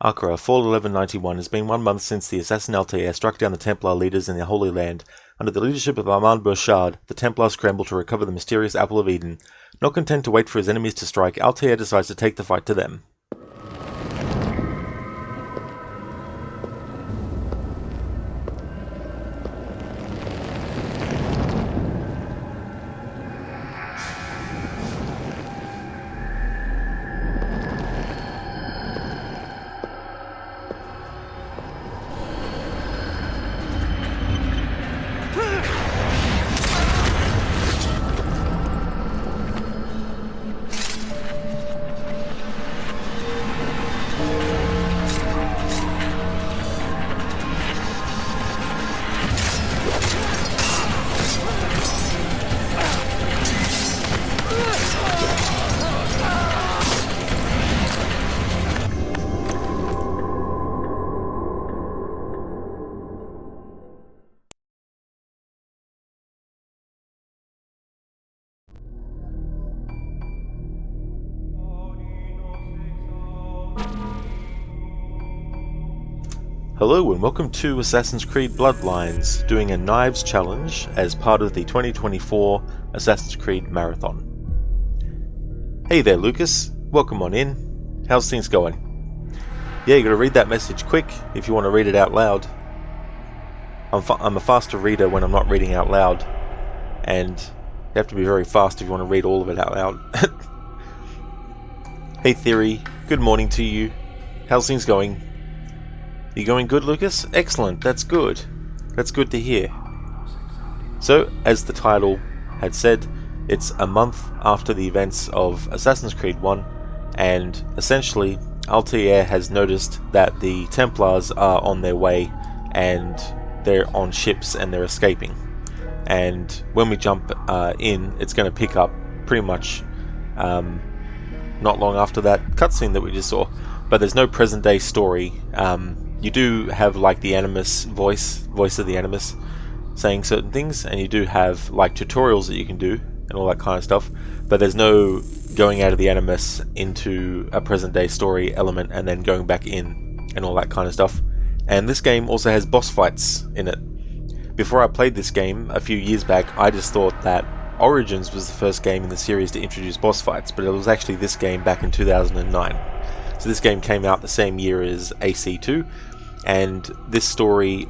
Acra, Fall 1191. It has been 1 month since the assassin Altair struck down the Templar leaders in the Holy Land. Under the leadership of Armand Burchard, the Templars scramble to recover the mysterious Apple of Eden. Not content to wait for his enemies to strike, Altair decides to take the fight to them. Hello and welcome to Assassin's Creed Bloodlines, doing a knives challenge as part of the 2024 Assassin's Creed Marathon. Hey there Lucas, welcome on in. How's things going? Yeah, you gotta read that message quick if you want to read it out loud. I'm a faster reader when I'm not reading out loud, and you have to be very fast if you want to read all of it out loud. Hey Theory, good morning to you. How's things going? You going good, Lucas? Excellent, that's good. That's good to hear. So, as the title had said, it's a month after the events of Assassin's Creed 1, and essentially, Altair has noticed that the Templars are on their way, and they're on ships and they're escaping. And when we jump in, it's going to pick up pretty much not long after that cutscene that we just saw. But there's no present day story. You do have like the Animus voice of the Animus saying certain things, and you do have like tutorials that you can do and all that kind of stuff, but there's no going out of the Animus into a present day story element and then going back in and all that kind of stuff. And this game also has boss fights in it. Before I played this game a few years back, I just thought that Origins was the first game in the series to introduce boss fights, but it was actually this game back in 2009. So this game came out the same year as AC2, and this story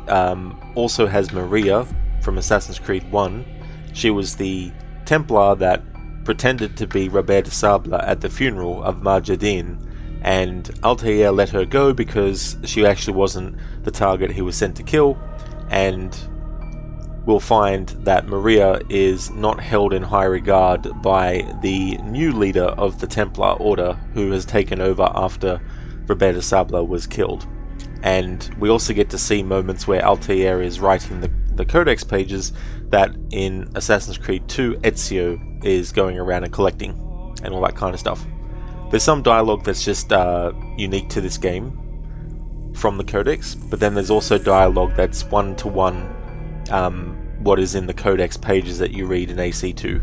also has Maria from Assassin's Creed 1. She was the Templar that pretended to be Robert de Sable at the funeral of Marjadine, and Altair let her go because she actually wasn't the target he was sent to kill. And we'll find that Maria is not held in high regard by the new leader of the Templar Order, who has taken over after Robert de Sable was killed. And we also get to see moments where Altair is writing the codex pages that in Assassin's Creed 2 Ezio is going around and collecting and all that kind of stuff. There's some dialogue that's just unique to this game from the codex, but then there's also dialogue that's one-to-one what is in the codex pages that you read in AC2.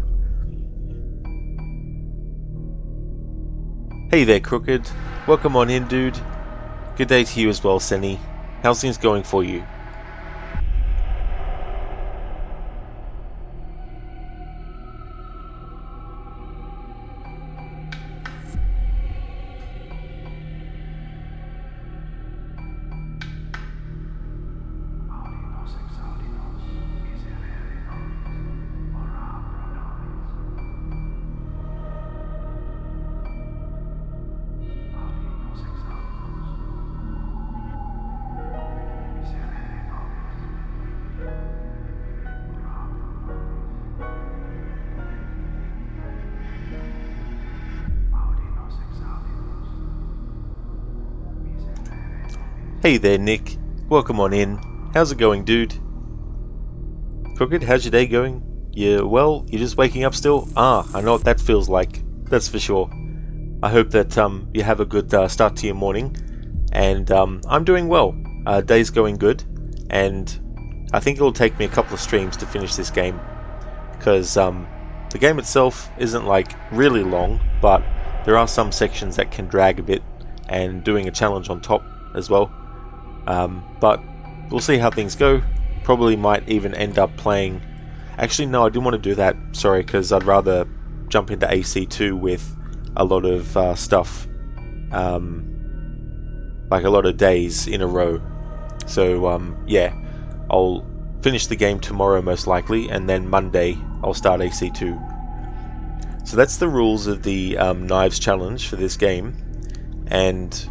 Hey there Crooked, welcome on in dude. Good day to you as well, Senny. How's things going for you? Hey there Nick, welcome on in. How's it going dude? Crooked, how's your day going? Yeah, well, you're just waking up still? Ah, I know what that feels like, that's for sure. I hope that you have a good start to your morning, and I'm doing well. Day's going good, and I think it'll take me a couple of streams to finish this game, because the game itself isn't like really long, but there are some sections that can drag a bit, and doing a challenge on top as well. But we'll see how things go. Probably might even end up playing... Actually, no, I didn't want to do that, sorry, because I'd rather jump into AC2 with a lot of stuff, like a lot of days in a row. So, yeah, I'll finish the game tomorrow most likely, and then Monday I'll start AC2. So that's the rules of the Knives Challenge for this game, and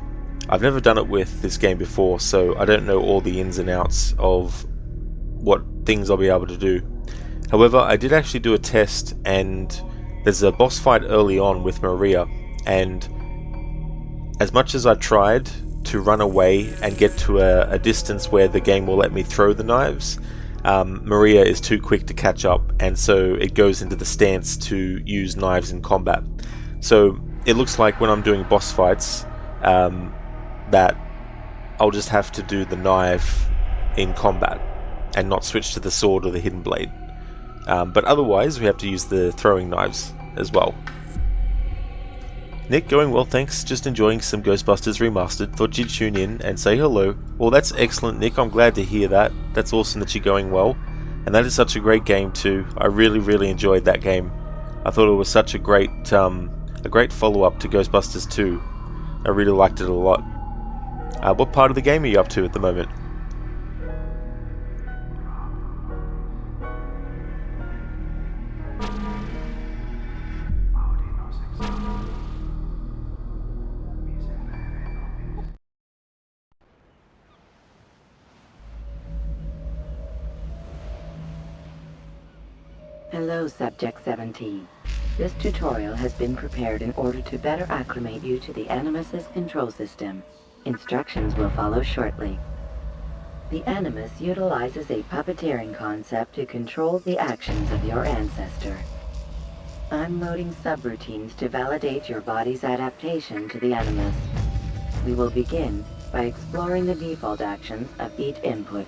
I've never done it with this game before, so I don't know all the ins and outs of what things I'll be able to do. However, I did actually do a test, and there's a boss fight early on with Maria, and as much as I tried to run away and get to a distance where the game will let me throw the knives, Maria is too quick to catch up, and so it goes into the stance to use knives in combat. So it looks like when I'm doing boss fights, that I'll just have to do the knife in combat and not switch to the sword or the hidden blade. But otherwise, we have to use the throwing knives as well. Nick, going well, thanks. Just enjoying some Ghostbusters Remastered. Thought you'd tune in and say hello. Well, that's excellent, Nick. I'm glad to hear that. That's awesome that you're going well. And that is such a great game too. I really, really enjoyed that game. I thought it was such a great follow-up to Ghostbusters 2. I really liked it a lot. What part of the game are you up to at the moment? Hello, Subject 17. This tutorial has been prepared in order to better acclimate you to the Animus's control system. Instructions will follow shortly. The Animus utilizes a puppeteering concept to control the actions of your ancestor. I'm loading subroutines to validate your body's adaptation to the Animus. We will begin by exploring the default actions of each input.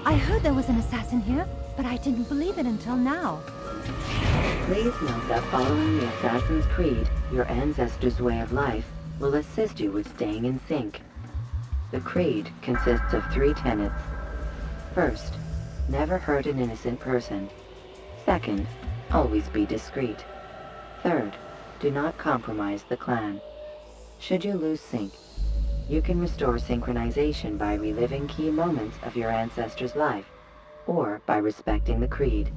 I heard there was an assassin here, but I didn't believe it until now. Please note that following the Assassin's Creed, your ancestors' way of life will assist you with staying in sync. The creed consists of 3 tenets. First, never hurt an innocent person. Second, always be discreet. Third, do not compromise the clan. Should you lose sync, you can restore synchronization by reliving key moments of your ancestor's life, or by respecting the creed.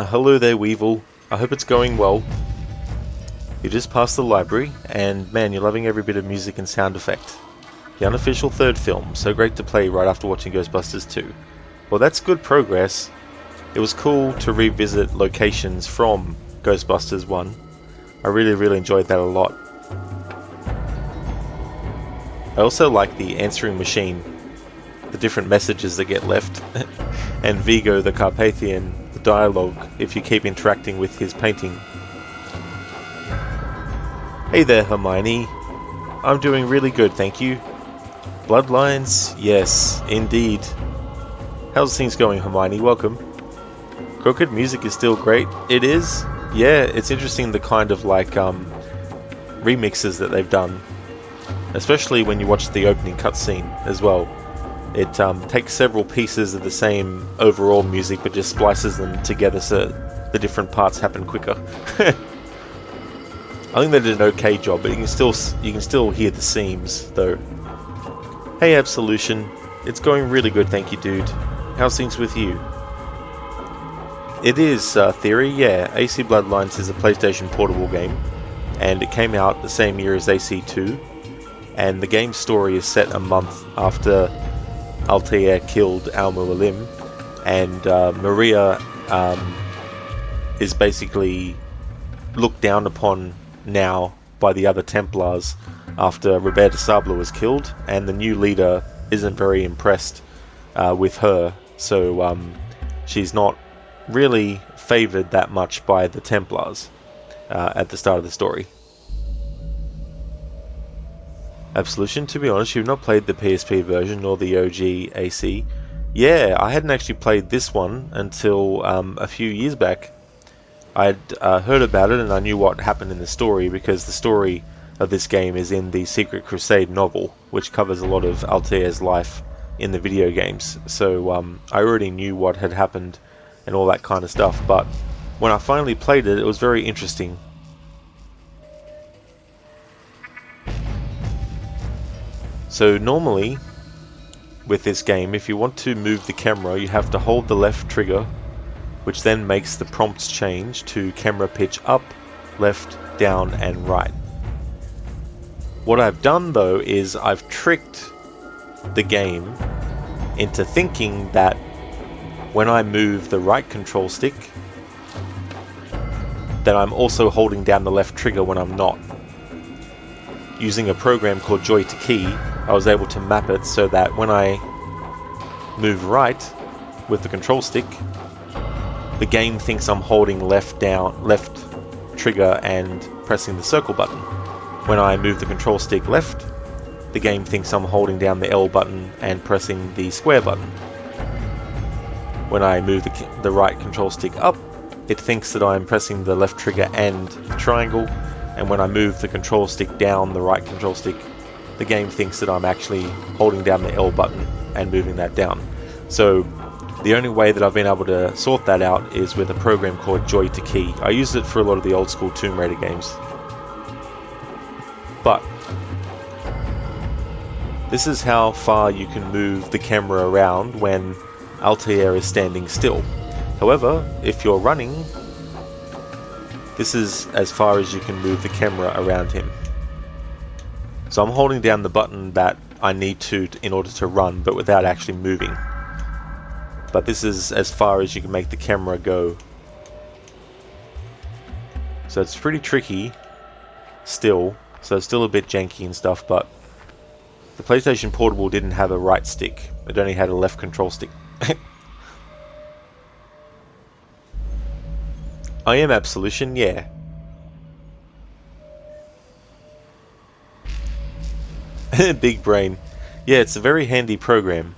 Hello there, Weevil. I hope it's going well. You just passed the library, and man, you're loving every bit of music and sound effect. The unofficial 3rd film, so great to play right after watching Ghostbusters 2. Well, that's good progress. It was cool to revisit locations from Ghostbusters 1. I really enjoyed that a lot. I also like the answering machine, the different messages that get left, and Vigo the Carpathian, the dialogue if you keep interacting with his painting. Hey there, Hermione. I'm doing really good, thank you. Bloodlines? Yes, indeed. How's things going, Hermione? Welcome. Crooked music is still great. It is? Yeah, it's interesting the kind of like remixes that they've done. Especially when you watch the opening cutscene as well. It takes several pieces of the same overall music but just splices them together so the different parts happen quicker. I think they did an okay job, but you can still hear the seams though. Hey Absolution, it's going really good, thank you, dude. How's things with you? It is, Theory, yeah. AC Bloodlines is a PlayStation portable game, and it came out the same year as AC2, and the game's story is set a month after Altair killed Al-Mualim, and Maria is basically looked down upon now by the other Templars after Robert de Sable was killed, and the new leader isn't very impressed with her, so she's not really favoured that much by the Templars at the start of the story. Absolution, to be honest, you've not played the PSP version or the OG AC. Yeah, I hadn't actually played this one until a few years back. I'd heard about it and I knew what happened in the story because the story of this game is in the Secret Crusade novel, which covers a lot of Altair's life in the video games. So I already knew what had happened and all that kind of stuff, but when I finally played it, it was very interesting. So normally, with this game, if you want to move the camera, you have to hold the left trigger, which then makes the prompts change to camera pitch up, left, down, and right. What I've done though is I've tricked the game into thinking that when I move the right control stick, that I'm also holding down the left trigger when I'm not. Using a program called Joy to Key, I was able to map it so that when I move right with the control stick, the game thinks I'm holding left trigger and pressing the circle button. When I move the control stick left, the game thinks I'm holding down the L button and pressing the square button. When I move the right control stick up, it thinks that I'm pressing the left trigger and the triangle, and when I move the control stick down, the right control stick, the game thinks that I'm actually holding down the L button and moving that down. So the only way that I've been able to sort that out is with a program called Joy to Key. I used it for a lot of the old school Tomb Raider games. But this is how far you can move the camera around when Altair is standing still. However, if you're running, this is as far as you can move the camera around him. So I'm holding down the button that I need to in order to run, but without actually moving. But this is as far as you can make the camera go. So it's pretty tricky still, so it's still a bit janky and stuff, but the PlayStation Portable didn't have a right stick, it only had a left control stick. I am Absolution, yeah. Big brain. Yeah, it's a very handy program.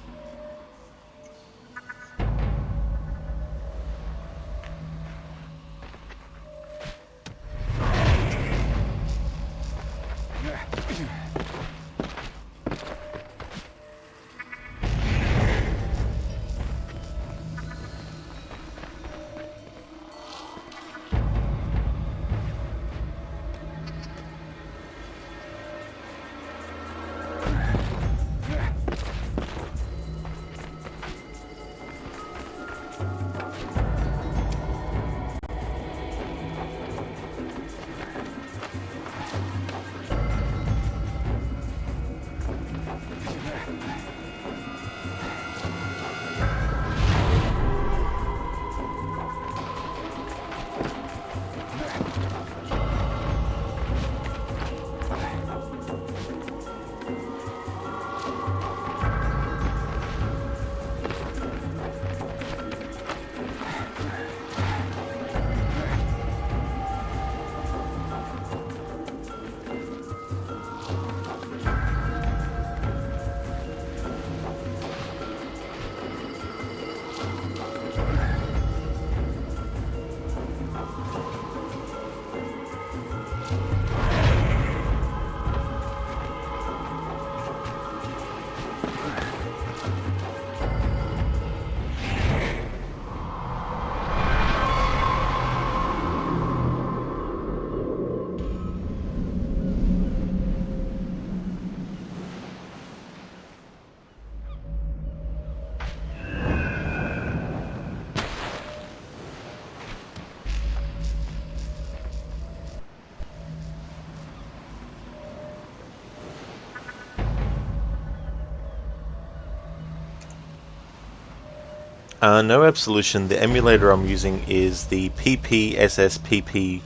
No absolution. The emulator I'm using is the PPSSPP.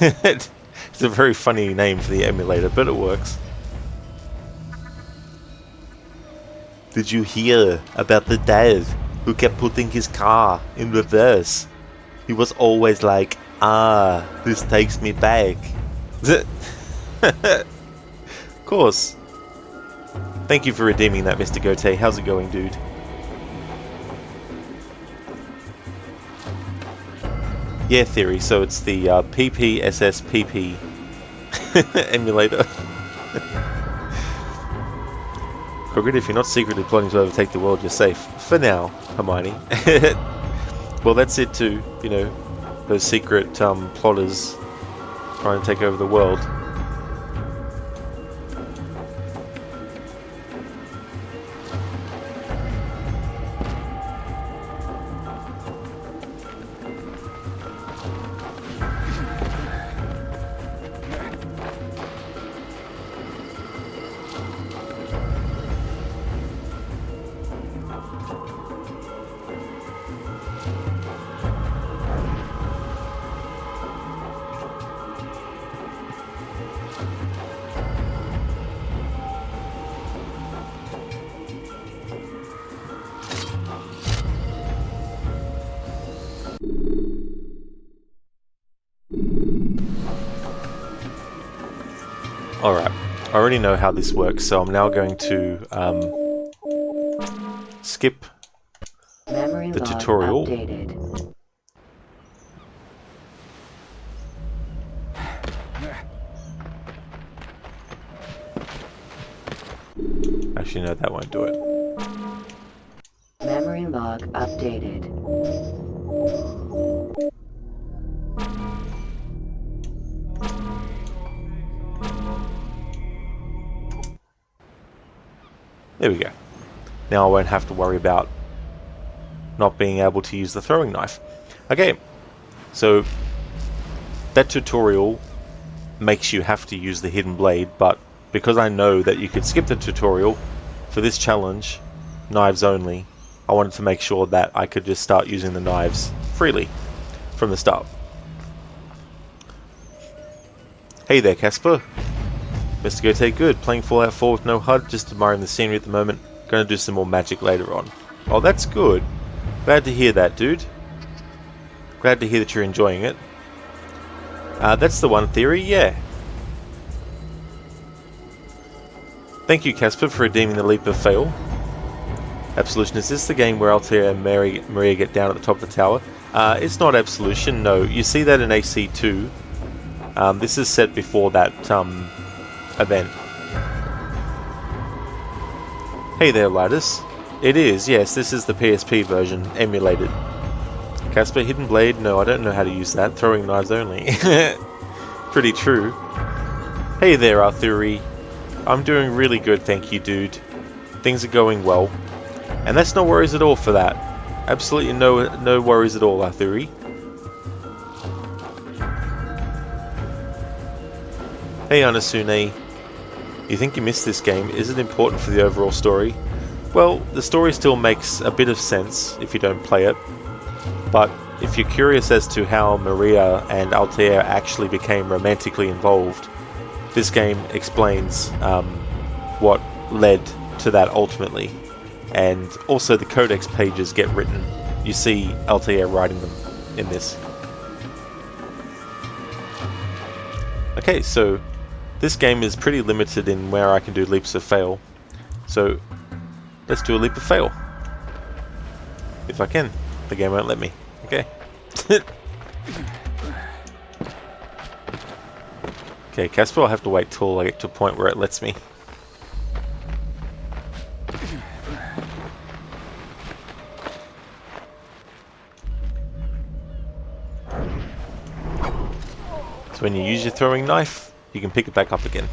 It's a very funny name for the emulator, but it works. Did you hear about the dad who kept putting his car in reverse? He was always like, ah, this takes me back. Of course. Thank you for redeeming that, Mr. Gote. How's it going, dude? Yeah, Theory. So it's the PPSSPP emulator. Crooked, if you're not secretly plotting to overtake the world, you're safe. For now, Hermione. Well, that's it too. You know, those secret plotters trying to take over the world. Alright, I already know how this works, so I'm now going to skip Memory the log tutorial. updated. Actually, no, that won't do it. Memory log updated. There we go. Now I won't have to worry about not being able to use the throwing knife. Okay, so that tutorial makes you have to use the hidden blade, but because I know that you could skip the tutorial for this challenge, knives only, I wanted to make sure that I could just start using the knives freely from the start. Hey there, Casper. Mr. Gote, good. Playing Fallout 4 with no HUD, just admiring the scenery at the moment. Gonna do some more magic later on. Oh, that's good. Glad to hear that, dude. Glad to hear that you're enjoying it. That's the one theory, yeah. Thank you, Casper, for redeeming the leap of fail. Absolution, is this the game where Altair and Maria get down at the top of the tower? It's not Absolution, no. You see that in AC2. This is set before that event. Hey there, Lattice. It is, yes, this is the PSP version, emulated. Casper, hidden blade? No, I don't know how to use that. Throwing knives only. Pretty true. Hey there, Arthuri. I'm doing really good, thank you, dude. Things are going well. And that's no worries at all for that. Absolutely no worries at all, Arthuri. Hey, Anasune. You think you missed this game? Is it important for the overall story? Well, the story still makes a bit of sense if you don't play it. But if you're curious as to how Maria and Altair actually became romantically involved, this game explains what led to that ultimately. And also the codex pages get written. You see Altair writing them in this. Okay, so this game is pretty limited in where I can do leaps of fail. So let's do a leap of fail. If I can. The game won't let me. Okay. Okay, Casper, I'll have to wait till I get to a point where it lets me. So when you use your throwing knife, you can pick it back up again.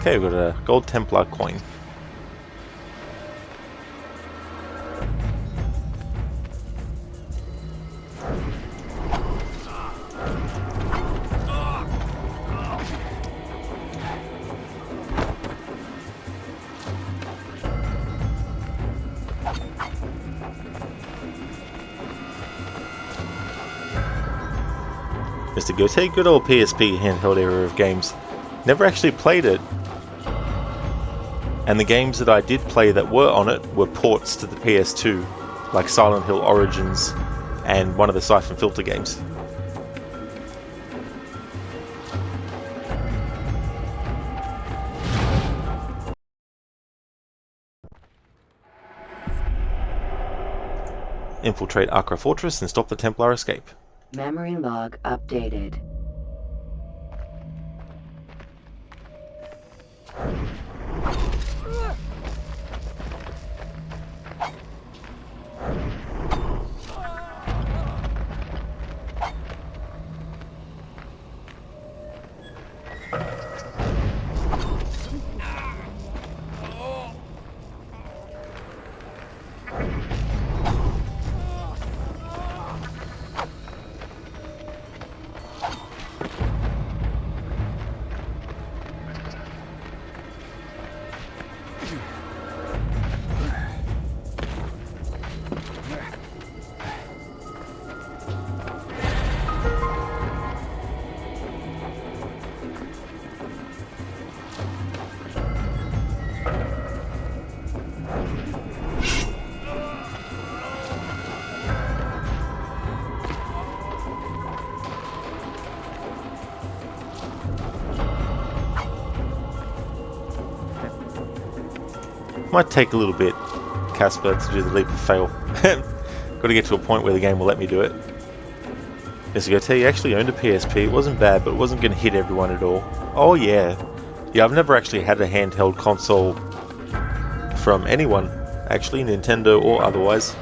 Okay, we've got a gold Templar coin. Mr. Goatee, good old PSP handheld era of games. Never actually played it. And the games that I did play that were on it were ports to the PS2, like Silent Hill Origins and one of the Siphon Filter games. Infiltrate Acre Fortress and stop the Templar escape. Memory log updated. Might take a little bit, Casper, to do the leap of fail. Got to get to a point where the game will let me do it. Mr. Goatee actually owned a PSP. It wasn't bad, but it wasn't going to hit everyone at all. Oh yeah. Yeah, I've never actually had a handheld console from anyone, actually, Nintendo or otherwise.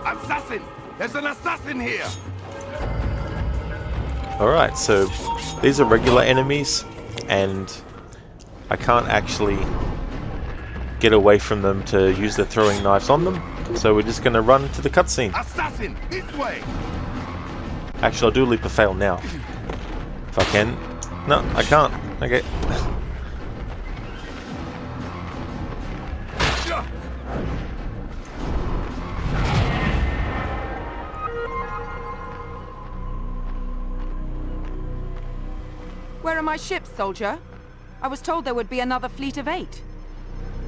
Assassin! There's an assassin here! Alright, so these are regular enemies, and I can't actually get away from them to use the throwing knives on them, so we're just going to run to the cutscene. Assassin! This way! Actually, I'll do a leap of fail now. If I can. No, I can't. Okay. Where are my ships, soldier? I was told there would be another fleet of 8.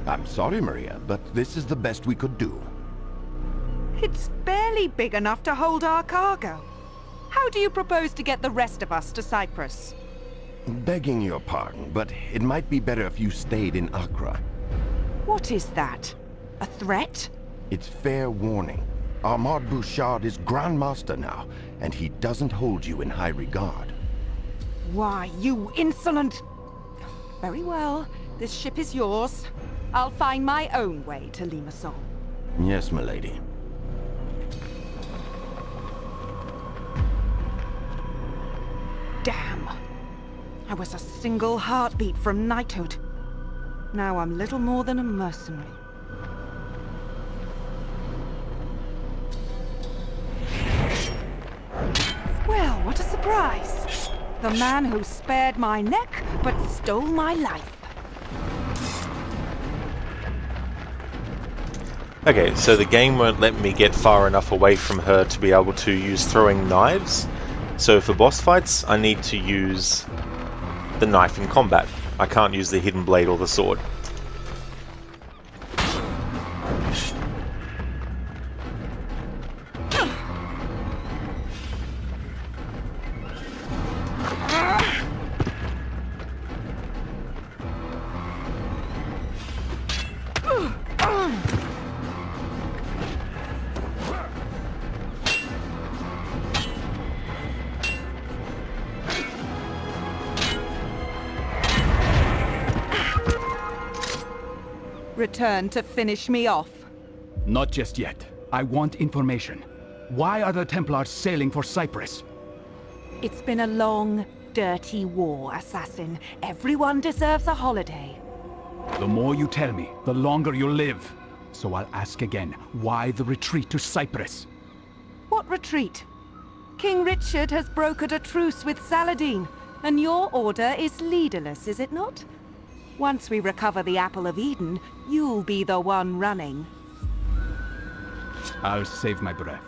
I'm sorry, Maria, but this is the best we could do. It's barely big enough to hold our cargo. How do you propose to get the rest of us to Cyprus? Begging your pardon, but it might be better if you stayed in Accra. What is that? A threat? It's fair warning. Ahmad Bouchard is Grand Master now, and he doesn't hold you in high regard. Why, you insolent... Very well. This ship is yours. I'll find my own way to Limassol. Yes, milady. Damn. I was a single heartbeat from knighthood. Now I'm little more than a mercenary. Well, what a surprise. The man who spared my neck, but stole my life. Okay, so the game won't let me get far enough away from her to be able to use throwing knives. So for boss fights, I need to use the knife in combat. I can't use the hidden blade or the sword. return to finish me off? Not just yet. I want information. Why are the Templars sailing for Cyprus? It's been a long, dirty war, Assassin. Everyone deserves a holiday. The more you tell me, the longer you'll live. So I'll ask again, why the retreat to Cyprus? What retreat? King Richard has brokered a truce with Saladin, and your order is leaderless, is it not? Once we recover the Apple of Eden, you'll be the one running. I'll save my breath.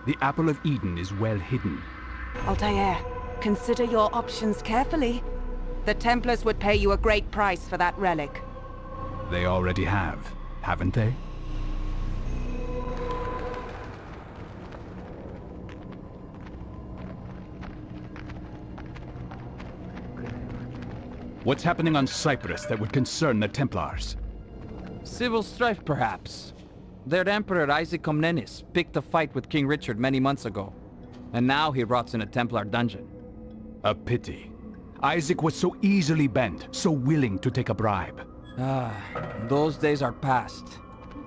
The Apple of Eden is well hidden. Altair, consider your options carefully. The Templars would pay you a great price for that relic. They already have, haven't they? What's happening on Cyprus that would concern the Templars? Civil strife, perhaps. Their Emperor Isaac Comnenus picked a fight with King Richard many months ago, and now he rots in a Templar dungeon. A pity. Isaac was so easily bent, so willing to take a bribe. Ah, those days are past.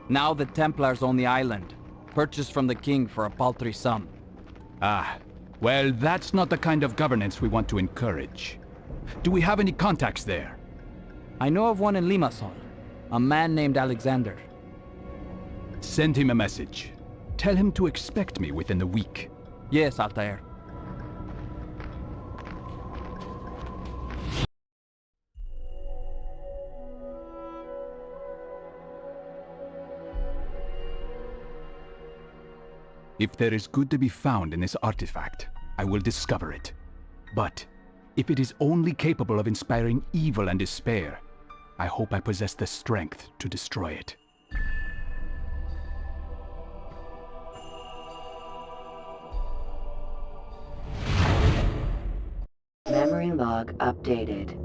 Now the Templars own the island, purchased from the king for a paltry sum. Ah, well, that's not the kind of governance we want to encourage. Do we have any contacts there? I know of one in Limassol, a man named Alexander. Send him a message. Tell him to expect me within the week. Yes, Altair. If there is good to be found in this artifact, I will discover it. But if it is only capable of inspiring evil and despair, I hope I possess the strength to destroy it. Memory log updated.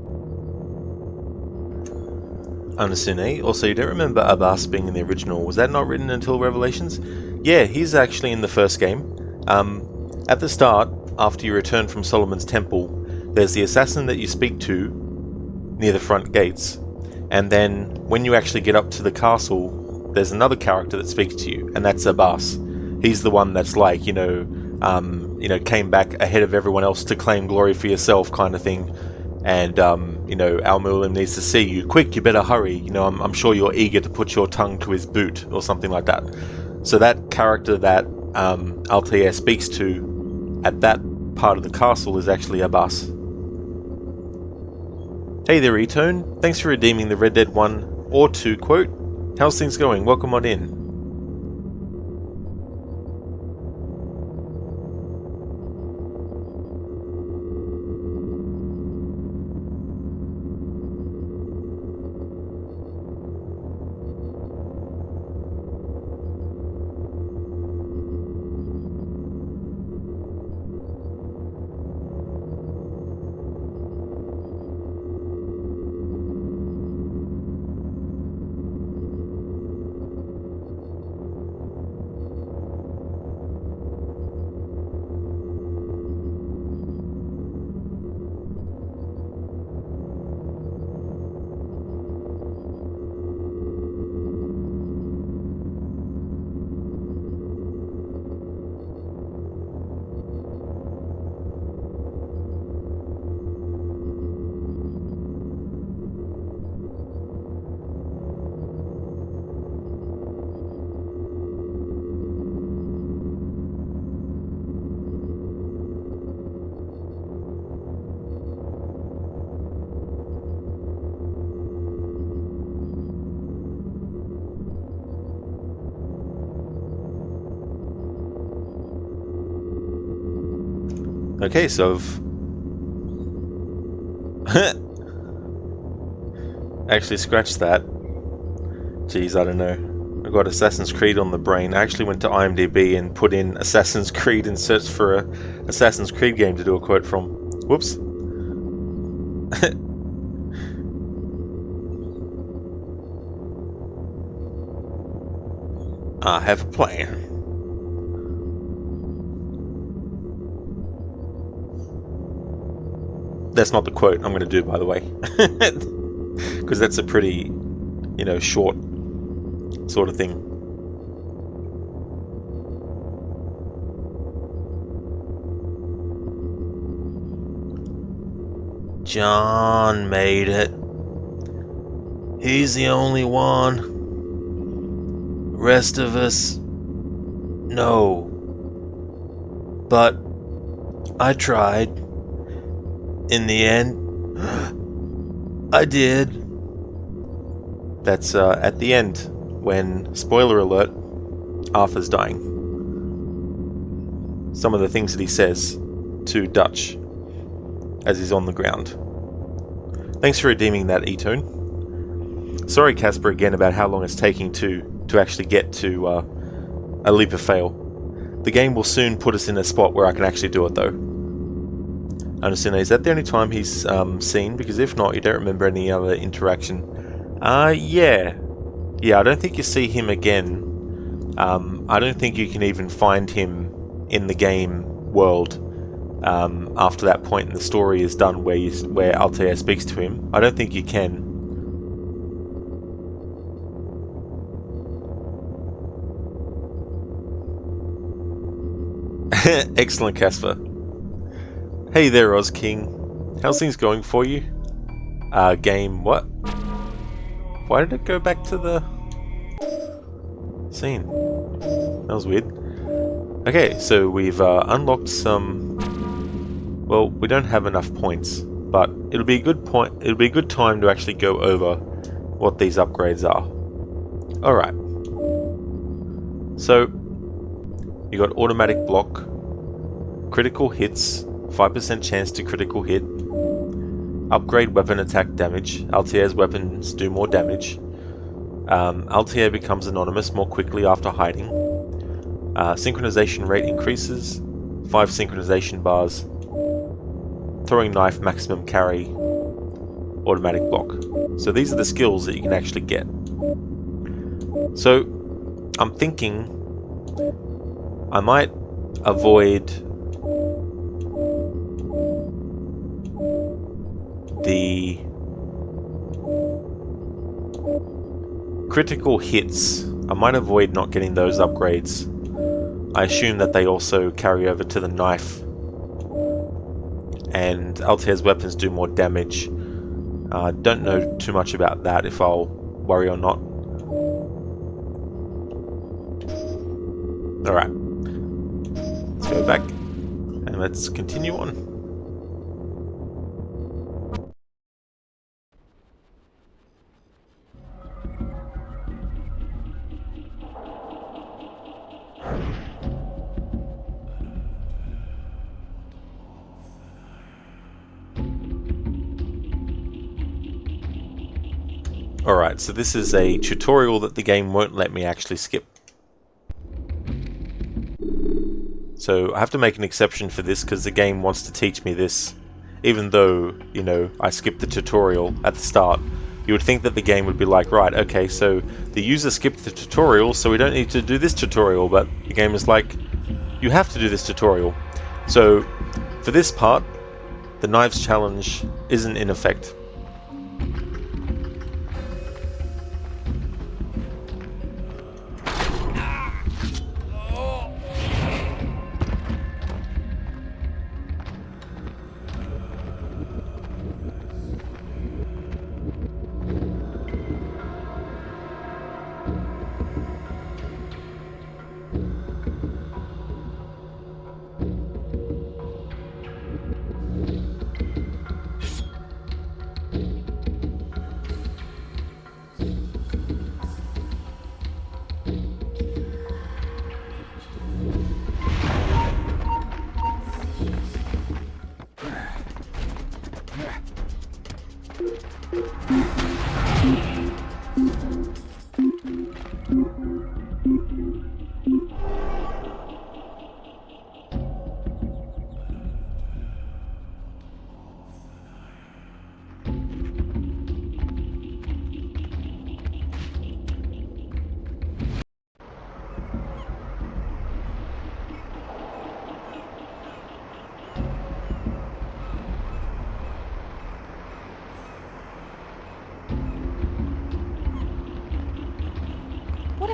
Understood. Also, you don't remember Abbas being in the original. Was that not written until Revelations? Yeah, he's actually in the first game. At the start, after you return from Solomon's Temple, there's the assassin that you speak to near the front gates. And then when you actually get up to the castle, there's another character that speaks to you, and that's Abbas. He's the one that's like, came back ahead of everyone else to claim glory for yourself kind of thing. And, Al-Mualim needs to see you. Quick, you better hurry. I'm sure you're eager to put your tongue to his boot or something like that. So that character that Altair speaks to at that part of the castle is actually Abbas. Hey there, Etone. Thanks for redeeming the Red Dead 1 or 2 quote. How's things going? Welcome on in. Okay, so actually scratch that. Jeez, I don't know. I've got Assassin's Creed on the brain. I actually went to IMDb and put in Assassin's Creed and searched for a Assassin's Creed game to do a quote from. Whoops. I have a plan. That's not the quote I'm going to do, by the way, because that's a pretty, short sort of thing. John made it. He's the only one. Rest of us, no. But I tried. In the end, I did. That's at the end when, spoiler alert, Arthur's dying. Some of the things that he says to Dutch as he's on the ground. Thanks for redeeming that, E-Tone. Sorry, Casper, again about how long it's taking to actually get to a leap of fail. The game will soon put us in a spot where I can actually do it, though. I understand. Is that the only time he's seen? Because if not, you don't remember any other interaction. Yeah. Yeah, I don't think you see him again. I don't think you can even find him in the game world after that point in the story is done where Altair speaks to him. I don't think you can. Excellent, Casper. Hey there, Oz King. How's things going for you? Game what? Why did it go back to the scene? That was weird. Okay, so we've unlocked some. Well, we don't have enough points, but it'll be a good point. It'll be a good time to actually go over what these upgrades are. All right. So you got automatic block, critical hits, 5% chance to critical hit, upgrade weapon attack damage. Altair's weapons do more damage. Altair becomes anonymous more quickly after hiding. Synchronization rate increases, 5 synchronization bars. Throwing knife, maximum carry, automatic block. So these are the skills that you can actually get. So I'm thinking I might avoid the critical hits. I might avoid not getting those upgrades. I assume that they also carry over to the knife, and Altair's weapons do more damage. Don't know too much about that, if I'll worry or not. Alright. Let's go back and let's continue on. Alright, so this is a tutorial that the game won't let me actually skip. So I have to make an exception for this because the game wants to teach me this. Even though, you know, I skipped the tutorial at the start. You would think that the game would be like, right, okay, so the user skipped the tutorial, so we don't need to do this tutorial, but the game is like, you have to do this tutorial. So, for this part, the knives challenge isn't in effect.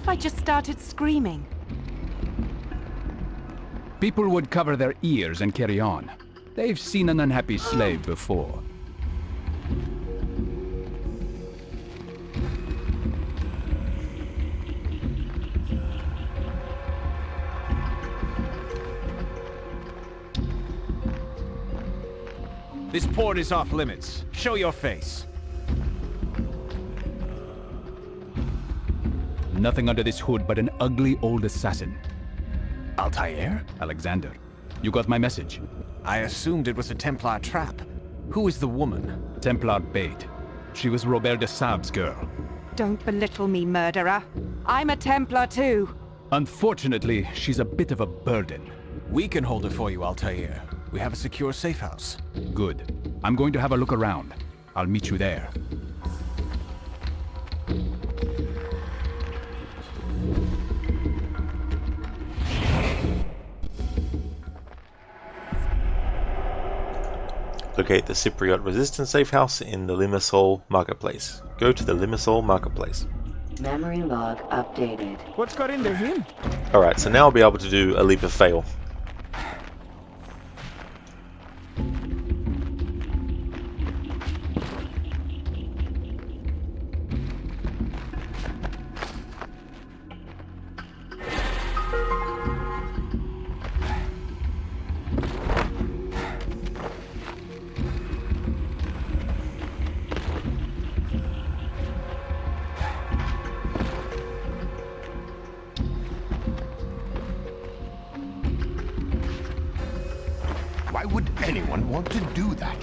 if I just started screaming? People would cover their ears and carry on. They've seen an unhappy slave before. This port is off limits. Show your face. Nothing under this hood but an ugly old assassin. Altair? Alexander, you got my message. I assumed it was a Templar trap. Who is the woman? Templar bait. She was Robert de Sab's girl. Don't belittle me, murderer. I'm a Templar too. Unfortunately, she's a bit of a burden. We can hold her for you, Altair. We have a secure safe house. Good. I'm going to have a look around. I'll meet you there. Locate the Cypriot Resistance safe house in the Limassol Marketplace. Go to the Limassol Marketplace. Memory log updated. What's got into him? Alright, so now I'll be able to do a leap of fail. Why would anyone want to do that?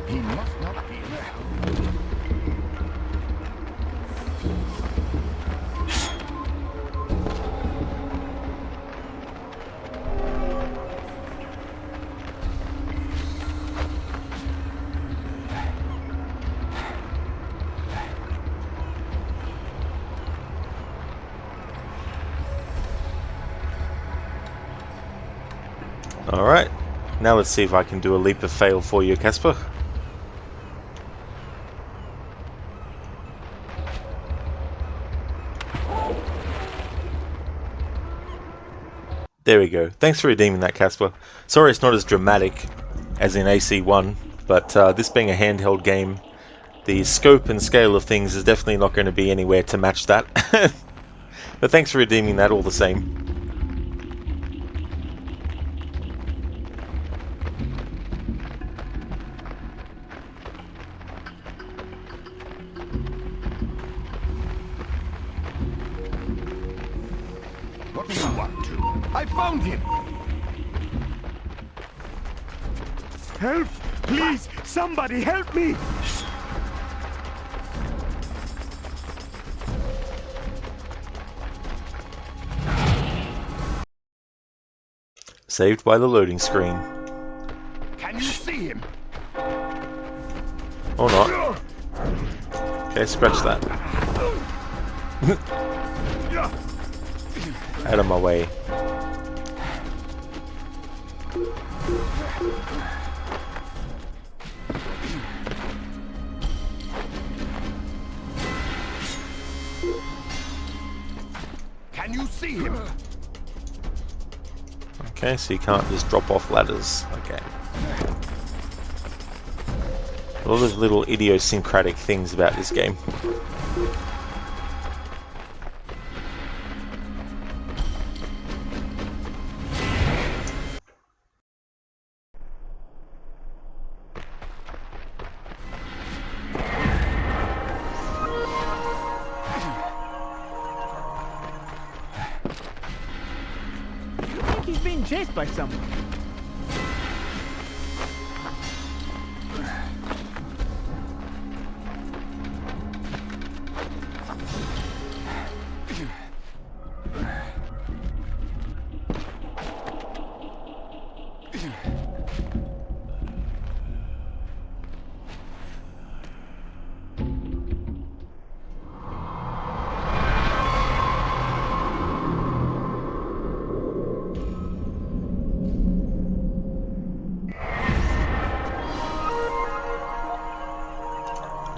He must not be there. Alright, now let's see if I can do a leap of fail for you, Casper. There we go. Thanks for redeeming that, Casper. Sorry it's not as dramatic as in AC1, but this being a handheld game, the scope and scale of things is definitely not going to be anywhere to match that. But thanks for redeeming that all the same. What do you want to? I found him! Help! Please! Somebody help me! Saved by the loading screen. Can you see him? Or not. Okay, scratch that. Out of my way. Can you see him? Okay, so you can't just drop off ladders. Okay. A lot of little idiosyncratic things about this game. I think he's being chased by someone.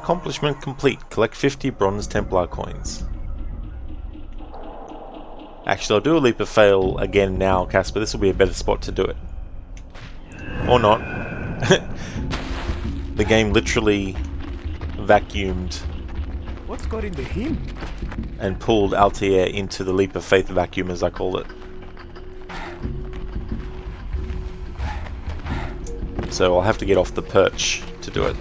Accomplishment complete. Collect 50 bronze Templar coins. Actually, I'll do a leap of fail again now, Casper. This will be a better spot to do it. Or not. The game literally vacuumed What's got into him? and pulled Altair into the leap of faith vacuum, as I call it. So I'll have to get off the perch to do it.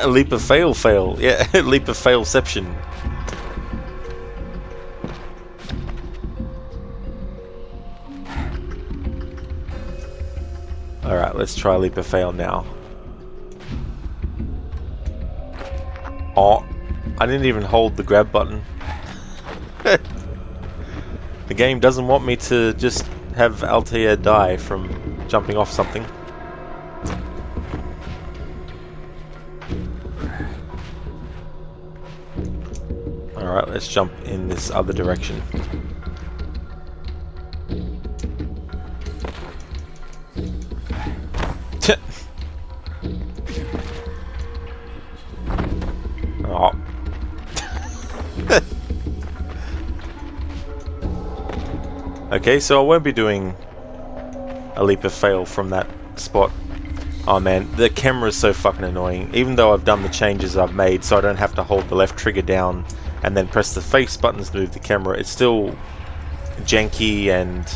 A leap of fail. Yeah, leap of failception. Alright, let's try leap of fail now. Oh, I didn't even hold the grab button. The game doesn't want me to just have Altair die from jumping off something. Alright, let's jump in this other direction. Oh. Okay, so I won't be doing a leap of fail from that spot. Oh man, the camera's so fucking annoying. Even though I've done the changes I've made so I don't have to hold the left trigger down and then press the face buttons to move the camera, it's still janky and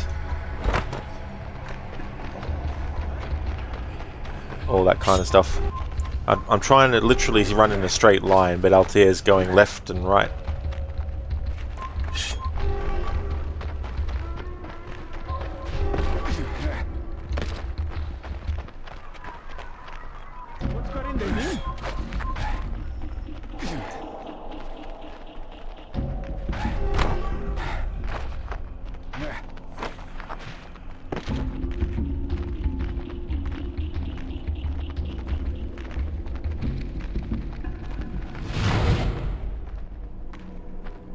all that kind of stuff. I'm trying to literally run in a straight line, but Altair's going left and right. What's got into him?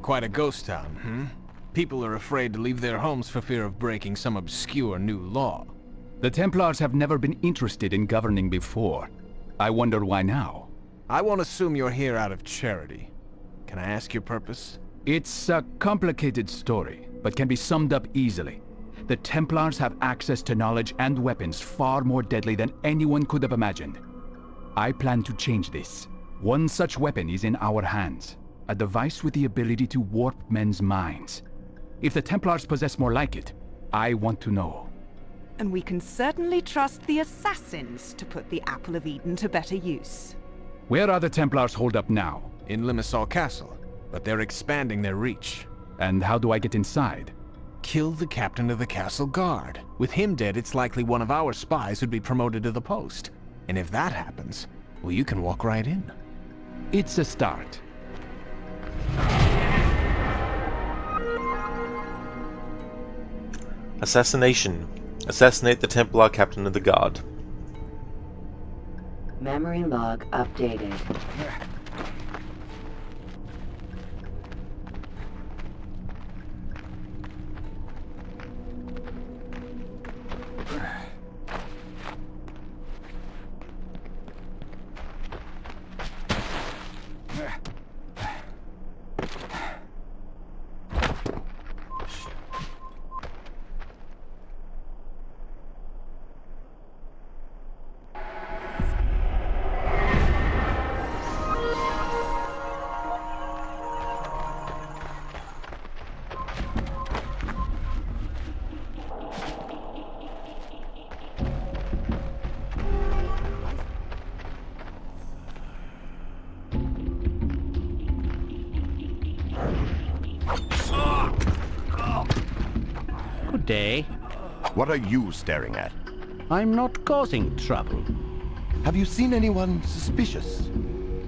Quite a ghost town, hmm? People are afraid to leave their homes for fear of breaking some obscure new law. The Templars have never been interested in governing before. I wonder why now. I won't assume you're here out of charity. Can I ask your purpose? It's a complicated story, but can be summed up easily. The Templars have access to knowledge and weapons far more deadly than anyone could have imagined. I plan to change this. One such weapon is in our hands. A device with the ability to warp men's minds. If the Templars possess more like it, I want to know. And we can certainly trust the assassins to put the Apple of Eden to better use. Where are the Templars holed up now? In Limassol Castle, but they're expanding their reach. And how do I get inside? Kill the captain of the castle guard. With him dead, it's likely one of our spies who'd be promoted to the post. And if that happens, well, you can walk right in. It's a start. Assassination. Assassinate the Templar captain of the guard. Memory log updated. Good day. What are you staring at? I'm not causing trouble. Have you seen anyone suspicious?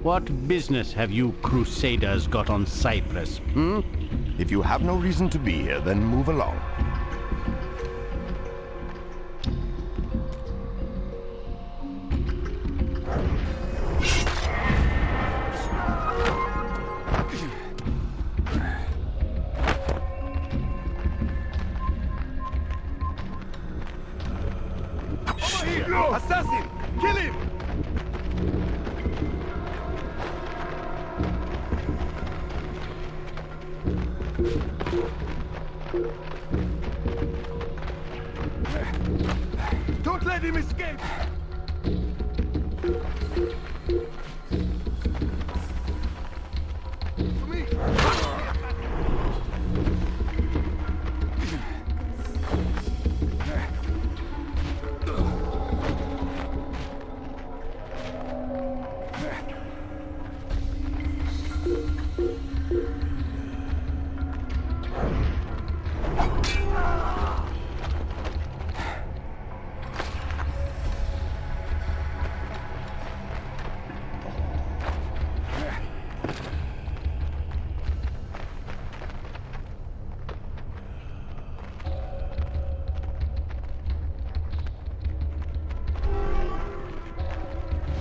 What business have you crusaders got on Cyprus, hmm? If you have no reason to be here, then move along. Assassin! Kill him! Don't let him escape! To me!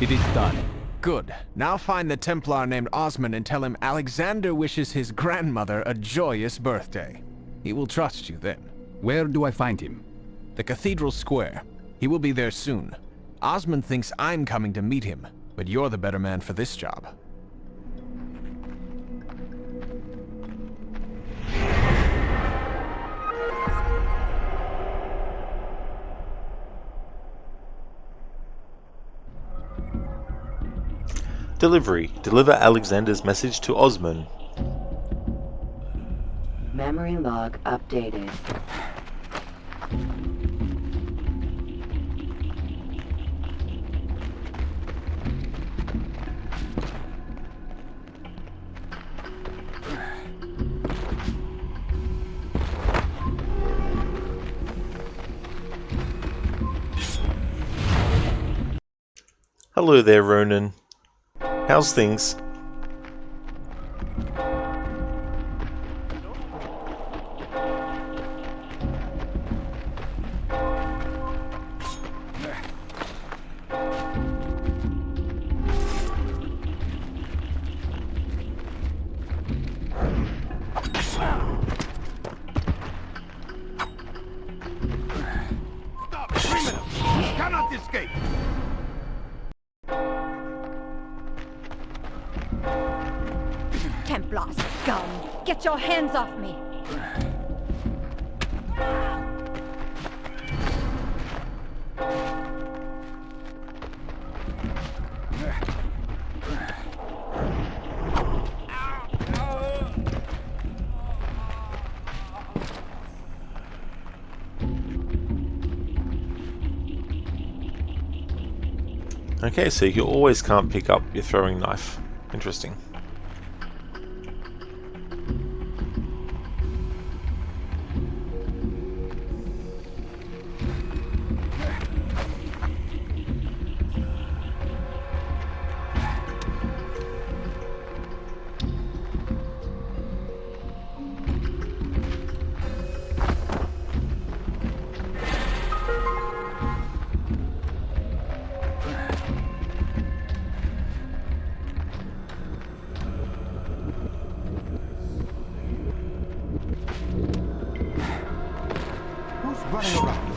It is done. Good. Now find the Templar named Osmond and tell him Alexander wishes his grandmother a joyous birthday. He will trust you then. Where do I find him? The Cathedral Square. He will be there soon. Osmond thinks I'm coming to meet him, but you're the better man for this job. Delivery. Deliver Alexander's message to Osman. Memory log updated. Hello there, Ronan. How's things? Stop! Criminal! You cannot escape! Templar scum! Get your hands off me! Okay, so you always can't pick up your throwing knife. Interesting. Who's running around?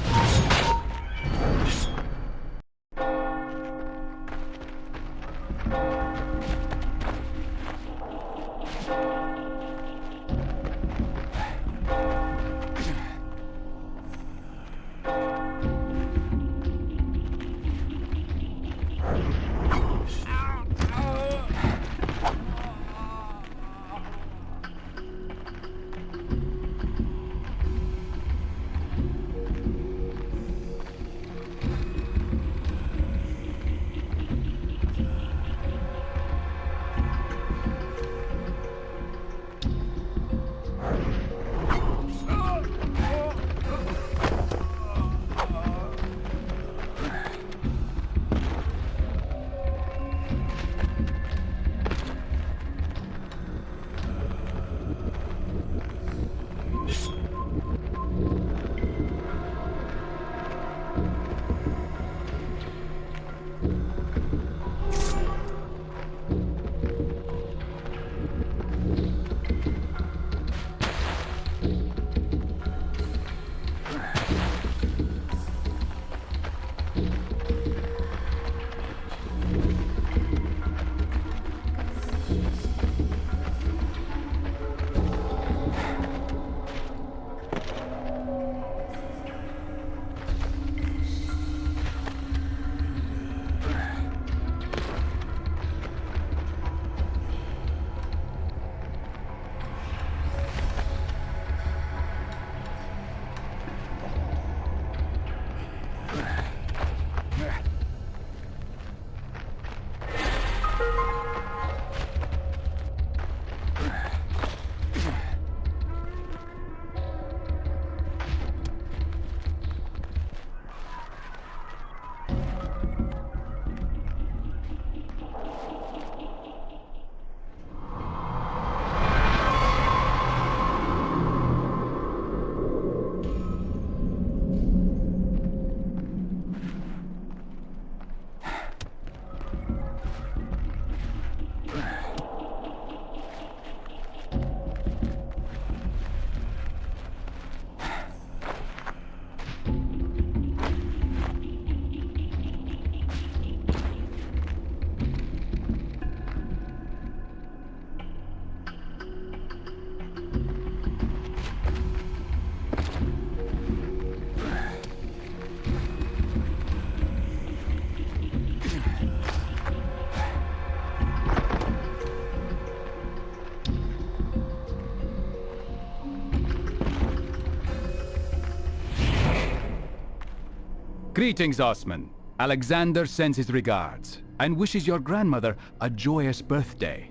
Greetings, Osman. Alexander sends his regards and wishes your grandmother a joyous birthday.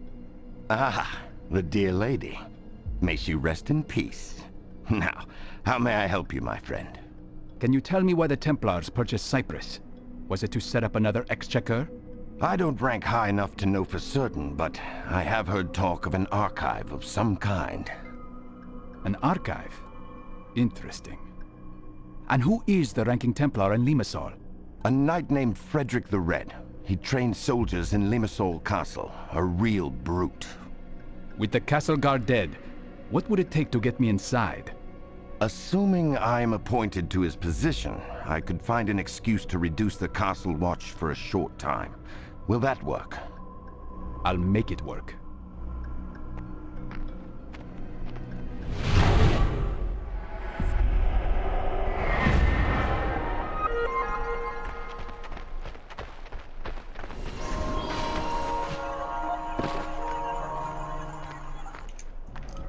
Ah, the dear lady. May she rest in peace. Now, how may I help you, my friend? Can you tell me why the Templars purchased Cyprus? Was it to set up another exchequer? I don't rank high enough to know for certain, but I have heard talk of an archive of some kind. An archive? Interesting. And who is the ranking Templar in Limassol? A knight named Frederick the Red. He trained soldiers in Limassol Castle. A real brute. With the castle guard dead, what would it take to get me inside? Assuming I'm appointed to his position, I could find an excuse to reduce the castle watch for a short time. Will that work? I'll make it work.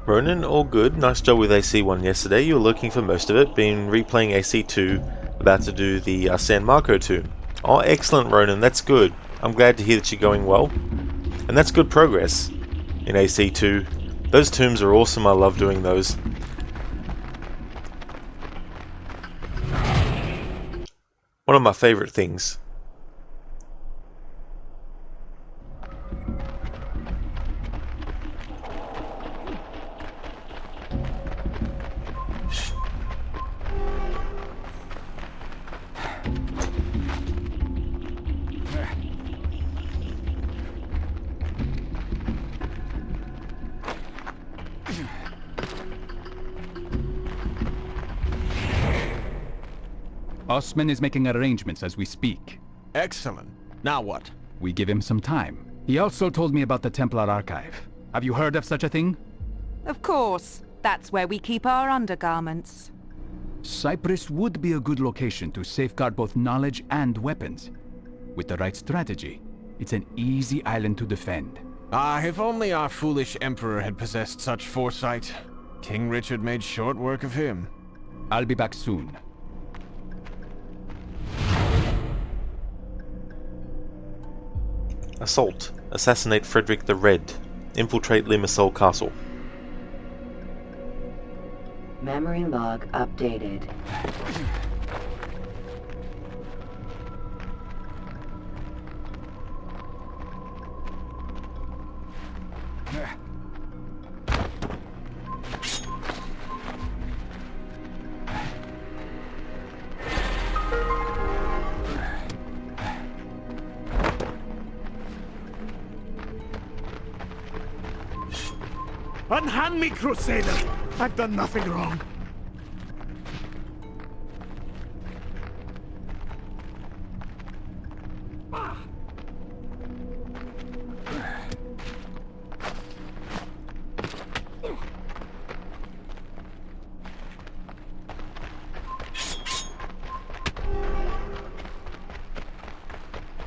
Ronan, all good. Nice job with AC1 yesterday. You were looking for most of it. Been replaying AC2, about to do the San Marco 2. Oh, excellent, Ronan. That's good. I'm glad to hear that you're going well. And that's good progress in AC2. Those tombs are awesome. I love doing those. One of my favorite things. Osman is making arrangements as we speak. Excellent. Now what? We give him some time. He also told me about the Templar archive. Have you heard of such a thing? Of course. That's where we keep our undergarments. Cyprus would be a good location to safeguard both knowledge and weapons. With the right strategy, it's an easy island to defend. Ah, if only our foolish emperor had possessed such foresight. King Richard made short work of him. I'll be back soon. Assault. Assassinate Frederick the Red. Infiltrate Limassol Castle. Memory log updated. Unhand me, Crusader! I've done nothing wrong.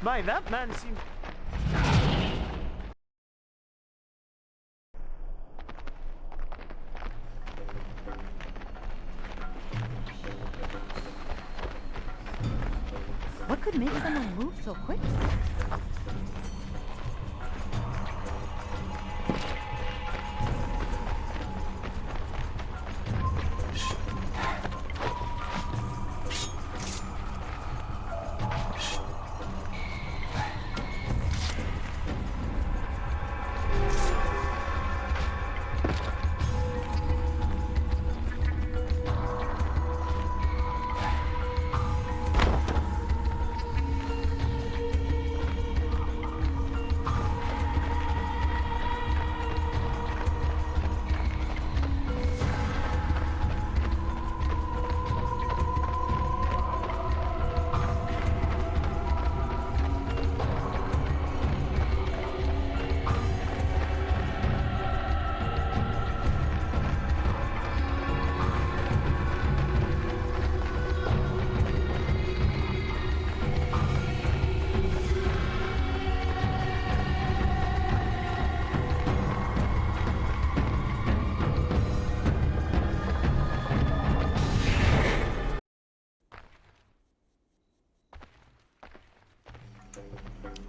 My, that man seems... What could make someone move so quickly?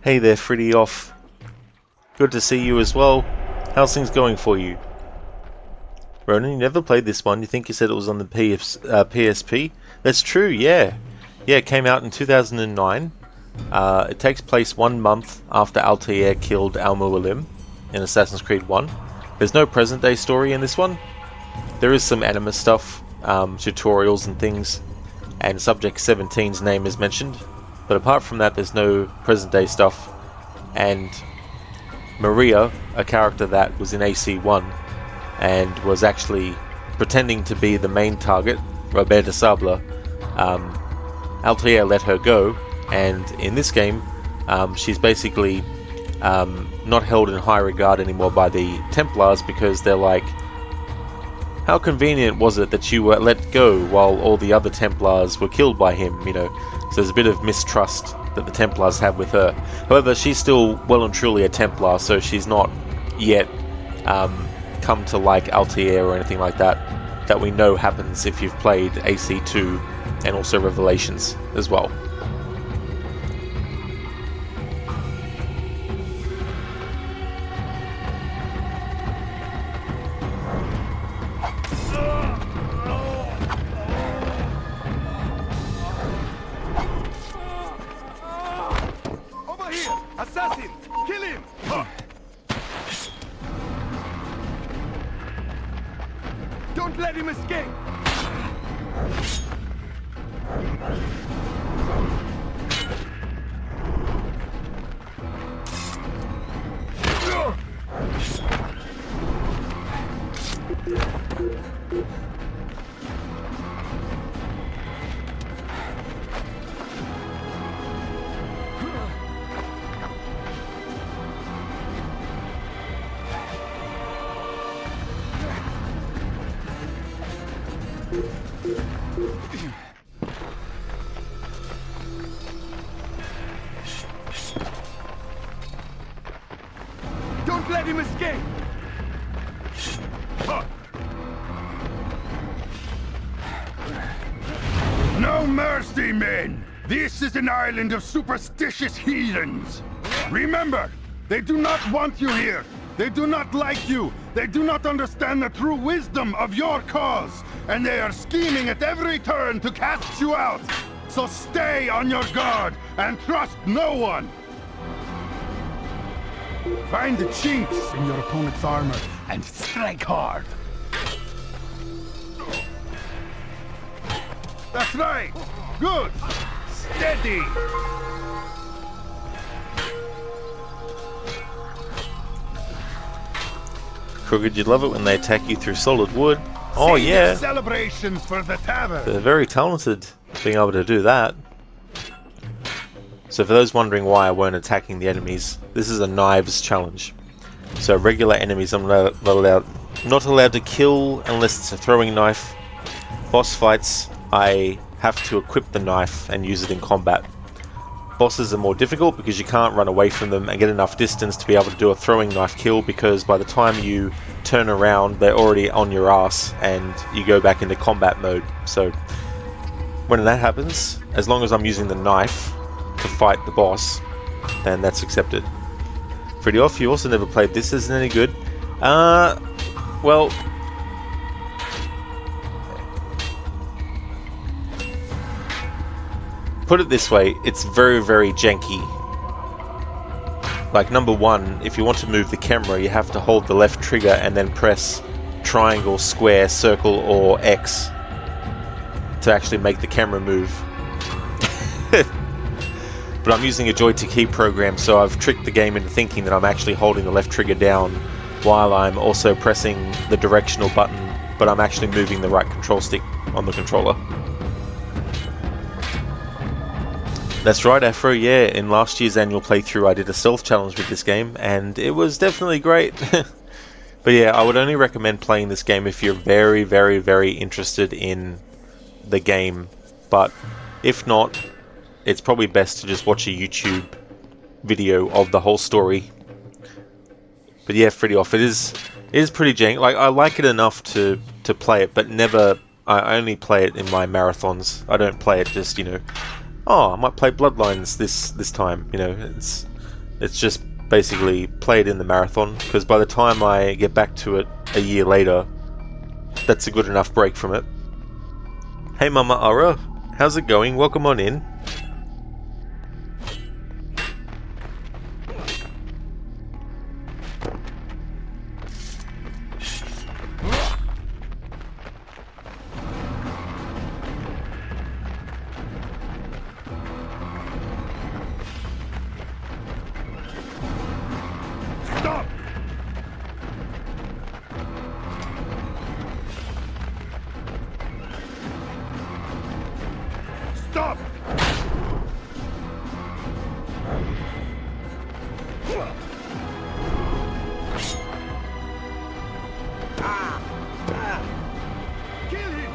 Hey there, Freddy Off. Good to see you as well. How's things going for you? Ronan, you never played this one. You think you said it was on the PSP? That's true, yeah. Yeah, it came out in 2009. It takes place 1 month after Altair killed Al-Mualim in Assassin's Creed 1. There's no present day story in this one. There is some anime stuff, tutorials and things, and Subject 17's name is mentioned. But apart from that, there's no present day stuff. And Maria, a character that was in AC1 and was actually pretending to be the main target, Roberta Sabla, Altair let her go, and in this game she's basically not held in high regard anymore by the Templars, because they're like, how convenient was it that you were let go while all the other Templars were killed by him, you know? So there's a bit of mistrust that the Templars have with her. However, she's still well and truly a Templar, so she's not yet come to like Altair or anything like that we know happens if you've played AC2 and also Revelations as well. Over here! Assassin! Kill him! Don't let him escape! Don't let him escape! No mercy, men! This is an island of superstitious heathens! Remember, they do not want you here! They do not like you! They do not understand the true wisdom of your cause! And they are scheming at every turn to cast you out! So stay on your guard and trust no one! Find the chinks in your opponent's armor and strike hard! That's right! Good! Steady! Crooked, you'd love it when they attack you through solid wood. Oh yeah! Celebrations for the tavern! They're very talented being able to do that. So for those wondering why I weren't attacking the enemies, this is a knives challenge. So regular enemies I'm not allowed to kill unless it's a throwing knife. Boss fights, I have to equip the knife and use it in combat. Bosses are more difficult because you can't run away from them and get enough distance to be able to do a throwing knife kill, because by the time you turn around they're already on your ass and you go back into combat mode. So when that happens, as long as I'm using the knife to fight the boss, then that's accepted. Freddy Off, you also never played this. Isn't any good? Well, put it this way, it's very, very janky. Like, number one, if you want to move the camera, you have to hold the left trigger and then press triangle, square, circle, or X to actually make the camera move. But I'm using a Joy-to-Key program, so I've tricked the game into thinking that I'm actually holding the left trigger down while I'm also pressing the directional button, but I'm actually moving the right control stick on the controller. That's right, Afro, yeah, in last year's annual playthrough I did a stealth challenge with this game, and it was definitely great. But yeah, I would only recommend playing this game if you're very, very, very interested in the game, but if not, it's probably best to just watch a YouTube video of the whole story. But yeah, Freddy Off, it is pretty jank. Like, I like it enough to play it, but never, I only play it in my marathons. I don't play it just, you know, oh, I might play Bloodlines this time, you know. It's just basically play it in the marathon, because by the time I get back to it a year later, that's a good enough break from it. Hey Mama Aura, how's it going? Welcome on in. Stop! Stop! Kill him!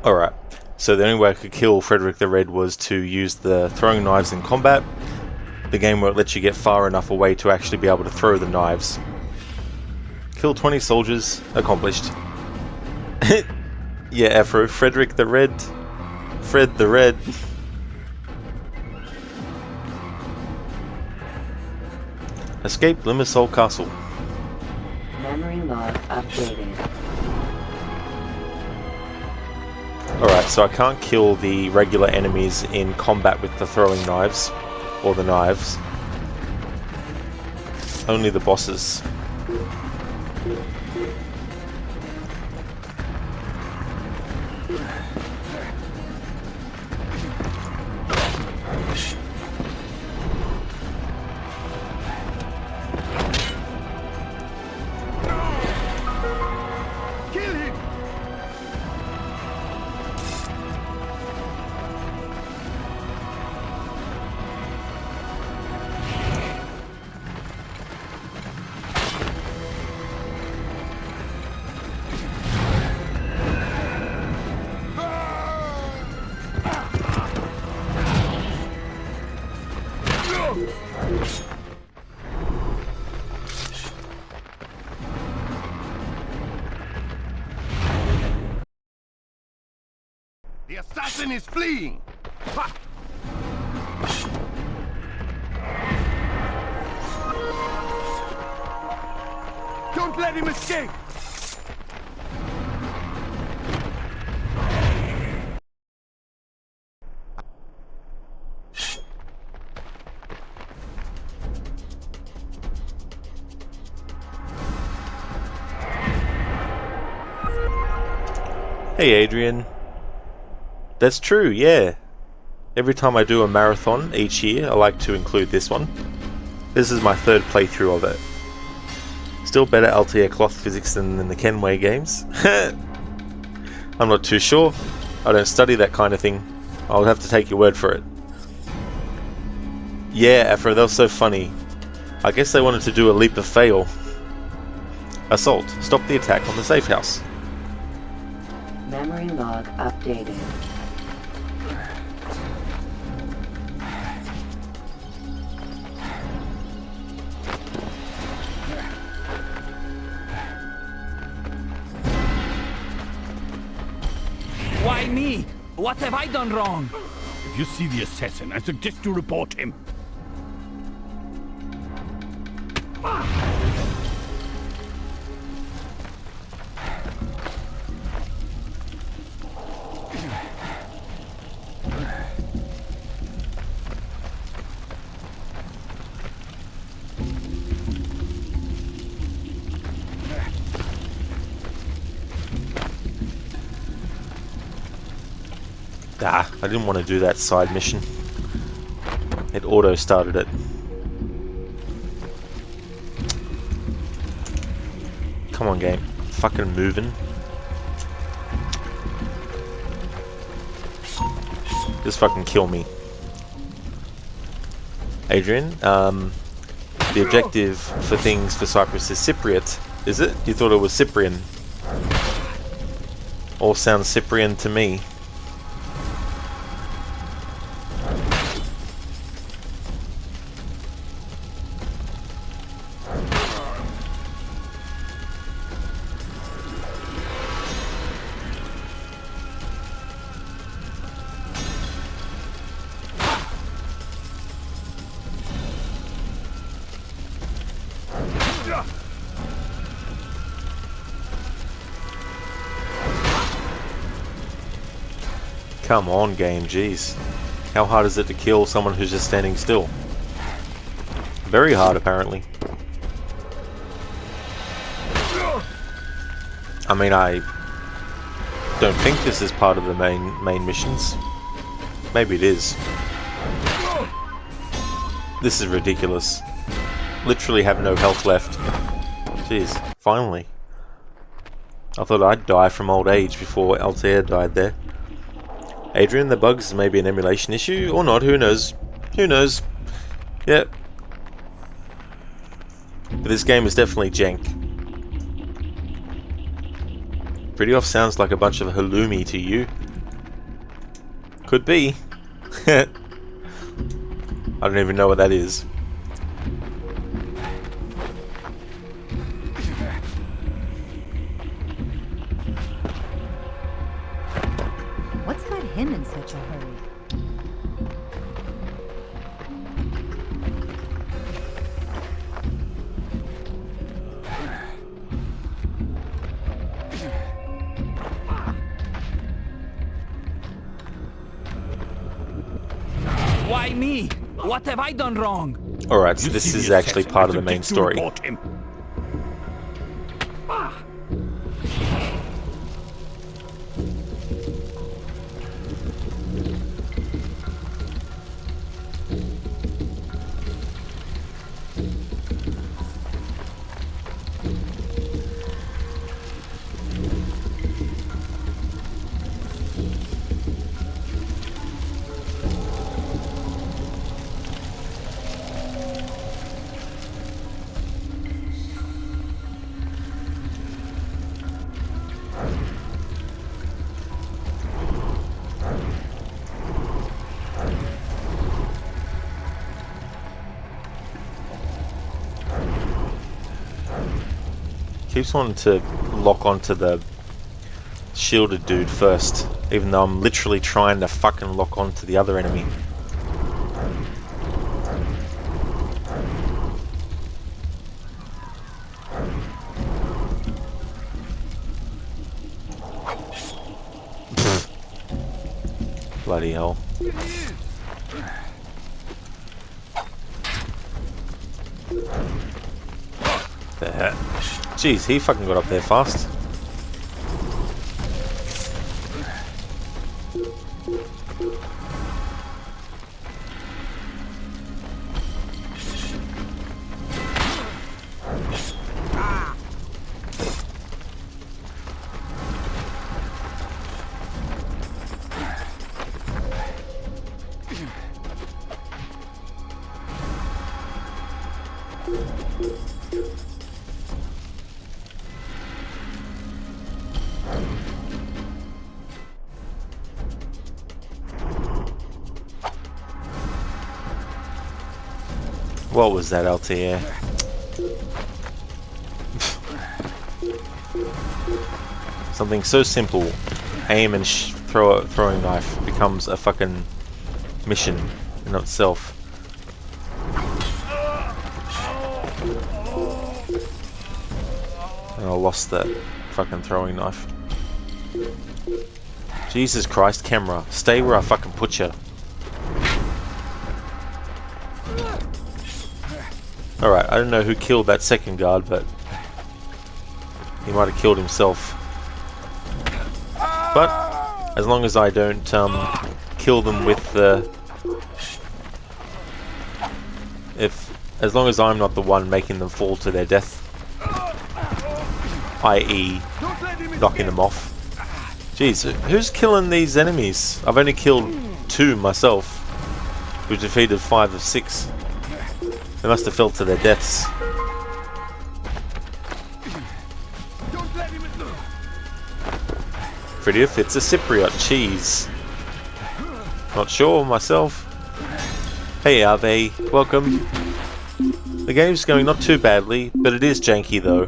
Alright, so the only way I could kill Frederick the Red was to use the throwing knives in combat. The game won't let you get far enough away to actually be able to throw the knives. Kill 20 soldiers, accomplished. Yeah, Afro, Frederick the Red. Fred the Red. Escape Limassol Castle. Memory log updated. Alright, so I can't kill the regular enemies in combat with the throwing knives, or the knives. Only the bosses. Kill him! The assassin is fleeing! Ha! Don't let him escape! Hey Adrian. That's true, yeah. Every time I do a marathon each year, I like to include this one. This is my third playthrough of it. Still better Altair cloth physics than the Kenway games. I'm not too sure. I don't study that kind of thing. I'll have to take your word for it. Yeah, Afro, that was so funny. I guess they wanted to do a leap of fail. Assault. Stop the attack on the safe house. Memory log updated. Why me? What have I done wrong? If you see the assassin, I suggest you report him. Ah, I didn't want to do that side mission. It auto-started it. Come on, game. fucking moving. Just fucking kill me. Adrian, the objective for things for Cyprus is Cypriot, is it? You thought it was Cyprian? All sounds Cyprian to me. Come on, game, jeez. How hard is it to kill someone who's just standing still? Very hard, apparently. I mean, I don't think this is part of the main missions. Maybe it is. This is ridiculous. Literally have no health left. Jeez, finally. I thought I'd die from old age before Altair died there. Adrian, the bugs may be an emulation issue, or not, who knows? Who knows? Yep. But this game is definitely jank. Pretty off sounds like a bunch of halloumi to you. Could be. I don't even know what that is. What's got him in such a hurry? Why me? What have I done wrong? Alright, so this is actually part of the main story. Keeps wanting to lock onto the shielded dude first, even though I'm literally trying to fucking lock onto the other enemy. Bloody hell. The heck? Jeez, he fucking got up there fast. What was that, Altair? Something so simple, aim and throw a throwing knife, becomes a fucking mission in itself. And I lost that fucking throwing knife. Jesus Christ, camera, stay where I fucking put you. Alright, I don't know who killed that second guard, but he might have killed himself. But as long as I don't kill them with the... as long as I'm not the one making them fall to their death, i.e. knocking them off. Jeez, who's killing these enemies? I've only killed 2 myself. We've defeated 5 of 6. They must have fell to their deaths. Pretty if it's a Cypriot cheese. Not sure myself. Hey Ave, welcome. The game's going not too badly, but it is janky though.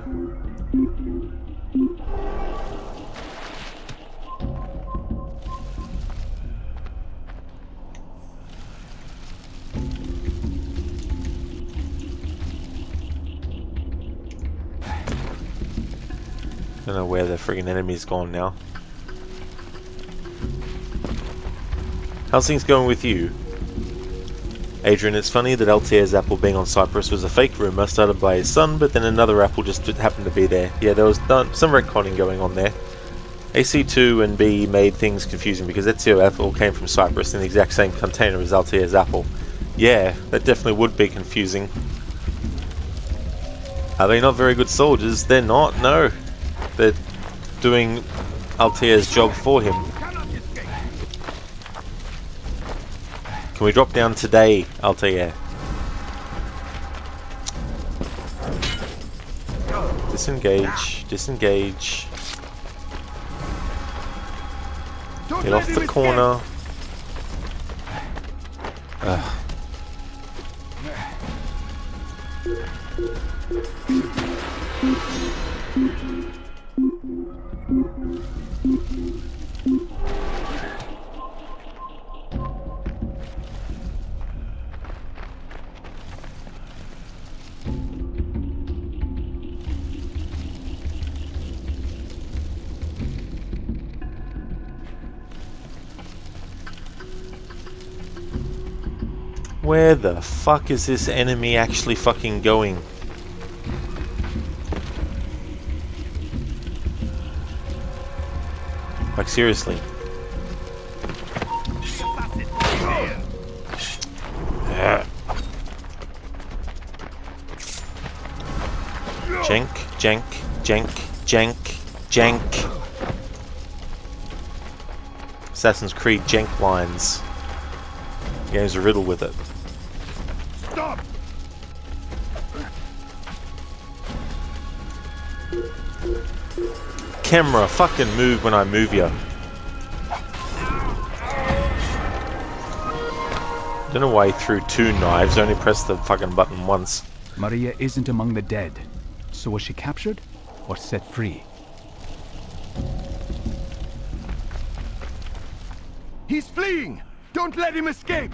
Don't know where the friggin' enemy's gone now. How's things going with you? Adrian, it's funny that Altair's apple being on Cyprus was a fake rumour started by his son, but then another apple just happened to be there. Yeah, there was some retconning going on there. AC2 and B made things confusing because Ezio apple came from Cyprus in the exact same container as Altair's apple. Yeah, that definitely would be confusing. Are they not very good soldiers? They're not, no. They're doing Altair's job for him. Can we drop down today, Altair? Disengage, disengage. Get off the corner. Ugh. Where the fuck is this enemy actually fucking going? Like seriously. Jank, jank, jank, jank, jank. Assassin's Creed jank lines. The game's a riddle with it. Stop! Camera, fucking move when I move you. Don't know why he threw 2 knives, only pressed the fucking button once. Maria isn't among the dead. So was she captured or set free? He's fleeing! Don't let him escape!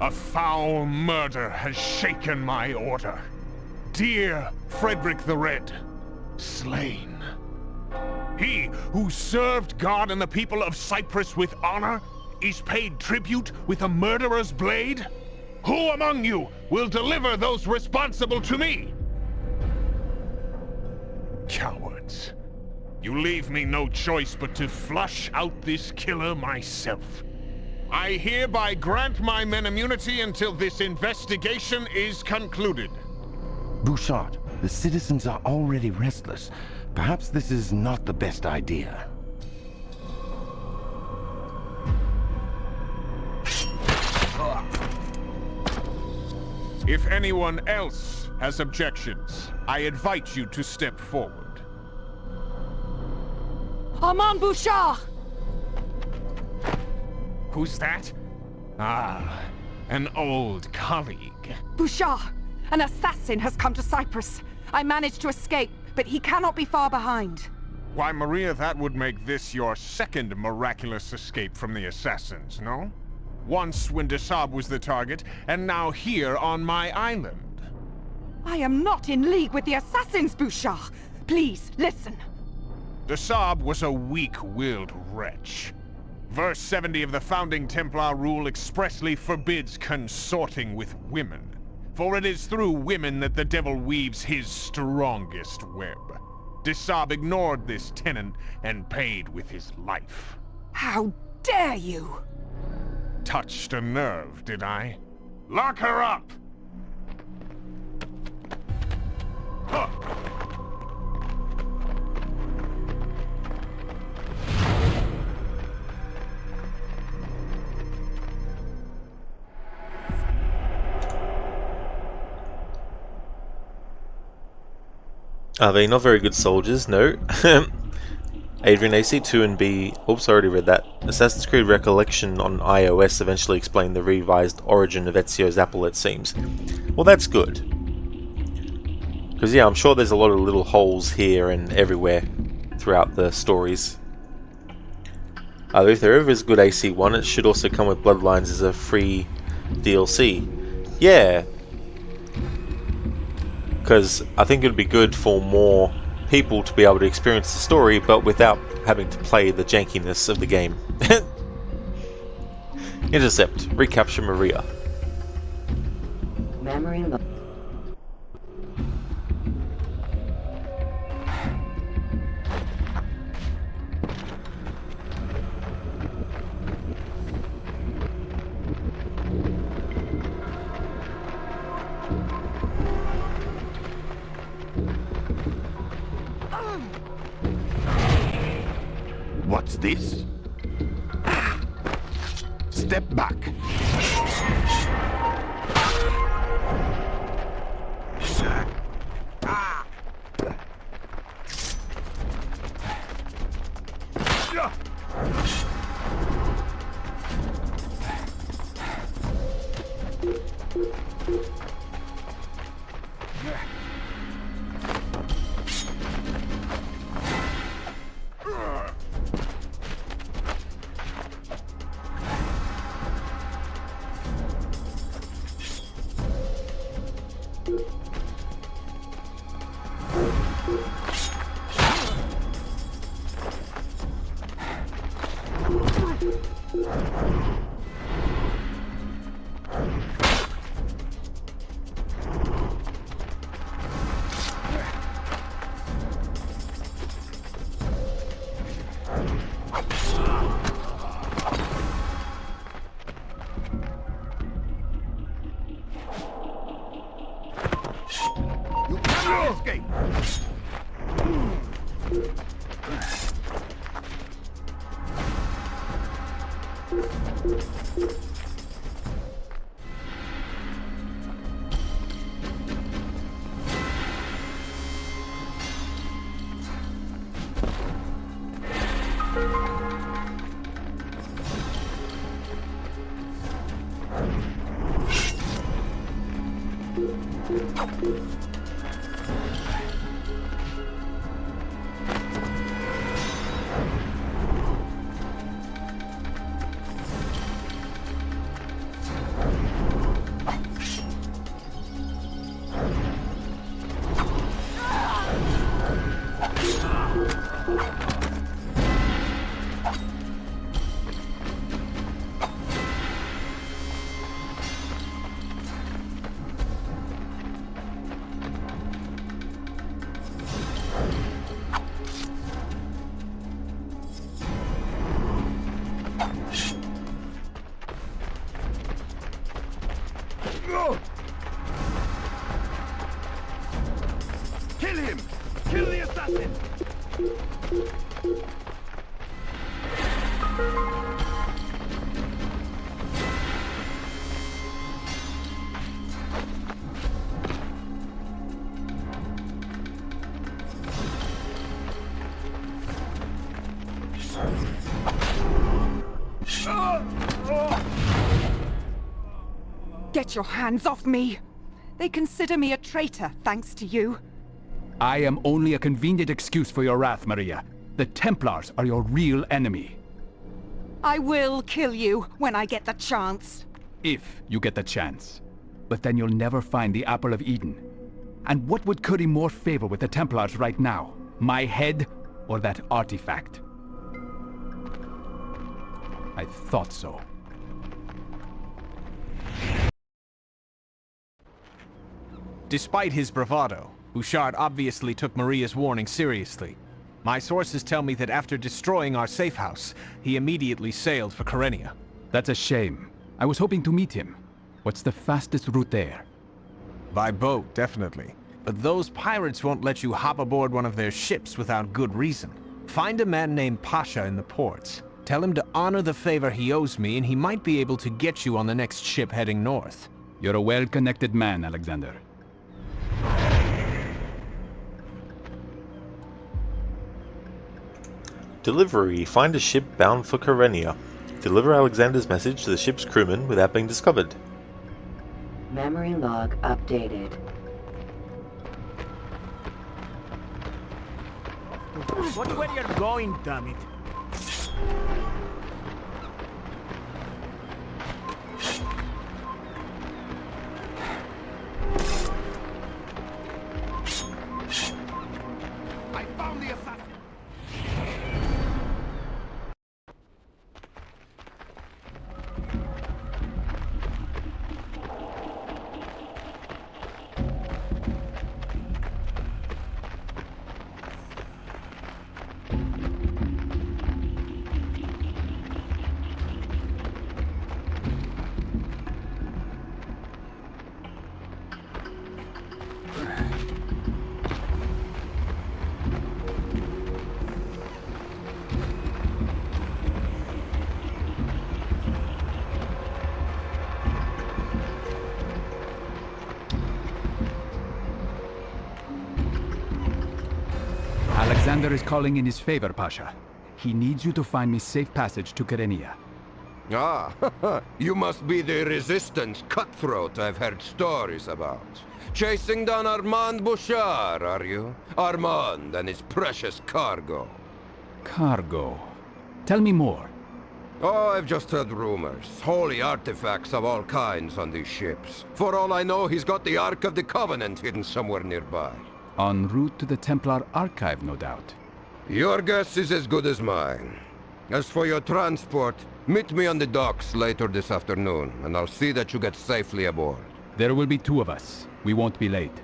A foul murder has shaken my order. Dear Frederick the Red, slain. He who served God and the people of Cyprus with honor is paid tribute with a murderer's blade? Who among you will deliver those responsible to me? Cowards. You leave me no choice but to flush out this killer myself. I hereby grant my men immunity until this investigation is concluded. Bouchard, the citizens are already restless. Perhaps this is not the best idea. If anyone else has objections, I invite you to step forward. Armand Bouchard! Who's that? Ah, an old colleague. Bouchard! An assassin has come to Cyprus. I managed to escape, but he cannot be far behind. Why, Maria, that would make this your second miraculous escape from the assassins, no? Once when Desab was the target, and now here on my island. I am not in league with the assassins, Bouchard. Please, listen. Desab was a weak-willed wretch. Verse 70 of the Founding Templar Rule expressly forbids consorting with women. For it is through women that the devil weaves his strongest web. Desab ignored this tenet and paid with his life. How dare you? Touched a nerve, did I? Lock her up! Huh. Are they not very good soldiers? No. Adrian, AC2 and B... Oops, I already read that. Assassin's Creed Recollection on iOS eventually explained the revised origin of Ezio's apple, it seems. Well, that's good. Because, yeah, I'm sure there's a lot of little holes here and everywhere throughout the stories. If there ever is good AC1, it should also come with Bloodlines as a free DLC. Yeah. Because I think it would be good for more people to be able to experience the story, but without having to play the jankiness of the game. Intercept. Recapture Maria. Memory lock. What's this? Step back. Kill him! Kill the assassin! Get your hands off me! They consider me a traitor, thanks to you. I am only a convenient excuse for your wrath, Maria. The Templars are your real enemy. I will kill you when I get the chance. If you get the chance. But then you'll never find the Apple of Eden. And what would curry more favor with the Templars right now? My head or that artifact? I thought so. Despite his bravado, Bouchard obviously took Maria's warning seriously. My sources tell me that after destroying our safe house, he immediately sailed for Kyrenia. That's a shame. I was hoping to meet him. What's the fastest route there? By boat, definitely. But those pirates won't let you hop aboard one of their ships without good reason. Find a man named Pasha in the ports. Tell him to honor the favor he owes me, and he might be able to get you on the next ship heading north. You're a well-connected man, Alexander. Delivery. Find a ship bound for Kyrenia. Deliver Alexander's message to the ship's crewman without being discovered. Memory log updated. Watch where you're going, damn it. I found the assassin! Alexander is calling in his favor, Pasha. He needs you to find me safe passage to Kyrenia. Ah, you must be the resistance cutthroat I've heard stories about. Chasing down Armand Bouchard, are you? Armand and his precious cargo. Cargo? Tell me more. Oh, I've just heard rumors. Holy artifacts of all kinds on these ships. For all I know, he's got the Ark of the Covenant hidden somewhere nearby. En route to the Templar Archive, no doubt. Your guess is as good as mine. As for your transport, meet me on the docks later this afternoon, and I'll see that you get safely aboard. There will be two of us. We won't be late.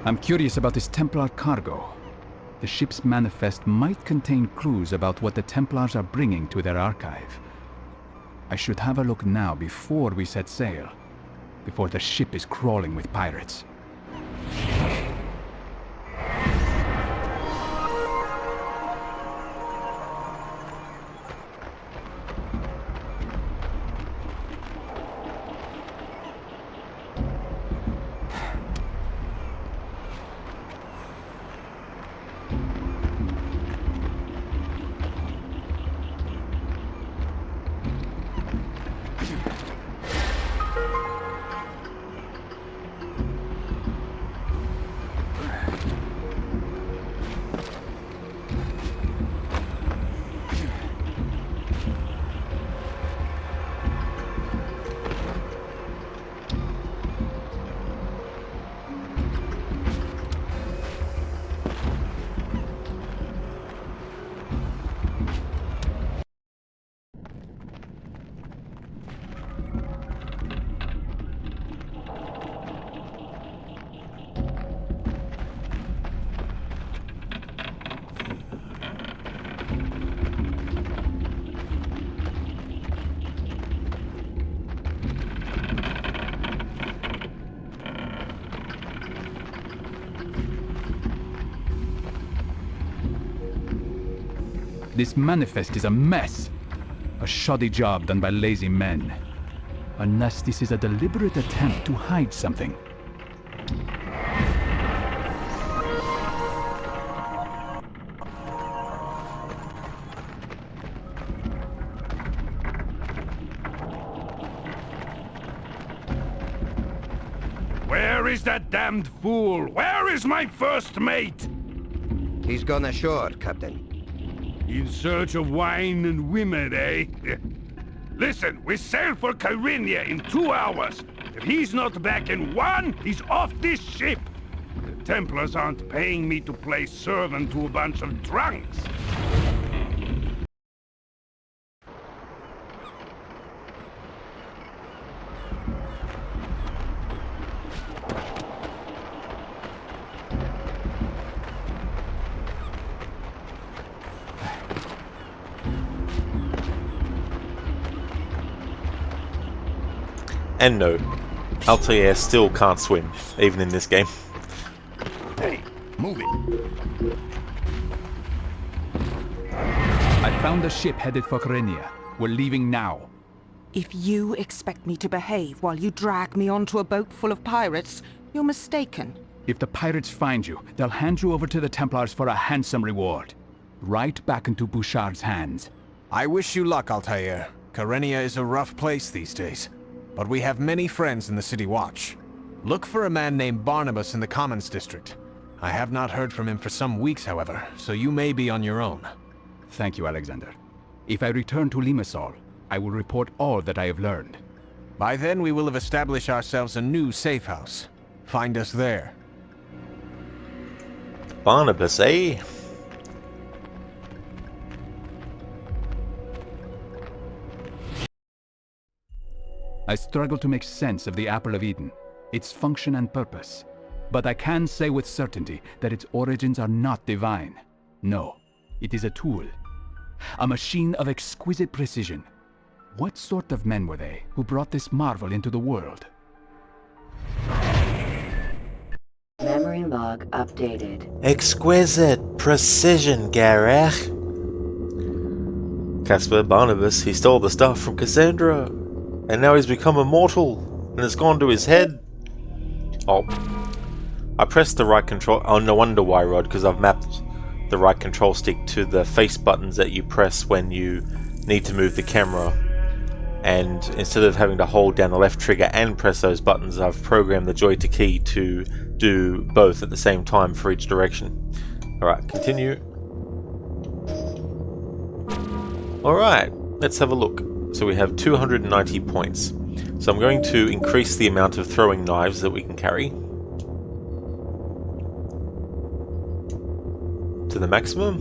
I'm curious about this Templar cargo. The ship's manifest might contain clues about what the Templars are bringing to their archive. I should have a look now before we set sail, before the ship is crawling with pirates. This manifest is a mess. A shoddy job done by lazy men. Unless this is a deliberate attempt to hide something. Where is that damned fool? Where is my first mate? He's gone ashore, Captain. In search of wine and women, eh? Listen, we sail for Kyrenia in 2 hours. If he's not back in 1, he's off this ship. The Templars aren't paying me to play servant to a bunch of drunks. And no, Altair still can't swim, even in this game. Hey, move it. I found a ship headed for Karenia. We're leaving now. If you expect me to behave while you drag me onto a boat full of pirates, you're mistaken. If the pirates find you, they'll hand you over to the Templars for a handsome reward. Right back into Bouchard's hands. I wish you luck, Altair. Karenia is a rough place these days. But we have many friends in the City Watch. Look for a man named Barnabas in the Commons District. I have not heard from him for some weeks, however, so you may be on your own. Thank you, Alexander. If I return to Limassol, I will report all that I have learned. By then, we will have established ourselves a new safe house. Find us there. Barnabas, eh? I struggle to make sense of the Apple of Eden, its function and purpose. But I can say with certainty that its origins are not divine. No, it is a tool. A machine of exquisite precision. What sort of men were they who brought this marvel into the world? Memory log updated. Exquisite precision, Gareth. Caspar Barnabas, he stole the stuff from Cassandra, and now he's become immortal, and it's gone to his head. Oh, I pressed the right control. Oh, no wonder why, Rod, because I've mapped the right control stick to the face buttons that you press when you need to move the camera. And instead of having to hold down the left trigger and press those buttons, I've programmed the joystick key to do both at the same time for each direction. Alright, continue. Alright, let's have a look. So we have 290 points. So I'm going to increase the amount of throwing knives that we can carry to the maximum.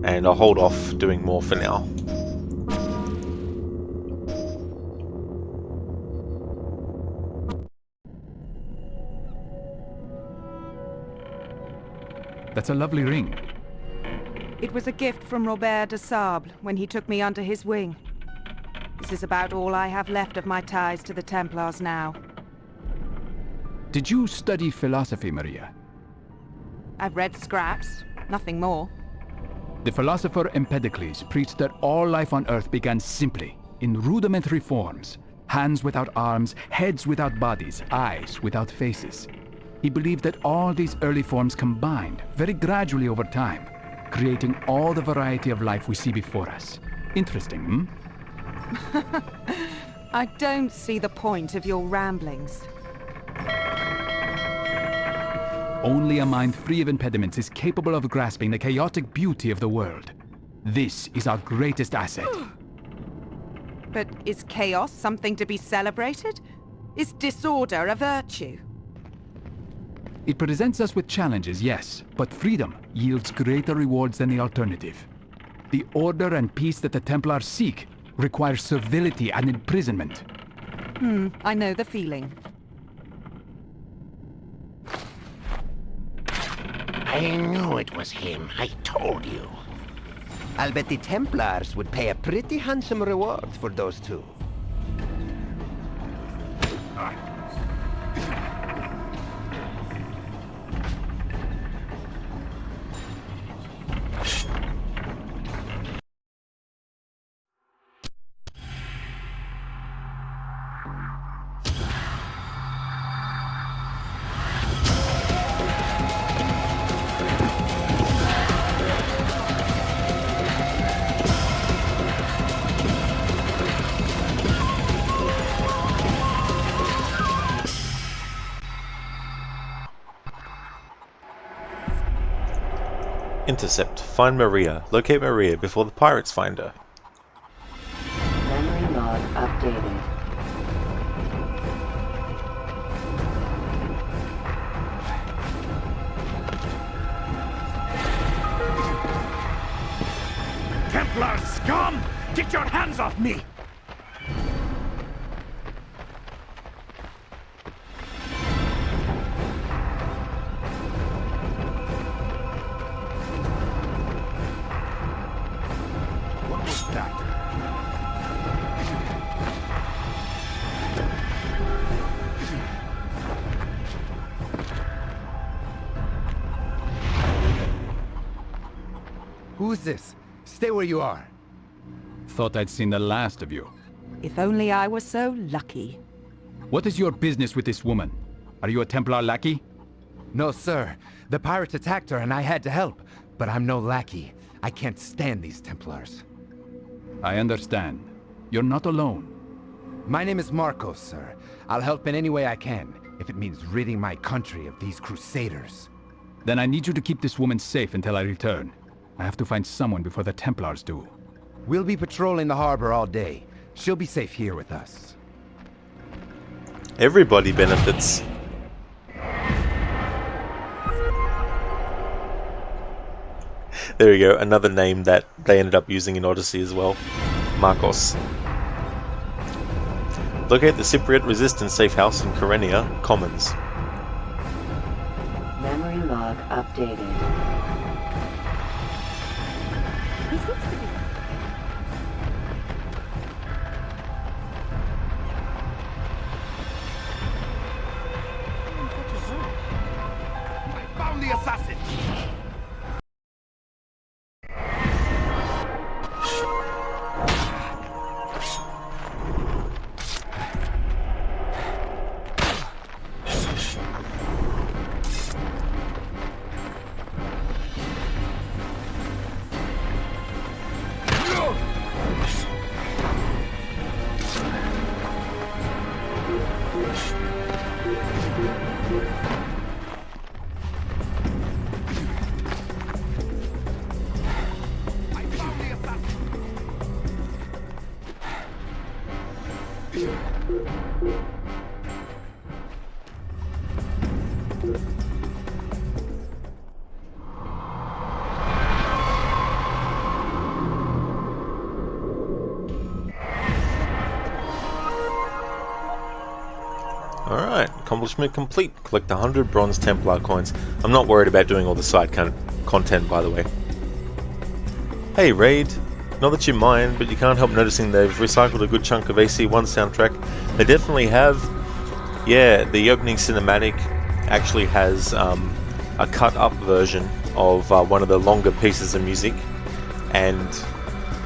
And I'll hold off doing more for now. That's a lovely ring. It was a gift from Robert de Sable when he took me under his wing. This is about all I have left of my ties to the Templars now. Did you study philosophy, Maria? I've read scraps, nothing more. The philosopher Empedocles preached that all life on Earth began simply, in rudimentary forms. Hands without arms, heads without bodies, eyes without faces. He believed that all these early forms combined, very gradually over time, creating all the variety of life we see before us. Interesting, I don't see the point of your ramblings. Only a mind free of impediments is capable of grasping the chaotic beauty of the world. This is our greatest asset. But is chaos something to be celebrated? Is disorder a virtue? It presents us with challenges, yes, but freedom yields greater rewards than the alternative. The order and peace that the Templars seek require servility and imprisonment. I know the feeling. I knew it was him. I told you. I'll bet the Templars would pay a pretty handsome reward for those two. Intercept. Find Maria. Locate Maria before the pirates find her. Memory log updated. Templar scum! Get your hands off me! Who's this? Stay where you are. Thought I'd seen the last of you. If only I were so lucky. What is your business with this woman? Are you a Templar lackey? No, sir. The pirates attacked her and I had to help. But I'm no lackey. I can't stand these Templars. I understand. You're not alone. My name is Marcos, sir. I'll help in any way I can, if it means ridding my country of these crusaders. Then I need you to keep this woman safe until I return. I have to find someone before the Templars do. We'll be patrolling the harbor all day. She'll be safe here with us. Everybody benefits. There we go, another name that they ended up using in Odyssey as well. Marcos. Locate the Cypriot Resistance Safe House in Kyrenia, Commons. Memory log updated. He seems to be. I found the assassin! Alright, accomplishment complete. Collect 100 bronze Templar coins. I'm not worried about doing all the side content, by the way. Hey Raid, not that you mind, but you can't help noticing they've recycled a good chunk of AC1 soundtrack. They definitely have. Yeah, the opening cinematic actually has a cut up version of one of the longer pieces of music, and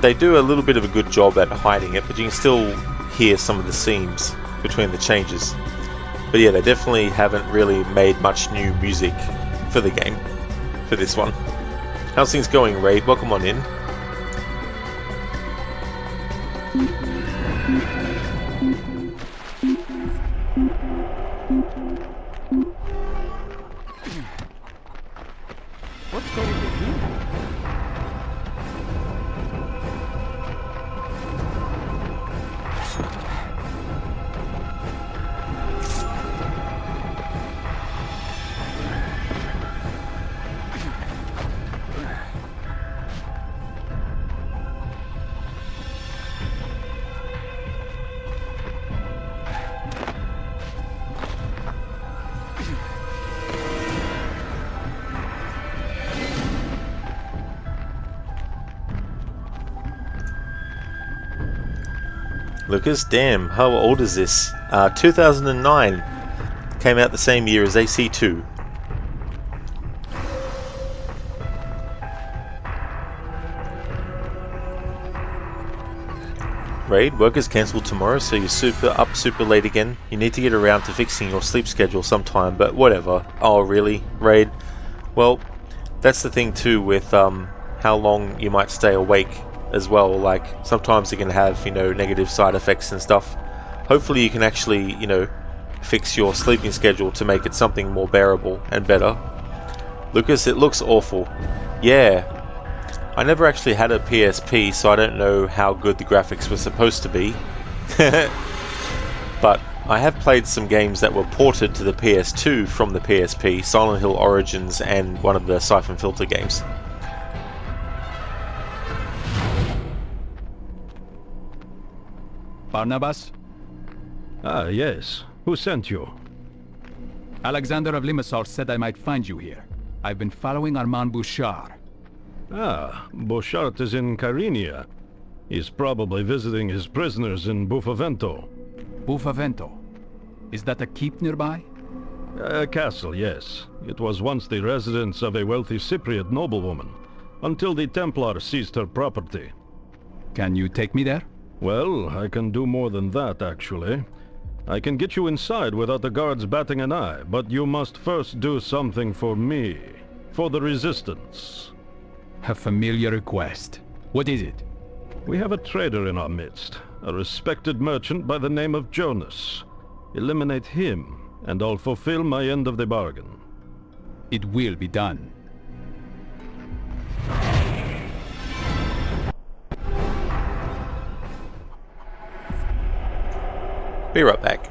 they do a little bit of a good job at hiding it, but you can still hear some of the seams between the changes. But yeah, they definitely haven't really made much new music for the game, for this one. How's things going, Raid? Welcome on in. What's going to be here? Lucas, damn, how old is this? 2009. Came out the same year as AC2. Raid, work is cancelled tomorrow, so you're super late again. You need to get around to fixing your sleep schedule sometime, but whatever. Oh really, Raid? Well, that's the thing too with how long you might stay awake as well. Like, sometimes it can have, you know, negative side effects and stuff. Hopefully you can actually, you know, fix your sleeping schedule to make it something more bearable and better. Lucas, it looks awful. Yeah, I never actually had a PSP, so I don't know how good the graphics were supposed to be. But I have played some games that were ported to the PS2 from the PSP, Silent Hill Origins and one of the Siphon Filter games. Barnabas? Ah, yes. Who sent you? Alexander of Limassol said I might find you here. I've been following Armand Bouchard. Ah, Bouchard is in Kyrenia. He's probably visiting his prisoners in Buffavento. Buffavento? Is that a keep nearby? A castle, yes. It was once the residence of a wealthy Cypriot noblewoman. until the Templar seized her property. Can you take me there? Well, I can do more than that, actually. I can get you inside without the guards batting an eye, but you must first do something for me. For the Resistance. A familiar request. What is it? We have a trader in our midst, a respected merchant by the name of Jonas. Eliminate him, and I'll fulfill my end of the bargain. It will be done. Be right back.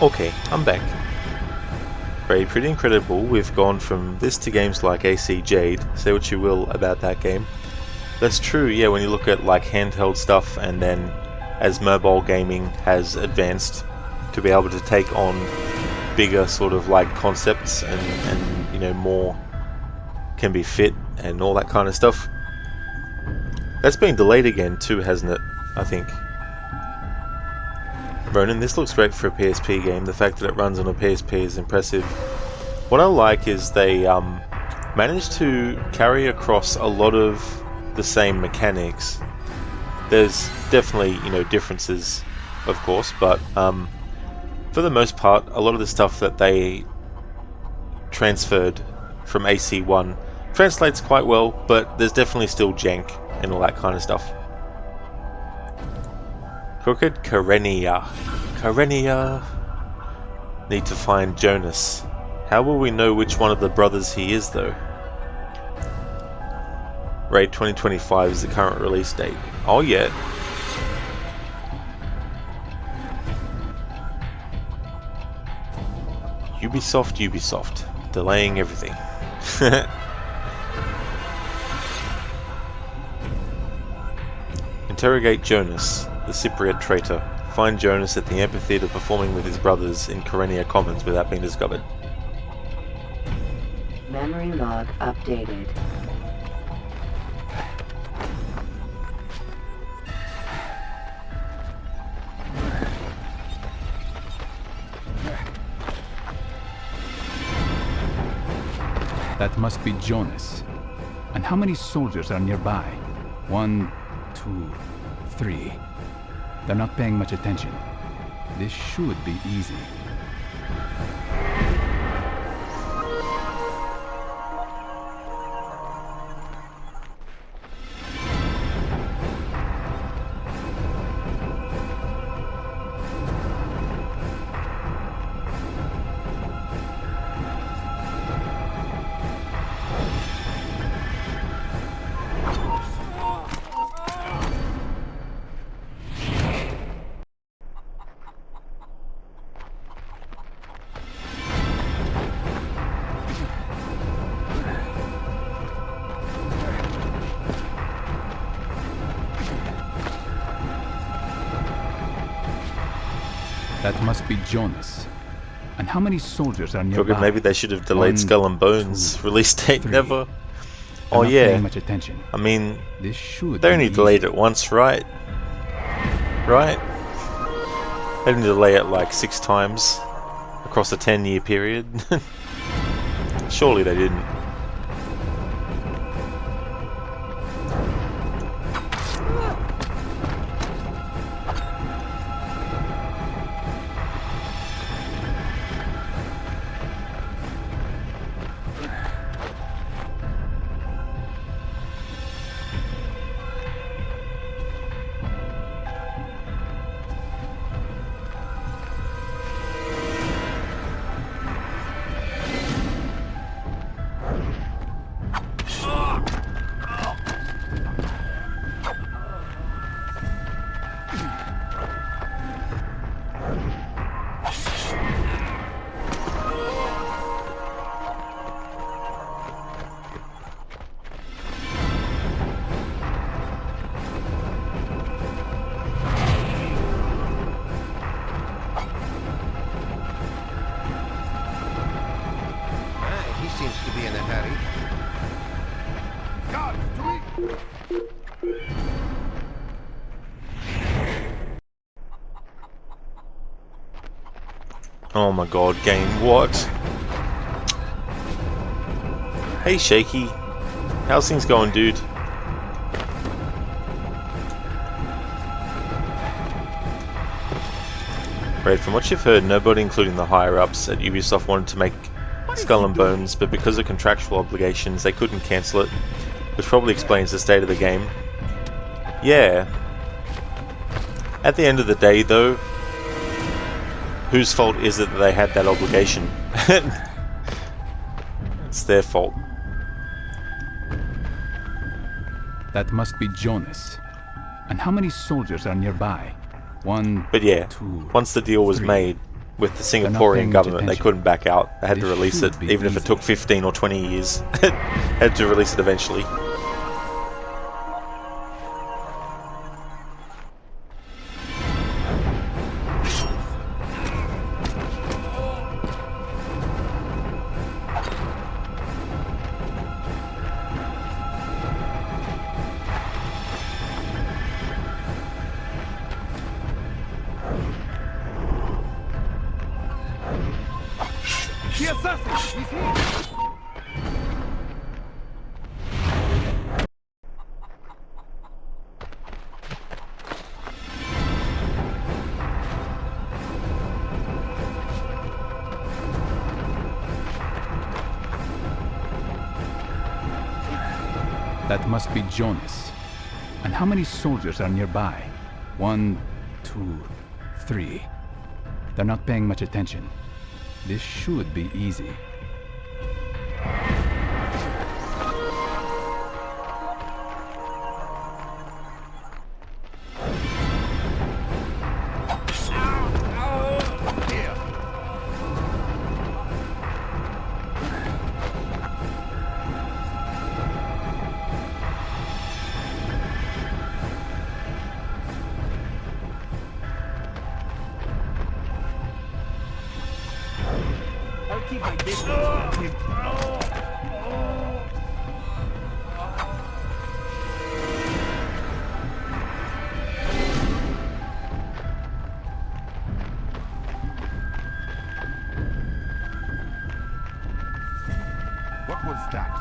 Okay, I'm back. Pretty incredible. We've gone from this to games like AC Jade. Say what you will about that game. That's true, yeah, when you look at like handheld stuff, and then as mobile gaming has advanced to be able to take on bigger sort of like concepts and you know, more can be fit and all that kind of stuff. That's been delayed again too, hasn't it? I think. Ronan, this looks great for a PSP game. The fact that it runs on a PSP is impressive. What I like is they managed to carry across a lot of the same mechanics. There's definitely, you know, differences, of course, but for the most part, a lot of the stuff that they transferred from AC1 translates quite well, but there's definitely still jank and all that kind of stuff. Crooked Karenia. Need to find Jonas. How will we know which one of the brothers he is, though? Raid 2025 is the current release date. Oh, yeah. Ubisoft. Delaying everything. Interrogate Jonas, the Cypriot traitor. Find Jonas at the amphitheater performing with his brothers in Karenia Commons without being discovered. Memory log updated. That must be Jonas. And how many soldiers are nearby? 1, 2, 3. They're not paying much attention. This should be easy. That must be Jonas. And how many soldiers are nearby? Figured maybe they should have delayed 1, Skull and Bones. 2, Release date 3. never. They're Oh not yeah. paying much attention. I mean, This should they be only easy. delayed it once, right? Right? They didn't delay it like 6 times across a 10-year period. Surely they didn't. He seems to be in a hurry. Oh my god, game, what? Hey Shaky, how's things going, dude? Right, from what you've heard, nobody including the higher-ups at Ubisoft wanted to make Skull and Bones, but because of contractual obligations they couldn't cancel it, which probably explains the state of the game. Yeah. At the end of the day though, whose fault is it that they had that obligation? It's their fault. That must be Jonas. And how many soldiers are nearby? 1, But yeah, 2, once the deal was 3. made with the They're not Singaporean paying much government, they attention. couldn't back out. They had to This release it, should be even if it easy. took 15 or 20 years. Had to release it eventually. The assassin! He's here! That must be Jonas. And how many soldiers are nearby? 1, 2, 3. They're not paying much attention. This should be easy. I'll keep my distance. What was that?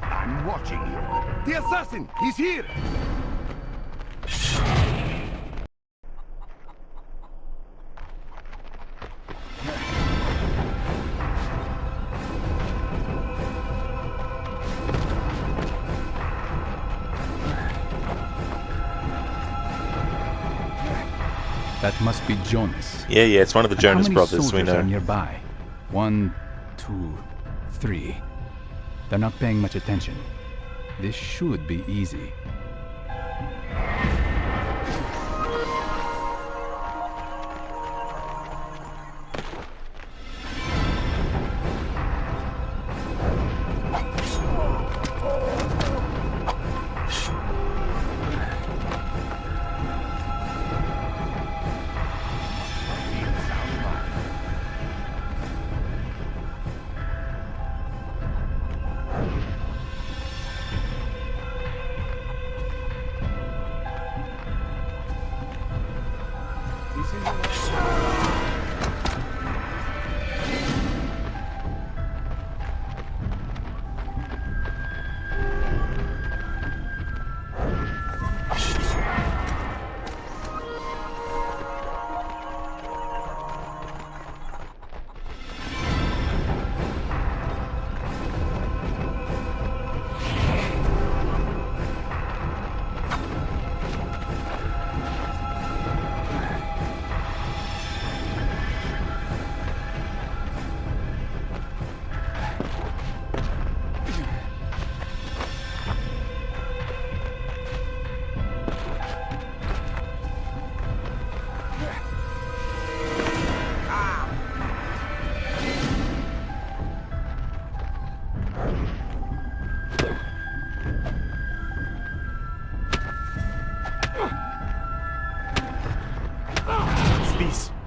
I'm watching you. The assassin! He's here! That must be Jonas. Yeah, it's one of the And Jonas how many brothers, we soldiers know. are nearby? 1, 2, 3. They're not paying much attention. This should be easy.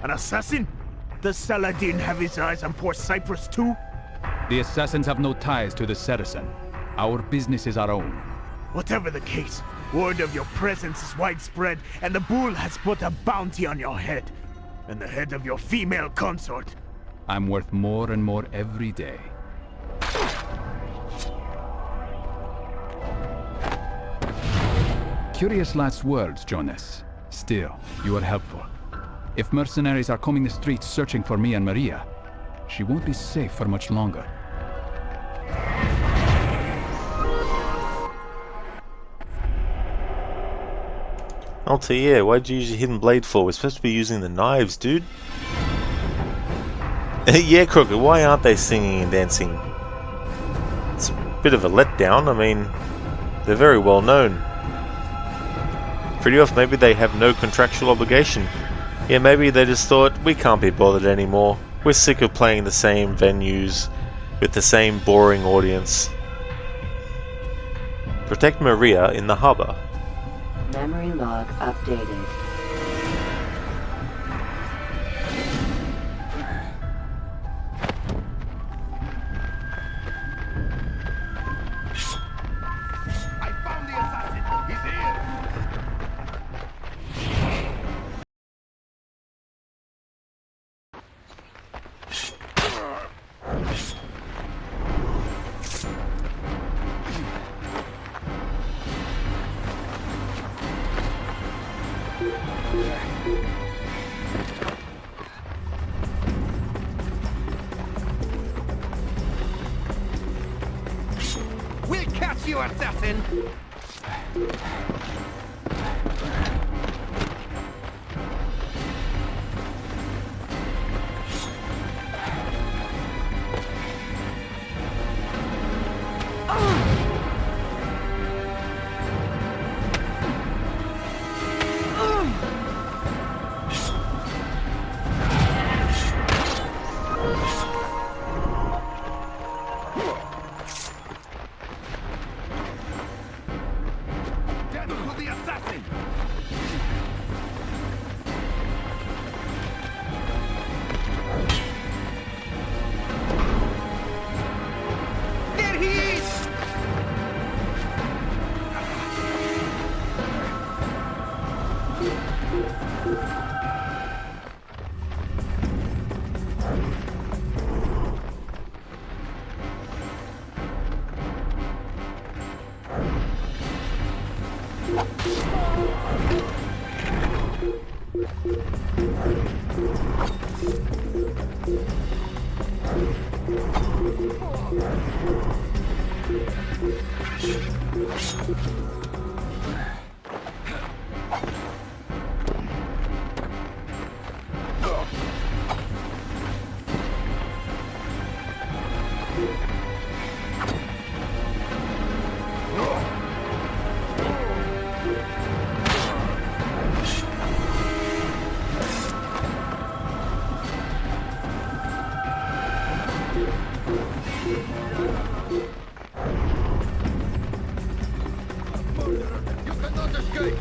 An assassin? Does Saladin have his eyes on poor Cyprus too? The assassins have no ties to the Saracen. Our business is our own. Whatever the case, word of your presence is widespread, and the bull has put a bounty on your head. And the head of your female consort. I'm worth more and more every day. Curious last words, Jonas. Still, you are helpful. If mercenaries are combing the streets searching for me and Maria, she won't be safe for much longer. Altair, why'd you use your hidden blade for? We're supposed to be using the knives, dude. Yeah, Crooked, why aren't they singing and dancing? It's a bit of a letdown. I mean, they're very well known. Pretty off, maybe they have no contractual obligation. Yeah, maybe they just thought, we can't be bothered anymore. We're sick of playing the same venues with the same boring audience. Protect Maria in the harbor. Memory log updated. I found the assassin! He's here! We'll catch you, assassin! Death to the assassin! There he is! You cannot escape!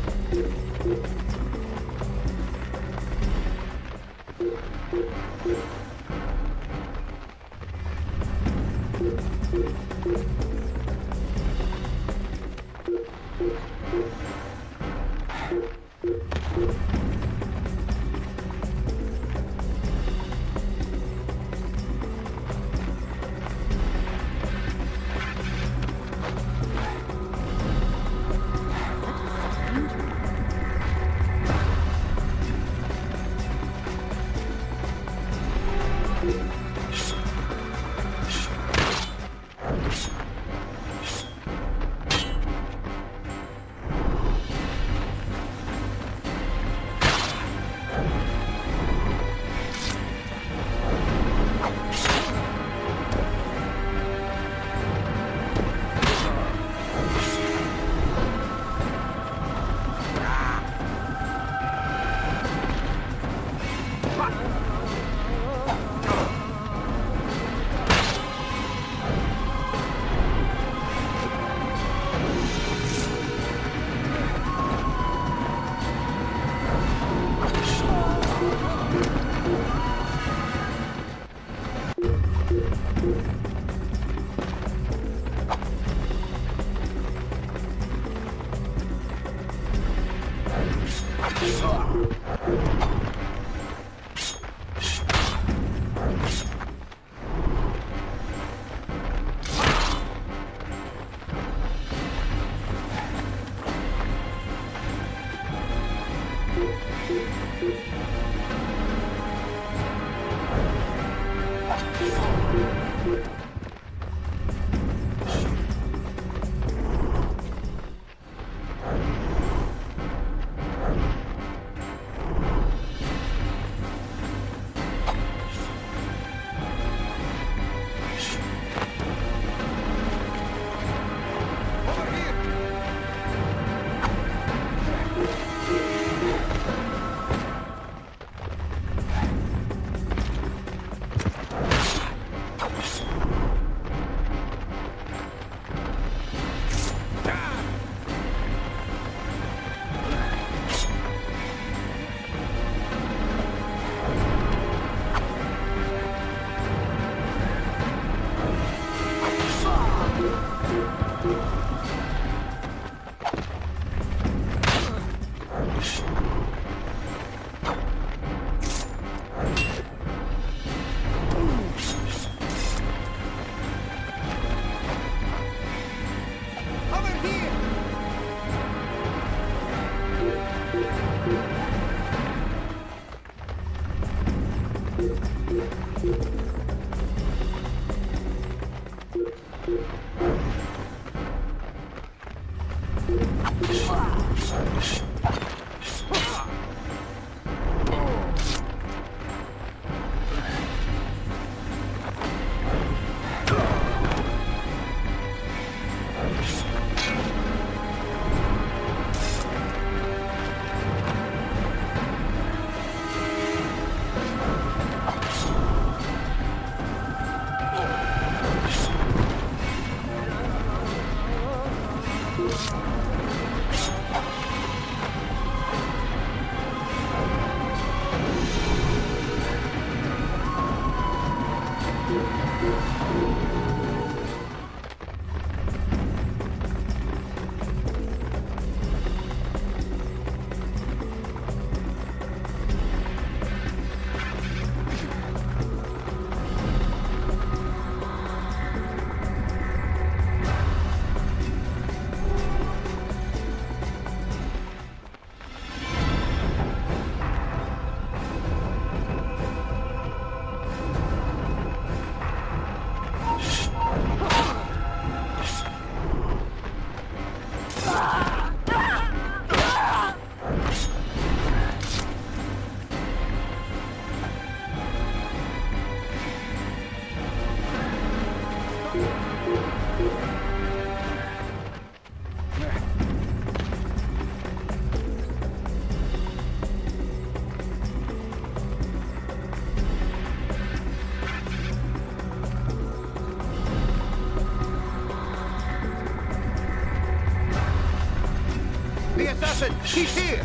The assassin! He's here!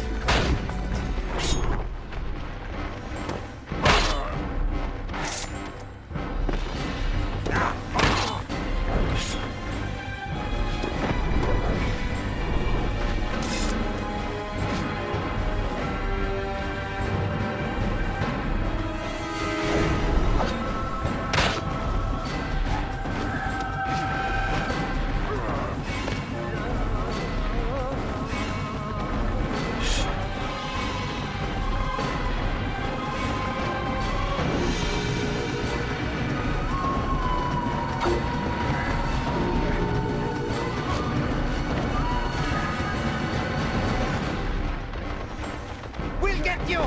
We'll get you!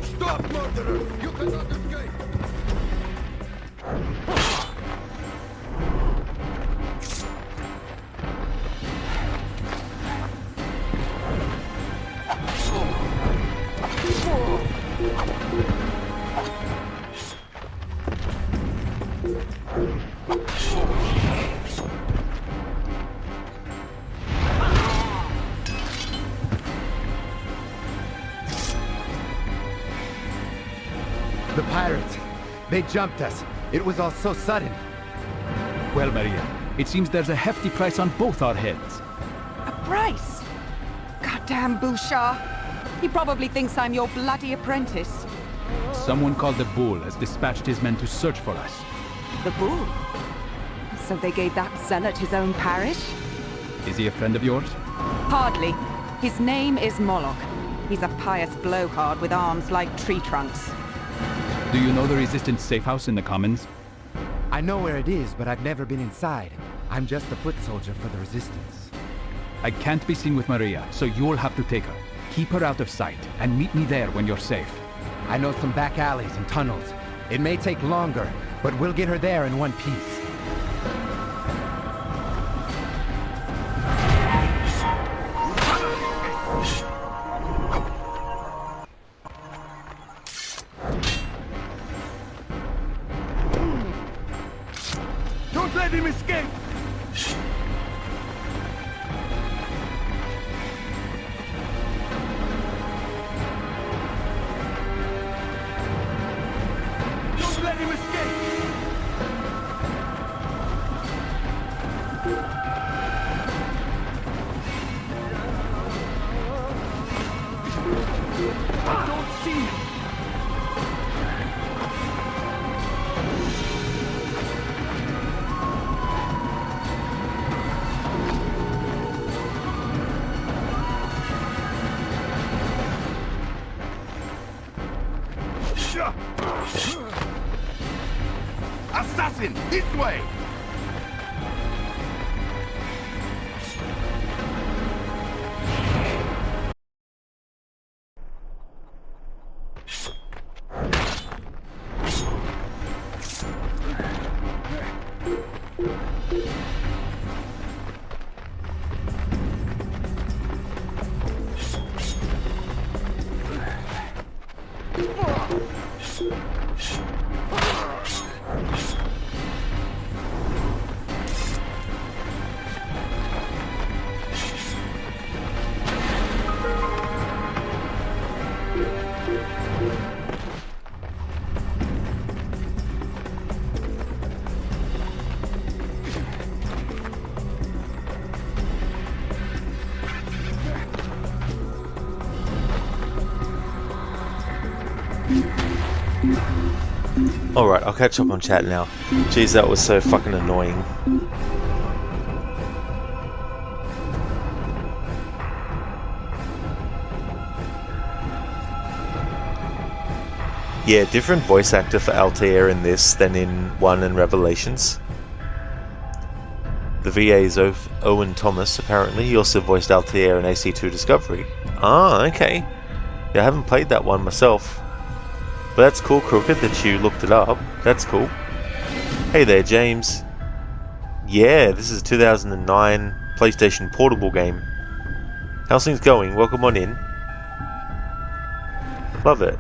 Stop, murderer! You cannot escape! The pirates. They jumped us. It was all so sudden. Well, Maria, it seems there's a hefty price on both our heads. A price? Goddamn Bouchard. He probably thinks I'm your bloody apprentice. Someone called the Bull has dispatched his men to search for us. The Bull? So they gave that zealot his own parish? Is he a friend of yours? Hardly. His name is Moloch. He's a pious blowhard with arms like tree trunks. Do you know the Resistance safe house in the Commons? I know where it is, but I've never been inside. I'm just a foot soldier for the Resistance. I can't be seen with Maria, so you'll have to take her. Keep her out of sight, and meet me there when you're safe. I know some back alleys and tunnels. It may take longer, but we'll get her there in one piece. Don't let him escape! Don't let him escape! I don't see him! Assassin, this way! Alright, I'll catch up on chat now. Jeez, that was so fucking annoying. Yeah, different voice actor for Altair in this than in 1 and Revelations. The VA is Owen Thomas, apparently. He also voiced Altair in AC2 Discovery. Ah, okay. Yeah, I haven't played that one myself. But that's cool, Crooked, that you looked it up. That's cool. Hey there, James. Yeah, this is a 2009 PlayStation Portable game. How's things going? Welcome on in. Love it.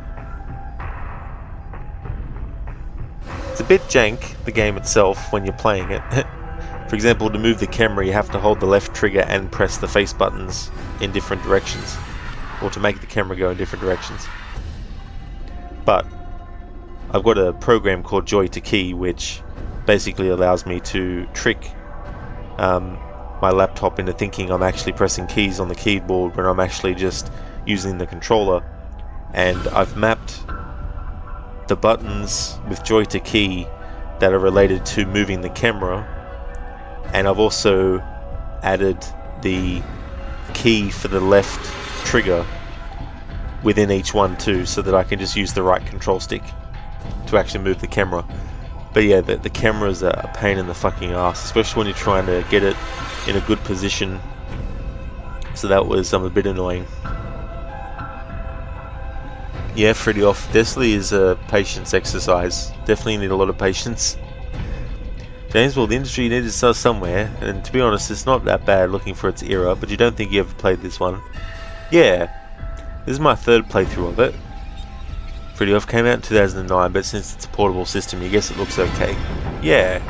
It's a bit jank, the game itself, when you're playing it. For example, to move the camera you have to hold the left trigger and press the face buttons in different directions. Or to make the camera go in different directions. But I've got a program called Joy to Key which basically allows me to trick my laptop into thinking I'm actually pressing keys on the keyboard when I'm actually just using the controller. And I've mapped the buttons with Joy to Key that are related to moving the camera, and I've also added the key for the left trigger within each one too, so that I can just use the right control stick to actually move the camera. But yeah, the camera's a pain in the fucking ass, especially when you're trying to get it in a good position. So that was a bit annoying. Yeah, Freddy off. Definitely is a patience exercise. Definitely need a lot of patience. James, well, the industry needed to start somewhere, and to be honest, it's not that bad looking for its era, but you don't think you ever played this one. Yeah. This is my third playthrough of it. Freddy Off came out in 2009, but since it's a portable system, you guess it looks okay. Yeah.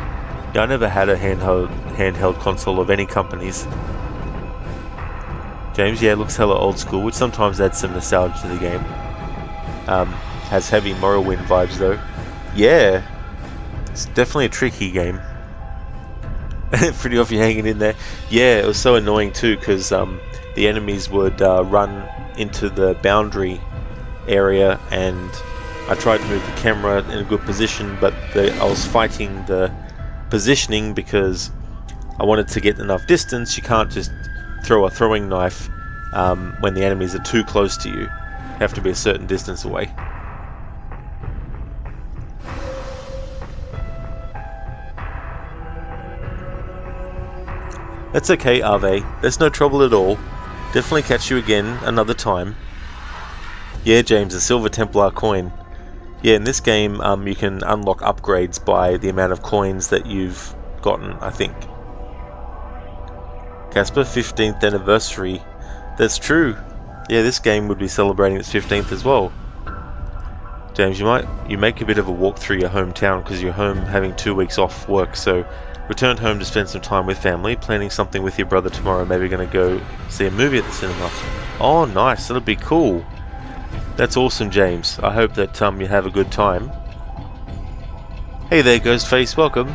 Yeah, I never had a handheld console of any companies. James, yeah, it looks hella old school, which sometimes adds some nostalgia to the game. Has heavy Morrowind vibes though. Yeah, it's definitely a tricky game. Pretty off you hanging in there. Yeah, it was so annoying too because the enemies would run into the boundary area, and I tried to move the camera in a good position, but I was fighting the positioning because I wanted to get enough distance. You can't just throw a throwing knife when the enemies are too close to you. You have to be a certain distance away. That's okay, Ave. There's no trouble at all. Definitely catch you again another time. Yeah, James, a Silver Templar coin. Yeah, in this game, you can unlock upgrades by the amount of coins that you've gotten, I think. Casper, 15th anniversary. That's true. Yeah, this game would be celebrating its 15th as well. James, you make a bit of a walk through your hometown because you're home having 2 weeks off work, so returned home to spend some time with family, planning something with your brother tomorrow, maybe going to go see a movie at the cinema. Oh, nice, that'll be cool. That's awesome, James. I hope that you have a good time. Hey there, Ghostface, welcome.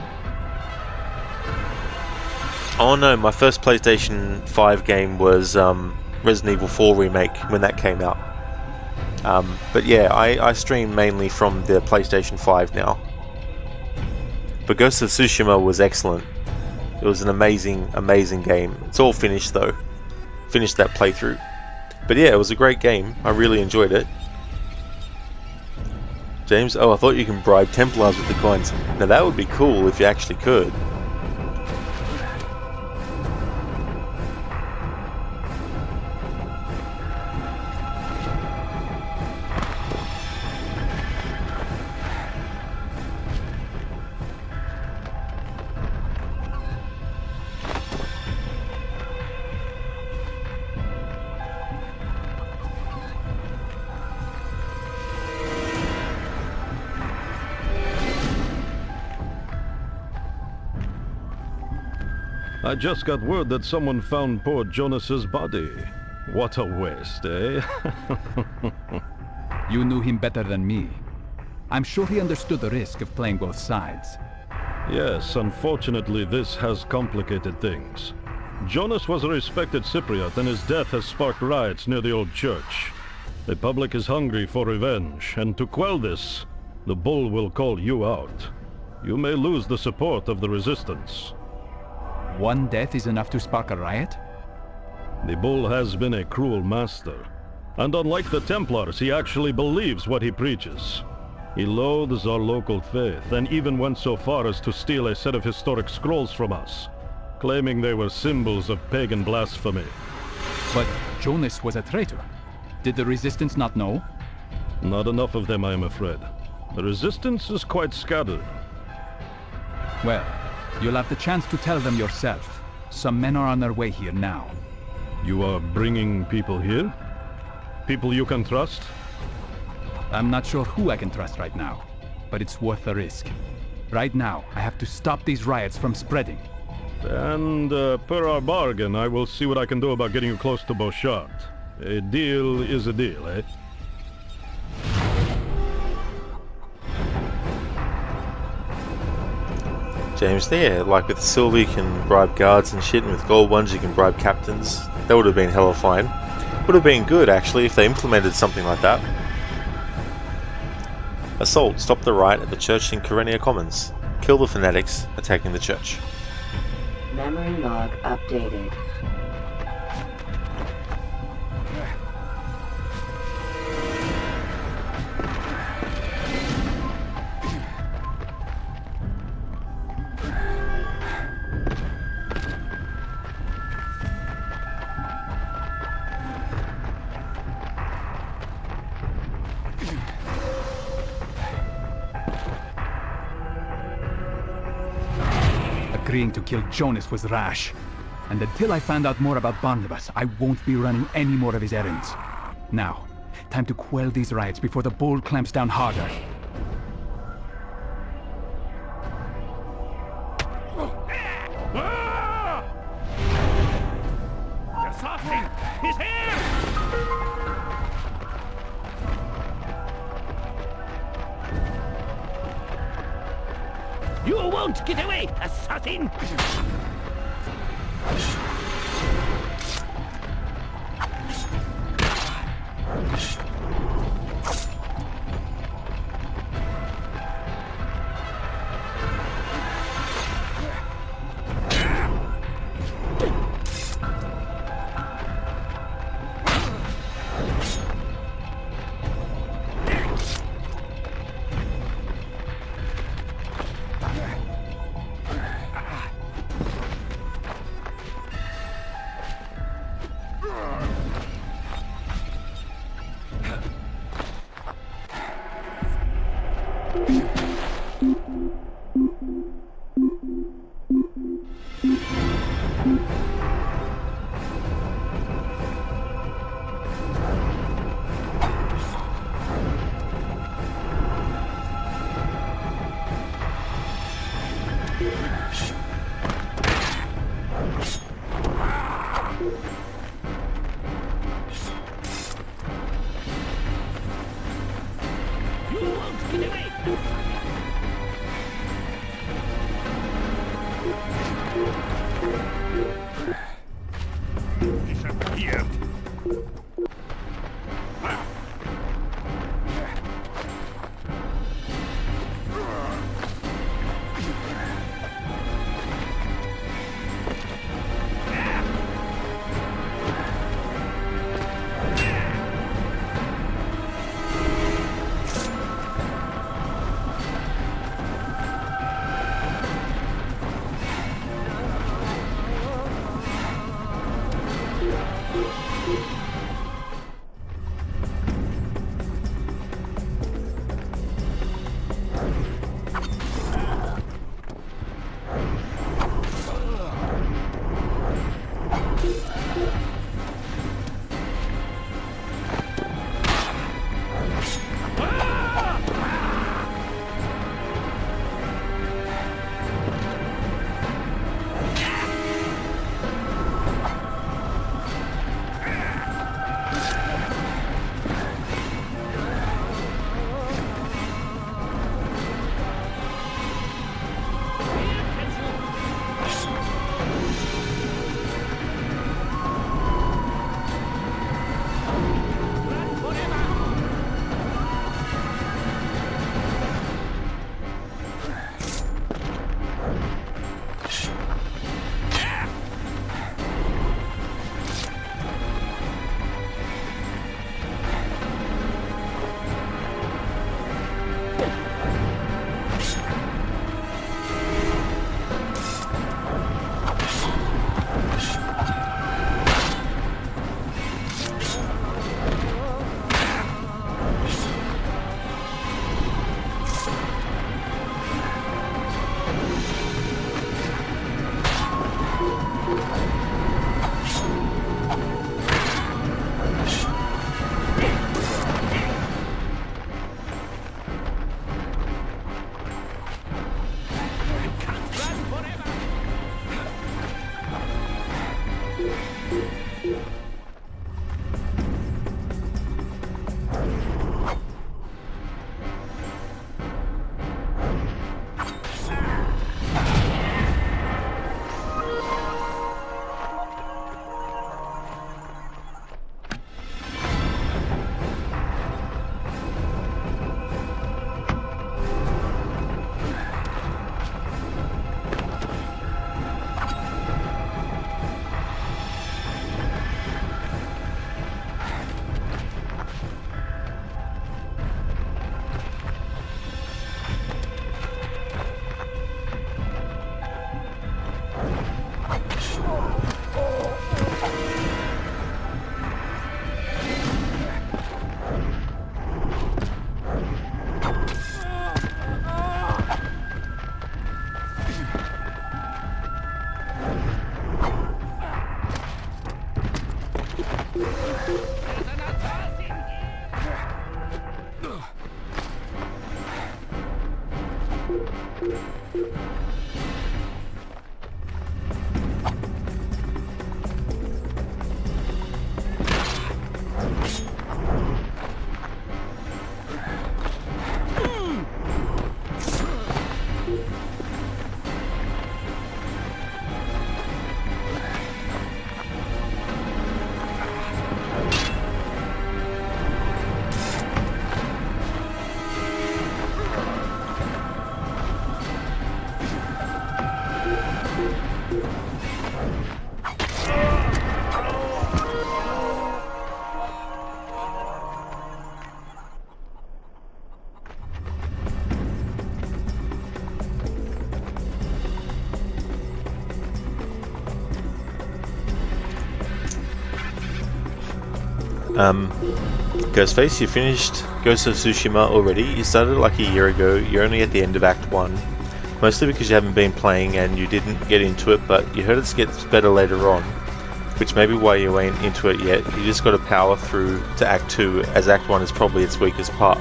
Oh no, my first PlayStation 5 game was Resident Evil 4 Remake when that came out. But yeah, I stream mainly from the PlayStation 5 now. But Ghost of Tsushima was excellent. It was an amazing, amazing game. It's all finished though. Finished that playthrough. But yeah, it was a great game. I really enjoyed it. James, oh, I thought you can bribe Templars with the coins. Now that would be cool if you actually could. I just got word that someone found poor Jonas's body. What a waste, eh? You knew him better than me. I'm sure he understood the risk of playing both sides. Yes, unfortunately this has complicated things. Jonas was a respected Cypriot, and his death has sparked riots near the old church. The public is hungry for revenge, and to quell this, the bull will call you out. You may lose the support of the resistance. One death is enough to spark a riot? The bull has been a cruel master, and unlike the Templars, he actually believes what he preaches. He loathes our local faith, and even went so far as to steal a set of historic scrolls from us, claiming they were symbols of pagan blasphemy. But Jonas was a traitor. Did the resistance not know? Not enough of them, I am afraid. The resistance is quite scattered. Well, you'll have the chance to tell them yourself. Some men are on their way here now. You are bringing people here? People you can trust? I'm not sure who I can trust right now, but it's worth the risk. Right now, I have to stop these riots from spreading. And per our bargain, I will see what I can do about getting you close to Beauchard. A deal is a deal, eh? James, there, like with silver you can bribe guards and shit, and with gold ones you can bribe captains. That would have been hella fine. Would have been good actually if they implemented something like that. Assault, stop the riot at the church in Kyrenia Commons. Kill the fanatics attacking the church. Memory log updated. Agreeing to kill Jonas was rash. And until I find out more about Barnabas, I won't be running any more of his errands. Now, time to quell these riots before the bull clamps down harder. They're assaulting! He's here! You won't get away, assassin! Disappear. Ghostface, you finished Ghost of Tsushima already. You started like a year ago. You're only at the end of Act 1. Mostly because you haven't been playing and you didn't get into it, but you heard it gets better later on, which may be why you ain't into it yet. You just got to power through to Act 2, as Act 1 is probably its weakest part.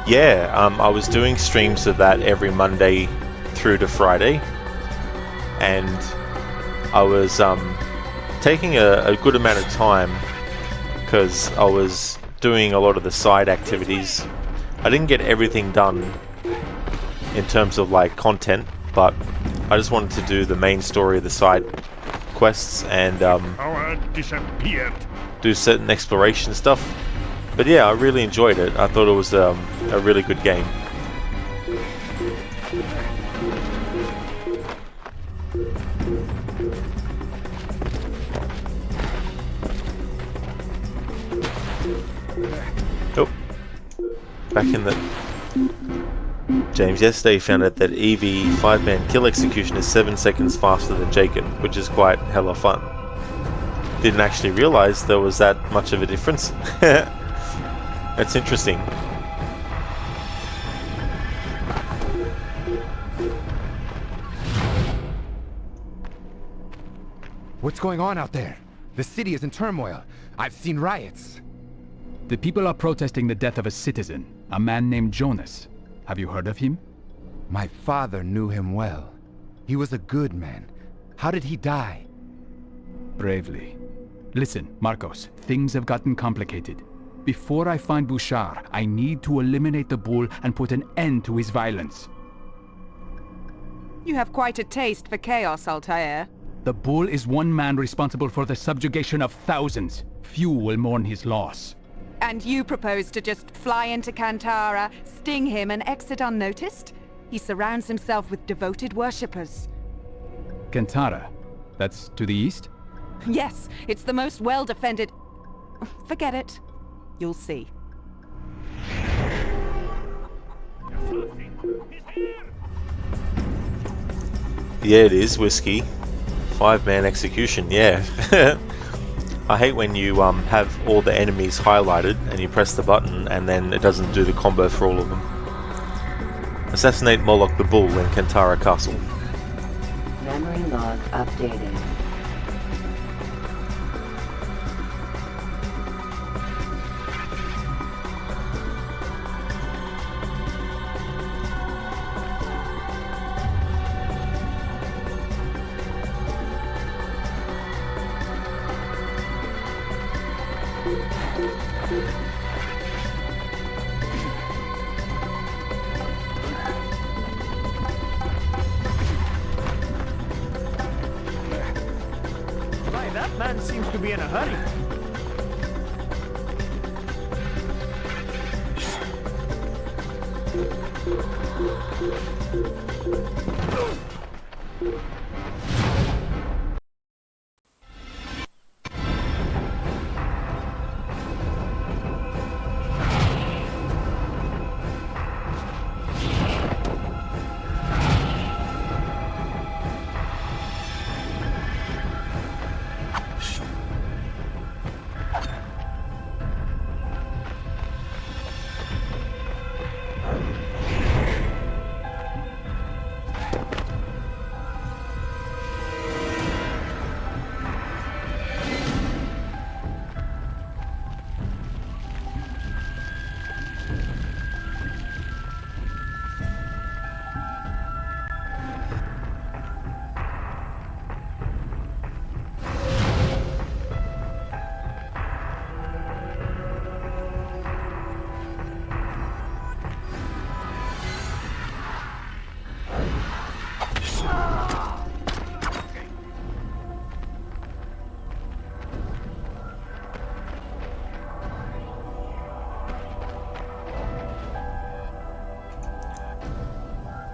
Yeah, I was doing streams of that every Monday through to Friday, and I was taking a good amount of time because I was doing a lot of the side activities. I didn't get everything done in terms of like content, but I just wanted to do the main story of the side quests and do certain exploration stuff. But yeah, I really enjoyed it. I thought it was a really good game. Oh, back in the... James, yesterday found out that Evie 5-man kill execution is 7 seconds faster than Jacob, which is quite hella fun. Didn't actually realise there was that much of a difference. That's interesting. What's going on out there? The city is in turmoil. I've seen riots. The people are protesting the death of a citizen, a man named Jonas. Have you heard of him? My father knew him well. He was a good man. How did he die? Bravely. Listen, Marcos, things have gotten complicated. Before I find Bouchard, I need to eliminate the bull and put an end to his violence. You have quite a taste for chaos, Altair. The bull is one man responsible for the subjugation of thousands. Few will mourn his loss. And you propose to just fly into Kantara, sting him, and exit unnoticed? He surrounds himself with devoted worshippers. Kantara? That's to the east? Yes, it's the most well-defended... Forget it. You'll see. Yeah, it is whiskey. 5-man execution, yeah. I hate when you have all the enemies highlighted and you press the button and then it doesn't do the combo for all of them. Assassinate Moloch the Bull in Kantara Castle. Memory log updated. That man seems to be in a hurry.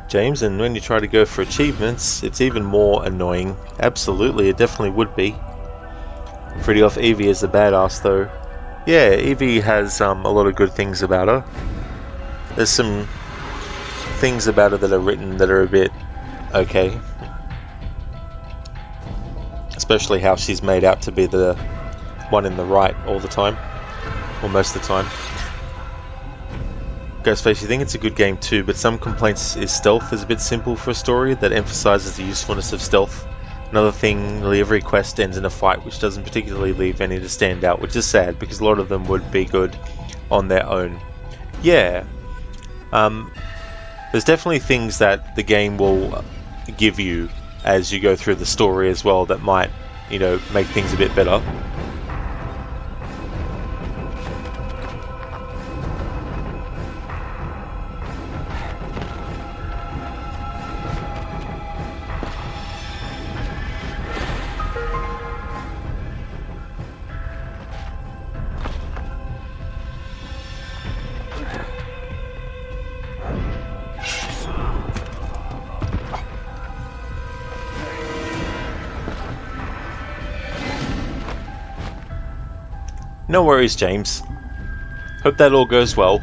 James, and when you try to go for achievements, it's even more annoying. Absolutely, it definitely would be. Pretty off Evie as the badass though. Yeah, Evie has a lot of good things about her. There's some things about her that are written that are a bit okay. Especially how she's made out to be the one in the right all the time. or most of the time. Ghostface, you think it's a good game too, but some complaints is stealth is a bit simple for a story that emphasizes the usefulness of stealth. Another thing, nearly every quest ends in a fight, which doesn't particularly leave any to stand out, which is sad, because a lot of them would be good on their own. Yeah, there's definitely things that the game will give you as you go through the story as well that might, you know, make things a bit better. No worries, James. Hope that all goes well.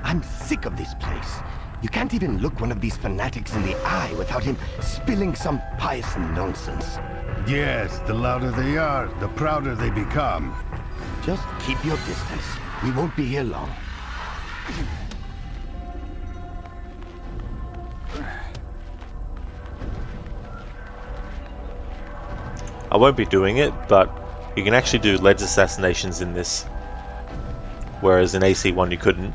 I'm sick of this place. You can't even look one of these fanatics in the eye without him spilling some pious nonsense. Yes, the louder they are, the prouder they become. Just keep your distance. We won't be here long. I won't be doing it, but you can actually do ledge assassinations in this, whereas in AC1 you couldn't.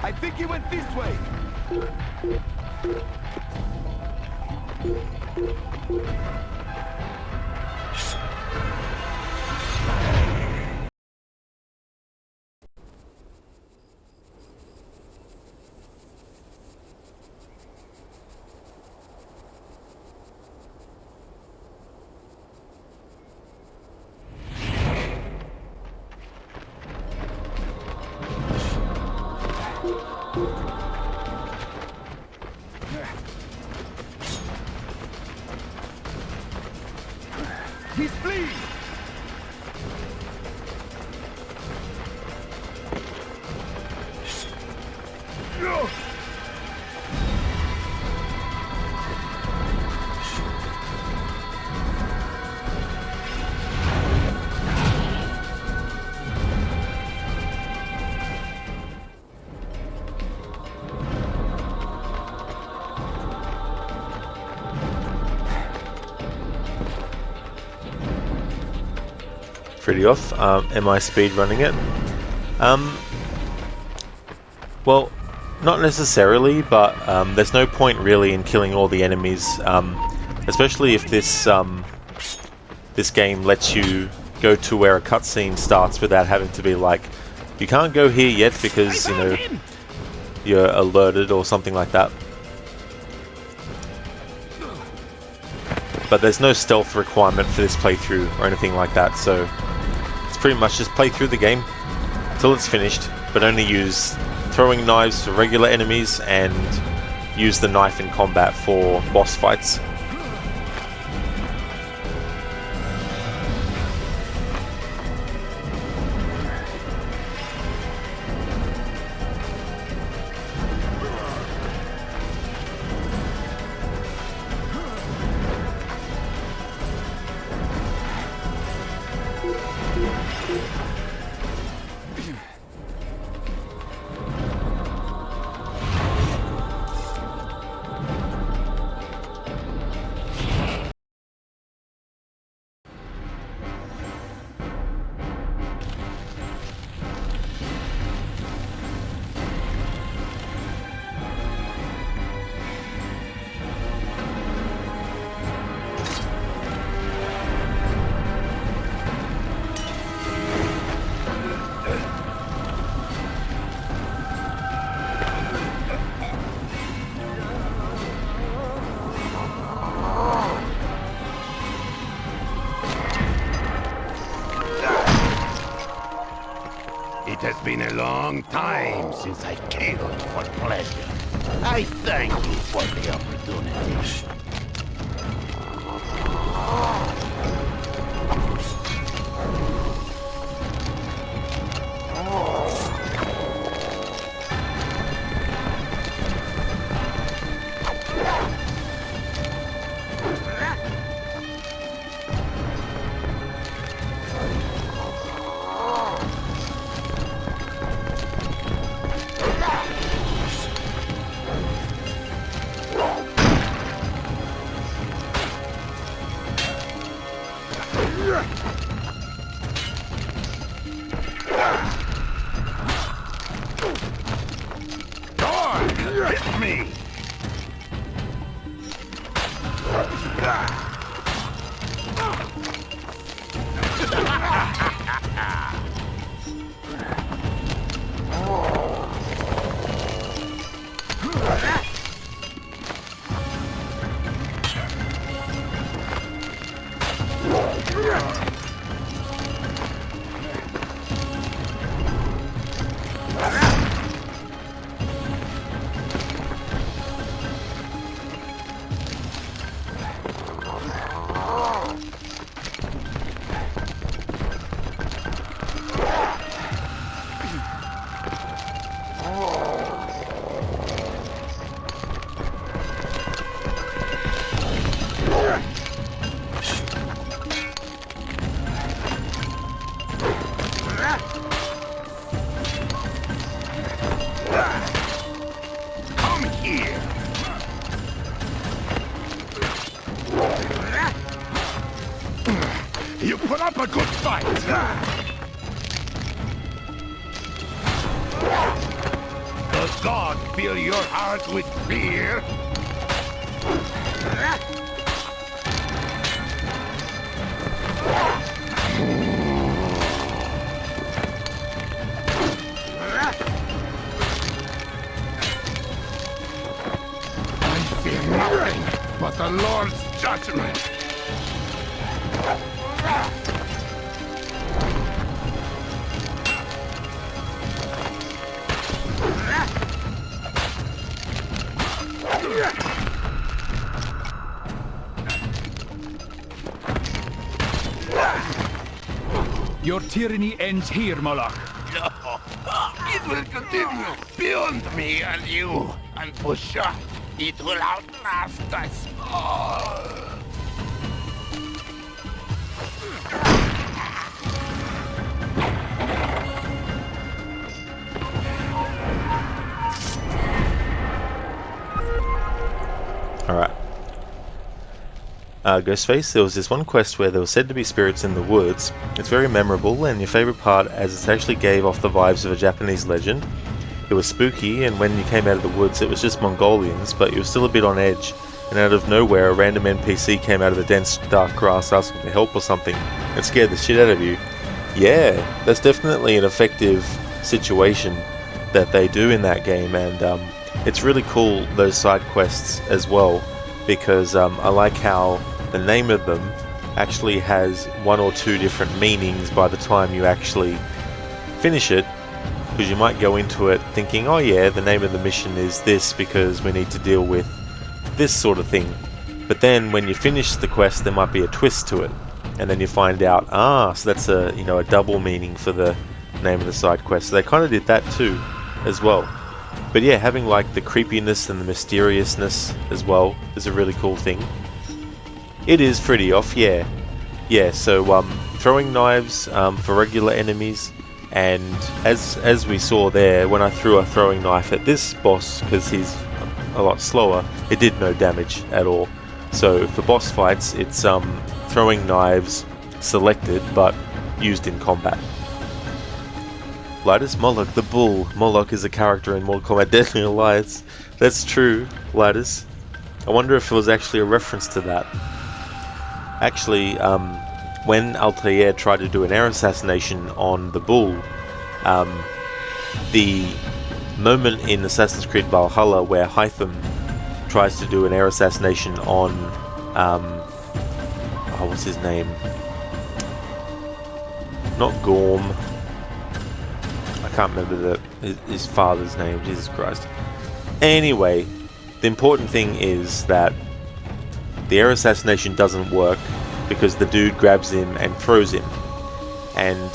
I think he went this way. He's fleeing! No! Pretty off. Am I speed running it? Well, not necessarily, but there's no point really in killing all the enemies, especially if this this game lets you go to where a cutscene starts without having to be like, you can't go here yet because, you know, you're alerted or something like that. But there's no stealth requirement for this playthrough or anything like that, so it's pretty much just play through the game until it's finished, but only use throwing knives for regular enemies and use the knife in combat for boss fights. It has been a long time since I killed for pleasure. I thank you for the opportunity. me! You put up a good fight! Does God fill your heart with fear? I fear nothing but the Lord's judgment. Your tyranny ends here, Moloch. No, it will continue beyond me and you, and for sure, it will outlast us all. Alright. Ghostface, there was this one quest where there was said to be spirits in the woods. It's very memorable, and your favourite part, as it actually gave off the vibes of a Japanese legend. It was spooky, and when you came out of the woods it was just Mongolians, but you were still a bit on edge, and out of nowhere a random NPC came out of the dense dark grass asking for help or something, and scared the shit out of you. Yeah, that's definitely an effective situation that they do in that game, and it's really cool, those side quests as well, because I like how the name of them actually has one or two different meanings by the time you actually finish it, because you might go into it thinking, oh yeah, the name of the mission is this because we need to deal with this sort of thing, but then when you finish the quest there might be a twist to it, and then you find out, so that's a, you know, a double meaning for the name of the side quest. So they kind of did that too as well. But yeah, having like the creepiness and the mysteriousness as well is a really cool thing. It is pretty off, yeah. Yeah, so throwing knives for regular enemies, and as we saw there, when I threw a throwing knife at this boss, because he's a lot slower, it did no damage at all. So for boss fights, it's throwing knives selected, but used in combat. Lidus Moloch the Bull. Moloch is a character in Mortal Kombat Deadly Alliance. That's true, Lidus. I wonder if it was actually a reference to that. Actually, when Altair tried to do an air assassination on the Bull, the moment in Assassin's Creed Valhalla where Hytham tries to do an air assassination on, what's his name? Not Gorm. I can't remember his father's name, Jesus Christ. Anyway, the important thing is that the air assassination doesn't work because the dude grabs him and throws him. And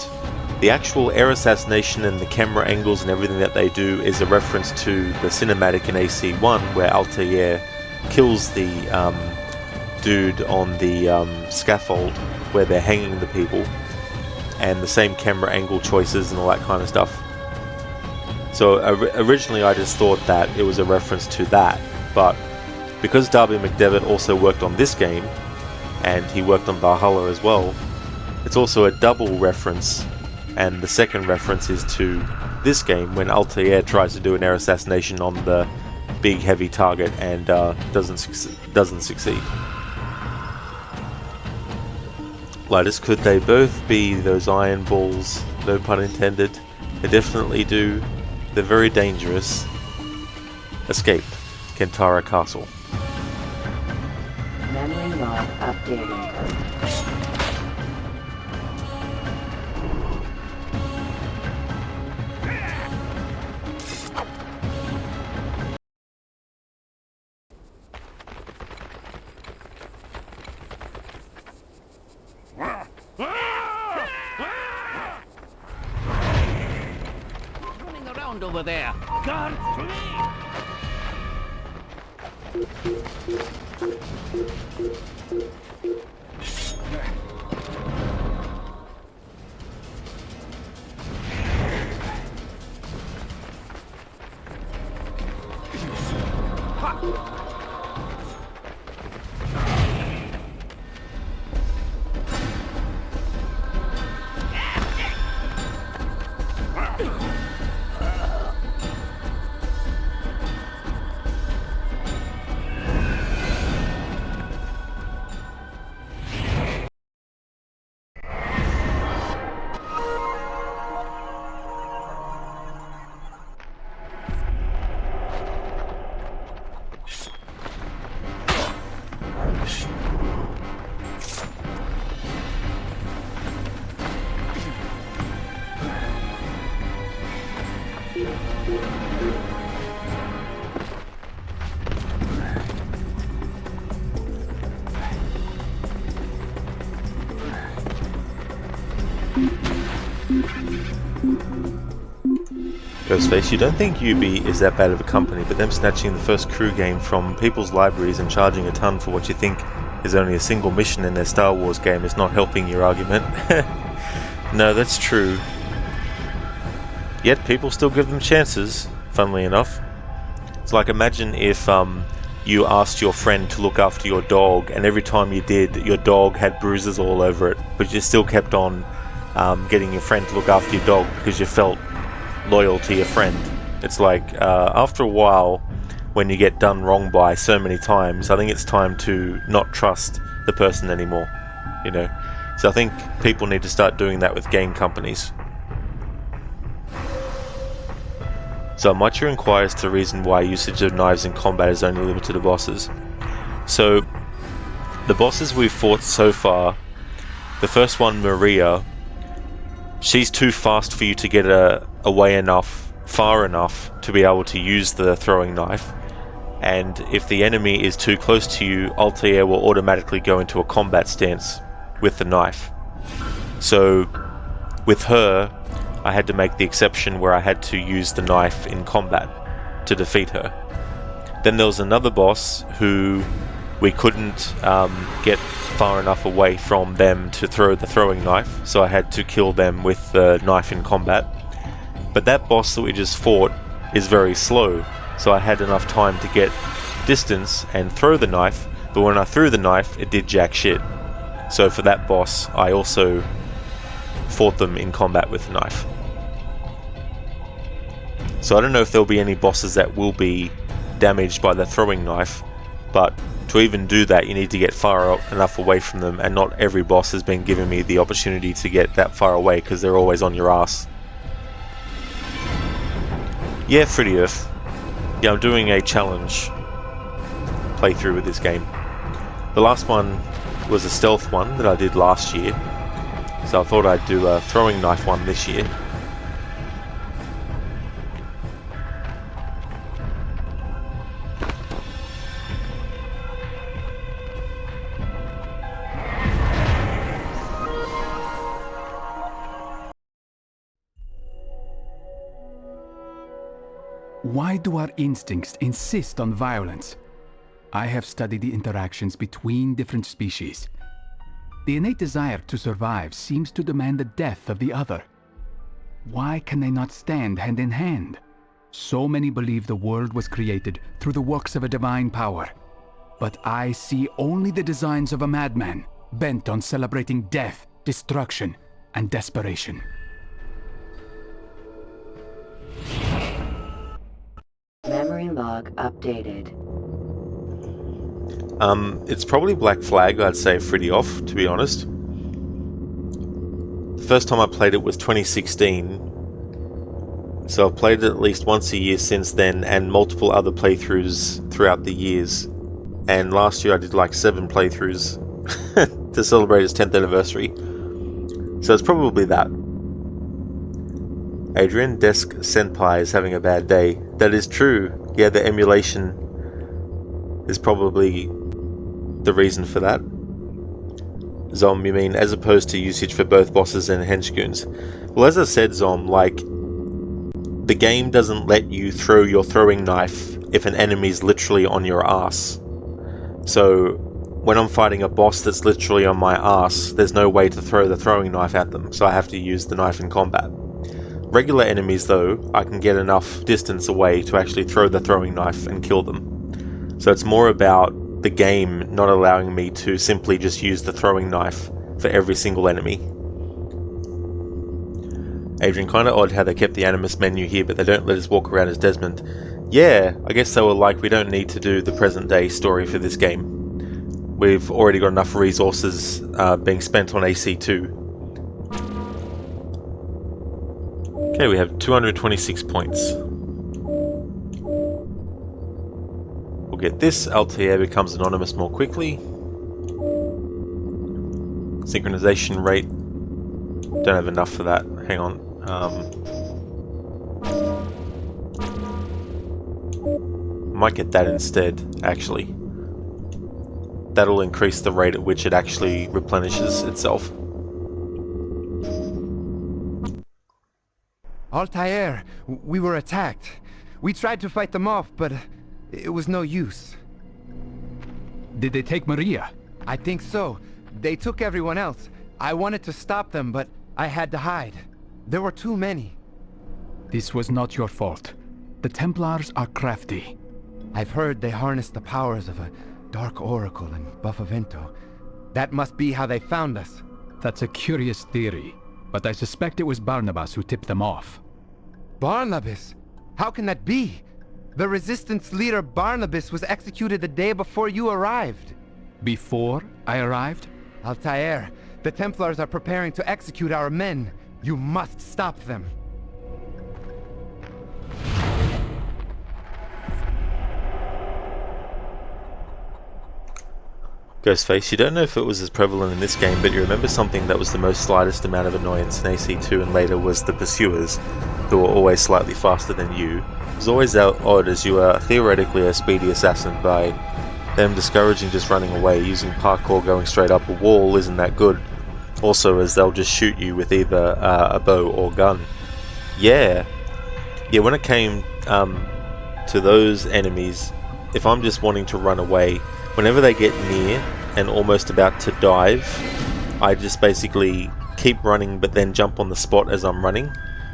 the actual air assassination and the camera angles and everything that they do is a reference to the cinematic in AC1 where Altair kills the dude on the scaffold where they're hanging the people, and the same camera angle choices and all that kind of stuff. So originally I just thought that it was a reference to that, but because Darby McDevitt also worked on this game, and he worked on Valhalla as well, it's also a double reference, and the second reference is to this game when Altair tries to do an air assassination on the big heavy target and doesn't succeed. Linus, could they both be those iron balls? No pun intended. They definitely do. They're very dangerous. Escape. Kentara Castle. Memory log updated. Running around over there. Guards, flee! Ghostface, you don't think UB is that bad of a company, but them snatching the first crew game from people's libraries and charging a ton for what you think is only a single mission in their Star Wars game is not helping your argument. No, that's true. Yet people still give them chances, funnily enough. It's like, imagine if you asked your friend to look after your dog, and every time you did, your dog had bruises all over it, but you still kept on getting your friend to look after your dog because you felt loyal to your friend. It's like, after a while, when you get done wrong by so many times, I think it's time to not trust the person anymore, you know. So I think people need to start doing that with game companies. So Machu inquires to reason why usage of knives in combat is only limited to bosses. So the bosses we've fought so far, the first one, Maria, she's too fast for you to get away enough, far enough to be able to use the throwing knife. And if the enemy is too close to you, Altair will automatically go into a combat stance with the knife. So with her, I had to make the exception where I had to use the knife in combat to defeat her. Then there was another boss who we couldn't get far enough away from them to throw the throwing knife, so I had to kill them with the knife in combat. But that boss that we just fought is very slow, so I had enough time to get distance and throw the knife, but when I threw the knife, it did jack shit. So for that boss, I also fought them in combat with the knife. So I don't know if there'll be any bosses that will be damaged by the throwing knife, but to even do that you need to get far enough away from them, and not every boss has been giving me the opportunity to get that far away because they're always on your ass. Yeah, Freddy Earth. Yeah, I'm doing a challenge playthrough with this game. The last one was a stealth one that I did last year, so I thought I'd do a throwing knife one this year. Why do our instincts insist on violence? I have studied the interactions between different species. The innate desire to survive seems to demand the death of the other. Why can they not stand hand in hand? So many believe the world was created through the works of a divine power. But I see only the designs of a madman, bent on celebrating death, destruction, and desperation. Memory Memory log updated. It's probably Black Flag, I'd say pretty off, to be honest. The first time I played it was 2016, so I've played it at least once a year since then, and multiple other playthroughs throughout the years. And last year I did like 7 playthroughs to celebrate its 10th anniversary. So it's probably that. Adrian, Desk Senpai is having a bad day. That is true. Yeah, the emulation is probably the reason for that. Zom, you mean as opposed to usage for both bosses and henchgoons? Well, as I said, Zom, like, the game doesn't let you throw your throwing knife if an enemy's literally on your ass. So when I'm fighting a boss that's literally on my ass, there's no way to throw the throwing knife at them, so I have to use the knife in combat. Regular enemies, though, I can get enough distance away to actually throw the throwing knife and kill them. So it's more about the game not allowing me to simply just use the throwing knife for every single enemy. Adrian, kinda odd how they kept the Animus menu here, but they don't let us walk around as Desmond. Yeah, I guess they were like, we don't need to do the present day story for this game. We've already got enough resources being spent on AC2. Okay, we have 226 points. We'll get this. Altair becomes anonymous more quickly. Synchronization rate. Don't have enough for that. Hang on. Might get that instead, actually. That'll increase the rate at which it actually replenishes itself. Altair, we were attacked. We tried to fight them off, but it was no use. Did they take Maria? I think so. They took everyone else. I wanted to stop them, but I had to hide. There were too many. This was not your fault. The Templars are crafty. I've heard they harnessed the powers of a dark oracle in Buffavento. That must be how they found us. That's a curious theory, but I suspect it was Barnabas who tipped them off. Barnabas? How can that be? The Resistance leader Barnabas was executed the day before you arrived. Before I arrived? Altair, the Templars are preparing to execute our men. You must stop them. Ghostface, you don't know if it was as prevalent in this game, but you remember something that was the most slightest amount of annoyance in AC2 and later was the pursuers, who were always slightly faster than you. It was always odd as you are theoretically a speedy assassin by them discouraging just running away. Using parkour going straight up a wall isn't that good. Also, as they'll just shoot you with either a bow or gun. Yeah, when it came to those enemies, if I'm just wanting to run away, whenever they get near and almost about to dive, I just basically keep running but then jump on the spot as I'm running,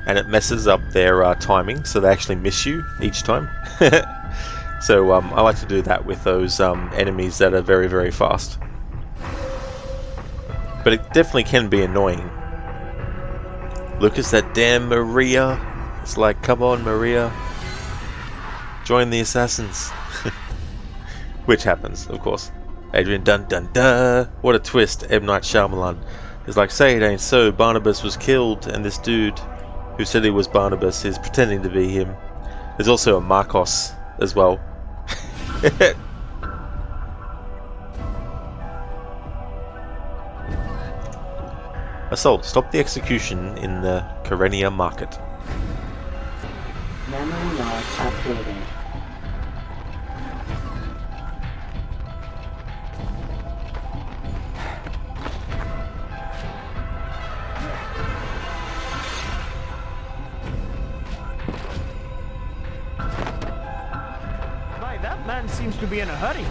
and it messes up their timing, so they actually miss you each time. So I like to do that with those enemies that are very, very fast. But it definitely can be annoying. Lucas, that damn Maria. It's like, come on Maria. Join the assassins. Which happens, of course. Adrian, dun dun dun. What a twist, M. Night Shyamalan. It's like, say it ain't so, Barnabas was killed, and this dude who said he was Barnabas is pretending to be him. There's also a Marcos as well. Assault, stop the execution in the Karenia market. Memory log updated. That man seems to be in a hurry.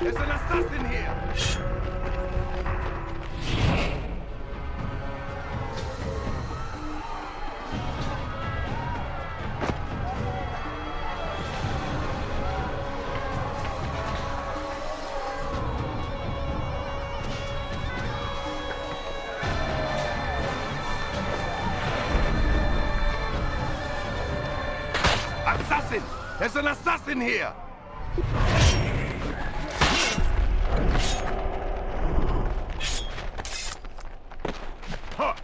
There's an assassin here! Assassin! There's an assassin here! Huh.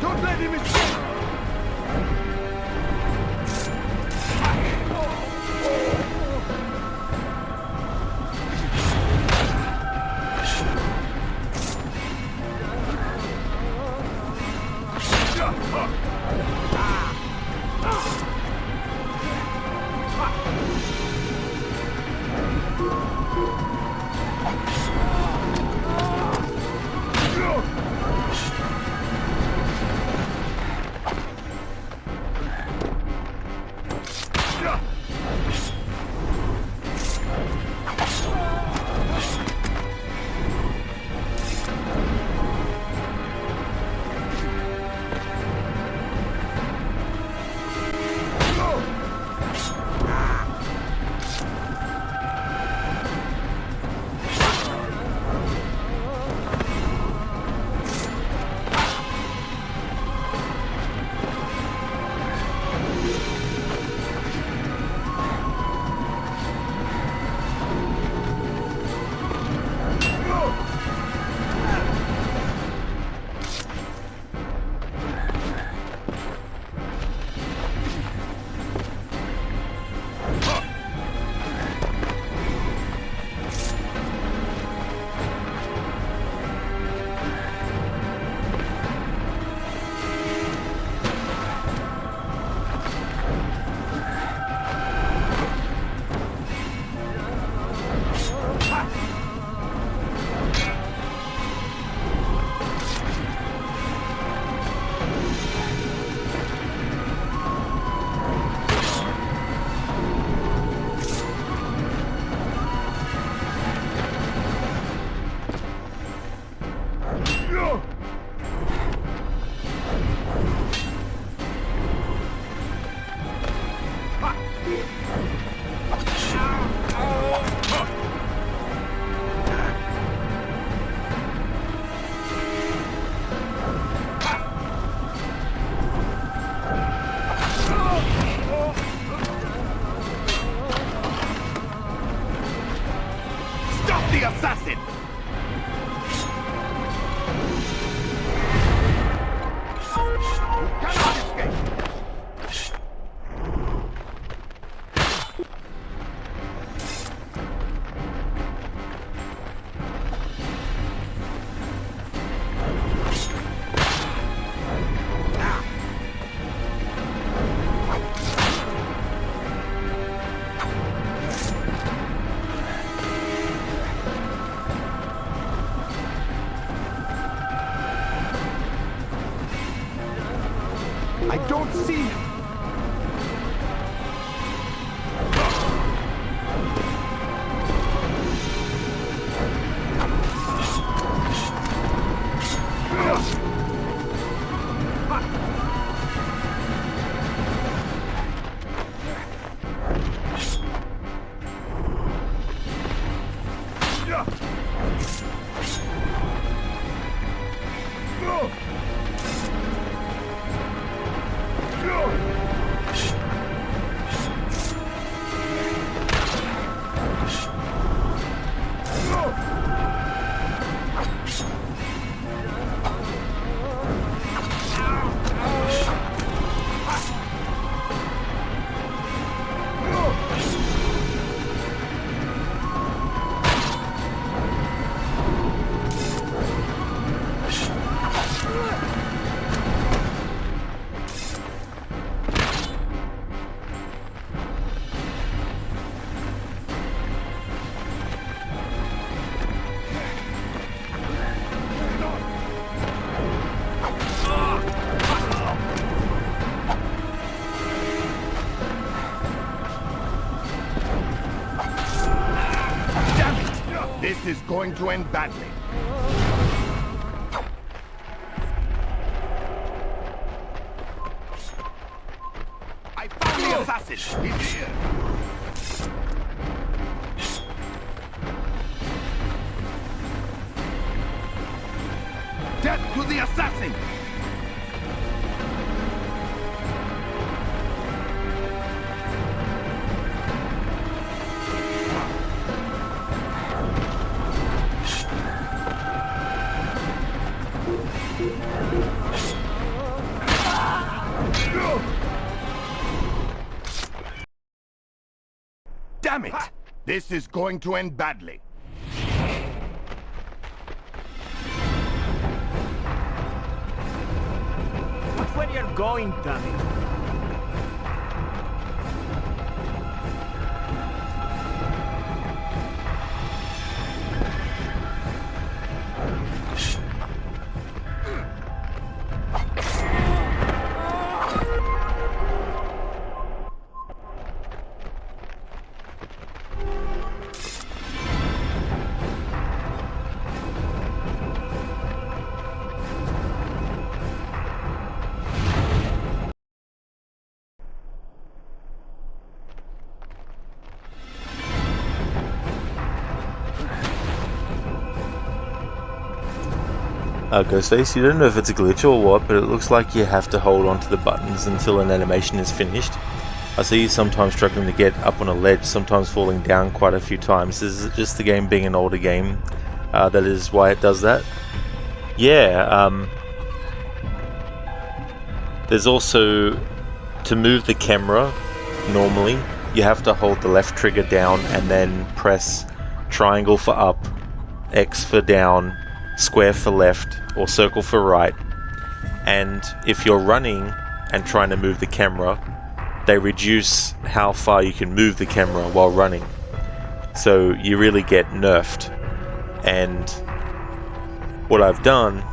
Don't let him escape! The assassin! You cannot escape! I don't see him! This is going to end badly. I found the assassin! He's here! Death to the assassin! Damn it! This is going to end badly. Watch where you're going, dummy. Ghostface, you don't know if it's a glitch or what, but it looks like you have to hold onto the buttons until an animation is finished. I see you sometimes struggling to get up on a ledge, sometimes falling down quite a few times. Is it just the game being an older game? That is why it does that? Yeah, there's also, to move the camera, normally, you have to hold the left trigger down and then press triangle for up, X for down, square for left, or circle for right. And if you're running and trying to move the camera, they reduce how far you can move the camera while running. So you really get nerfed. And what I've done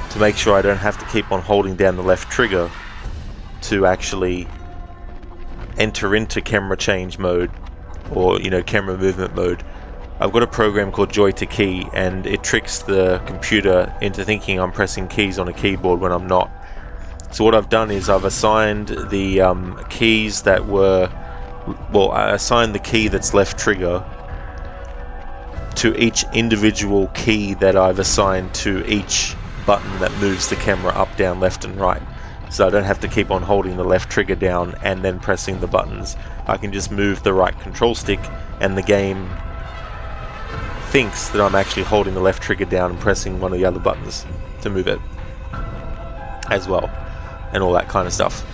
to make sure I don't have to keep on holding down the left trigger to actually enter into camera change mode, or camera movement mode, I've got a program called Joy to Key, and it tricks the computer into thinking I'm pressing keys on a keyboard when I'm not. So what I've done is I've assigned the keys that were, well, I assigned the key that's left trigger to each individual key that I've assigned to each button that moves the camera up, down, left and right. So I don't have to keep on holding the left trigger down and then pressing the buttons. I can just move the right control stick and the game thinks that I'm actually holding the left trigger down and pressing one of the other buttons to move it as well, and all that kind of stuff.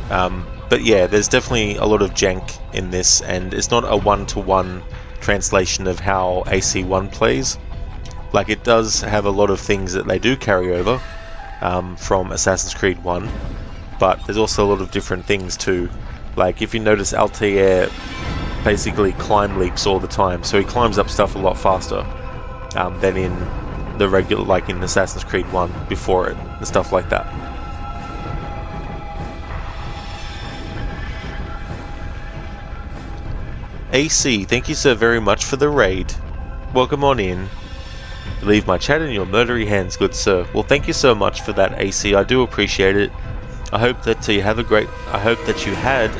But yeah, there's definitely a lot of jank in this, and it's not a one-to-one translation of how AC1 plays. Like, it does have a lot of things that they do carry over from Assassin's Creed 1, but there's also a lot of different things too. Like, if you notice, Altair basically climb leaps all the time, so he climbs up stuff a lot faster than in the regular, like in Assassin's Creed 1 before it, and stuff like that. AC, thank you so very much for the raid. Welcome on in. Leave my chat in your murdery hands, good sir. Well, thank you so much for that, AC. I do appreciate it. I hope that you had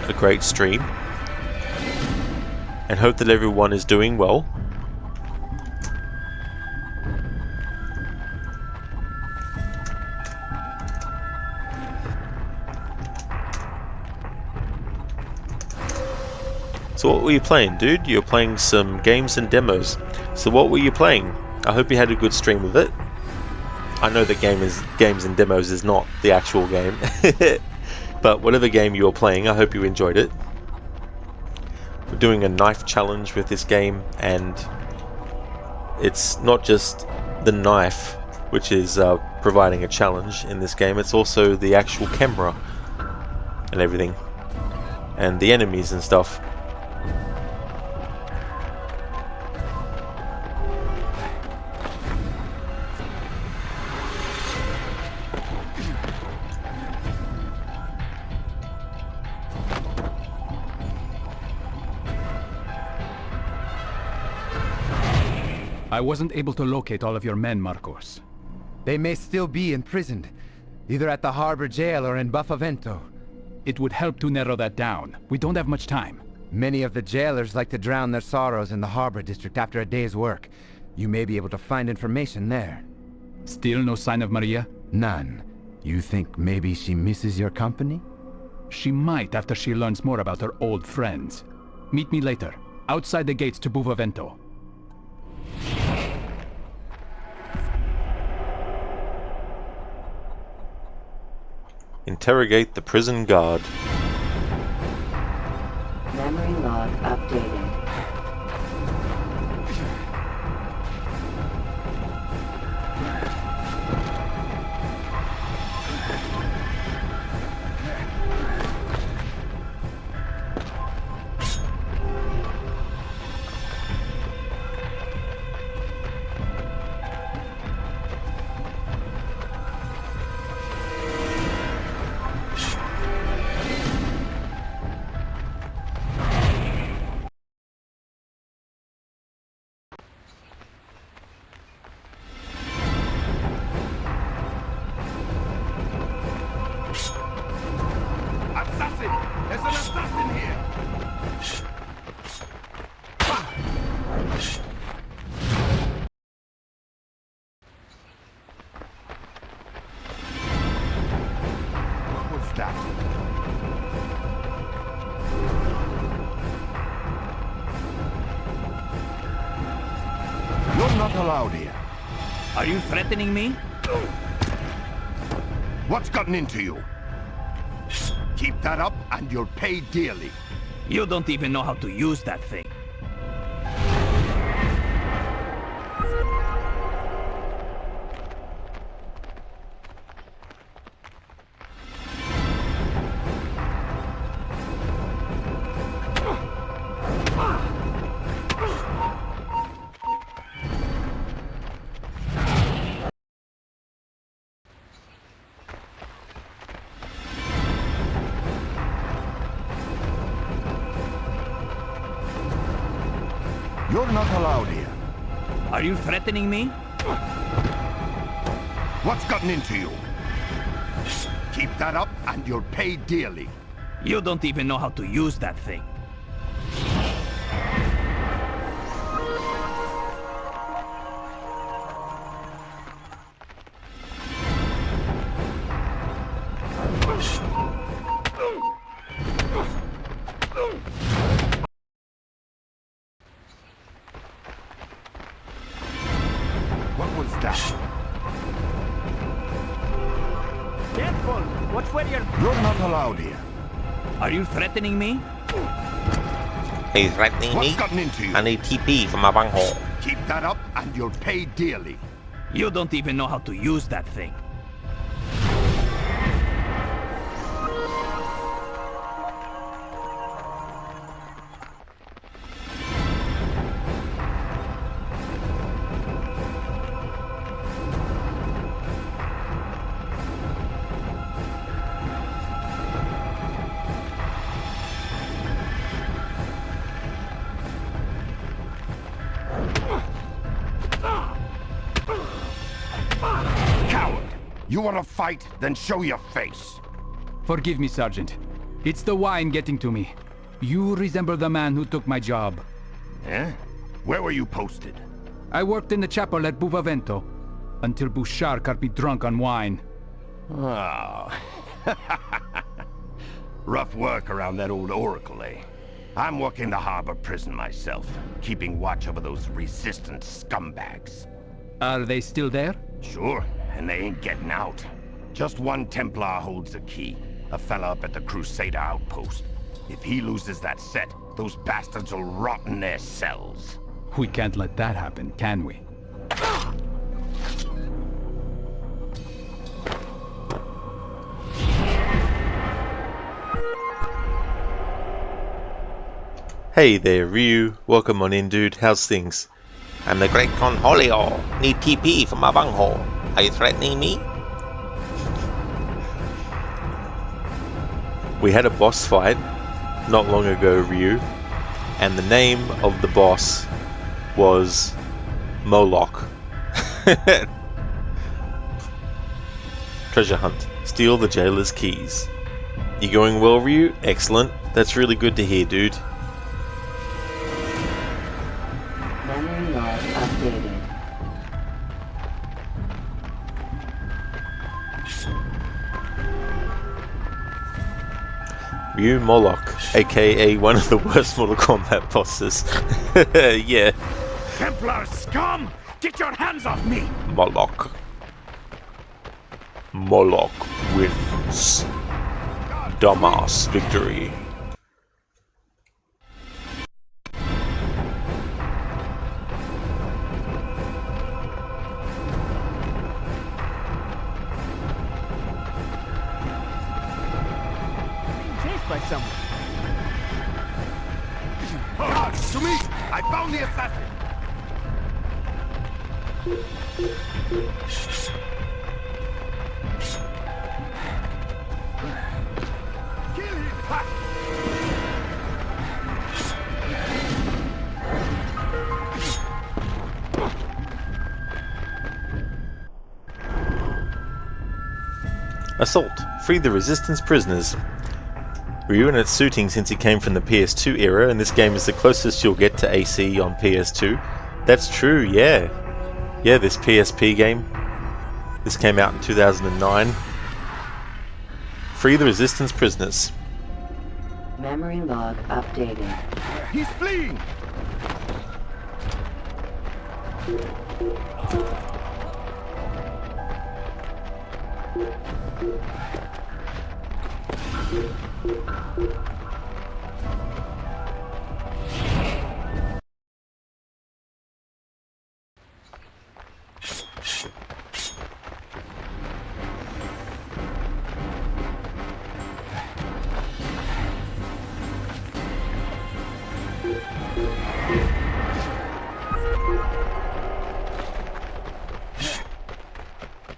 a great stream, and hope that everyone is doing well. So what were you playing, dude? You were playing some games and demos. So what were you playing? I hope you had a good stream of it. I know that games and demos is not the actual game, but whatever game you were playing, I hope you enjoyed it. We're doing a knife challenge with this game, and it's not just the knife which is providing a challenge in this game, it's also the actual camera and everything, and the enemies and stuff. I wasn't able to locate all of your men, Marcos. They may still be imprisoned, either at the harbor jail or in Buffavento. It would help to narrow that down. We don't have much time. Many of the jailers like to drown their sorrows in the harbor district after a day's work. You may be able to find information there. Still no sign of Maria? None. You think maybe she misses your company? She might after she learns more about her old friends. Meet me later, outside the gates to Buffavento. Interrogate the prison guard. Memory log updated. There's an assassin here! What was that? You're not allowed here. Are you threatening me? What's gotten into you? Keep that up and you'll pay dearly. You don't even know how to use that thing. You're not allowed here. Are you threatening me? What's gotten into you? Keep that up and you'll pay dearly. You don't even know how to use that thing. What was that? Careful! Watch where you're... You're not allowed here. Are you threatening me? Are you threatening What's me? gotten into you? I need TP for my bunghole. Keep that up and you'll pay dearly. You don't even know how to use that thing. Coward! You want to fight? Then show your face. Forgive me, Sergeant. It's the wine getting to me. You resemble the man who took my job. Eh? Where were you posted? I worked in the chapel at Buffavento, until Bouchard got me drunk on wine. Oh. Rough work around that old oracle, eh? I'm working the harbor prison myself, keeping watch over those resistant scumbags. Are they still there? Sure, and they ain't getting out. Just one Templar holds the key, a fella up at the Crusader outpost. If he loses that set, those bastards will rot in their cells. We can't let that happen, can we? Hey there, Ryu. Welcome on in, dude. How's things? I'm the Great Conholio. Need TP for my bunghole. Are you threatening me? We had a boss fight not long ago, Ryu, and the name of the boss was Moloch. Treasure hunt. Steal the jailer's keys. You going well, Ryu? Excellent. That's really good to hear, dude. Memory log updated. Ryu Moloch, aka one of the worst Mortal Kombat bosses. Yeah. Templar scum! Get your hands off me! Moloch. Moloch wins. Dumbass victory. Chased by someone. To me! I found the assassin! Kill him! Ha! Assault. Free the Resistance prisoners. Ryu and its suiting since it came from the PS2 era, and this game is the closest you'll get to AC on PS2. That's true, yeah. Yeah, this PSP game. This came out in 2009. Free the Resistance prisoners. Memory log updated. He's fleeing!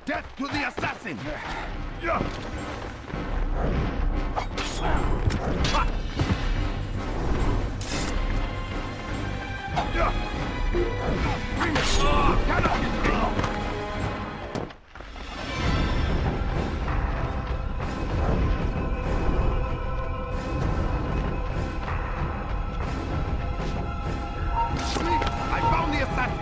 Death to the assassin! I found the assassin!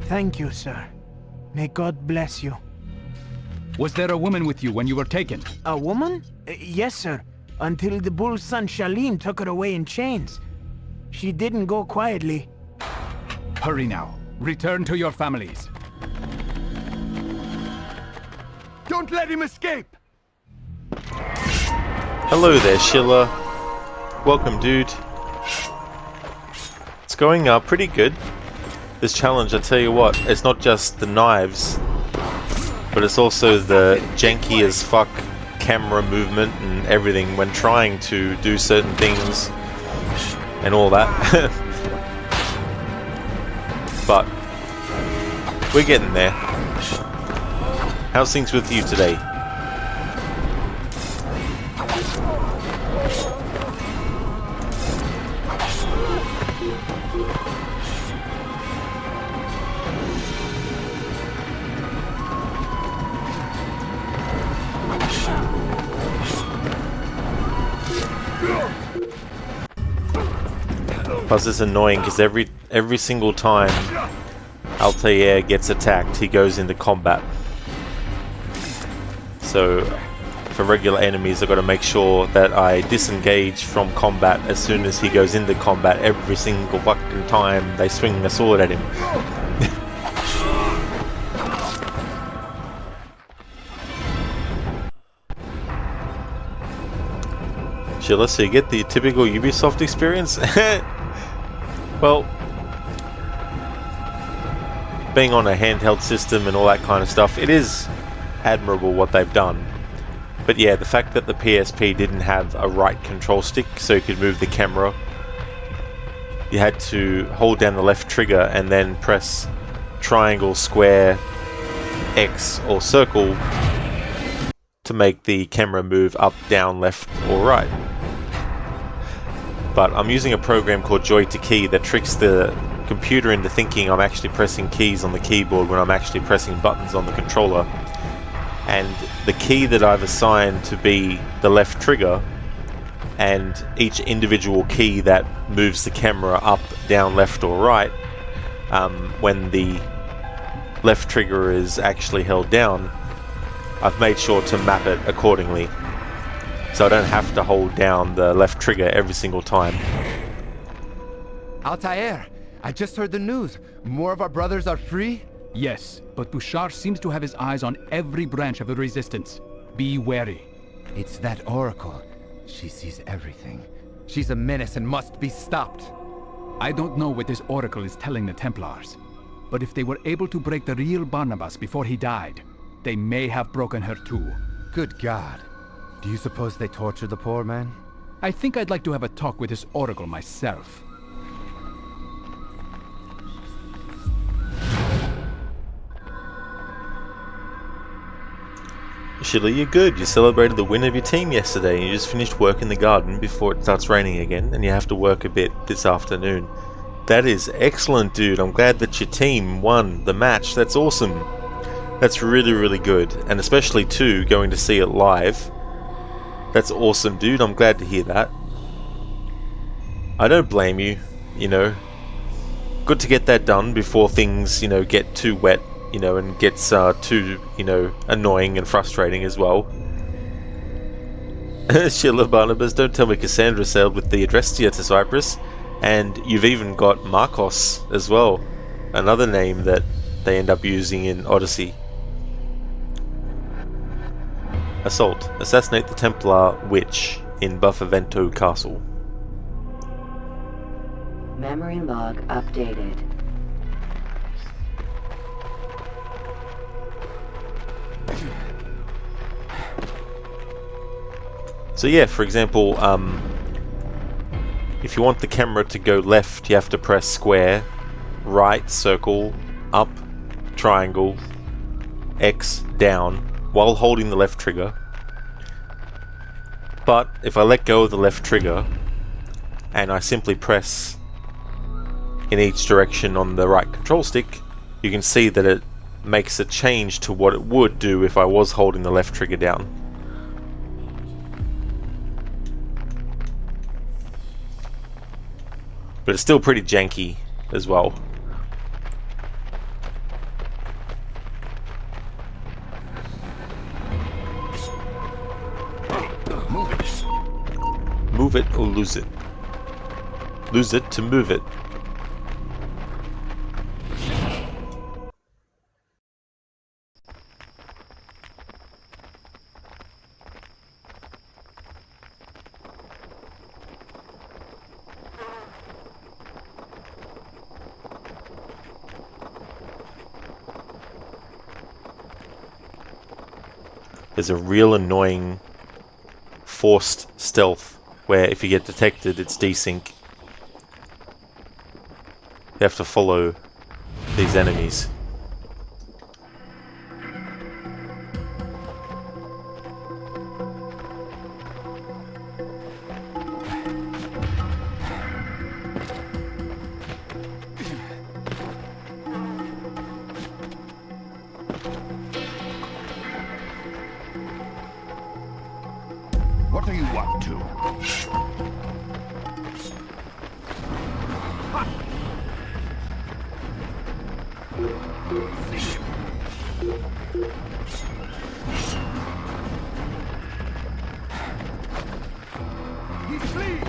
Thank you, sir. May God bless you. Was there a woman with you when you were taken? A woman? Yes, sir. Until the bull's son Shalim took her away in chains. She didn't go quietly. Hurry now. Return to your families. Don't let him escape! Hello there, Schiller. Welcome, dude. It's going pretty good. This challenge, I tell you what, it's not just the knives, but it's also the janky as fuck camera movement and everything when trying to do certain things and all that. But we're getting there. How's things with you today? Plus it's annoying because every single time Altair gets attacked, he goes into combat. So for regular enemies, I've got to make sure that I disengage from combat as soon as he goes into combat every single fucking time they swing a sword at him. Sheila, so you get the typical Ubisoft experience? Well, being on a handheld system and all that kind of stuff, it is admirable what they've done. But yeah, the fact that the PSP didn't have a right control stick so you could move the camera, you had to hold down the left trigger and then press triangle, square, X or circle to make the camera move up, down, left or right. But I'm using a program called Joy to Key that tricks the computer into thinking I'm actually pressing keys on the keyboard when I'm actually pressing buttons on the controller. And the key that I've assigned to be the left trigger, and each individual key that moves the camera up, down, left or right, when the left trigger is actually held down, I've made sure to map it accordingly. So I don't have to hold down the left trigger every single time. Altair, I just heard the news. More of our brothers are free? Yes, but Bouchard seems to have his eyes on every branch of the Resistance. Be wary. It's that Oracle. She sees everything. She's a menace and must be stopped. I don't know what this Oracle is telling the Templars, but if they were able to break the real Barnabas before he died, they may have broken her too. Good God. Do you suppose they torture the poor man? I think I'd like to have a talk with this Oracle myself. Sheila, you're good. You celebrated the win of your team yesterday and you just finished work in the garden before it starts raining again, and you have to work a bit this afternoon. That is excellent, dude. I'm glad that your team won the match. That's awesome. That's really, really good. And especially too, going to see it live. That's awesome, dude. I'm glad to hear that. I don't blame you, you know. Good to get that done before things, you know, get too wet, you know, and gets too, you know, annoying and frustrating as well. Sheila Barnabas, don't tell me Cassandra sailed with the Adrestia to Cyprus. And you've even got Marcos as well. Another name that they end up using in Odyssey. Assault. Assassinate the Templar Witch in Buffavento Castle. Memory log updated. So yeah, for example, if you want the camera to go left, you have to press square, right, circle, up, triangle, X, down, while holding the left trigger. But if I let go of the left trigger and I simply press in each direction on the right control stick, you can see that it makes a change to what it would do if I was holding the left trigger down. But it's still pretty janky as well. Move it or lose it. Lose it to move it. There's a real annoying forced stealth, where if you get detected, it's desync. You have to follow these enemies. What are you up to? He's fleeing!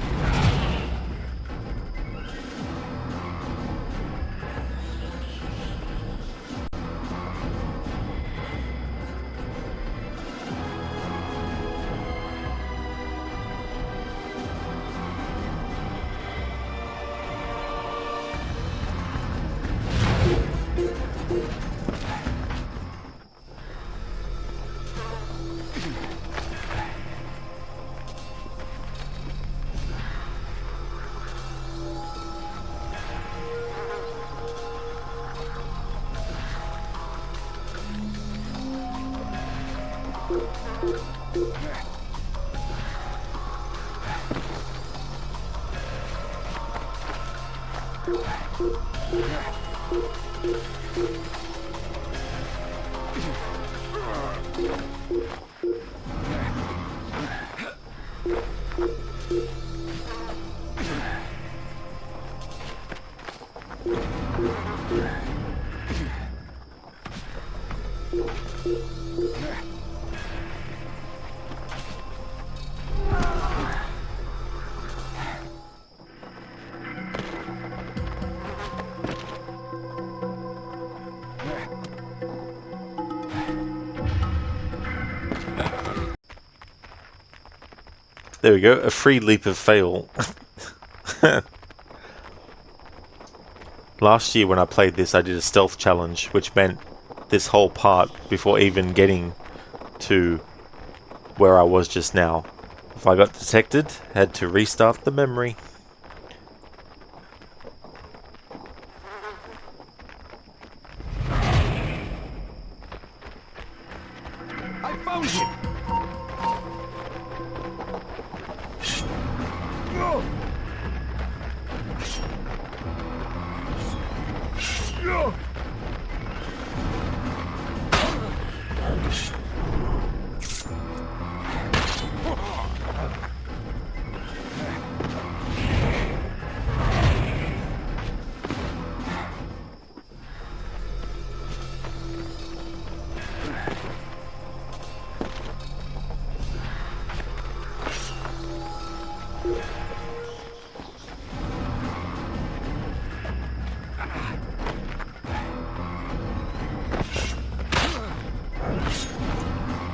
There we go, a free leap of fail. Last year when I played this, I did a stealth challenge, which meant this whole part before even getting to where I was just now. If I got detected, had to restart the memory. I found him! No! No!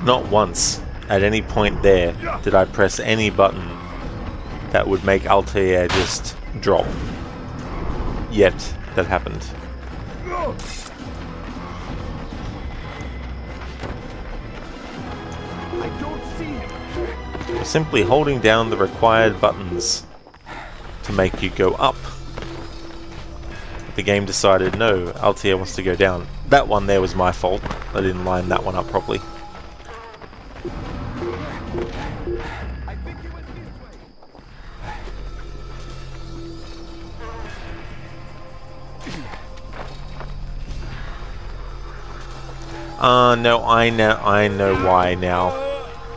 Not once, at any point there, did I press any button that would make Altair just drop. Yet, that happened. I don't see him! Simply holding down the required buttons to make you go up. The game decided, no, Altair wants to go down. That one there was my fault. I didn't line that one up properly. No, I know why now.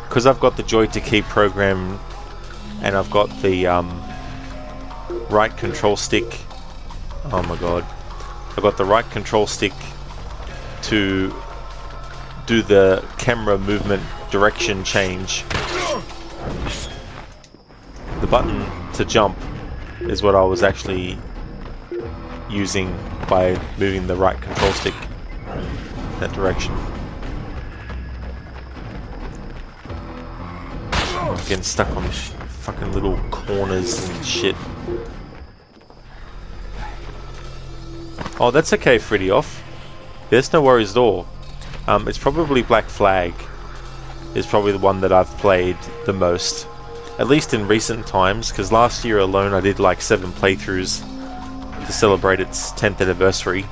Because I've got the Joy to Key program, and I've got the right control stick. Oh my god. I've got the right control stick to do the camera movement direction change. The button to jump is what I was actually using by moving the right control stick that direction. I'm getting stuck on fucking little corners and shit. Oh, that's okay, Freddy off. There's no worries at all. It's probably Black Flag. is probably the one that I've played the most, at least in recent times, because last year alone I did like 7 playthroughs to celebrate its 10th anniversary.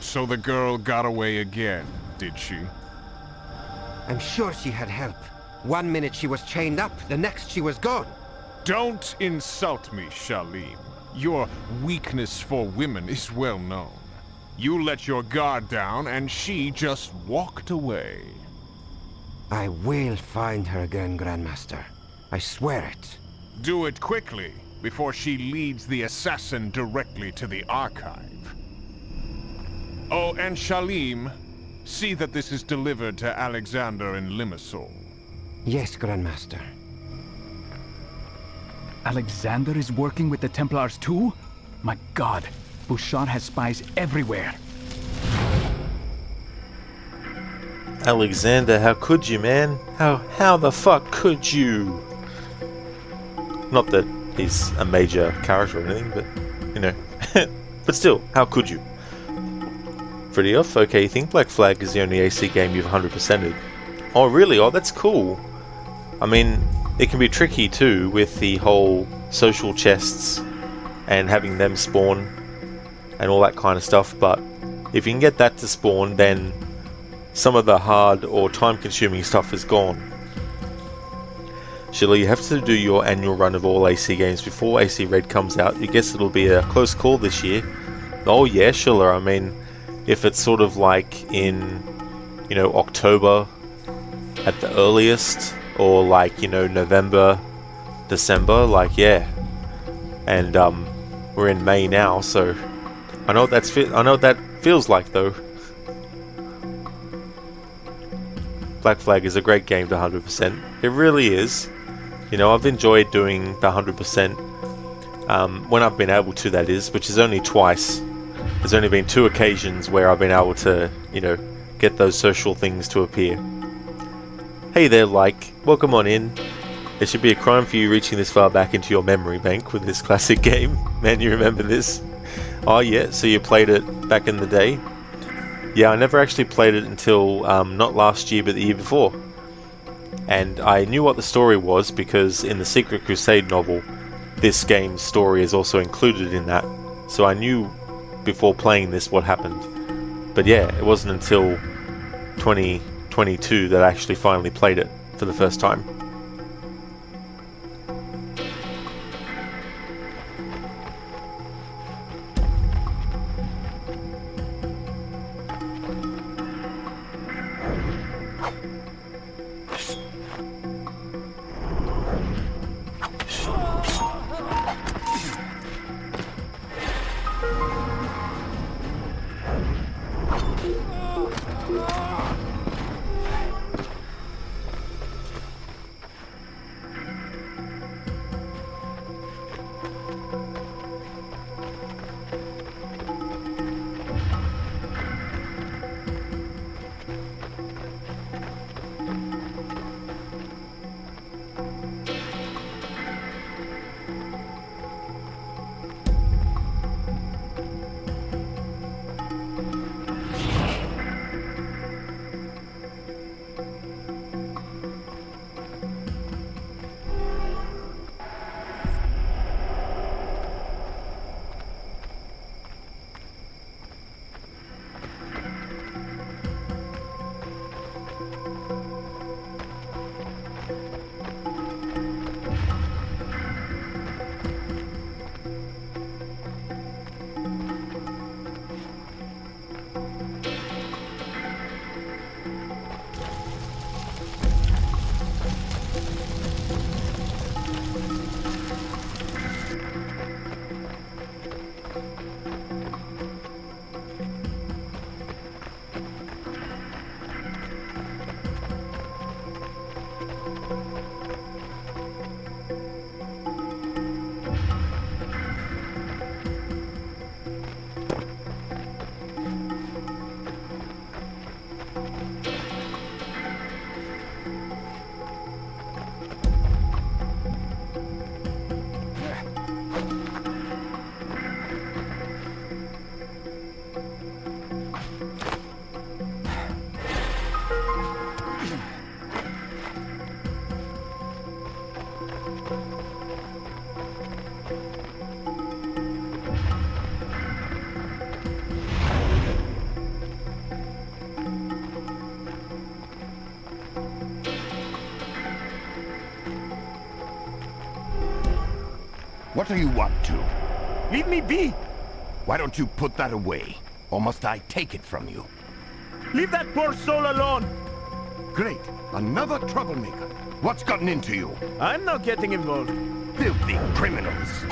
So the girl got away again, did she? I'm sure she had help. 1 minute she was chained up, the next she was gone. Don't insult me, Shalim. Your weakness for women is well known. You let your guard down and she just walked away. I will find her again, Grandmaster. I swear it. Do it quickly, before she leads the assassin directly to the archive. Oh, and Shalim, see that this is delivered to Alexander in Limassol. Yes, Grandmaster. Alexander is working with the Templars too? My god, Bouchard has spies everywhere. Alexander, how could you, man? How the fuck could you? Not that he's a major character or anything, but, you know. But still, how could you? Pretty off. Okay, you think Black Flag is the only AC game you've 100%ed. Oh, really? Oh, that's cool. I mean, it can be tricky too with the whole social chests and having them spawn and all that kind of stuff, but if you can get that to spawn, then some of the hard or time-consuming stuff is gone. Sheila, you have to do your annual run of all AC games before AC Red comes out. You guess it'll be a close call this year. Oh yeah, Sheila, I mean, if it's sort of like in, you know, October at the earliest, or like, you know, November, December, like, yeah. And we're in May now, so I know what I know what that feels like though. Black Flag is a great game to 100%. It really is. You know, I've enjoyed doing the 100% when I've been able to, that is, which is only twice. There's only been 2 occasions where I've been able to, you know, get those social things to appear. Hey there, like, welcome on in. It should be a crime for you reaching this far back into your memory bank with this classic game. Man, you remember this? Oh yeah, so you played it back in the day? Yeah, I never actually played it until not last year but the year before. And I knew what the story was because in the Secret Crusade novel, this game's story is also included in that. So I knew before playing this what happened. But yeah, it wasn't until 2022 that I actually finally played it for the first time. What do you want to? Leave me be! Why don't you put that away? Or must I take it from you? Leave that poor soul alone! Great. Another troublemaker. What's gotten into you? I'm not getting involved. Filthy criminals.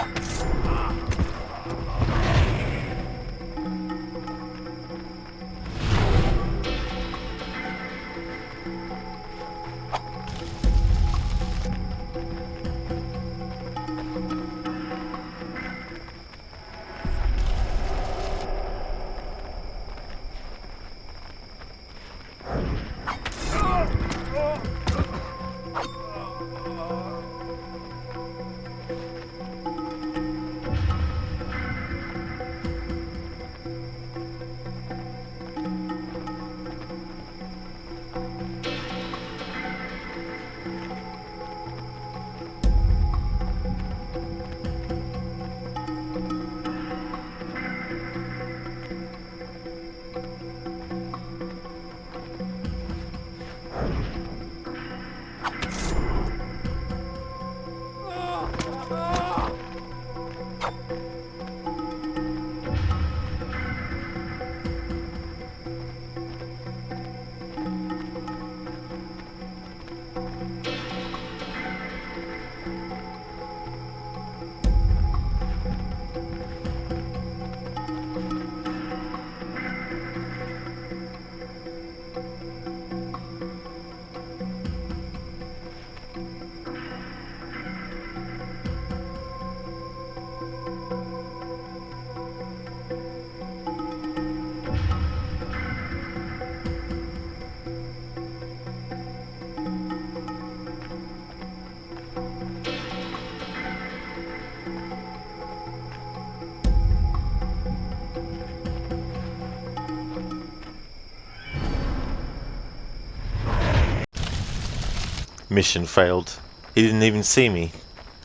Mission failed. He didn't even see me.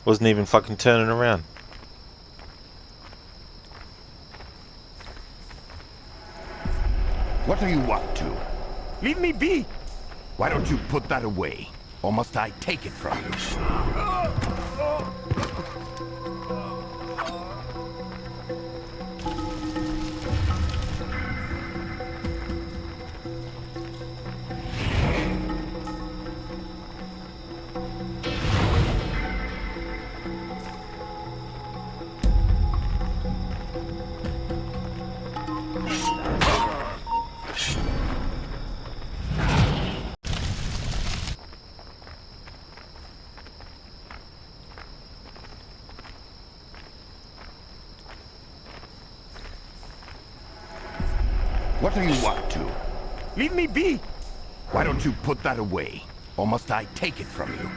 Wasn't even fucking turning around. What do you want to? Leave me be! Why don't you put that away? Or must I take it from you? What do you want to? Leave me be! Why don't you put that away? Or must I take it from you?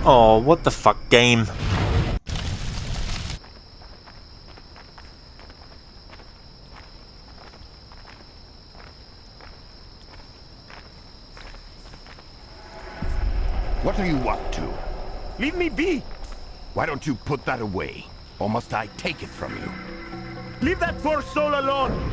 Oh, what the fuck, game? What are you up to? Leave me be! Why don't you put that away? Or must I take it from you? Leave that poor soul alone!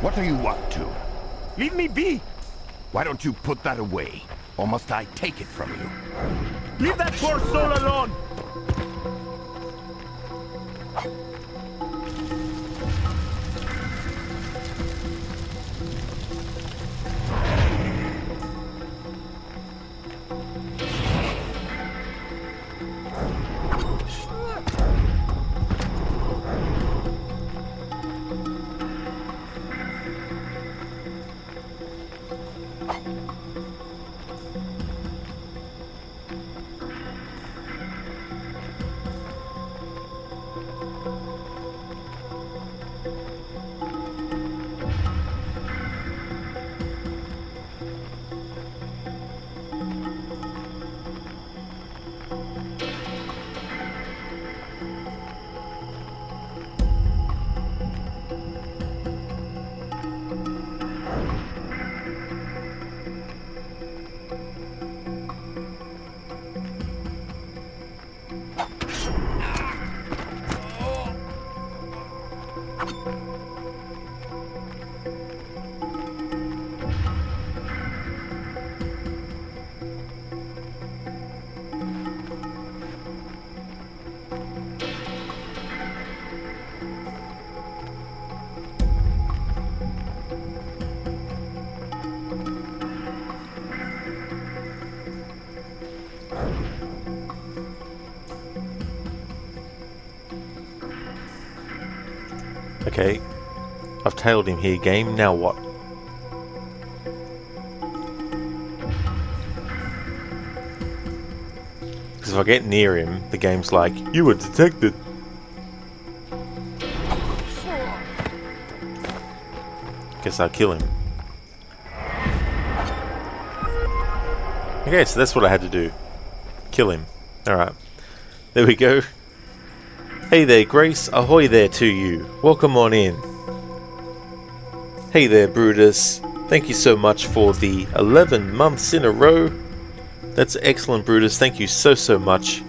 What are you up to? Leave me be! Why don't you put that away? Or must I take it from you? Leave that poor soul alone! Okay, I've tailed him here, game. Now what? Because if I get near him, the game's like, you were detected. Guess I'll kill him. Okay, so that's what I had to do. Kill him. Alright. There we go. Hey there, Grace. Ahoy there to you. Welcome on in. Hey there, Brutus. Thank you so much for the 11 months in a row. That's excellent, Brutus. Thank you so much.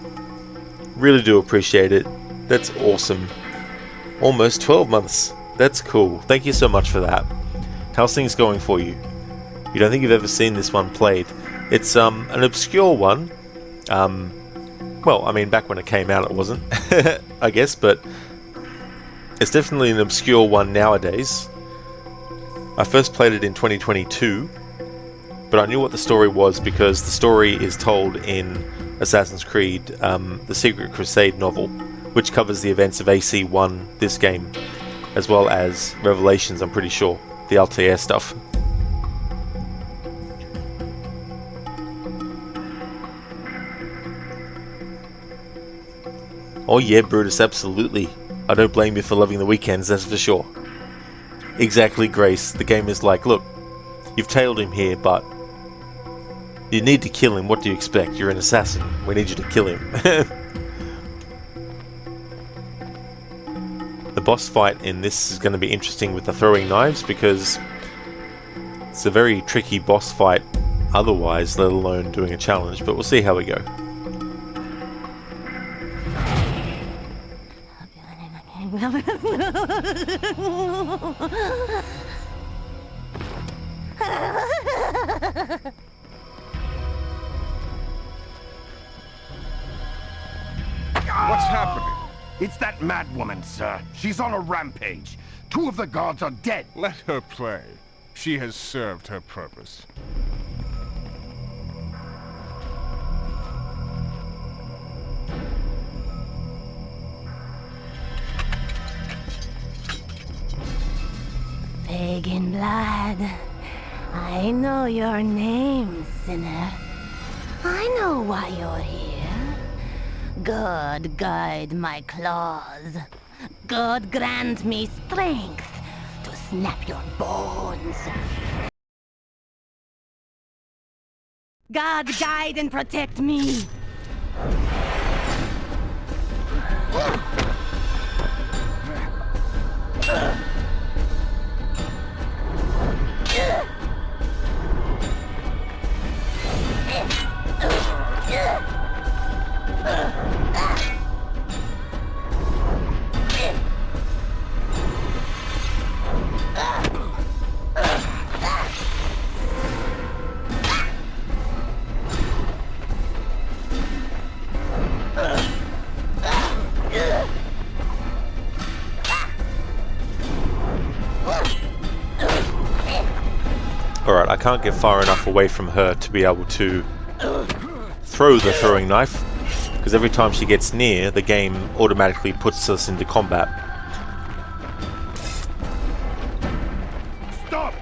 Really do appreciate it. That's awesome. Almost 12 months. That's cool. Thank you so much for that. How's things going for you? You don't think you've ever seen this one played. It's an obscure one. Well, I mean, back when it came out it wasn't, I guess, but it's definitely an obscure one nowadays. I first played it in 2022, but I knew what the story was because the story is told in Assassin's Creed, the Secret Crusade novel, which covers the events of AC1, this game, as well as Revelations, I'm pretty sure, the Altair stuff. Oh yeah, Brutus, absolutely. I don't blame you for loving the weekends, that's for sure. Exactly, Grace. The game is like, look, you've tailed him here, but you need to kill him. What do you expect? You're an assassin. We need you to kill him. The boss fight in this is going to be interesting with the throwing knives because it's a very tricky boss fight otherwise, let alone doing a challenge, but we'll see how we go. What's happening? It's that mad woman, sir. She's on a rampage. 2 of the guards are dead. Let her play. She has served her purpose. Pagan blood. I know your name, sinner. I know why you're here. God guide my claws. God grant me strength to snap your bones. God guide and protect me. Alright, I can't get far enough away from her to be able to throw the throwing knife, because every time she gets near, the game automatically puts us into combat. Stop!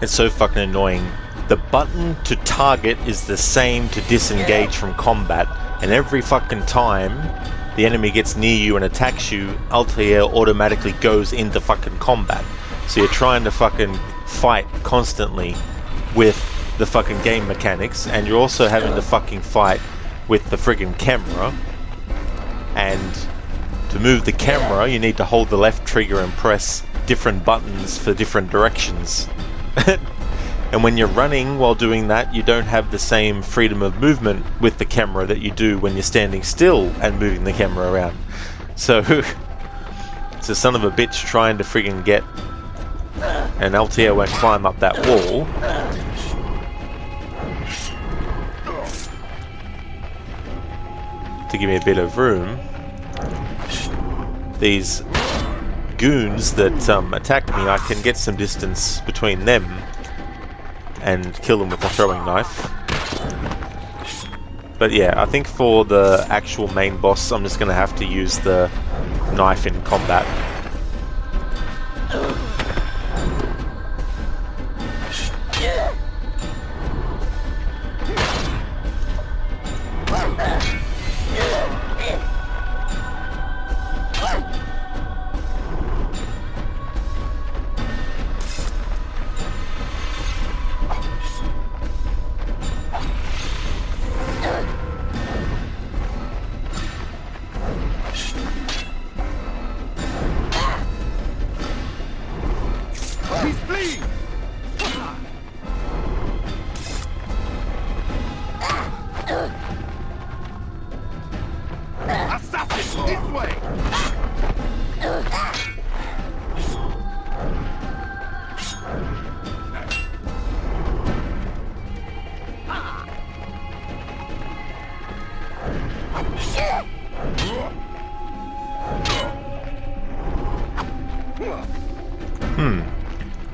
It's so fucking annoying. The button to target is the same to disengage from combat, and every fucking time the enemy gets near you and attacks you, Altair automatically goes into fucking combat. So you're trying to fucking fight constantly with the fucking game mechanics, and you're also having to fucking fight with the friggin' camera, and To move the camera, you need to hold the left trigger and press different buttons for different directions. And when you're running while doing that, you don't have the same freedom of movement with the camera that you do when you're standing still and moving the camera around. So, it's a son of a bitch trying to friggin' get an Altair won't climb up that wall. To give me a bit of room. These goons that attack me, I can get some distance between them and kill them with a throwing knife. But yeah, I think for the actual main boss, I'm just going to have to use the knife in combat. He's fleeing! Assassin, this way!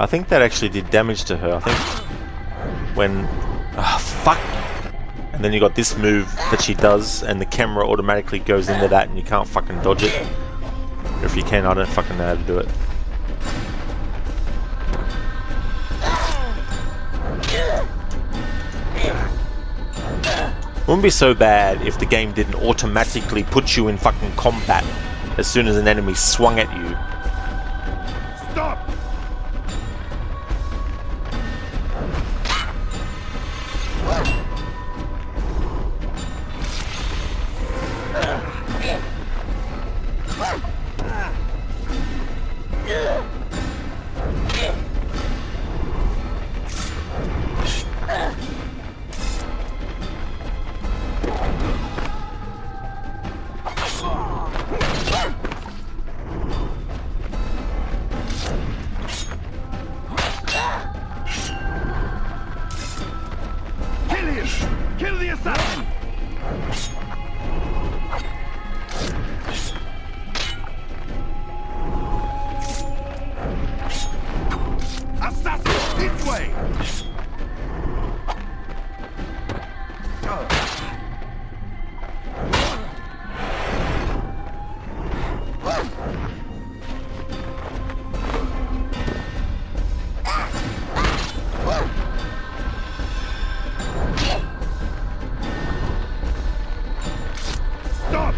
I think that actually did damage to her. I think when... fuck! And then you got this move that she does, and the camera automatically goes into that and you can't fucking dodge it. Or if you can, I don't fucking know how to do it. Wouldn't be so bad if the game didn't automatically put you in fucking combat as soon as an enemy swung at you. Stop! Kill the assassin! Assassin, this way! Stop!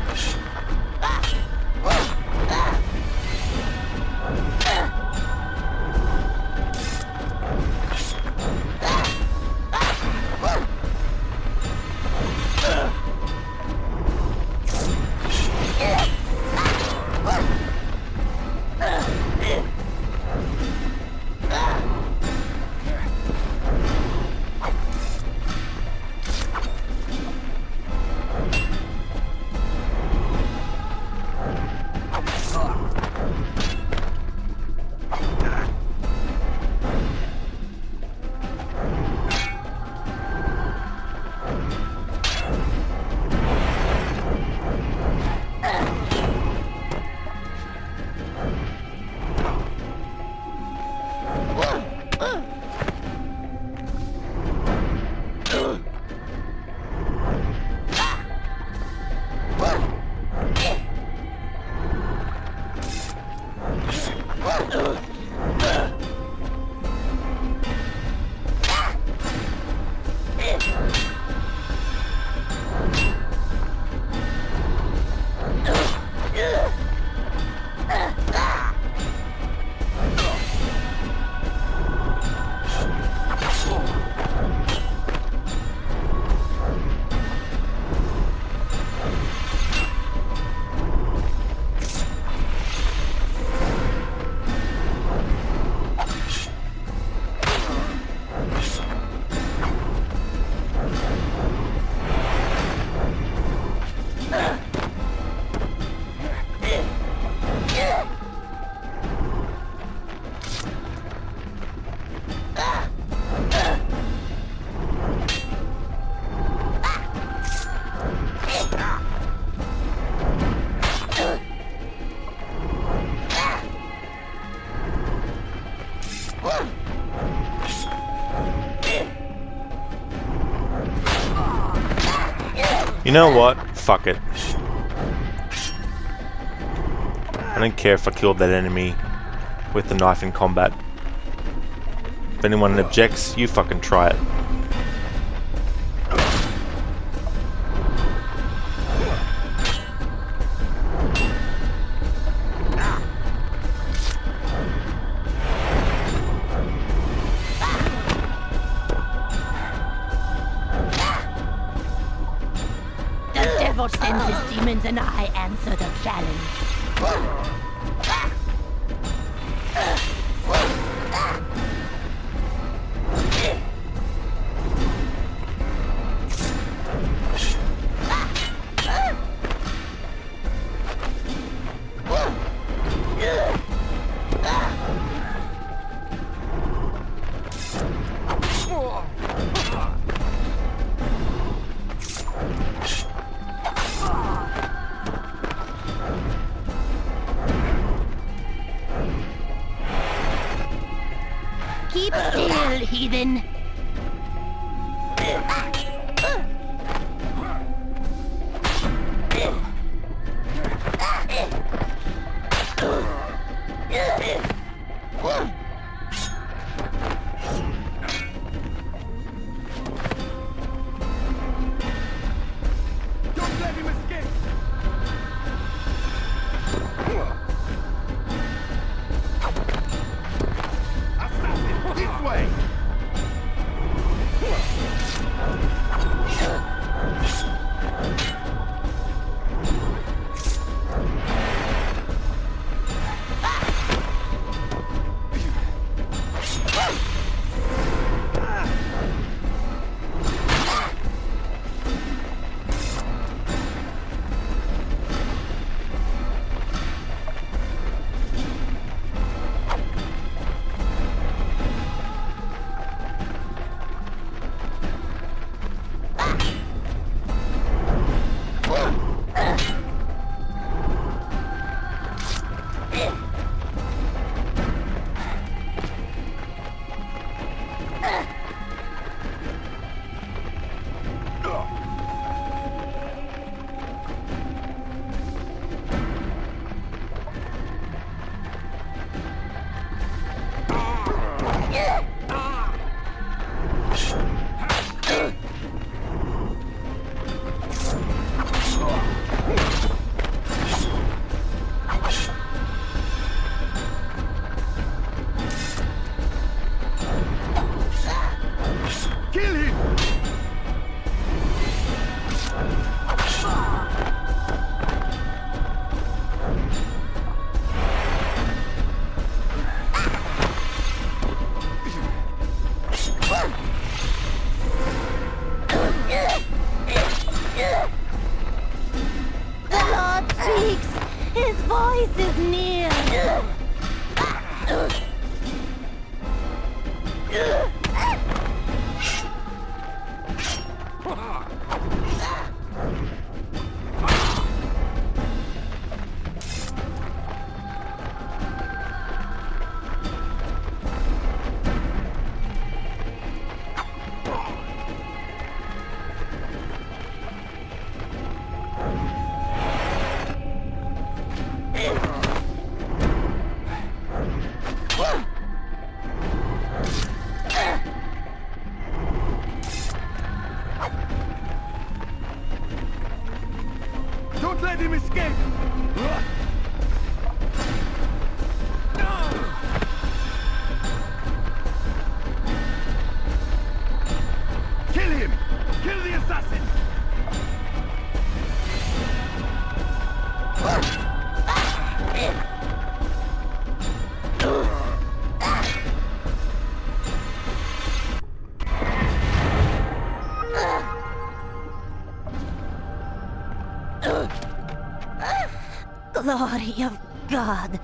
You know what? Fuck it. I don't care if I killed that enemy with the knife in combat. If anyone objects, you fucking try it. The devil sends his demons and I answer the challenge. Keep still, heathen. Don't let him escape! Assassin, this way! Kill him! The Lord speaks. His voice is near. Don't let him escape! Kill him! Kill the assassin! Glory of God,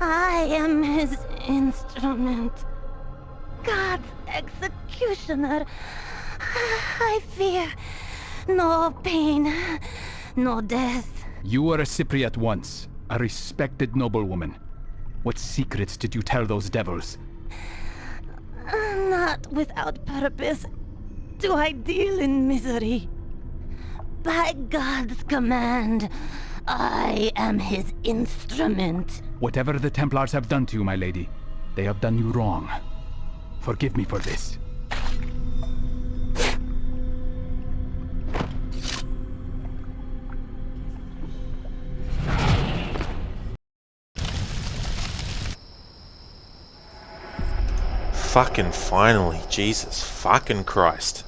I am his instrument. God's executioner. I fear no pain, no death. You were a Cypriot once, a respected noblewoman. What secrets did you tell those devils? Not without purpose do I deal in misery. By God's command, I am his instrument. Whatever the Templars have done to you, my lady, they have done you wrong. Forgive me for this. Fucking finally, Jesus fucking Christ.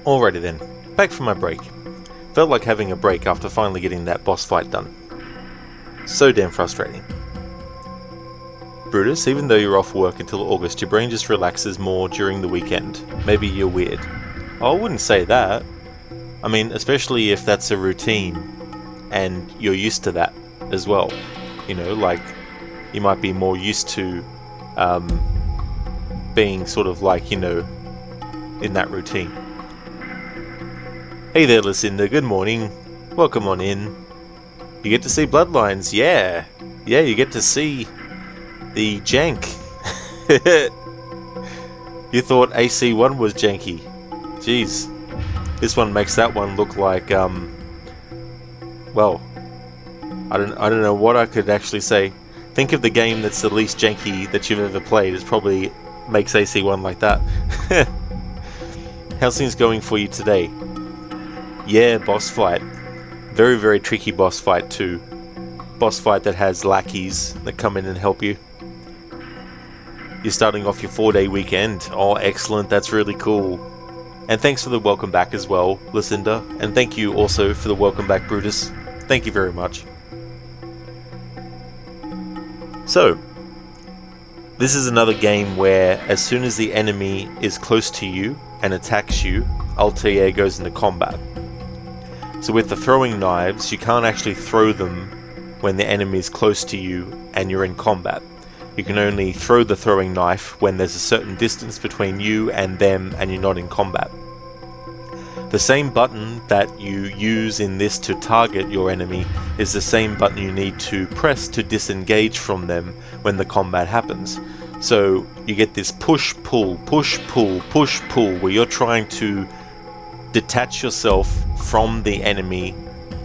Alrighty then, back from my break. Felt like having a break after finally getting that boss fight done. So damn frustrating. Brutus, even though you're off work until August, your brain just relaxes more during the weekend. Maybe you're weird. I wouldn't say that. I mean, especially if that's a routine and you're used to that as well. You know, like, you might be more used to being sort of like, you know, in that routine. Hey there, Lucinda, good morning. Welcome on in. You get to see Bloodlines, yeah. Yeah, you get to see the jank. You thought AC1 was janky. Jeez. This one makes that one look like, well, I don't know what I could actually say. Think of the game that's the least janky that you've ever played. It probably makes AC1 like that. How's things going for you today? Yeah, boss fight. Very, very tricky boss fight too. Boss fight that has lackeys that come in and help you. You're starting off your 4-day weekend. Oh, excellent. That's really cool. And thanks for the welcome back as well, Lucinda. And thank you also for the welcome back, Brutus. Thank you very much. So, this is another game where as soon as the enemy is close to you and attacks you, Altair goes into combat. So with the throwing knives, you can't actually throw them when the enemy is close to you and you're in combat. You can only throw the throwing knife when there's a certain distance between you and them and you're not in combat. The same button that you use in this to target your enemy is the same button you need to press to disengage from them when the combat happens. So you get this push-pull, push-pull, push-pull where you're trying to detach yourself from the enemy,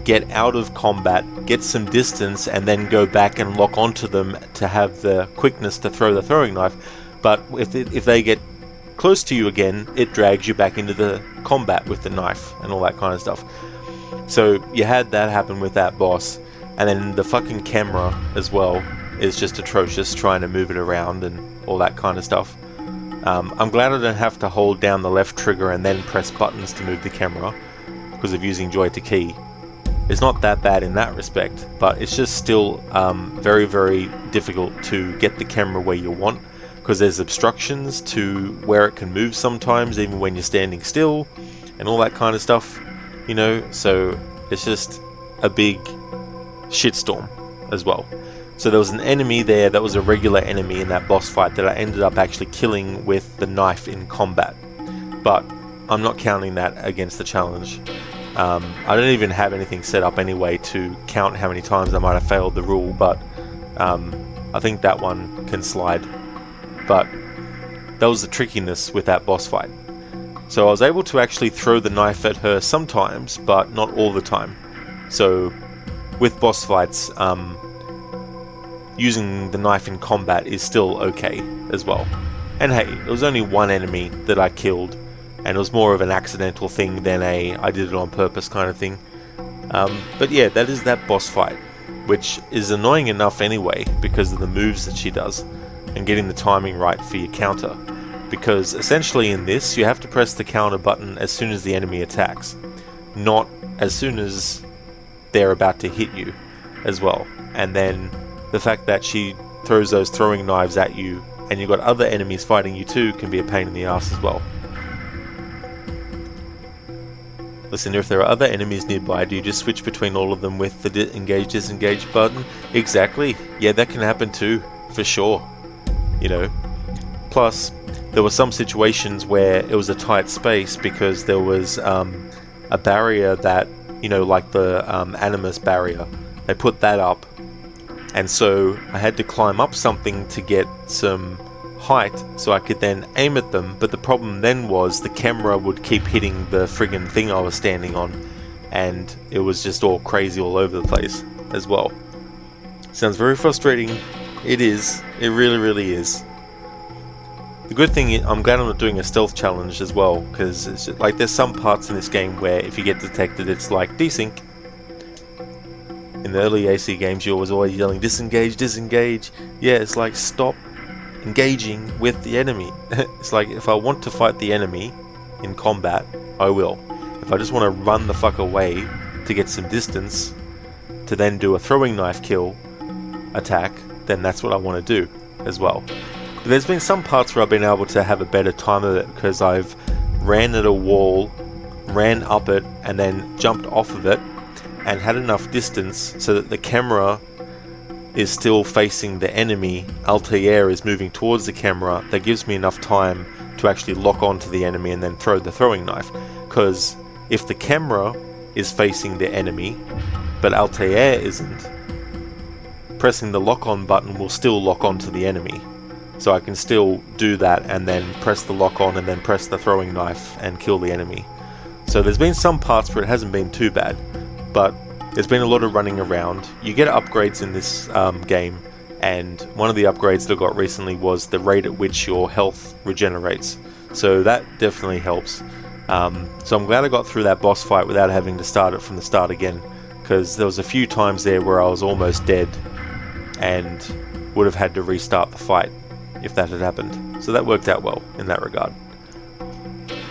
get out of combat, get some distance, and then go back and lock onto them to have the quickness to throw the throwing knife. But if they get close to you again, it drags you back into the combat with the knife and all that kind of stuff. So you had that happen with that boss, and then the fucking camera as well is just atrocious, trying to move it around and all that kind of stuff. I'm glad I don't have to hold down the left trigger and then press buttons to move the camera because of using joy to key. It's not that bad in that respect, but it's just still very, very difficult to get the camera where you want, because there's obstructions to where it can move sometimes, even when you're standing still, and all that kind of stuff, you know, so it's just a big shitstorm as well. So there was an enemy there that was a regular enemy in that boss fight that I ended up actually killing with the knife in combat, but I'm not counting that against the challenge. I don't even have anything set up anyway to count how many times I might have failed the rule, but I think that one can slide. But that was the trickiness with that boss fight. So I was able to actually throw the knife at her sometimes, but not all the time. So with boss fights, using the knife in combat is still okay as well. And hey, it was only one enemy that I killed, and it was more of an accidental thing than I did it on purpose kind of thing. But yeah, that is that boss fight, which is annoying enough anyway because of the moves that she does and getting the timing right for your counter. Because essentially in this, you have to press the counter button as soon as the enemy attacks, not as soon as they're about to hit you as well. And then the fact that she throws those throwing knives at you and you've got other enemies fighting you too can be a pain in the ass as well. Listen, if there are other enemies nearby, do you just switch between all of them with the engage disengage button? Exactly. Yeah, that can happen too, for sure. You know. Plus, there were some situations where it was a tight space because there was a barrier that, you know, like the Animus barrier. They put that up, and so I had to climb up something to get some height so I could then aim at them, but the problem then was the camera would keep hitting the friggin' thing I was standing on, and it was just all crazy all over the place as well. Sounds very frustrating. It is. It really, really is. The good thing is, I'm glad I'm not doing a stealth challenge as well, because it's just, like, there's some parts in this game where if you get detected, it's like desync. In the early AC games, you was always yelling disengage, disengage. Yeah, it's like stop engaging with the enemy. It's like if I want to fight the enemy, in combat, I will. If I just want to run the fuck away to get some distance, to then do a throwing knife kill attack, then that's what I want to do as well. But there's been some parts where I've been able to have a better time of it because I've ran at a wall, ran up it, and then jumped off of it, and had enough distance so that the camera is still facing the enemy, Altair is moving towards the camera. That gives me enough time to actually lock onto the enemy and then throw the throwing knife. Because if the camera is facing the enemy, but Altair isn't, pressing the lock-on button will still lock onto the enemy. So I can still do that and then press the lock-on and then press the throwing knife and kill the enemy. So there's been some parts where it hasn't been too bad, but there's been a lot of running around. You get upgrades in this game, and one of the upgrades that I got recently was the rate at which your health regenerates. So that definitely helps. So I'm glad I got through that boss fight without having to start it from the start again, because there was a few times there where I was almost dead and would have had to restart the fight if that had happened. So that worked out well in that regard.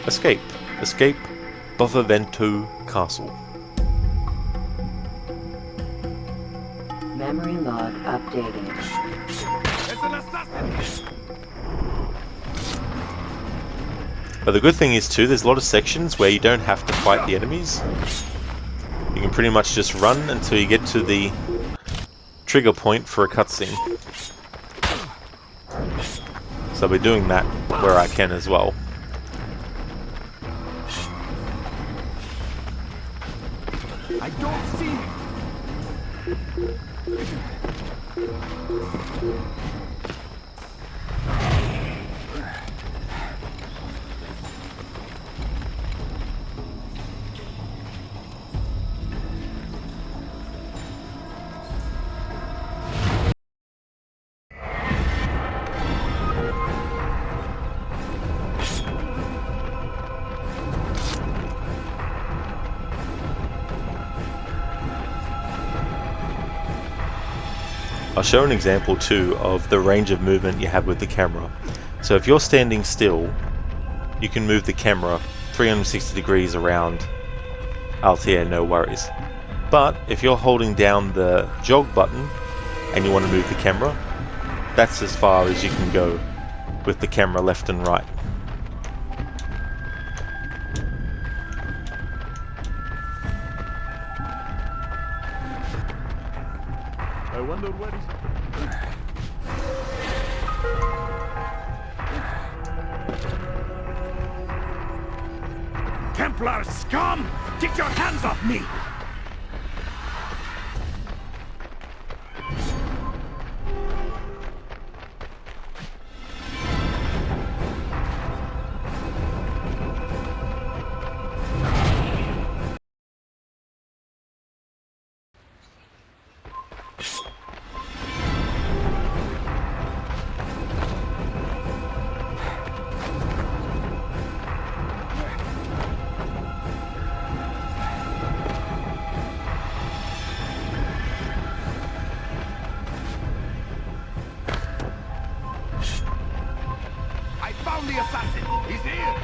Escape. Escape Bovavento Castle. Memory log updated. But the good thing is too, there's a lot of sections where you don't have to fight the enemies. You can pretty much just run until you get to the trigger point for a cutscene. So I'll be doing that where I can as well. I don't see. I'll show an example too of the range of movement you have with the camera. So if you're standing still, you can move the camera 360 degrees around Altair, no worries. But if you're holding down the jog button and you want to move the camera, that's as far as you can go with the camera left and right. I wonder where he's... Templar scum! Get your hands off me! I found the assassin! He's here!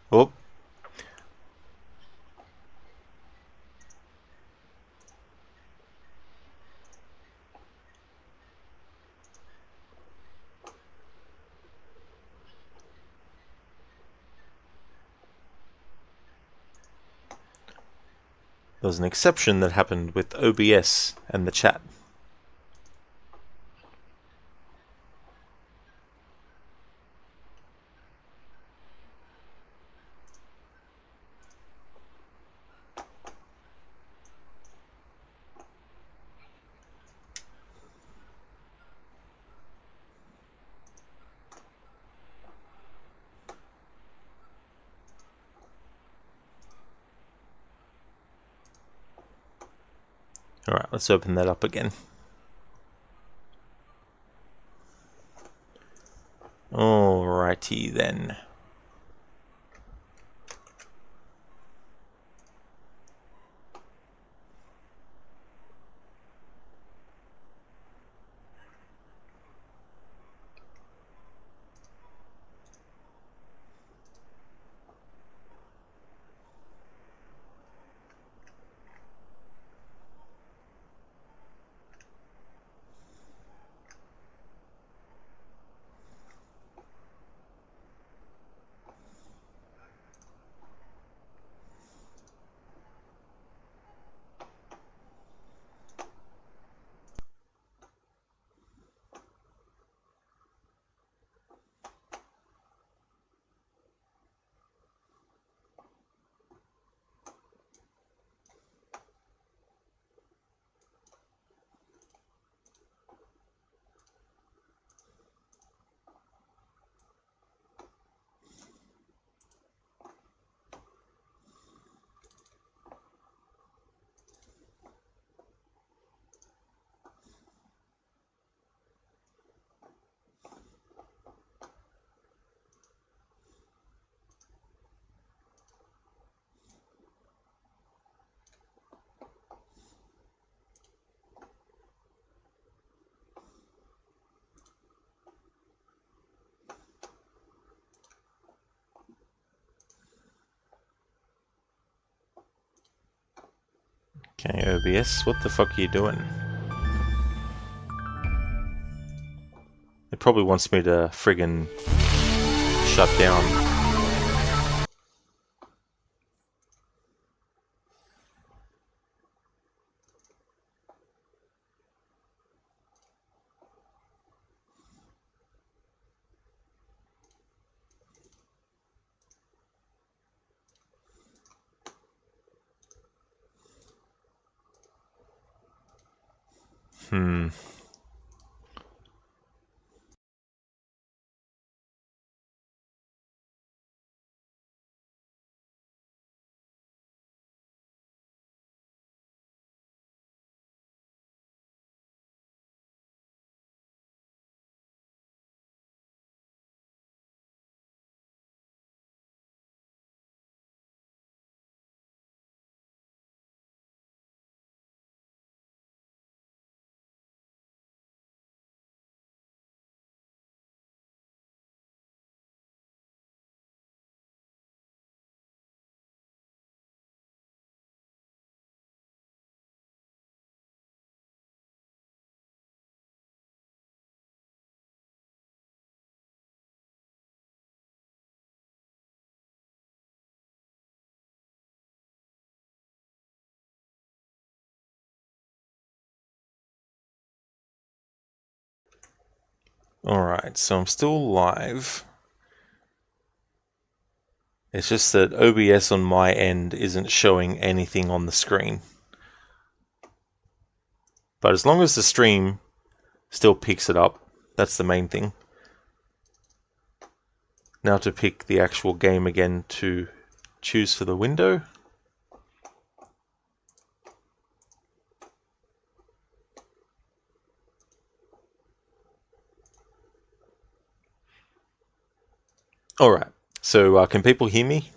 Oh. There was an exception that happened with OBS and the chat. Alright, let's open that up again. Alrighty then. Okay, OBS, what the fuck are you doing? It probably wants me to friggin' shut down. Alright, so I'm still live. It's just that OBS on my end isn't showing anything on the screen. But as long as the stream still picks it up, that's the main thing. Now to pick the actual game again to choose for the window. Alright, so can people hear me?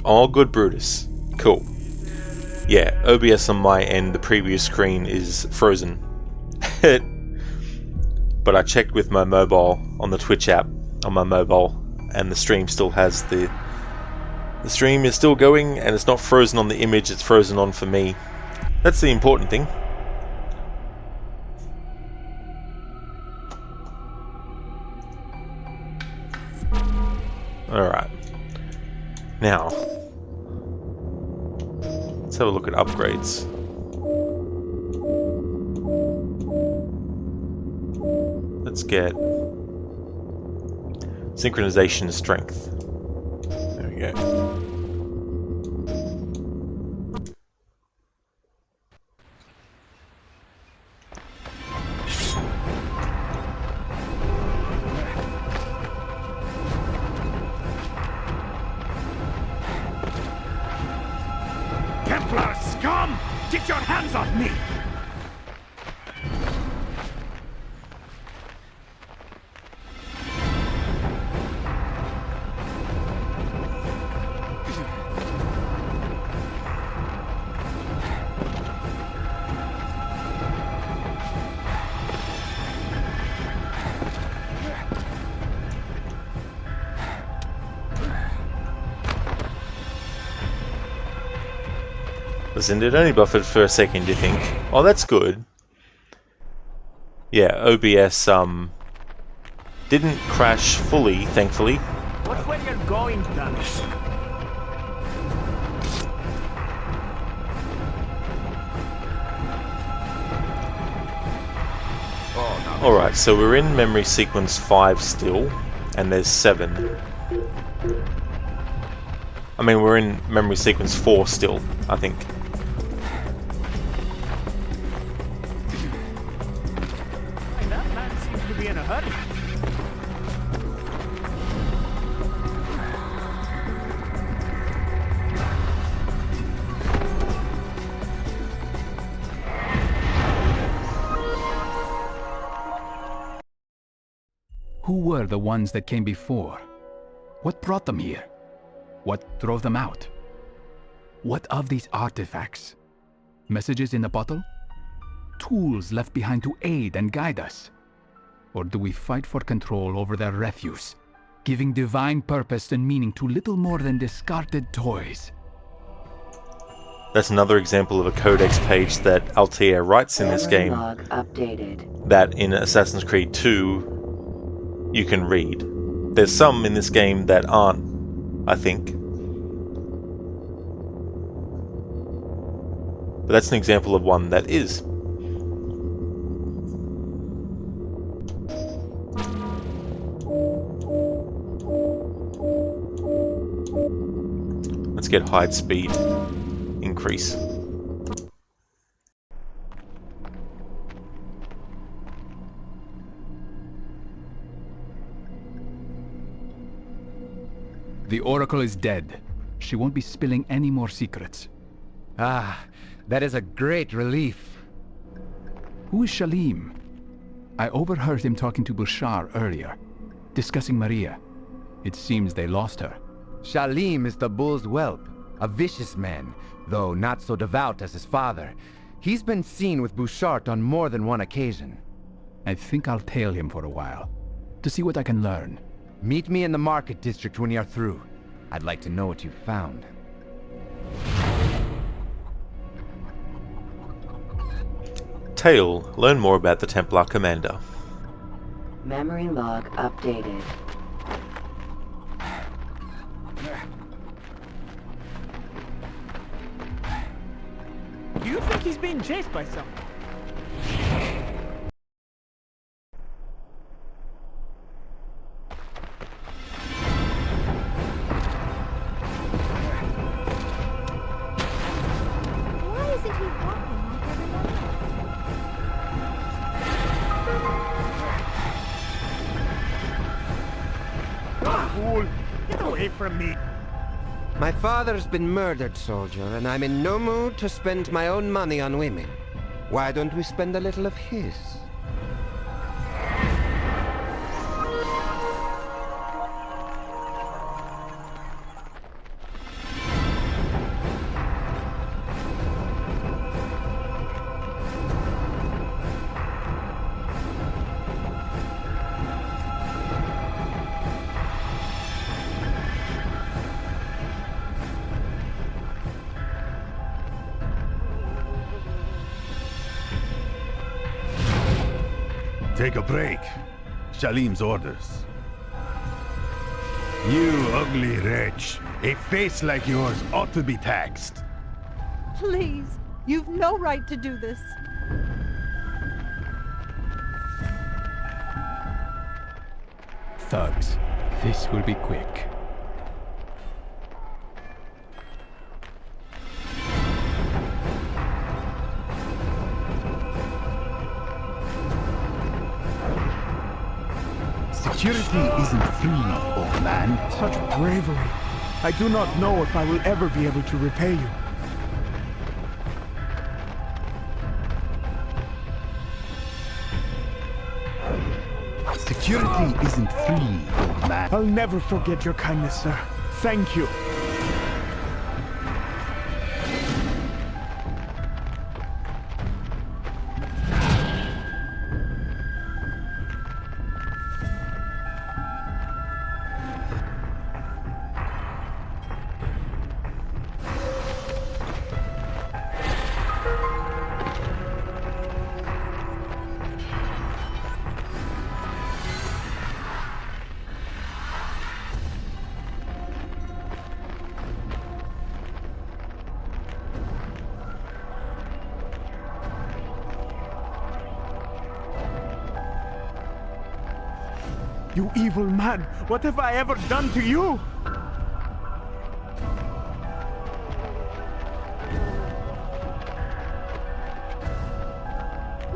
All good, Brutus. Cool. Yeah, OBS on my end, the previous screen is frozen. But I checked with my mobile on the Twitch app on my mobile, and the stream still has the stream is still going, and it's not frozen on the image, it's frozen on for me. That's the important thing. Alright. Now, let's have a look at upgrades. Let's get synchronization strength. There we go. hands off me! Listen, it only buffered for a second, you think? Oh, that's good. Yeah, OBS didn't crash fully, thankfully. What's where you're going, Dennis? Alright, so we're in memory sequence 5 still, and there's 7. I mean, we're in memory sequence 4 still, I think. That man seems to be in a hurry. Who were the ones that came before? What brought them here? What drove them out? What of these artifacts? Messages in a bottle? Tools left behind to aid and guide us? Or do we fight for control over their refuse, giving divine purpose and meaning to little more than discarded toys? That's another example of a codex page that Altair writes in this game Log updated. that in Assassin's Creed 2 you can read. There's some in this game that aren't, I think. But that's an example of one that is. Let's get hide speed increase. The Oracle is dead. She won't be spilling any more secrets. Ah, that is a great relief. Who is Shalim? I overheard him talking to Bouchard earlier, discussing Maria. It seems they lost her. Shalim is the bull's whelp, a vicious man, though not so devout as his father. He's been seen with Bouchard on more than one occasion. I think I'll tail him for a while, to see what I can learn. Meet me in the market district when you're through. I'd like to know what you've found. Tail, learn more about the Templar Commander. Memory log updated. Do you think he's being chased by someone? Why isn't he walking like everyone else? Fool! Get away from me! My father's been murdered, soldier, and I'm in no mood to spend my own money on women. Why don't we spend a little of his? Take a break. Shalim's orders. You ugly wretch. A face like yours ought to be taxed. Please, you've no right to do this. Thugs, this will be quick. Security isn't free, old man. Such bravery. I do not know if I will ever be able to repay you. Security isn't free, old man. I'll never forget your kindness, sir. Thank you. You evil man! What have I ever done to you?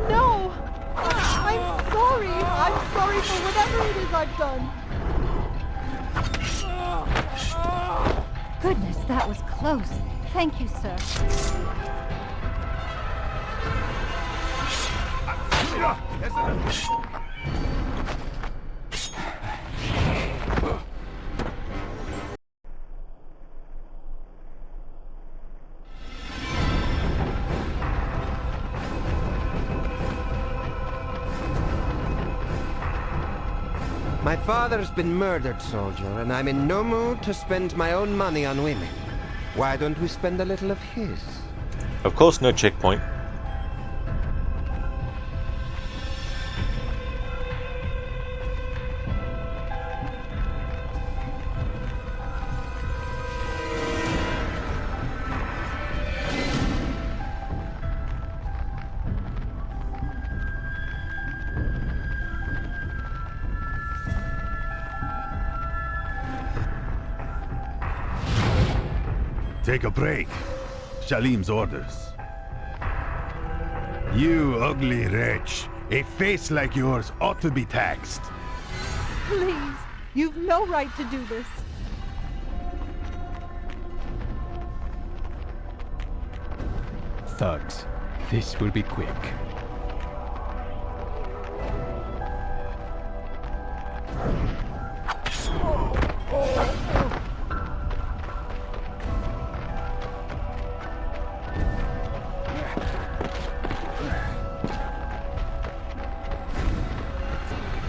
No! I'm sorry! I'm sorry for whatever it is I've done! Goodness, that was close. Thank you, sir. My father's been murdered, soldier, and I'm in no mood to spend my own money on women. Why don't we spend a little of his? Of course, no checkpoint. Take a break. Shalim's orders. You ugly wretch. A face like yours ought to be taxed. Please, you've no right to do this. Thugs, this will be quick.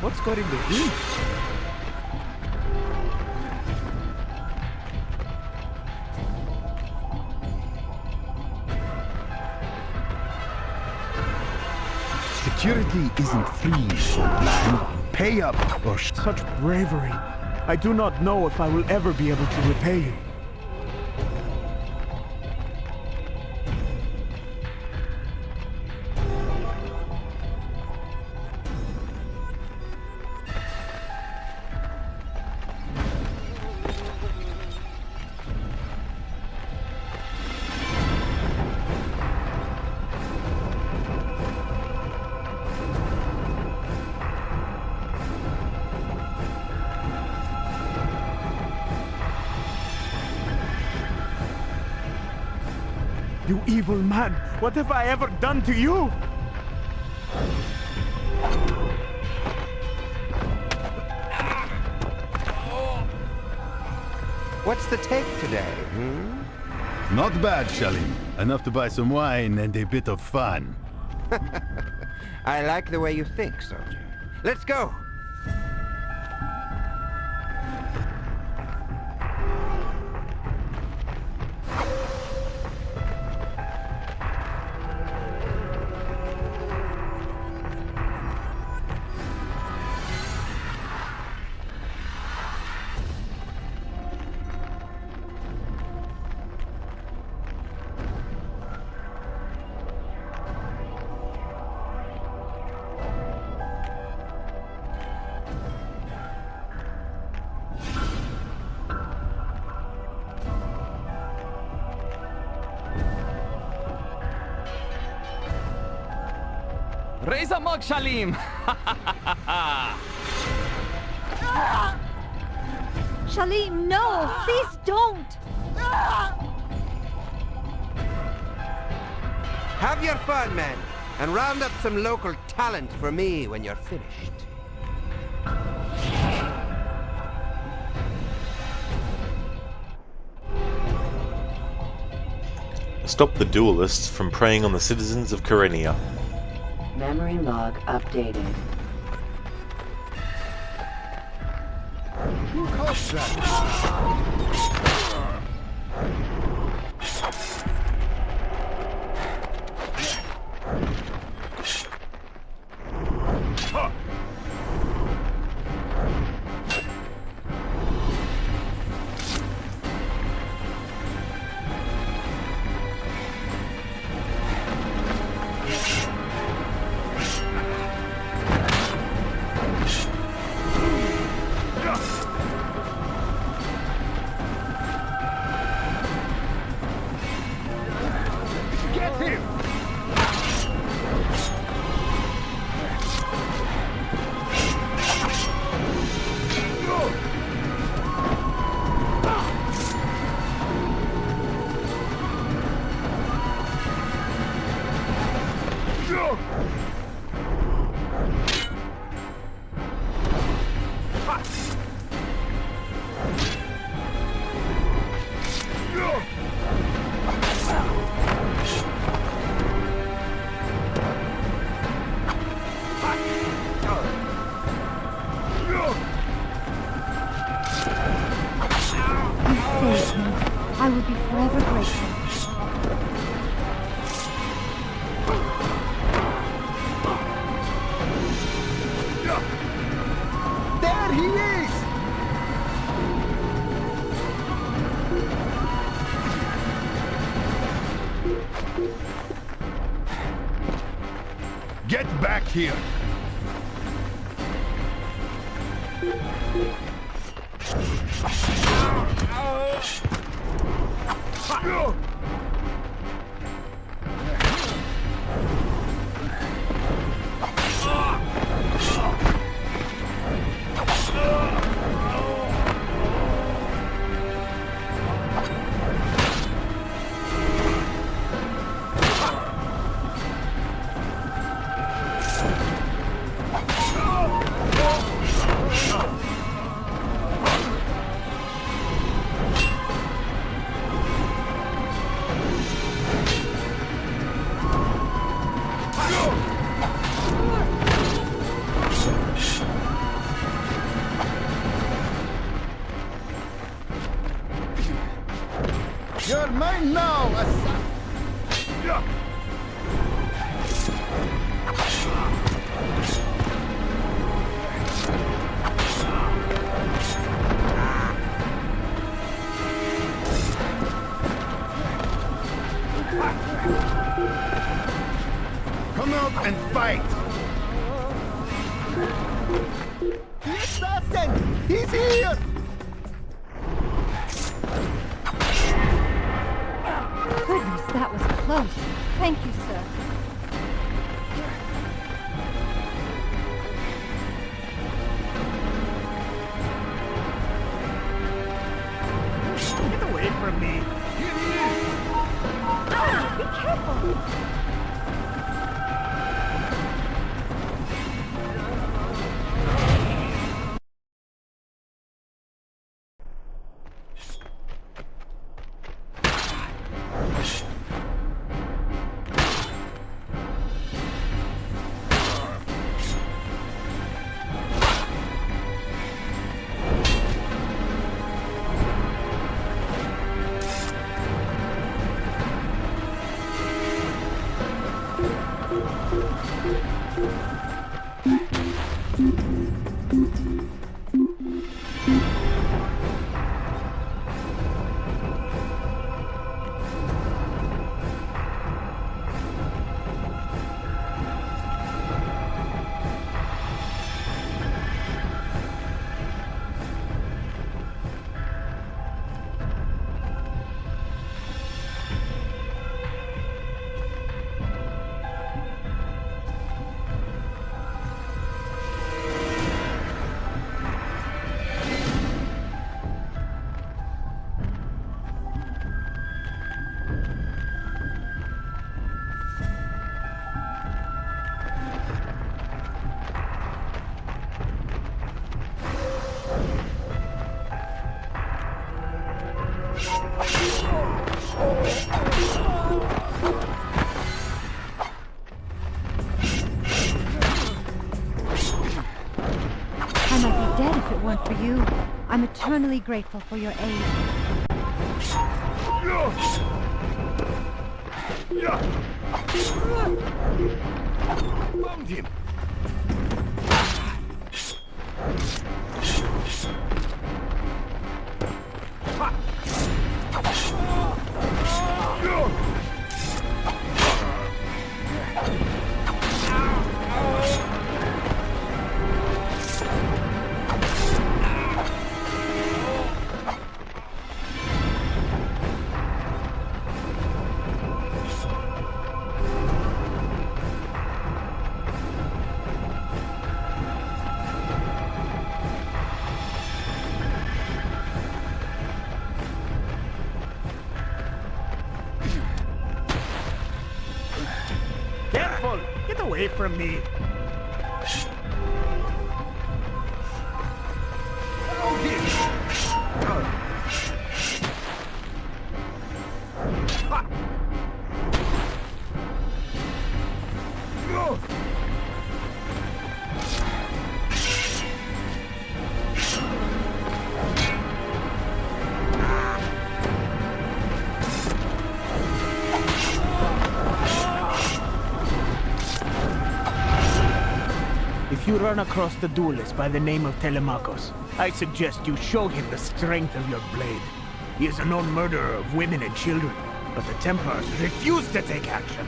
What's got in the heat? Security isn't free, old man. Pay up or such bravery. I do not know if I will ever be able to repay you. You evil man! What have I ever done to you? What's the take today, Not bad, Shalim. Enough to buy some wine and a bit of fun. I like the way you think, soldier. Let's go! Raise a mug, Shalim! Shalim, no! Please don't! Have your fun, men, and round up some local talent for me when you're finished. stop the duelists from preying on the citizens of Kyrenia. Memory log updated. Who caused that? Get him! You saved me. I will be forever grateful. There he is! Get back here! You're mine now, come out and fight! The assassin! He's here! The it weren't for you. I'm eternally grateful for your aid. Found him. Careful! Get away from me! If you run across the duelist by the name of Telemachus, I suggest you show him the strength of your blade. He is a known murderer of women and children, but the Templars refuse to take action.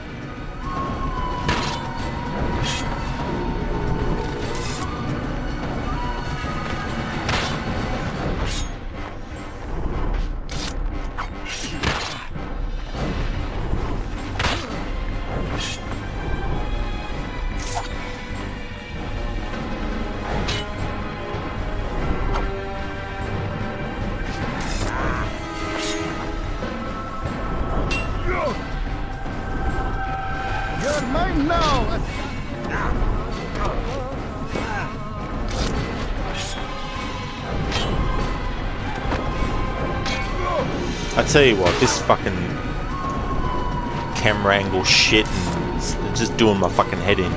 You're mine now! I tell you what, this fucking camera angle shit and it's just doing my fucking head in.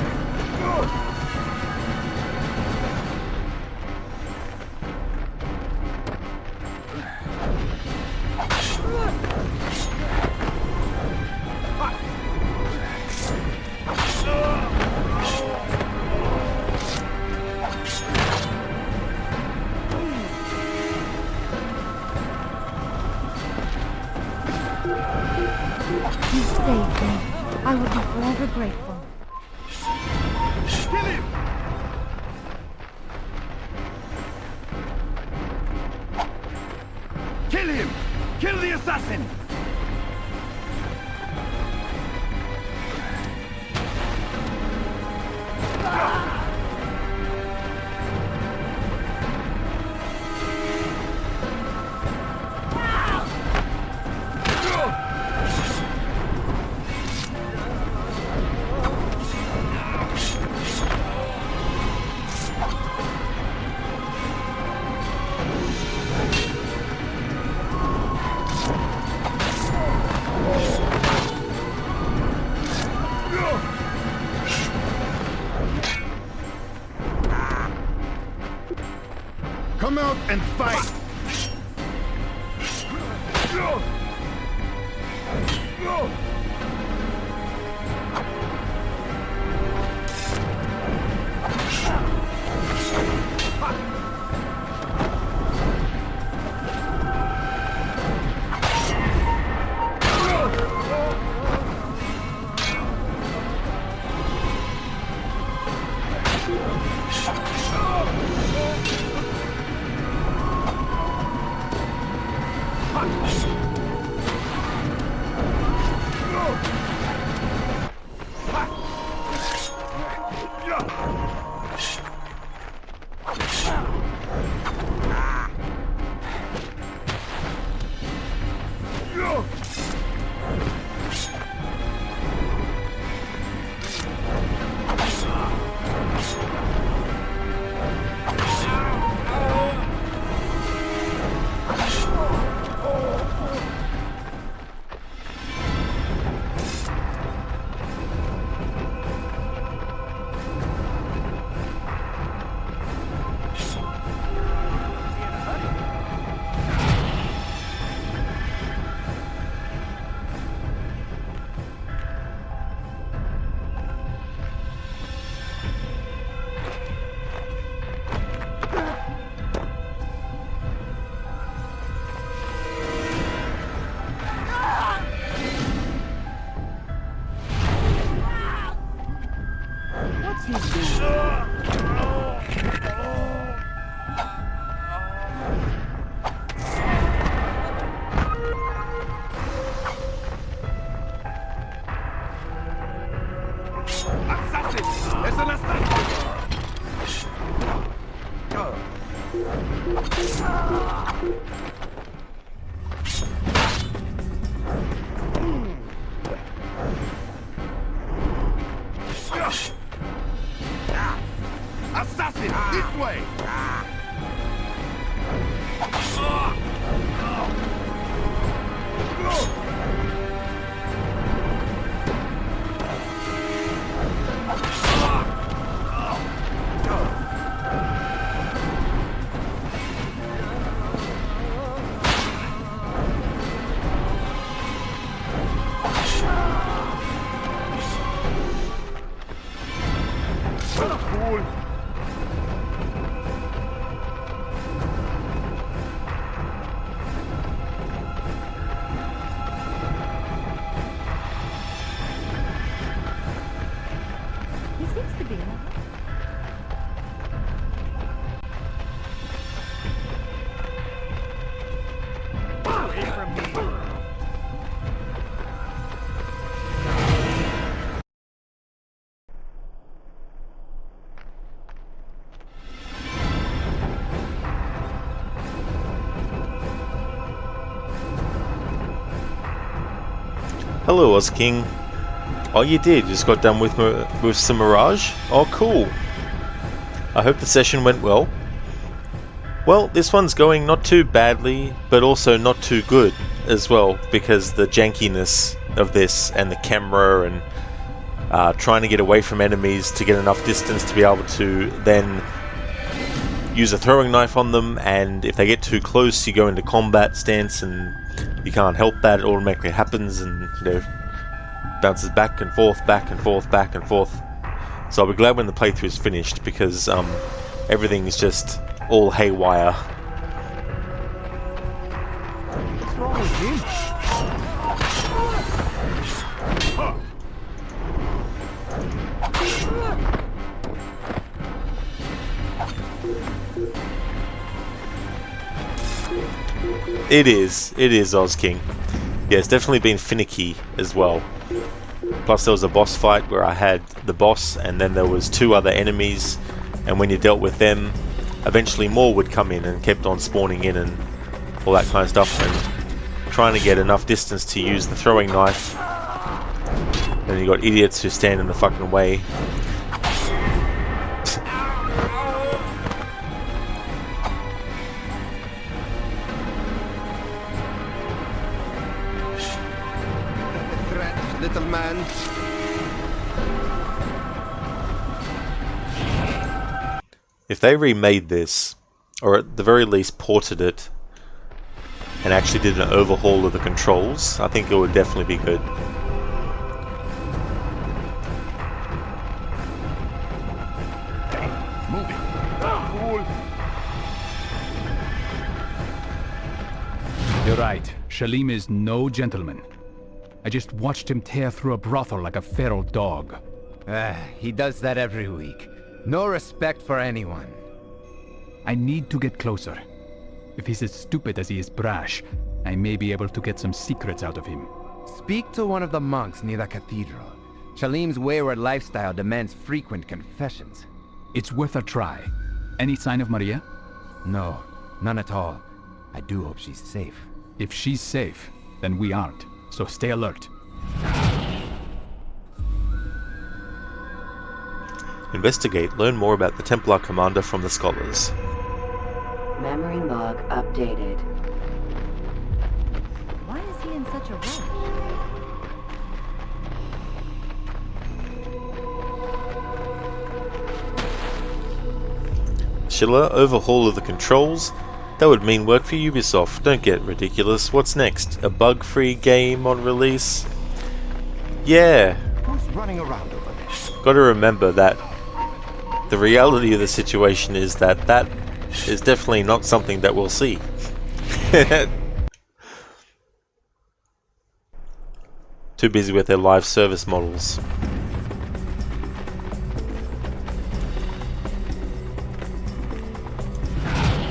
You saved me. I will be forever grateful. Kill him! Kill him! Kill the assassin! Come out and fight! Assassin, this way! He seems to be alive. Away from me! Hello, Oz King. Oh, you did? You just got done with some Mirage? Oh, cool. I hope the session went well. Well, this one's going not too badly, but also not too good as well, because the jankiness of this and the camera and trying to get away from enemies to get enough distance to be able to then use a throwing knife on them, and if they get too close you go into combat stance and you can't help that, it automatically happens and, you know, bounces back and forth, back and forth, back and forth. So I'll be glad when the playthrough is finished, because everything is just all haywire. What's wrong with him? It is Oz King. Yeah, it's definitely been finicky as well. Plus there was a boss fight where I had the boss and then there was 2 other enemies, and when you dealt with them, eventually more would come in and kept on spawning in and all that kind of stuff, and trying to get enough distance to use the throwing knife. Then you got idiots who stand in the fucking way. Little man. If they remade this, or at the very least ported it, and actually did an overhaul of the controls, I think it would definitely be good. You're right. Shalim is no gentleman. I just watched him tear through a brothel like a feral dog. He does that every week. No respect for anyone. I need to get closer. If he's as stupid as he is brash, I may be able to get some secrets out of him. Speak to one of the monks near the cathedral. Shalim's wayward lifestyle demands frequent confessions. It's worth a try. Any sign of Maria? No, none at all. I do hope she's safe. If she's safe, then we aren't. So stay alert. Investigate. Learn more about the Templar commander from the scholars. Memory log updated. Why is he in such a rush? Schiller, overhaul of the controls. That would mean work for Ubisoft. Don't get ridiculous. What's next? A bug-free game on release? Yeah. Who's running around over there? Got to remember that the reality of the situation is that that is definitely not something that we'll see. Too busy with their live service models.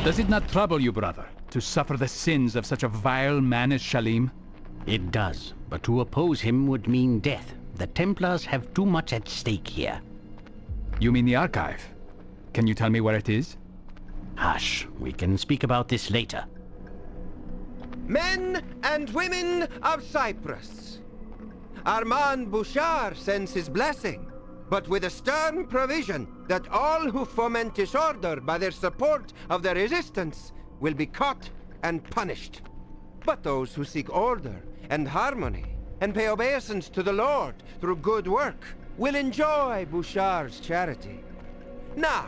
Does it not trouble you, brother, to suffer the sins of such a vile man as Shalim? It does, but to oppose him would mean death. The Templars have too much at stake here. You mean the archive? Can you tell me where it is? Hush, we can speak about this later. Men and women of Cyprus, Armand Bouchard sends his blessing, but with a stern provision. that all who foment disorder by their support of the resistance will be caught and punished. But those who seek order and harmony and pay obeisance to the Lord through good work will enjoy Bouchard's charity. Now,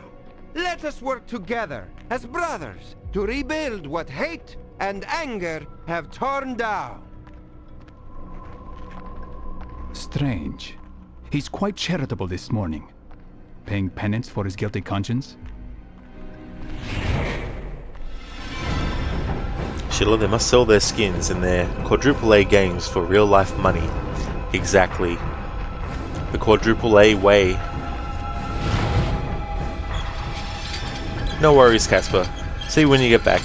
let us work together as brothers to rebuild what hate and anger have torn down. Strange. He's quite charitable this morning. Paying penance for his guilty conscience? Schiller, they must sell their skins in their quadruple A games for real life money. Exactly. The quadruple A way. No worries, Casper. See you when you get back.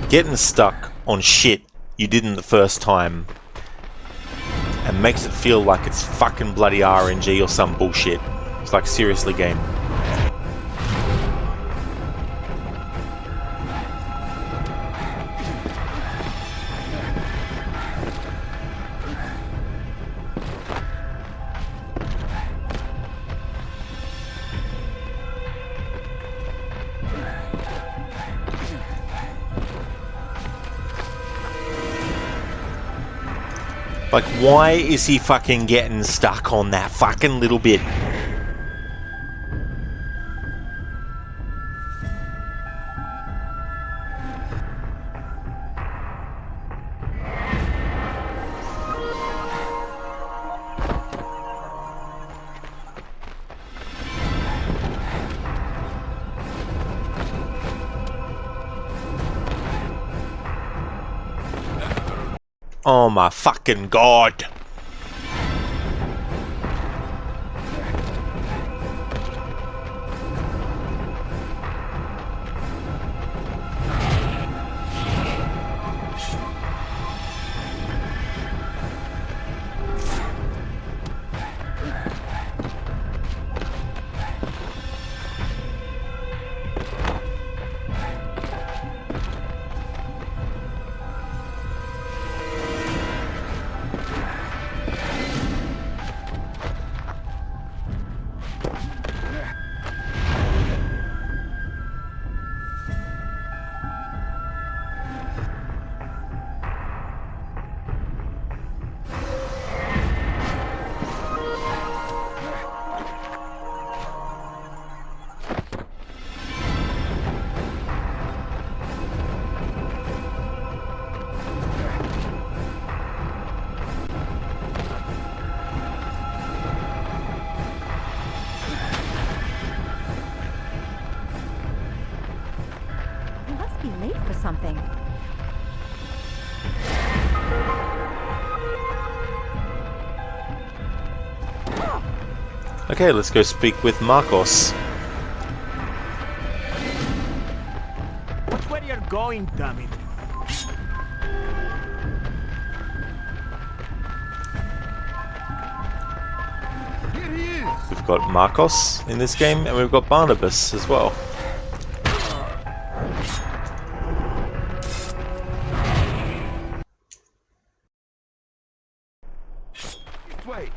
Getting stuck on shit you didn't the first time and makes it feel like it's fucking bloody RNG or some bullshit. It's like, seriously, game. Like, why is he fucking getting stuck on that fucking little bit? Oh my fucking god! Be late for something. Okay, let's go speak with Marcos. Watch where you're going, damn it. We've got Marcos in this game, and we've got Barnabas as well. Wait.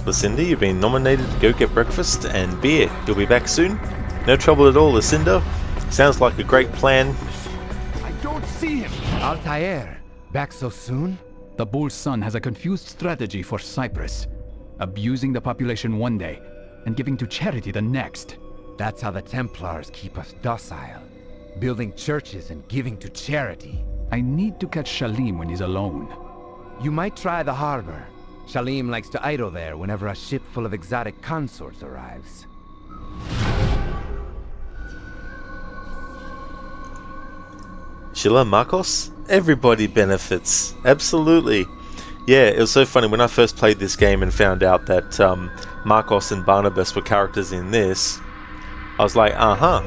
Lucinda, you've been nominated to go get breakfast and beer. You'll be back soon? No trouble at all, Lucinda. Sounds like a great plan. I don't see him. Altair, back so soon? The Bull's son has a confused strategy for Cyprus. Abusing the population one day, and giving to charity the next. That's how the Templars keep us docile. Building churches and giving to charity. I need to catch Shalim when he's alone. You might try the harbor. Shalim likes to idle there whenever a ship full of exotic consorts arrives. Sheila, Marcos? Everybody benefits. Absolutely. Yeah, it was so funny when I first played this game and found out that Marcos and Barnabas were characters in this. I was like, uh-huh.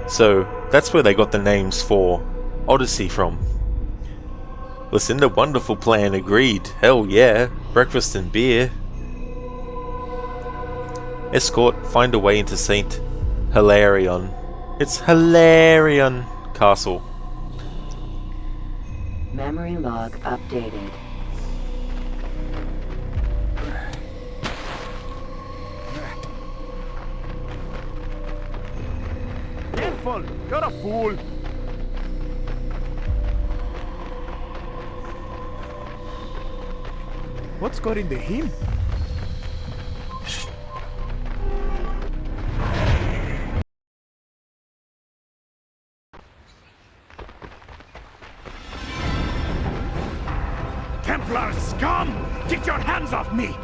So that's where they got the names for Odyssey from. Lucinda, wonderful plan, agreed. Hell yeah. Breakfast and beer. Escort, find a way into St. Hilarion. It's Hilarion Castle. Memory log updated. Careful! You're a fool! What's got into him? Templar scum! Get your hands off me!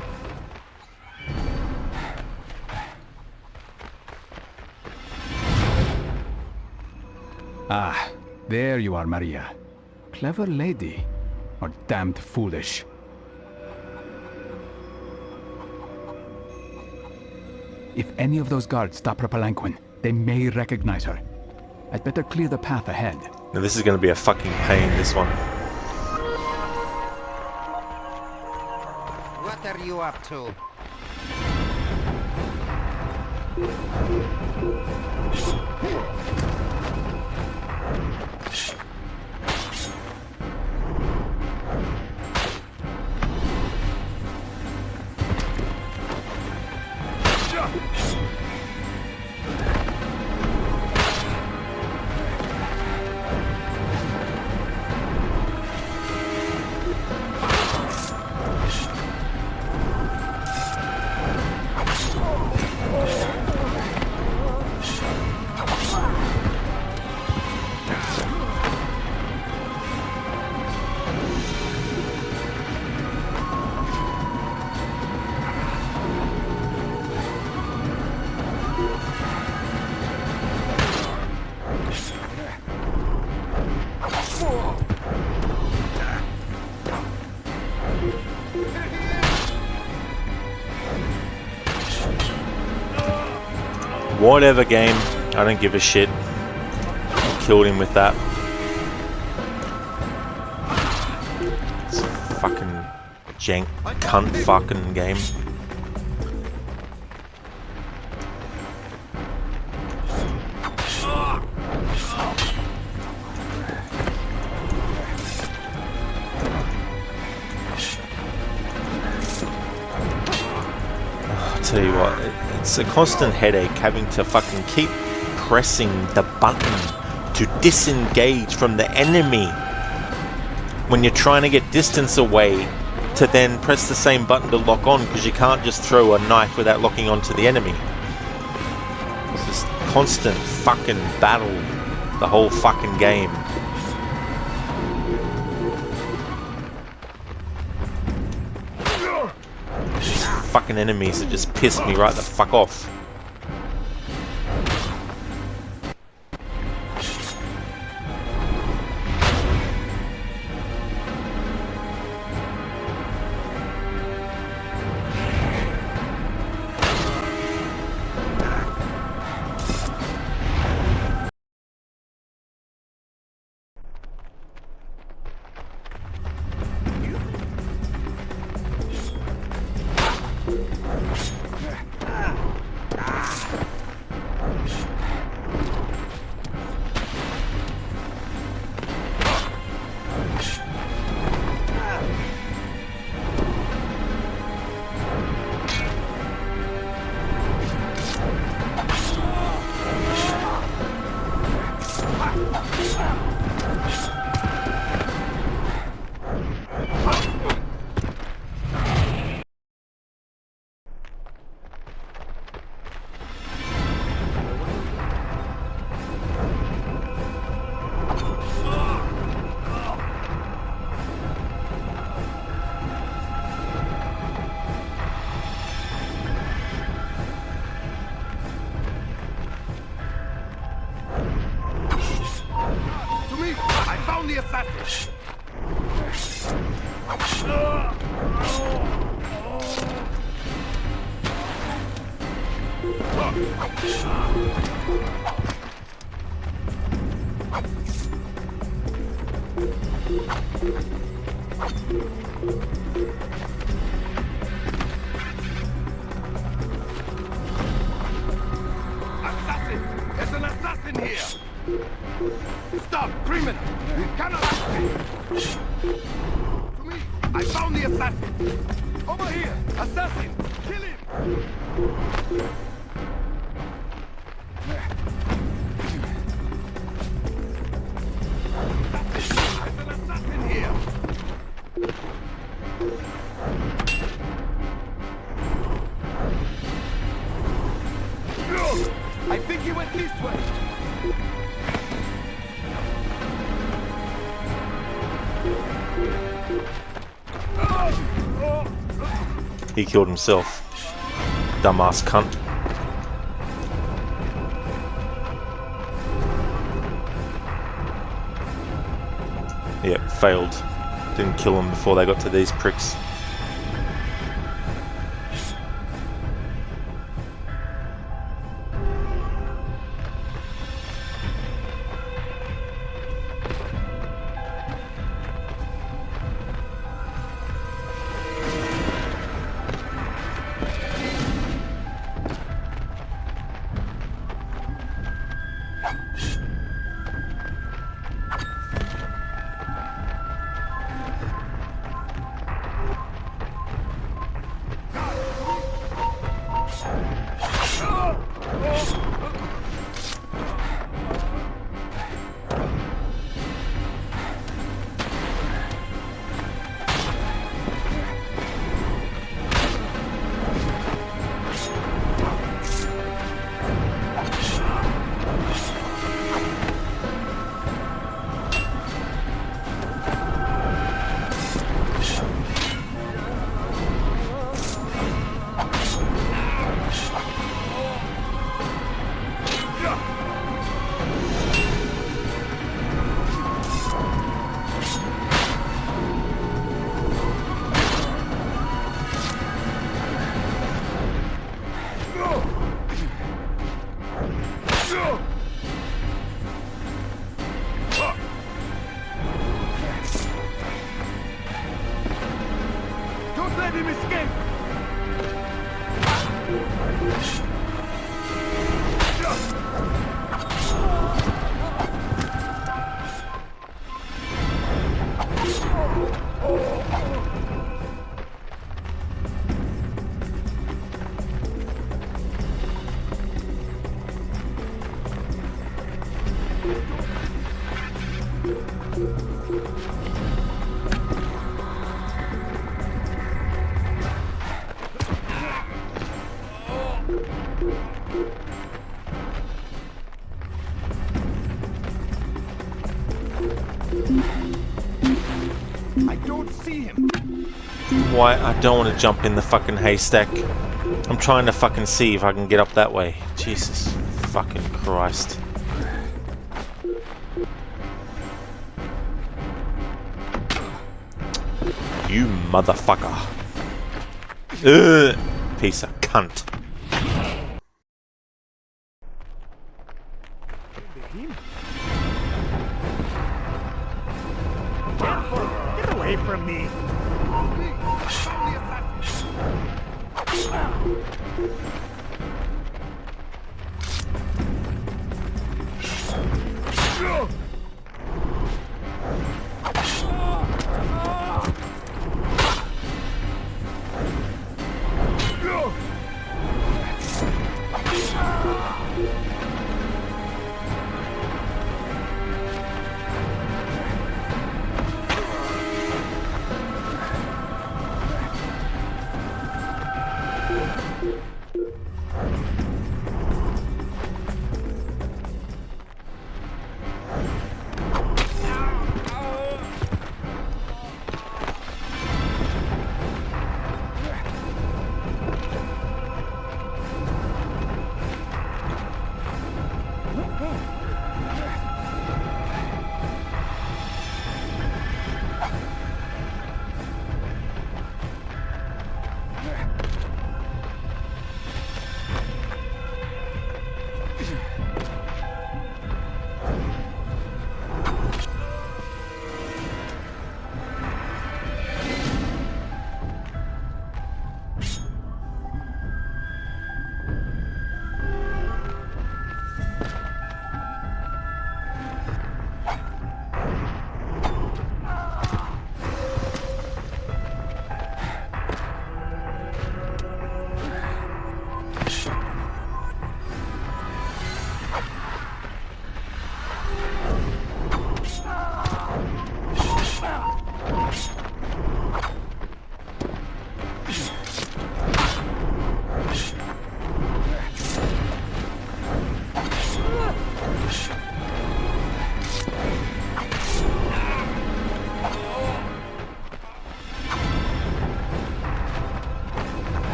Ah, there you are, Maria. Clever lady, or damned foolish. If any of those guards stop her palanquin, they may recognize her. I'd better clear the path ahead. Now this is going to be a fucking pain, this one. What are you up to? Whatever, game. I don't give a shit. Killed him with that. It's a fucking jank cunt fucking game. I'll tell you what, it's a constant headache having to fucking keep pressing the button to disengage from the enemy when you're trying to get distance away to then press the same button to lock on, because you can't just throw a knife without locking onto the enemy. It's this constant fucking battle the whole fucking game. Fucking enemies that just piss me right the fuck off. The assassin! Assassin! There's an assassin here! Stop, criminal! You cannot escape! To me! I found the assassin! Over here! Assassin! Kill him! There's an assassin here! I think he went this way! He killed himself. Dumbass cunt. Yep, failed. Didn't kill him before they got to these pricks. let him escape! I don't see him. Why? I don't want to jump in the fucking haystack. I'm trying to fucking see if I can get up that way. Jesus fucking Christ. You motherfucker. Ugh, piece of cunt. Get away from me!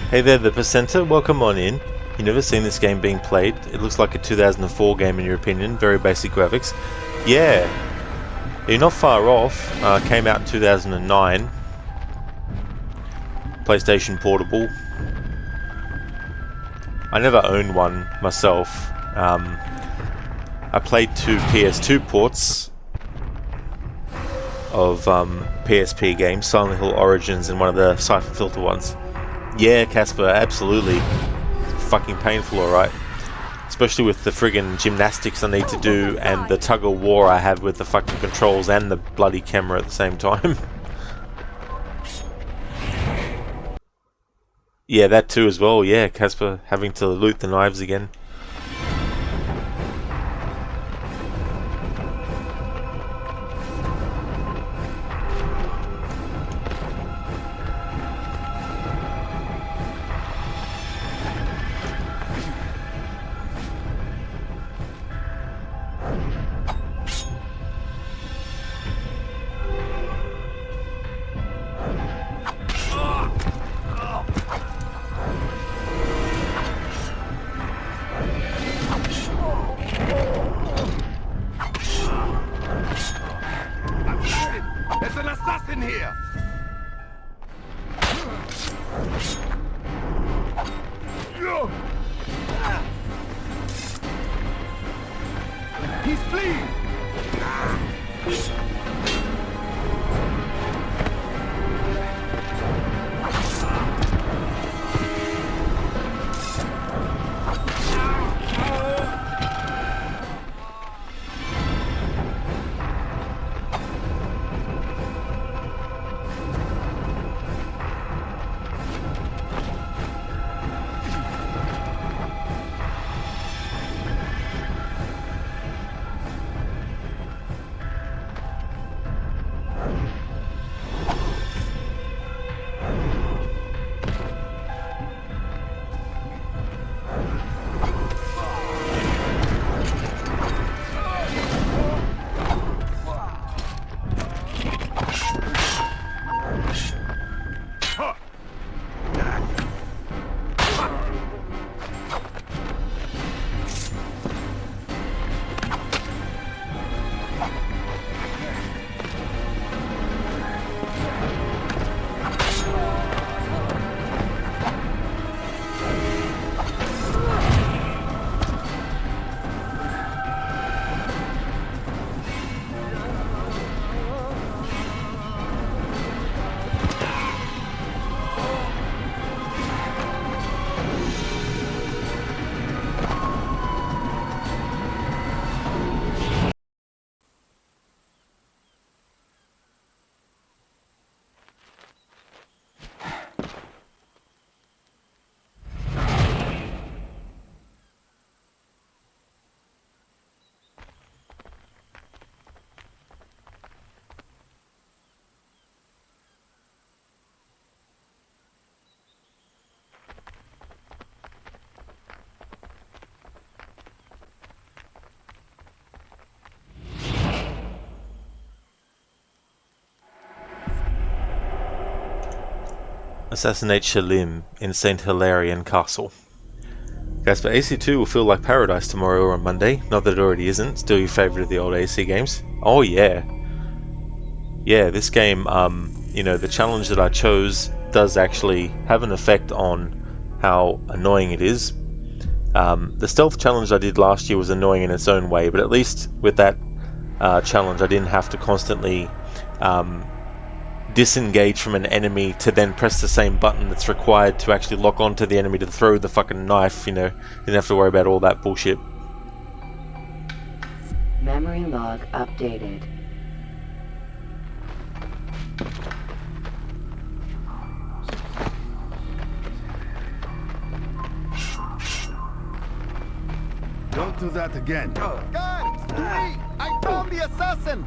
Hey there, the Percenter. Welcome on in. You've never seen this game being played. It looks like a 2004 game in your opinion. Very basic graphics. Yeah. You're not far off. Came out in 2009. PlayStation Portable. I never owned one myself. I played 2 PS2 ports of PSP games, Silent Hill Origins and one of the Siphon Filter ones. Yeah, Casper, absolutely. It's fucking painful, alright. Especially with the friggin' gymnastics I need to do and the tug of war I have with the fucking controls and the bloody camera at the same time. Yeah, that too as well. Yeah, Casper having to loot the knives again. There's an assassin here! He's fleeing! Assassinate Shalim in St. Hilarion Castle. Guys, but AC2 will feel like paradise tomorrow or on Monday. Not that it already isn't. Still your favourite of the old AC games. Oh yeah. Yeah, this game, you know, the challenge that I chose does actually have an effect on how annoying it is. The stealth challenge I did last year was annoying in its own way, but at least with that challenge I didn't have to constantly disengage from an enemy to then press the same button that's required to actually lock onto the enemy to throw the fucking knife, you know. Didn't have to worry about all that bullshit. Memory log updated. Don't do that again. Guards! To me! I found the assassin!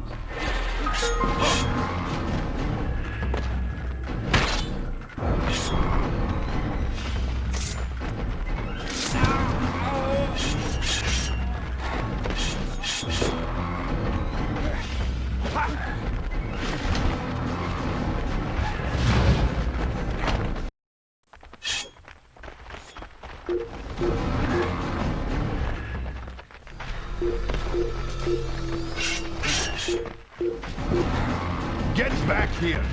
Get back here!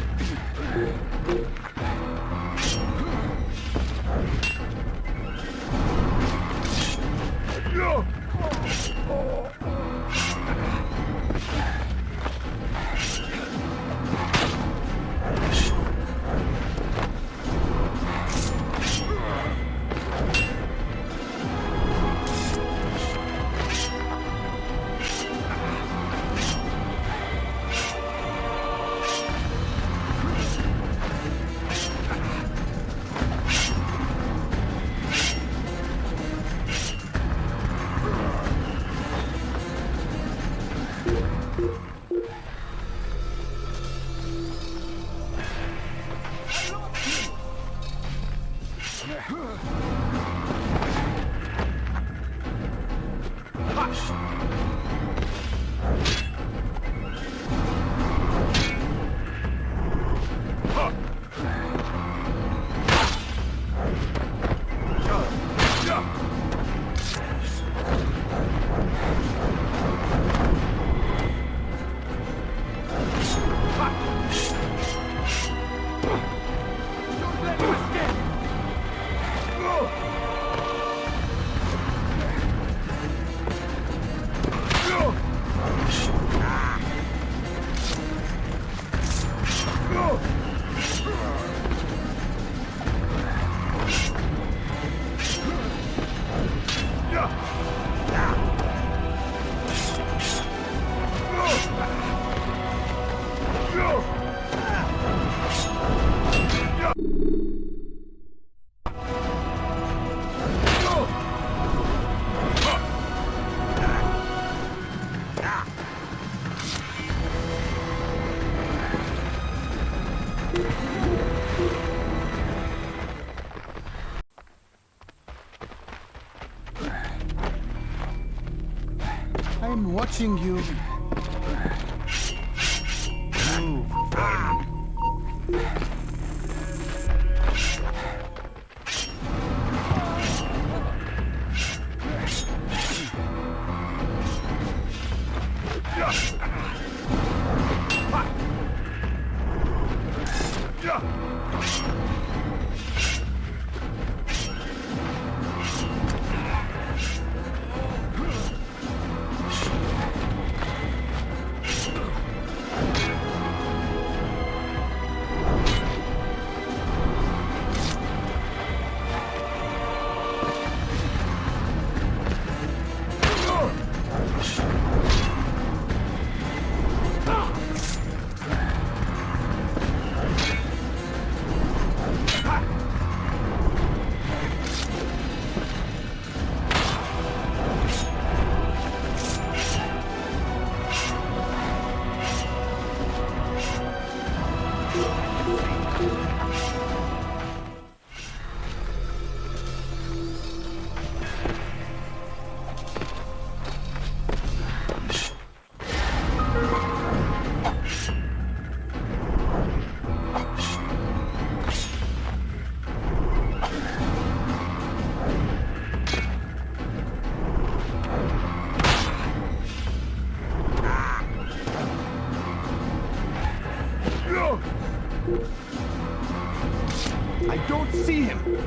I'm watching you. Move, then. I don't see him.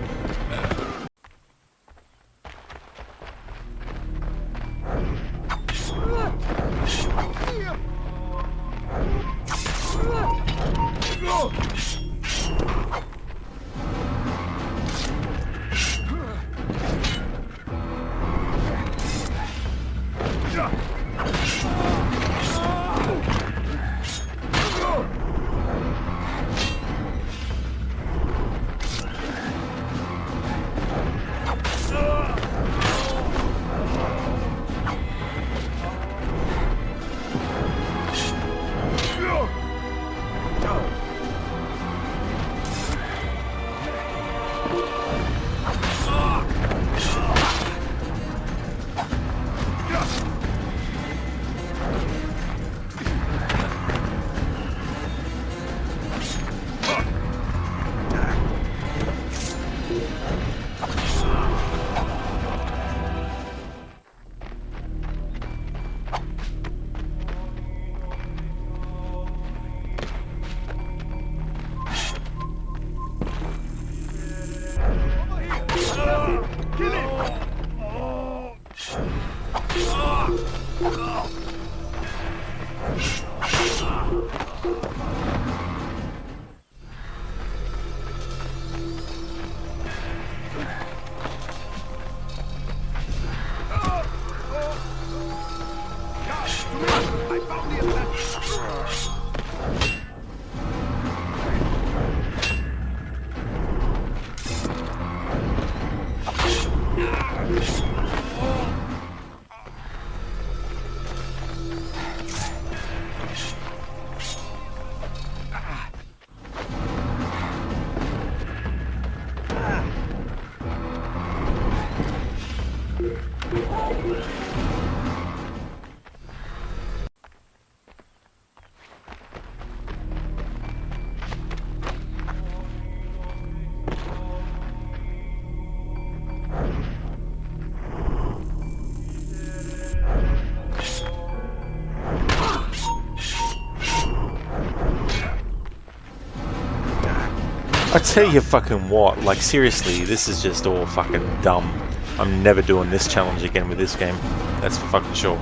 I tell you fucking what, like seriously, this is just all fucking dumb. I'm never doing this challenge again with this game. That's for fucking sure.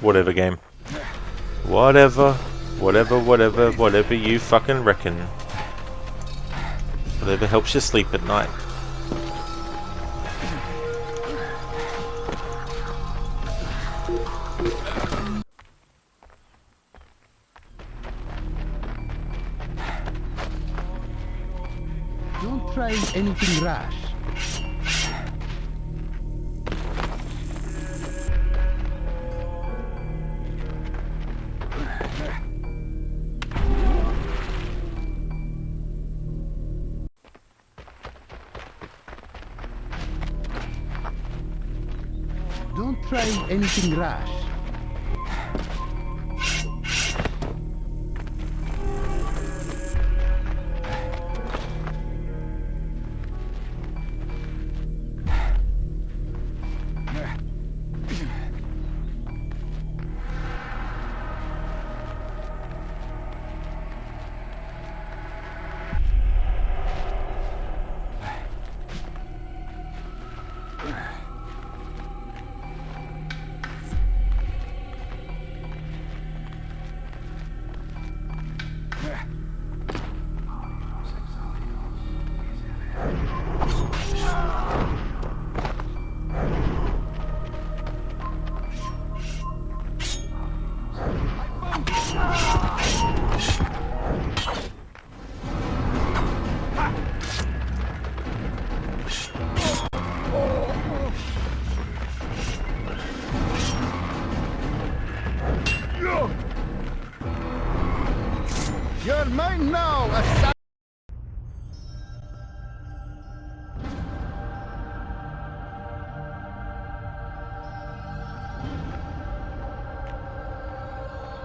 Whatever game. Whatever you fucking reckon. Whatever helps you sleep at night. Don't try anything rash. Don't try anything rash. You're mine now, assassin!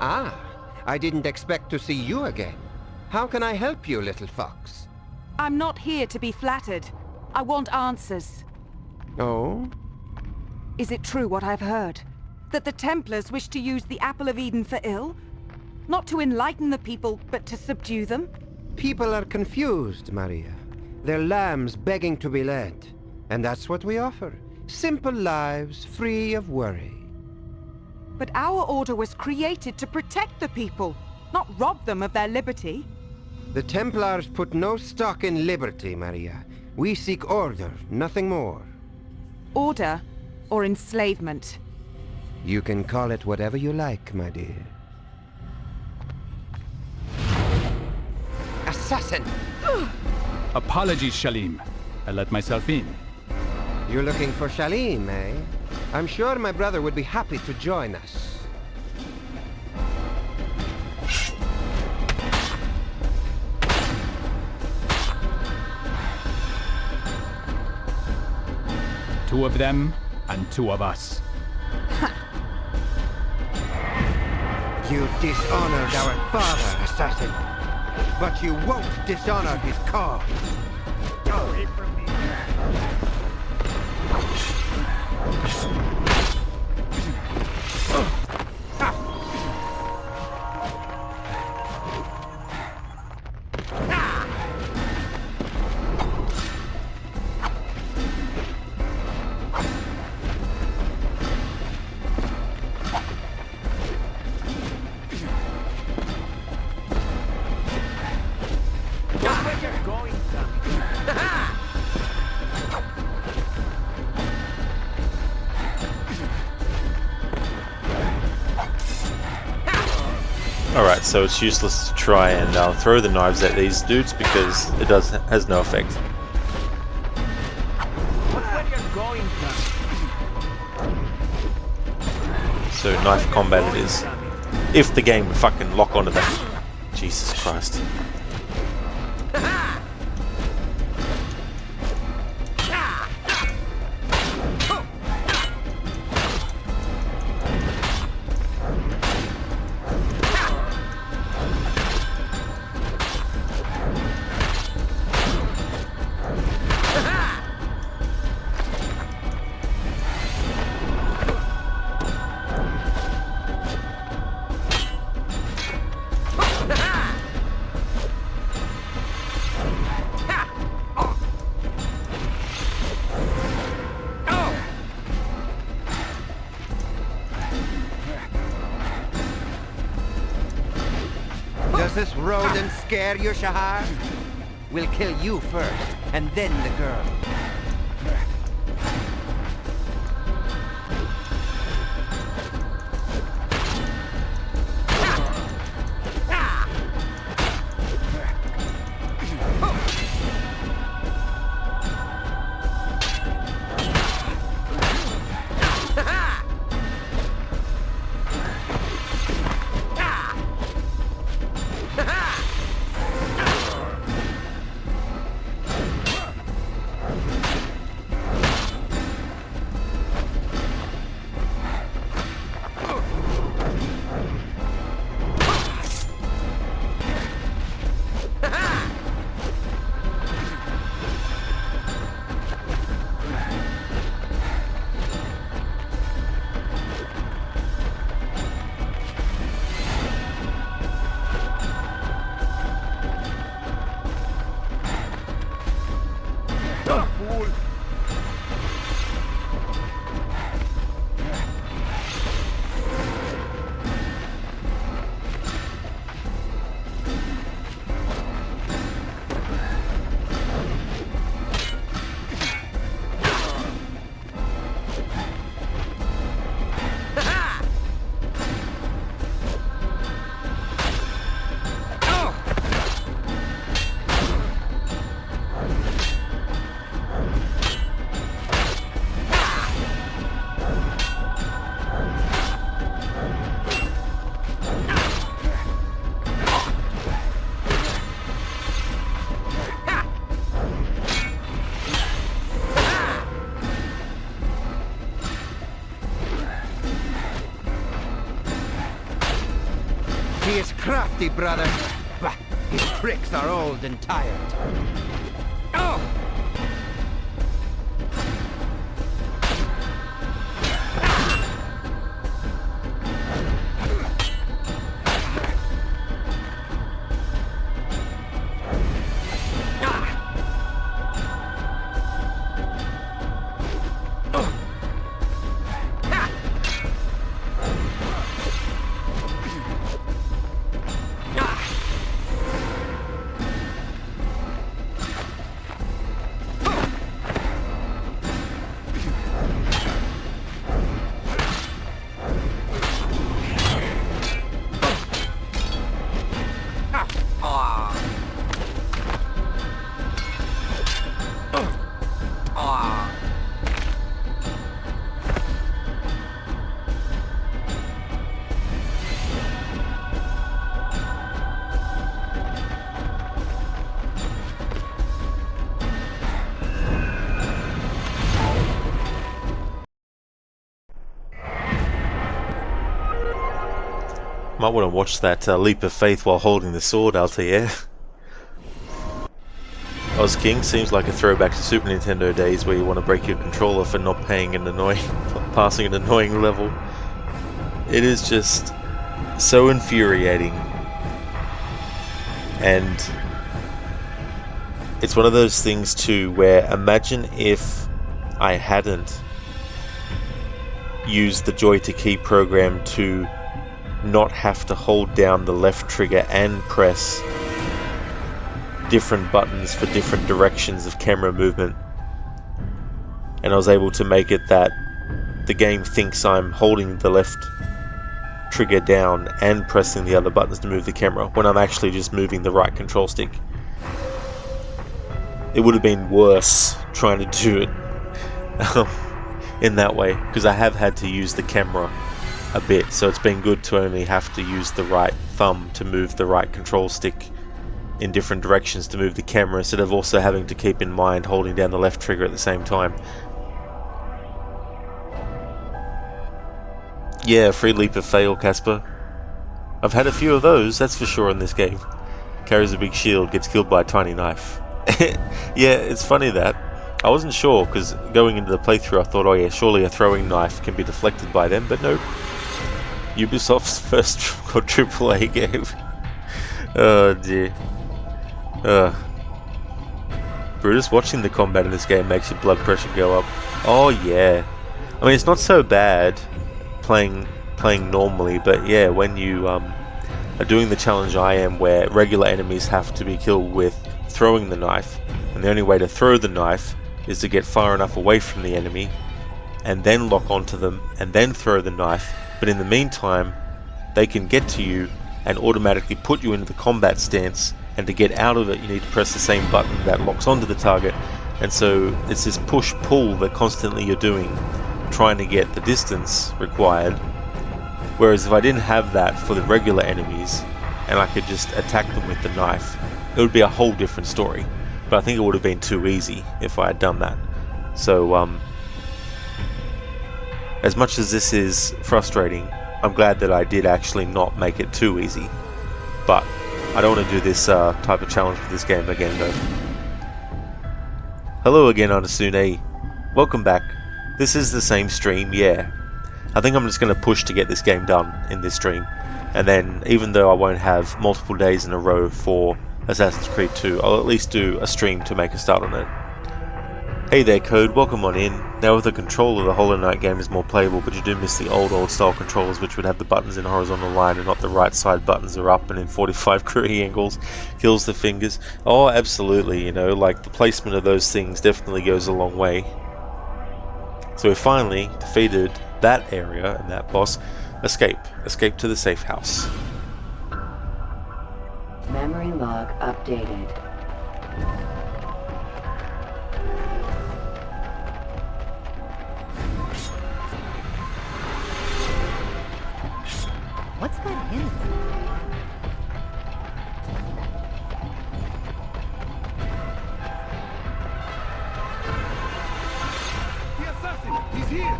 Ah, I didn't expect to see you again. How can I help you, little fox? I'm not here to be flattered. I want answers. Oh? Is it true what I've heard? That the Templars wish to use the Apple of Eden for ill? Not to enlighten the people, but to subdue them? People are confused, Maria. They're lambs begging to be led. And that's what we offer. Simple lives, free of worry. But our order was created to protect the people, not rob them of their liberty. The Templars put no stock in liberty, Maria. We seek order, nothing more. Order or enslavement? You can call it whatever you like, my dear. Assassin! Apologies, Shalim. I let myself in. You're looking for Shalim, eh? I'm sure my brother would be happy to join us. Two of them, and two of us. You dishonored our father, assassin. But you won't dishonor his cause. Go away from me. so it's useless to try and throw the knives at these dudes because it has no effect. So knife combat it is. If the game would fucking lock onto that. Jesus Christ. Does this rodent scare you, Shahar? We'll kill you first, and then the girl. He is crafty, brother, but his tricks are old and tired. Oh! Might want to watch that leap of faith while holding the sword, Altair. Oz King seems like a throwback to Super Nintendo days where you want to break your controller for not passing an annoying level. It is just so infuriating. And it's one of those things too where imagine if I hadn't used the Joy to Key program to not have to hold down the left trigger and press different buttons for different directions of camera movement, and I was able to make it that the game thinks I'm holding the left trigger down and pressing the other buttons to move the camera when I'm actually just moving the right control stick. It would have been worse trying to do it in that way, because I have had to use the camera a bit, so it's been good to only have to use the right thumb to move the right control stick in different directions to move the camera, instead of also having to keep in mind holding down the left trigger at the same time. Yeah, free leap of fail, Casper. I've had a few of those, that's for sure, in this game. Carries a big shield, gets killed by a tiny knife. Yeah, it's funny that. I wasn't sure, because going into the playthrough I thought, oh yeah, surely a throwing knife can be deflected by them, but nope. Ubisoft's first AAA game. Oh dear. Brutus, watching the combat in this game makes your blood pressure go up. Oh yeah. I mean, it's not so bad playing normally, but yeah, when you are doing the challenge I am, where regular enemies have to be killed with throwing the knife, and the only way to throw the knife is to get far enough away from the enemy and then lock onto them and then throw the knife, but in the meantime they can get to you and automatically put you into the combat stance, and to get out of it you need to press the same button that locks onto the target, and so it's this push-pull that constantly you're doing, trying to get the distance required. Whereas if I didn't have that for the regular enemies and I could just attack them with the knife, it would be a whole different story. But I think it would have been too easy if I had done that. So as much as this is frustrating, I'm glad that I did actually not make it too easy. But I don't want to do this type of challenge for this game again though. Hello again, Anasune. Welcome back. This is the same stream, yeah. I think I'm just going to push to get this game done in this stream. And then, even though I won't have multiple days in a row for Assassin's Creed 2, I'll at least do a stream to make a start on it. Hey there, Code, welcome on in. Now with the controller, the Hollow Knight game is more playable, but you do miss the old style controllers, which would have the buttons in horizontal line and not the right side buttons are up and in 45 degree angles. Kills the fingers. Oh, absolutely, you know, like the placement of those things definitely goes a long way. So we finally defeated that area and that boss. Escape to the safe house. Memory log updated. What's that hint? The assassin! He's here!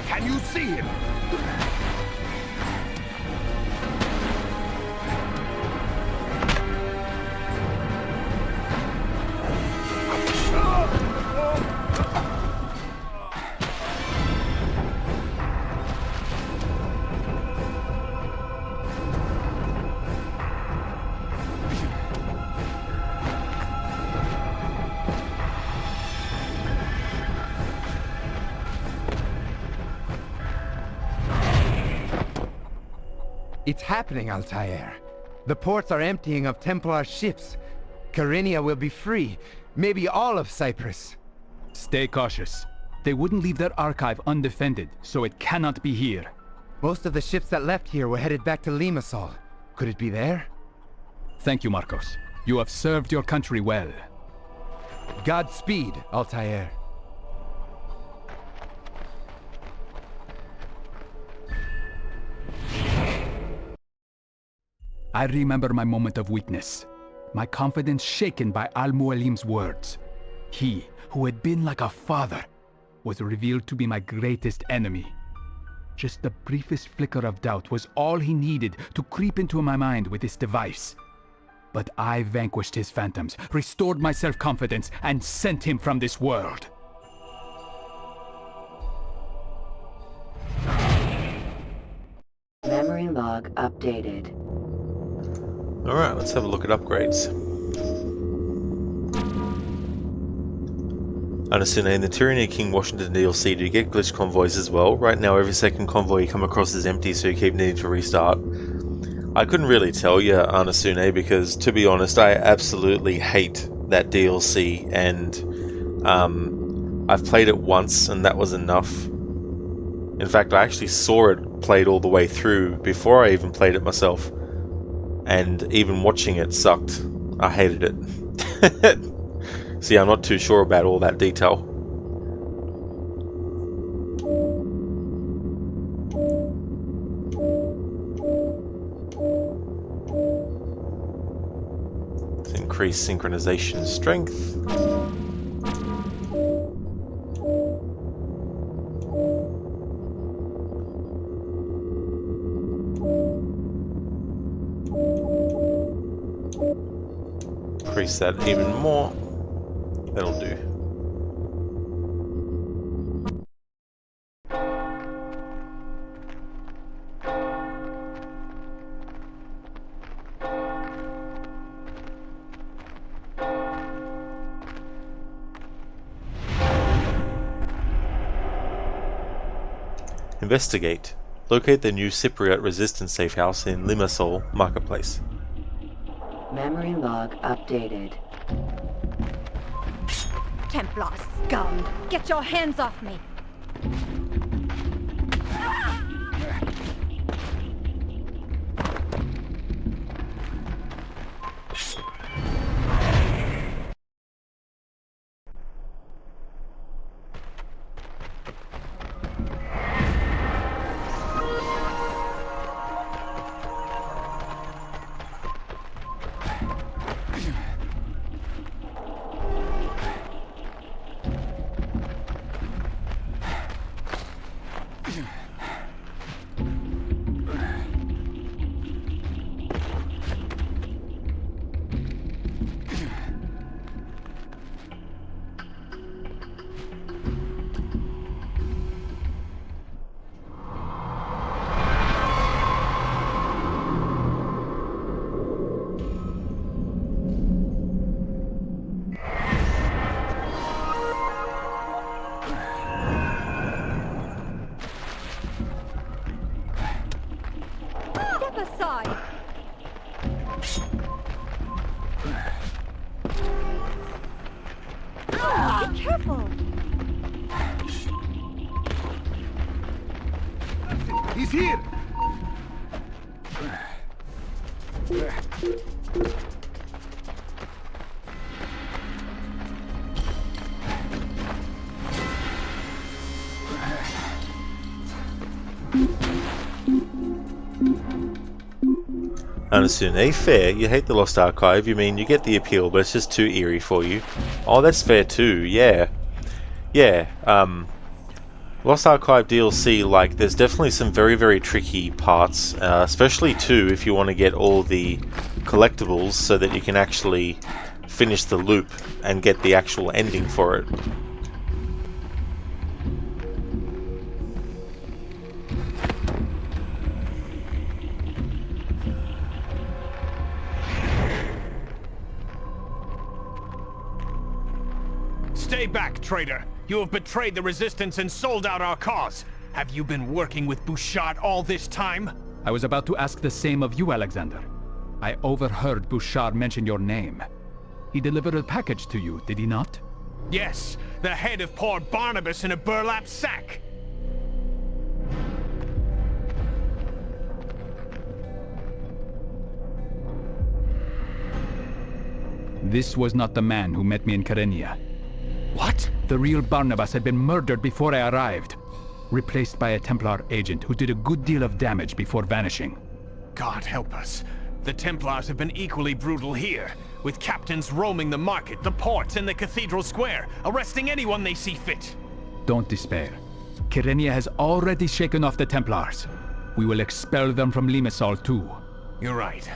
Can you see him? It's happening, Altair. The ports are emptying of Templar ships. Karinia will be free. Maybe all of Cyprus. Stay cautious. They wouldn't leave their archive undefended, so it cannot be here. Most of the ships that left here were headed back to Limassol. Could it be there? Thank you, Marcos. You have served your country well. Godspeed, Altair. I remember my moment of weakness. My confidence shaken by Al-Mualim's words. He, who had been like a father, was revealed to be my greatest enemy. Just the briefest flicker of doubt was all he needed to creep into my mind with this device. But I vanquished his phantoms, restored my self-confidence, and sent him from this world. log updated. Alright, let's have a look at upgrades. Anasune, in the Tyranny of King Washington DLC, do you get glitch convoys as well? Right now, every second convoy you come across is empty, so you keep needing to restart. I couldn't really tell you, Anasune, because to be honest, I absolutely hate that DLC, and I've played it once, and that was enough. In fact, I actually saw it played all the way through before I even played it myself, and even watching it sucked. I hated it. See, I'm not too sure about all that detail. Let's increase synchronization strength. Increase that even more. That'll do. Investigate. Locate the new Cypriot resistance safe house in Limassol Marketplace. Memory log updated. Templar scum! Get your hands off me! Careful! He's here! Anasune, fair. You hate the Lost Archive. You mean you get the appeal, but it's just too eerie for you. Oh, that's fair too. Yeah, yeah. Lost Archive DLC, like, there's definitely some very, very tricky parts, especially too if you want to get all the collectibles so that you can actually finish the loop and get the actual ending for it. Stay back, traitor! You have betrayed the Resistance and sold out our cause! Have you been working with Bouchard all this time? I was about to ask the same of you, Alexander. I overheard Bouchard mention your name. He delivered a package to you, did he not? Yes, the head of poor Barnabas in a burlap sack! This was not the man who met me in Kyrenia. What? The real Barnabas had been murdered before I arrived, replaced by a Templar agent who did a good deal of damage before vanishing. God help us. The Templars have been equally brutal here, with captains roaming the market, the ports, and the cathedral square, arresting anyone they see fit. Don't despair. Kyrenia has already shaken off the Templars. We will expel them from Limassol too. You're right.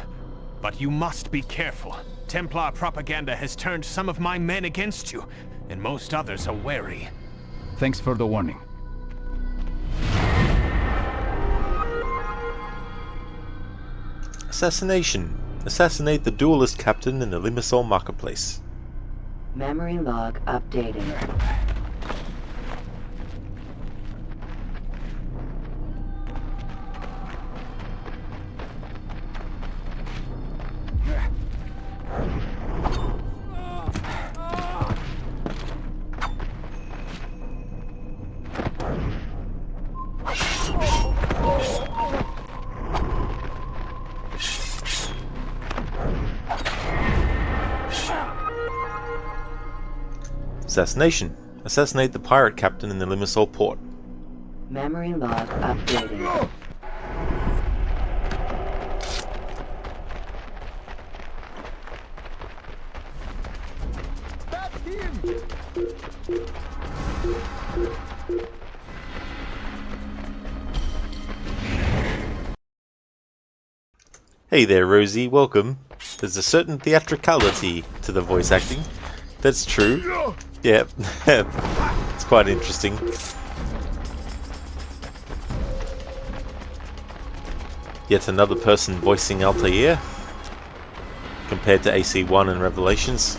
But you must be careful. Templar propaganda has turned some of my men against you, and most others are wary. Thanks for the warning. Assassination. Assassinate the duelist captain in the Limassol marketplace. Memory log updating. Assassination. Assassinate the pirate captain in the Limassol port. Memory log updating. Hey there, Rosie, welcome. There's a certain theatricality to the voice acting. That's true. Yeah, it's quite interesting. Yet another person voicing Altair, compared to AC1 and Revelations.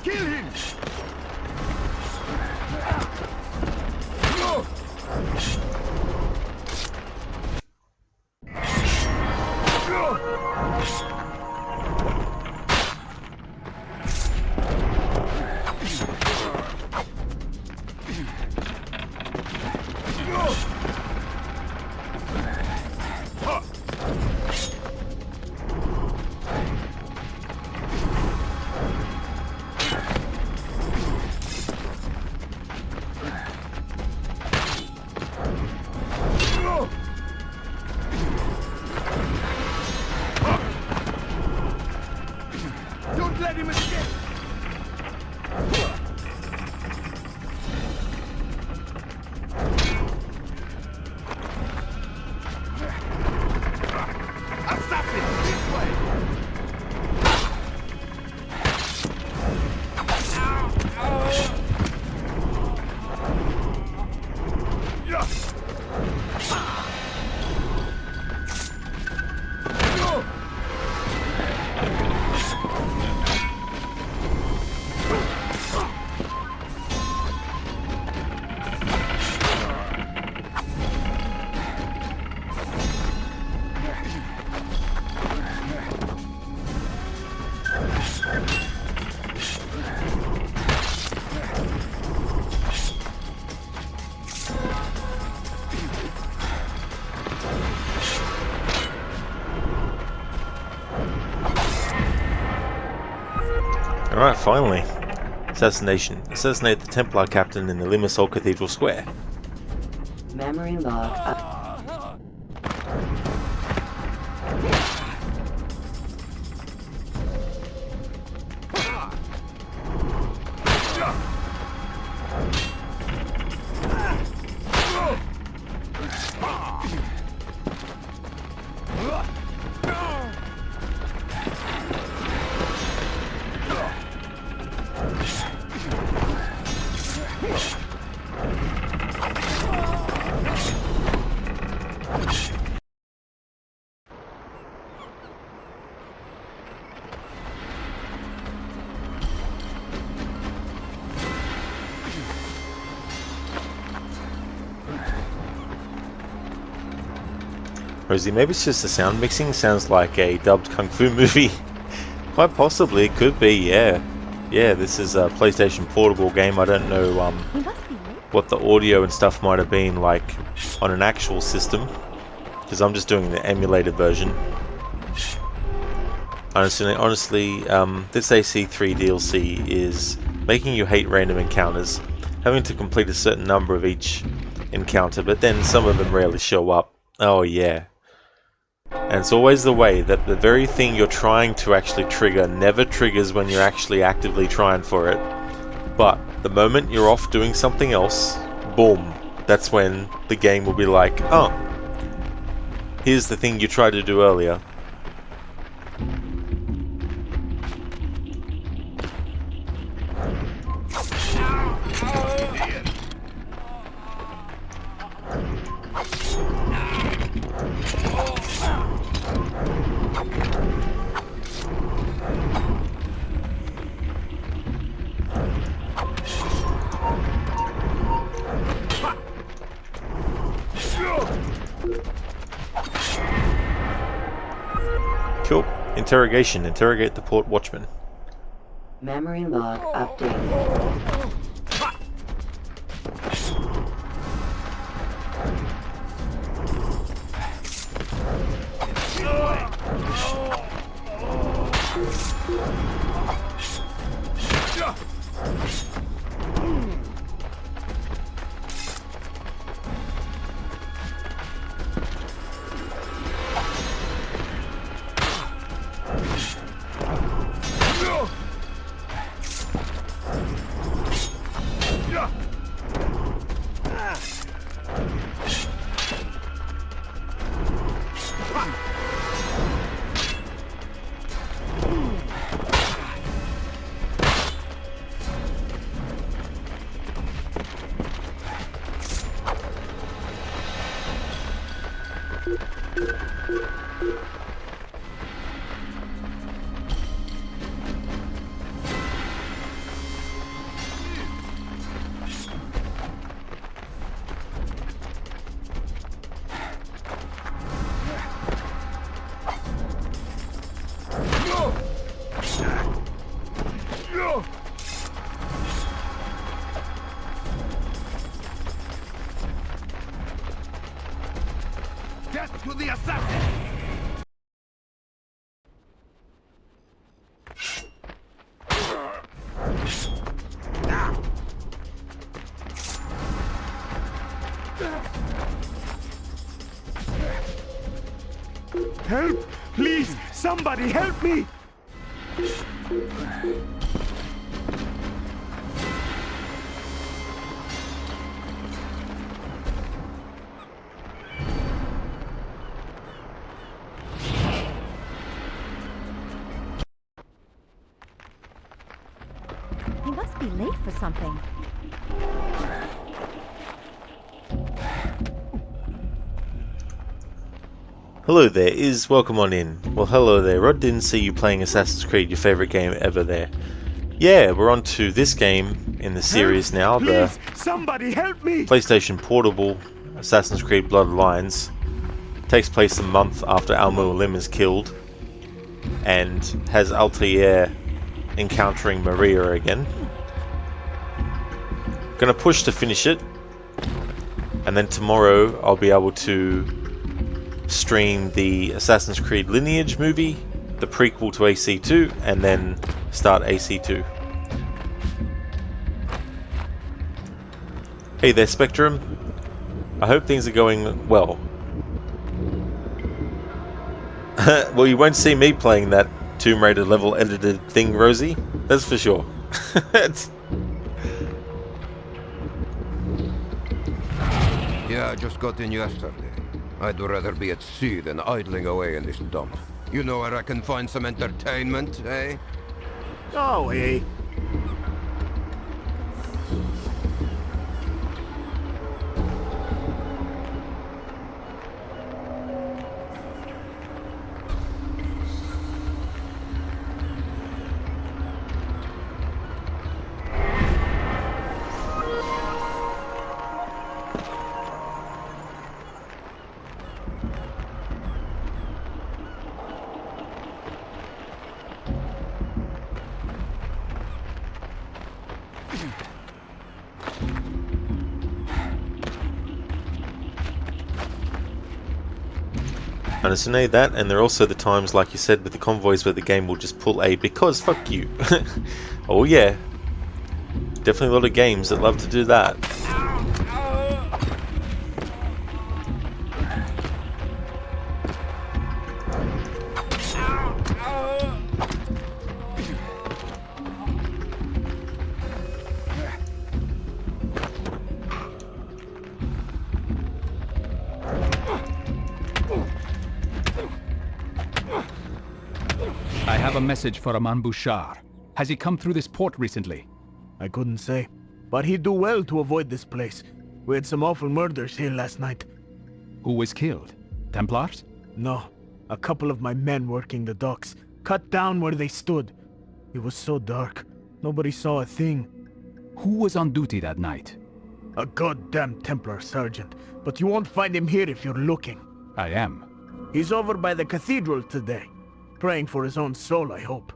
Kill him! Don't let him escape! Assassin! This way! Alright, finally. Assassination. Assassinate the Templar captain in the Limassol Cathedral Square. Memory log up. Rosie, maybe it's just the sound mixing sounds like a dubbed kung fu movie. Quite possibly, it could be, yeah. Yeah, this is a PlayStation Portable game. I don't know what the audio and stuff might have been like on an actual system, because I'm just doing the emulated version. Honestly, this AC3 DLC is making you hate random encounters, having to complete a certain number of each encounter, but then some of them rarely show up. Oh yeah. And it's always the way that the very thing you're trying to actually trigger never triggers when you're actually actively trying for it. But the moment you're off doing something else, boom, that's when the game will be like, oh, here's the thing you tried to do earlier. Cool. Interrogation. Interrogate the port watchman. Memory log updated. Death to the assassin! Help! Please! Somebody help me! He must be late for something. Hello there, welcome on in. Well, hello there, Rod. Didn't see you playing Assassin's Creed, your favourite game ever there. Yeah, we're on to this game in the series now, the Somebody help me! PlayStation Portable Assassin's Creed Bloodlines. Takes place a month after Almu Lim is killed, and has Altair encountering Maria again. Gonna push to finish it, and then tomorrow I'll be able to stream the Assassin's Creed Lineage movie, the prequel to AC2, and then start AC2. Hey there, Spectrum. I hope things are going well. Well, you won't see me playing that Tomb Raider level edited thing, Rosie. That's for sure. Yeah, I just got in yesterday. I'd rather be at sea than idling away in this dump. You know where I can find some entertainment, eh? Oh, eh? Understand that, and there are also the times, like you said, with the convoys where the game will just pull a because fuck you. Oh yeah, definitely a lot of games that love to do that. I have a message for Aman Bouchard. Has he come through this port recently? I couldn't say, but he'd do well to avoid this place. We had some awful murders here last night. Who was killed? Templars? No, a couple of my men working the docks, cut down where they stood. It was so dark, nobody saw a thing. Who was on duty that night? A goddamn Templar sergeant. But you won't find him here if you're looking. I am. He's over by the cathedral today. Praying for his own soul, I hope.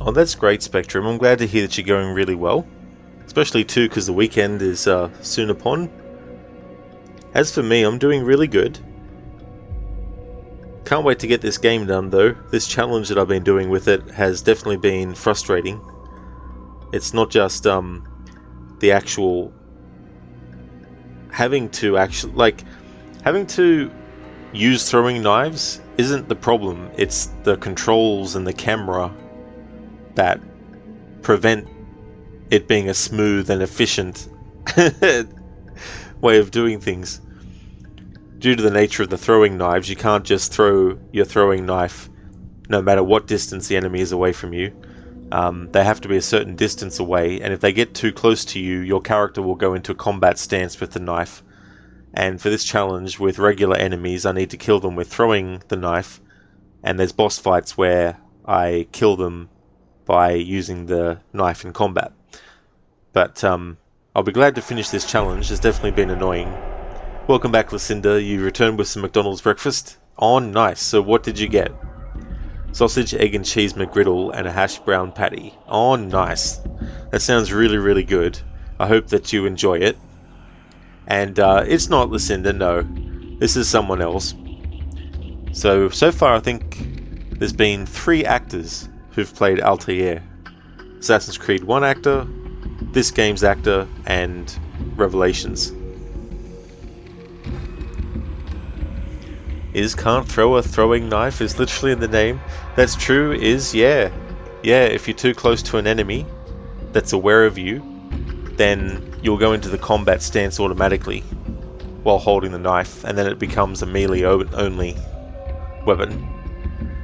Oh, that's great, Spectrum. I'm glad to hear that you're going really well. Especially too because the weekend is soon upon. As for me, I'm doing really good. Can't wait to get this game done though. This challenge that I've been doing with it has definitely been frustrating. It's not just the actual having to use throwing knives isn't the problem. It's the controls and the camera that prevent it being a smooth and efficient way of doing things. Due to the nature of the throwing knives, you can't just throw your throwing knife no matter what distance the enemy is away from you. They have to be a certain distance away, and if they get too close to you, your character will go into a combat stance with the knife. And for this challenge with regular enemies, I need to kill them with throwing the knife, and there's boss fights where I kill them by using the knife in combat. But I'll be glad to finish this challenge. It's definitely been annoying. Welcome back, Lucinda. You returned with some McDonald's breakfast? Oh, nice. So what did you get? Sausage, egg and cheese McGriddle and a hash brown patty. Oh, nice. That sounds really, really good. I hope that you enjoy it. And it's not Lucinda, no. This is someone else. So far I think there's been 3 actors who've played Altair. Assassin's Creed 1 actor, this game's actor, and Revelations. Is can't throw a throwing knife is literally in the name. That's true, is, yeah. Yeah, if you're too close to an enemy that's aware of you, then you'll go into the combat stance automatically while holding the knife, and then it becomes a melee only weapon.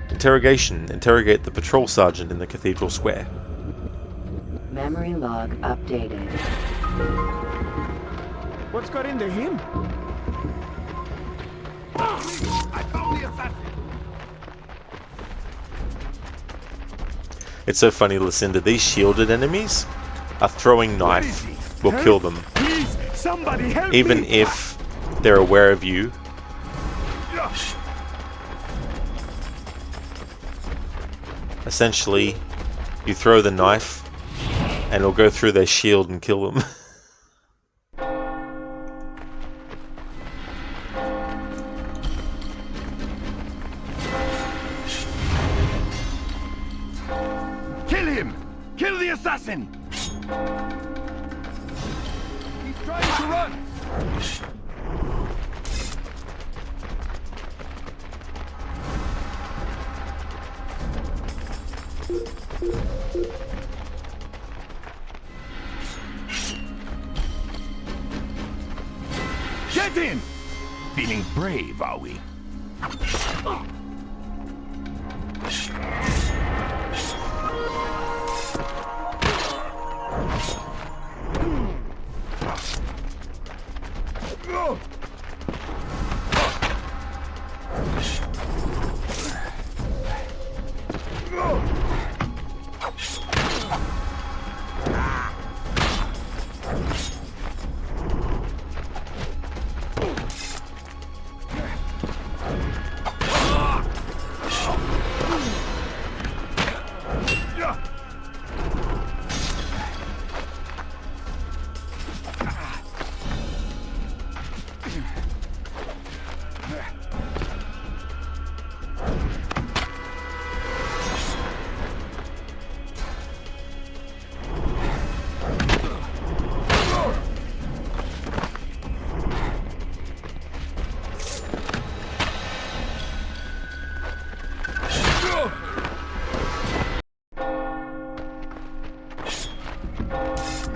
Interrogation. Interrogate the patrol sergeant in the cathedral square. Memory log updated. What's got into him? I found the assassin! It's so funny, Lucinda. These shielded enemies, a throwing knife will kill them. Please, somebody help even me! if they're aware of you. Essentially, you throw the knife and it'll go through their shield and kill them. Kill him! Kill the assassin! He's trying to run! Get in! Feeling brave, are we?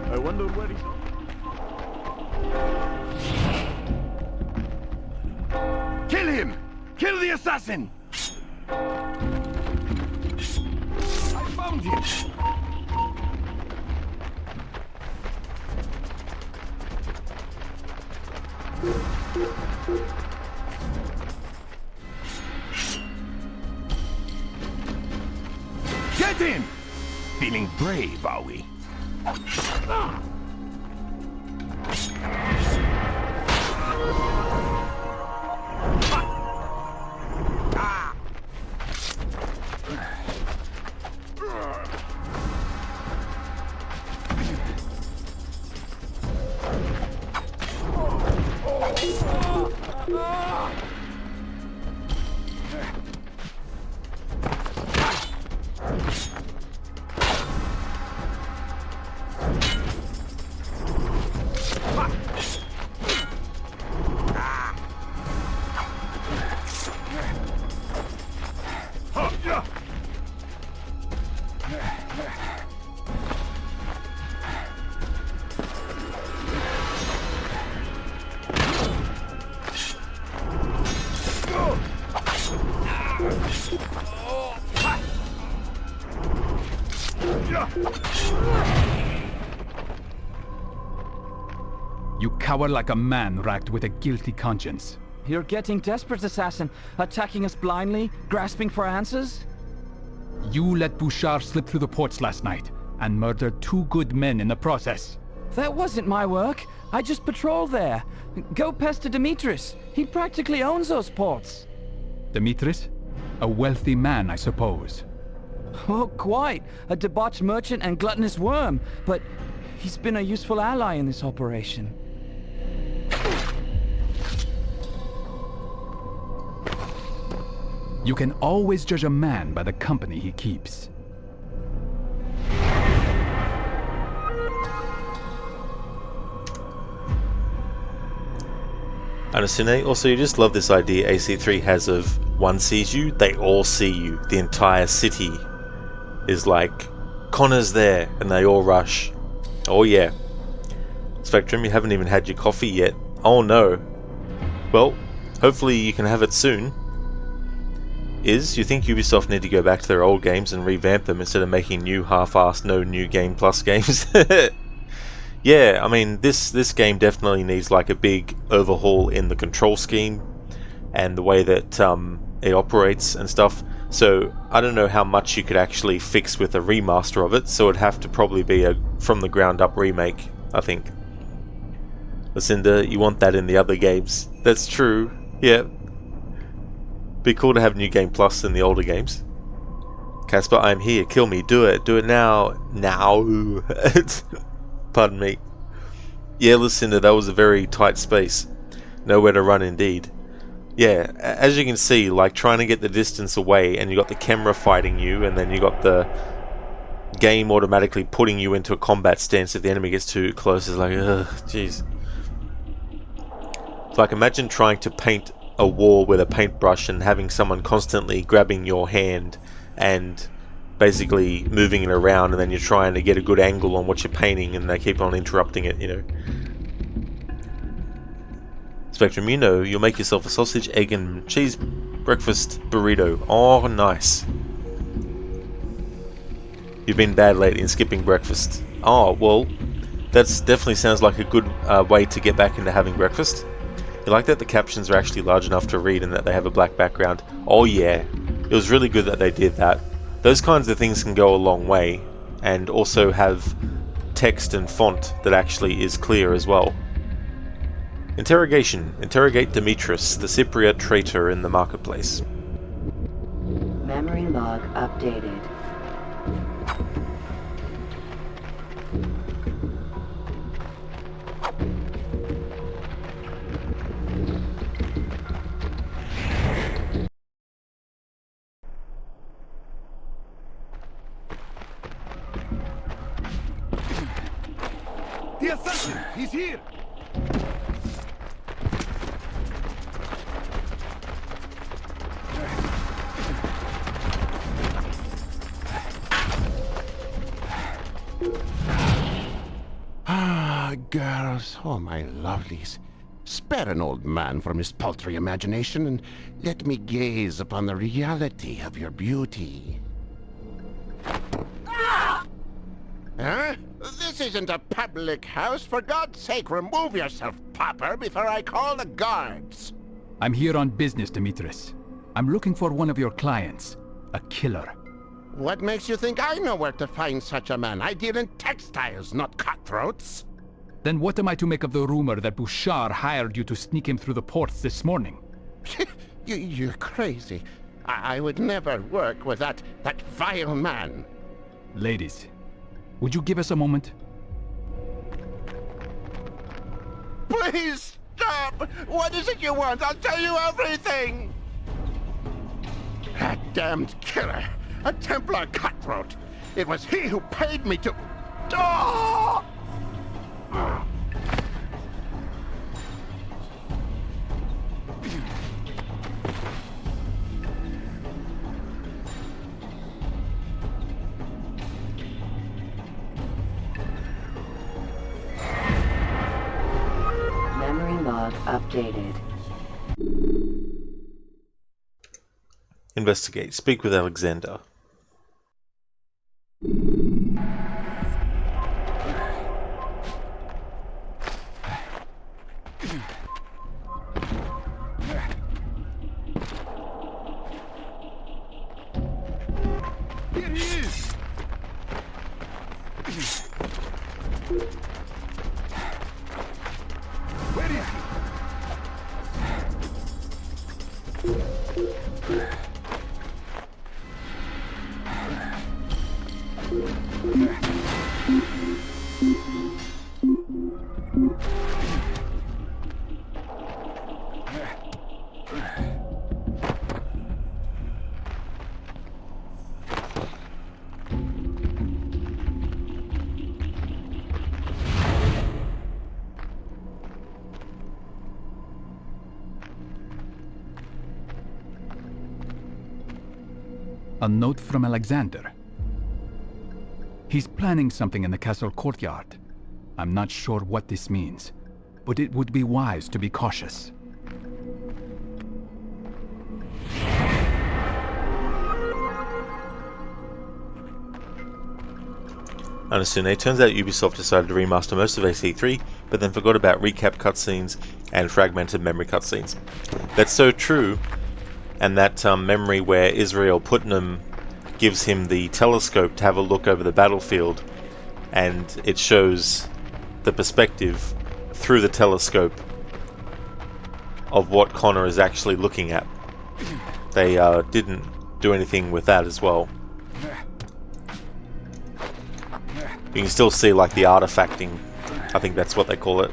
I wonder where he's on. Kill him! Kill the assassin! I found him! Get in! feeling brave, are we? You cower like a man racked with a guilty conscience. You're getting desperate, assassin. Attacking us blindly, grasping for answers? You let Bouchard slip through the ports last night and murdered 2 good men in the process. That wasn't my work. I just patrolled there. Go pester Demetrius. He practically owns those ports. Demetrius? A wealthy man, I suppose. Oh, quite. A debauched merchant and gluttonous worm. But he's been a useful ally in this operation. You can always judge a man by the company he keeps. Anasune, also you just love this idea AC3 has of one sees you, they all see you. The entire city is like, Connor's there, and they all rush. Oh yeah. Spectrum, you haven't even had your coffee yet. Oh no. Well, hopefully you can have it soon. You think Ubisoft need to go back to their old games and revamp them instead of making new half-assed no new game plus games? Yeah, I mean this game definitely needs like a big overhaul in the control scheme and the way that it operates and stuff. So I don't know how much you could actually fix with a remaster of it, so it'd have to probably be a from the ground up remake, I think. Lucinda, you want that in the other games. That's true, yeah. Be cool to have New Game Plus in the older games. Casper, I'm here, kill me, do it now. Now. Pardon me. Yeah, Lucinda, that was a very tight space. Nowhere to run indeed. Yeah, as you can see, like trying to get the distance away and you got the camera fighting you and then you got the game automatically putting you into a combat stance if the enemy gets too close. It's like, ugh, jeez. It's like imagine trying to paint a wall with a paintbrush and having someone constantly grabbing your hand and basically moving it around, and then you're trying to get a good angle on what you're painting and they keep on interrupting it, you know. Spectrum, you know, you'll make yourself a sausage, egg and cheese breakfast burrito. Oh, nice. You've been bad lately in skipping breakfast. Oh, well, that's definitely sounds like a good way to get back into having breakfast. You like that the captions are actually large enough to read and that they have a black background? Oh yeah, it was really good that they did that. Those kinds of things can go a long way, and also have text and font that actually is clear as well. Interrogation. Interrogate Demetrius, the Cypriot traitor in the marketplace. Memory log updated. The assassin! He's here! Ah, girls, oh my lovelies. Spare an old man from his paltry imagination and let me gaze upon the reality of your beauty. Huh? This isn't a public house. For God's sake, remove yourself, Popper, before I call the guards. I'm here on business, Demetrius. I'm looking for one of your clients, a killer. What makes you think I know where to find such a man? I deal in textiles, not cutthroats. Then what am I to make of the rumor that Bouchard hired you to sneak him through the ports this morning? You're crazy. I would never work with that vile man. Ladies, would you give us a moment? Please stop! What is it you want? I'll tell you everything! That damned killer! A Templar cutthroat! It was he who paid me to... Oh! Memory log updated. Investigate. Speak with Alexander. Here he is! Where is he? A note from Alexander. He's planning something in the castle courtyard. I'm not sure what this means, but it would be wise to be cautious. Understood. It turns out Ubisoft decided to remaster most of AC3, but then forgot about recap cutscenes and fragmented memory cutscenes. That's so true, and that memory where Israel Putnam gives him the telescope to have a look over the battlefield, and it shows the perspective through the telescope of what Connor is actually looking at. They didn't do anything with that as well. You can still see like the artifacting, I think that's what they call it.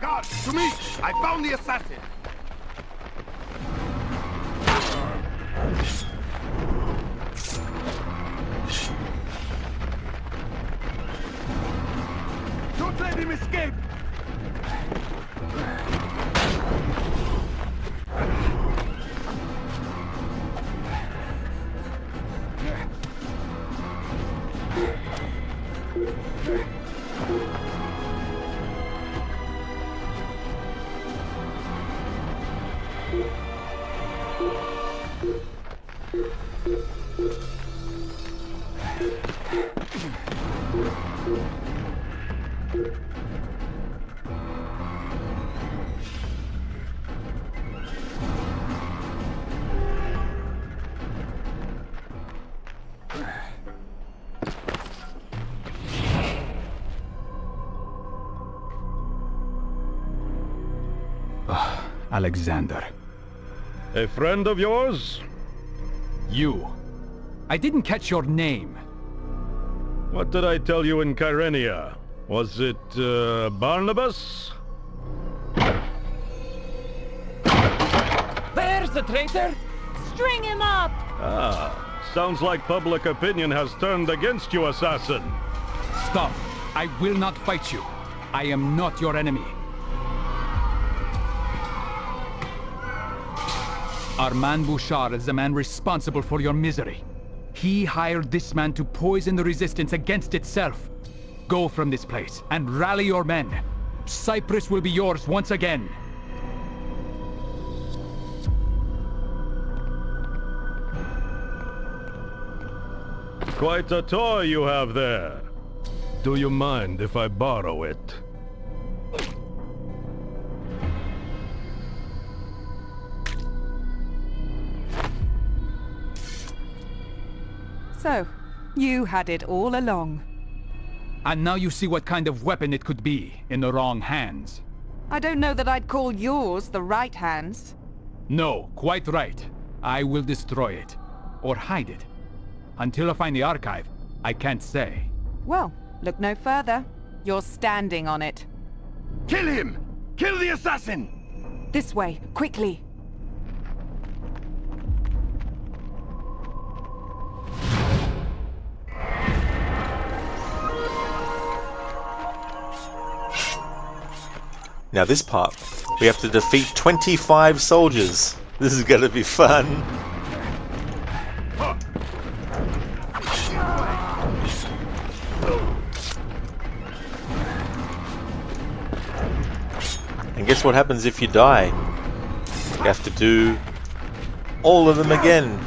Guards, to me! I found the assassin! Don't let him escape! Alexander. A friend of yours? You. I didn't catch your name. What did I tell you in Kyrenia? Was it, Barnabas? There's the traitor! String him up! Ah, sounds like public opinion has turned against you, assassin. Stop. I will not fight you. I am not your enemy. Armand Bouchard is the man responsible for your misery. He hired this man to poison the resistance against itself. Go from this place and rally your men. Cyprus will be yours once again. Quite a toy you have there. Do you mind if I borrow it? So, you had it all along. And now you see what kind of weapon it could be in the wrong hands. I don't know that I'd call yours the right hands. No, quite right. I will destroy it. Or hide it. Until I find the archive, I can't say. Well, look no further. You're standing on it. Kill him! Kill the assassin! This way, quickly. Now this part, we have to defeat 25 soldiers. This is going to be fun. And guess what happens if you die? You have to do all of them again.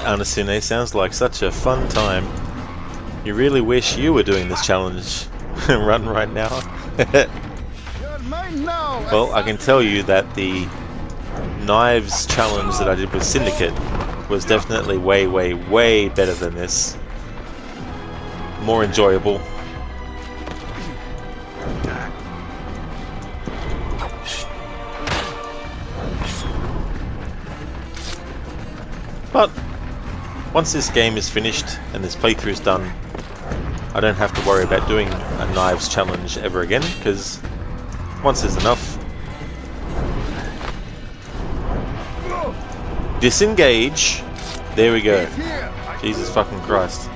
Anasune sounds like such a fun time. You really wish you were doing this challenge run right now. Well, I can tell you that the knives challenge that I did with Syndicate was definitely way, way, way better than this. More enjoyable. But once this game is finished and this playthrough is done, I don't have to worry about doing a knives challenge ever again, because once is enough. Disengage. There we go. Jesus fucking Christ.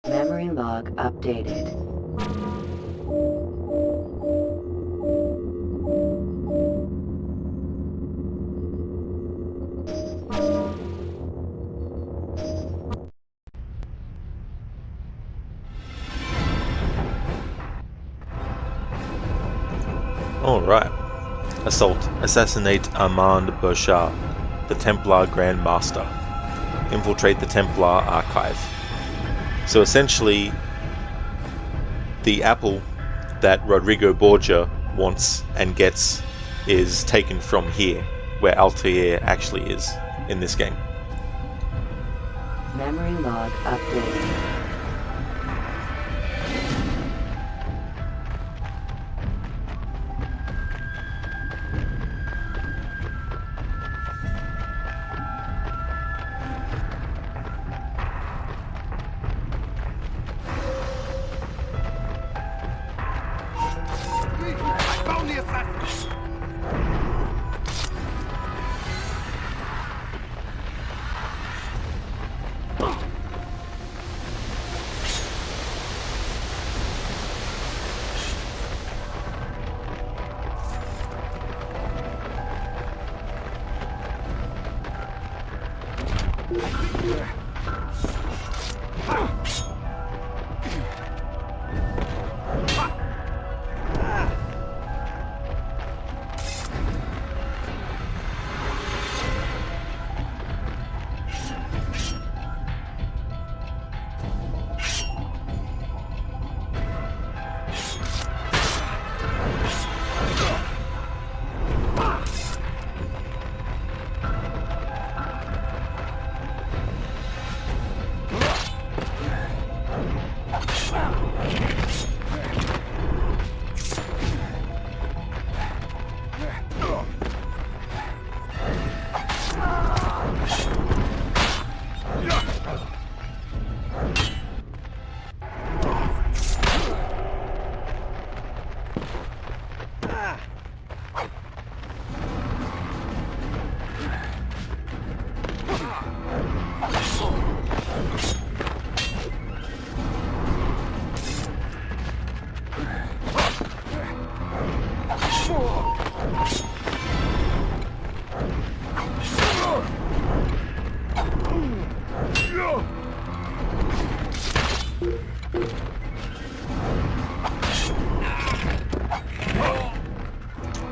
Memory log updated. Alright. Assault. Assassinate Armand Bouchard, the Templar Grand Master. Infiltrate the Templar Archive. So essentially, the apple that Rodrigo Borgia wants and gets is taken from here, where Altair actually is in this game. Memory log updated.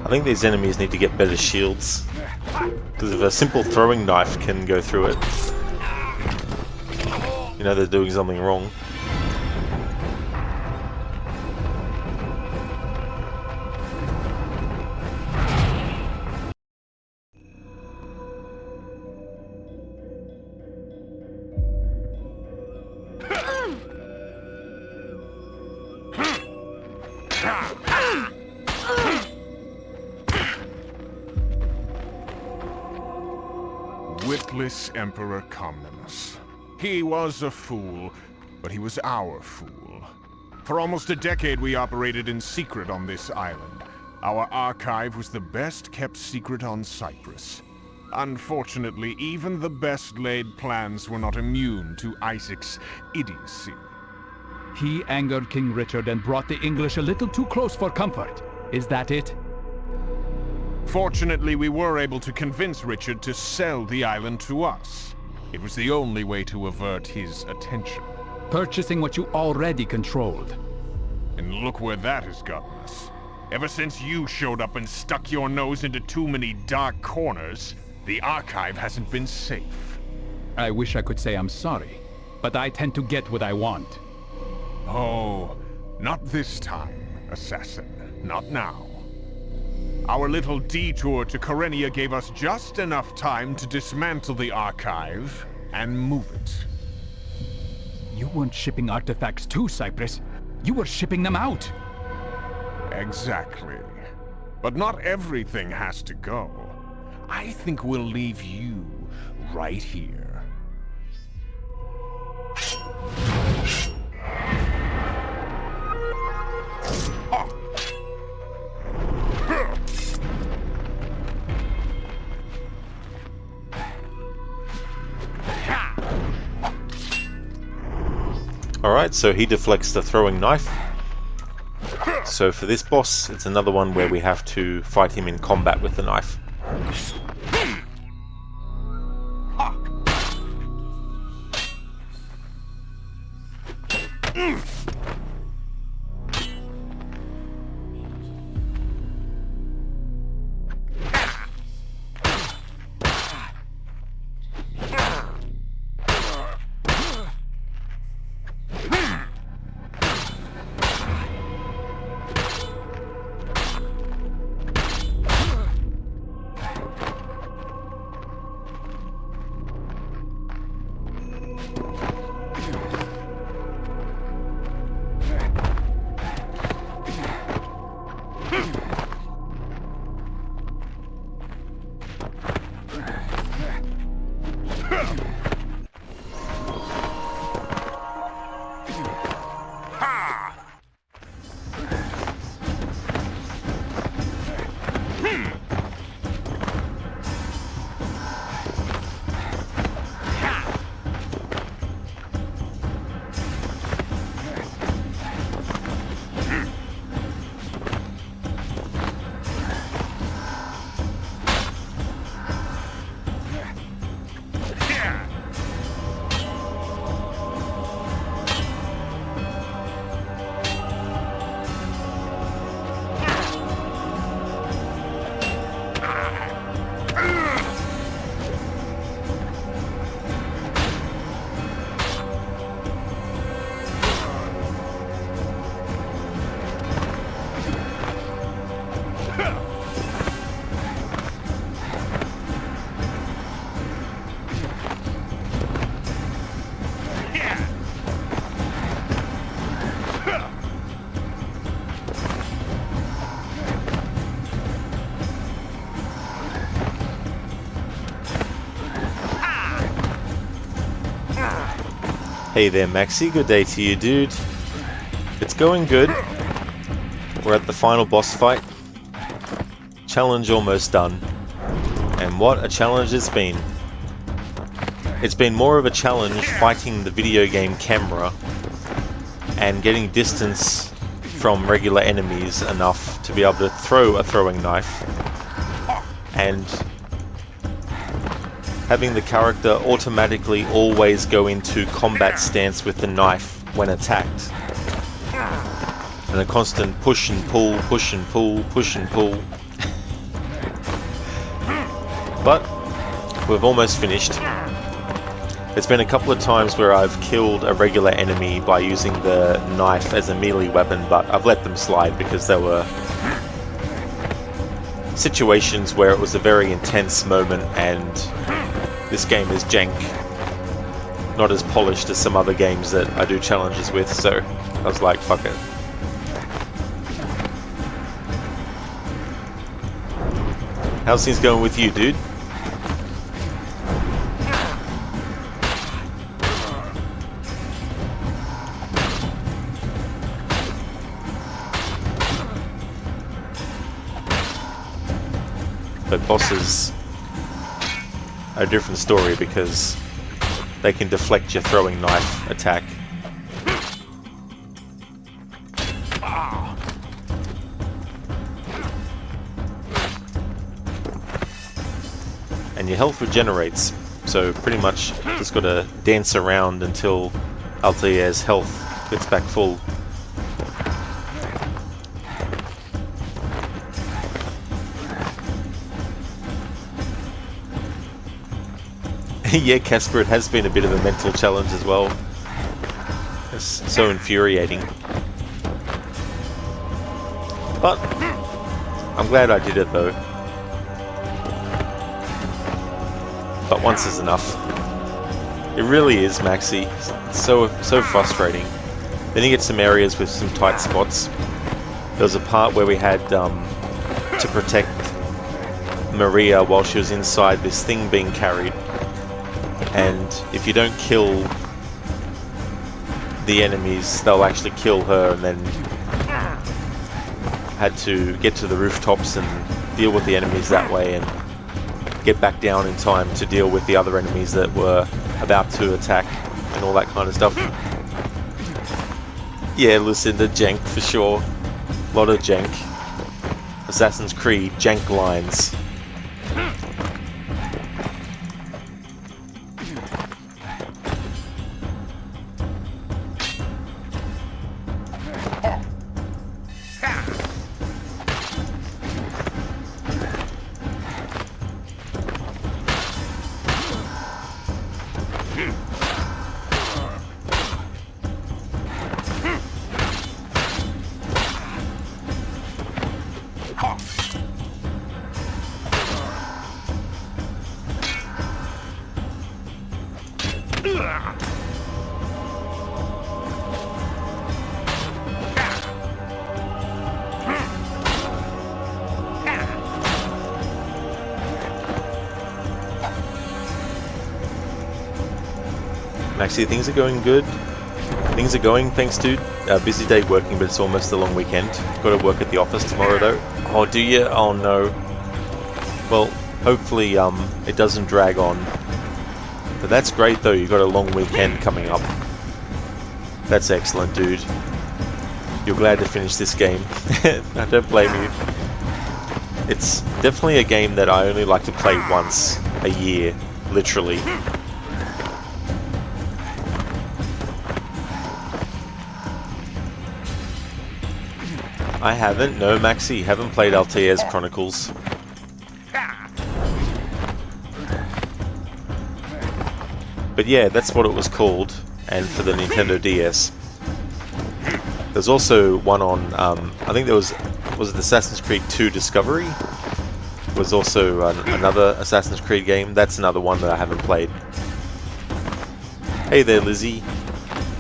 I think these enemies need to get better shields, because if a simple throwing knife can go through it, you know they're doing something wrong. Witless Emperor Comnenus. He was a fool, but he was our fool. For almost a decade we operated in secret on this island. Our archive was the best kept secret on Cyprus. Unfortunately, even the best laid plans were not immune to Isaac's idiocy. He angered King Richard and brought the English a little too close for comfort. Is that it? Fortunately, we were able to convince Richard to sell the island to us. It was the only way to avert his attention. Purchasing what you already controlled. And look where that has gotten us. Ever since you showed up and stuck your nose into too many dark corners, the archive hasn't been safe. I wish I could say I'm sorry, but I tend to get what I want. Oh, not this time, assassin. Not now. Our little detour to Karenia gave us just enough time to dismantle the archive and move it. You weren't shipping artifacts to Cyprus. You were shipping them out. Exactly. But not everything has to go. I think we'll leave you right here. Alright, so he deflects the throwing knife. So for this boss, it's another one where we have to fight him in combat with the knife. Hey there, Maxi. Good day to you, dude. It's going good. We're at the final boss fight. Challenge almost done. And what a challenge it's been. It's been more of a challenge fighting the video game camera and getting distance from regular enemies enough to be able to throw a throwing knife and having the character automatically always go into combat stance with the knife when attacked. And a constant push and pull, push and pull, push and pull. But we've almost finished. There's been a couple of times where I've killed a regular enemy by using the knife as a melee weapon, but I've let them slide because there were situations where it was a very intense moment and this game is jank. Not as polished as some other games that I do challenges with, so I was like, fuck it. How's things going with you, dude? But bosses are a different story because they can deflect your throwing knife attack. health regenerates, so pretty much just gotta dance around until Altair's health gets back full. Yeah, Casper, it has been a bit of a mental challenge as well. It's so infuriating. But I'm glad I did it though. But once is enough. It really is, Maxi. It's so frustrating. Then you get some areas with some tight spots. There was a part where we had to protect Maria while she was inside this thing being carried. And if you don't kill the enemies, they'll actually kill her, and then had to get to the rooftops and deal with the enemies that way and get back down in time to deal with the other enemies that were about to attack and all that kind of stuff. Yeah, Lucinda, jank for sure. Lot of jank. Assassin's Creed, jank lines. Maxi, things are going good. Things are going, thanks dude. Busy day working, but it's almost a long weekend. Got to work at the office tomorrow though. Oh, do you? Oh no. Well, hopefully it doesn't drag on. But that's great though, you got a long weekend coming up. That's excellent, dude. You're glad to finish this game. I don't blame you. It's definitely a game that I only like to play once a year, literally. I haven't, no Maxi, haven't played Altair's Chronicles. But yeah, that's what it was called, and for the Nintendo DS. There's also one on, I think there was it Assassin's Creed 2 Discovery? Was also another Assassin's Creed game. That's another one that I haven't played. Hey there, Lizzie.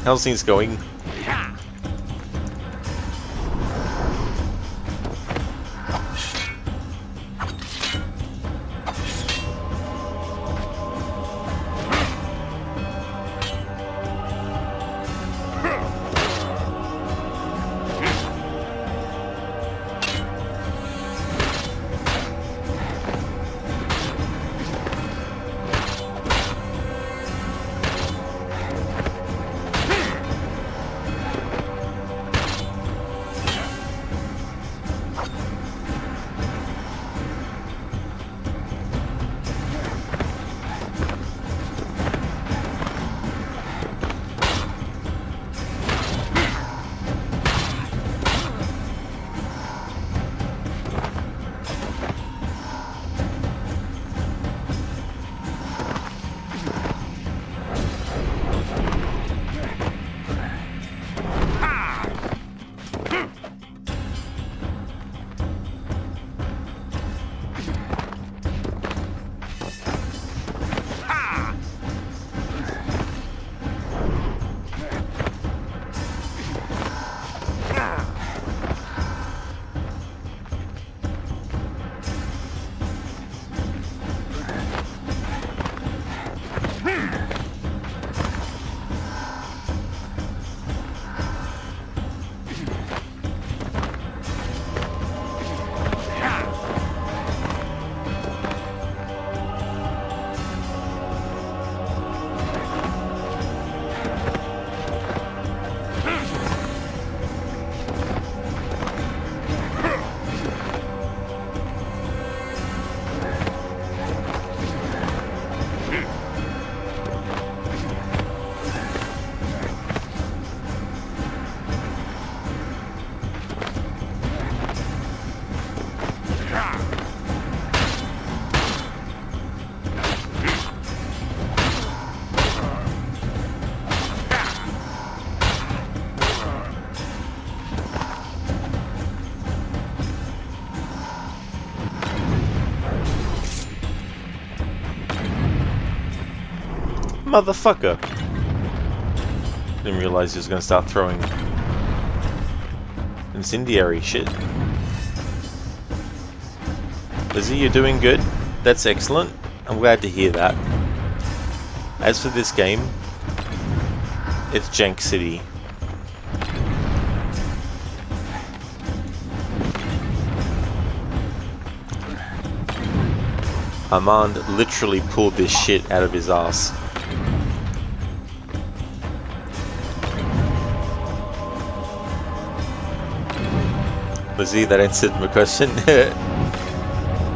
How's things going? Motherfucker! Didn't realize he was going to start throwing incendiary shit. Lizzie, you're doing good. That's excellent. I'm glad to hear that. As for this game, it's Jank City. Armand literally pulled this shit out of his ass. Lizzie, that answered my question.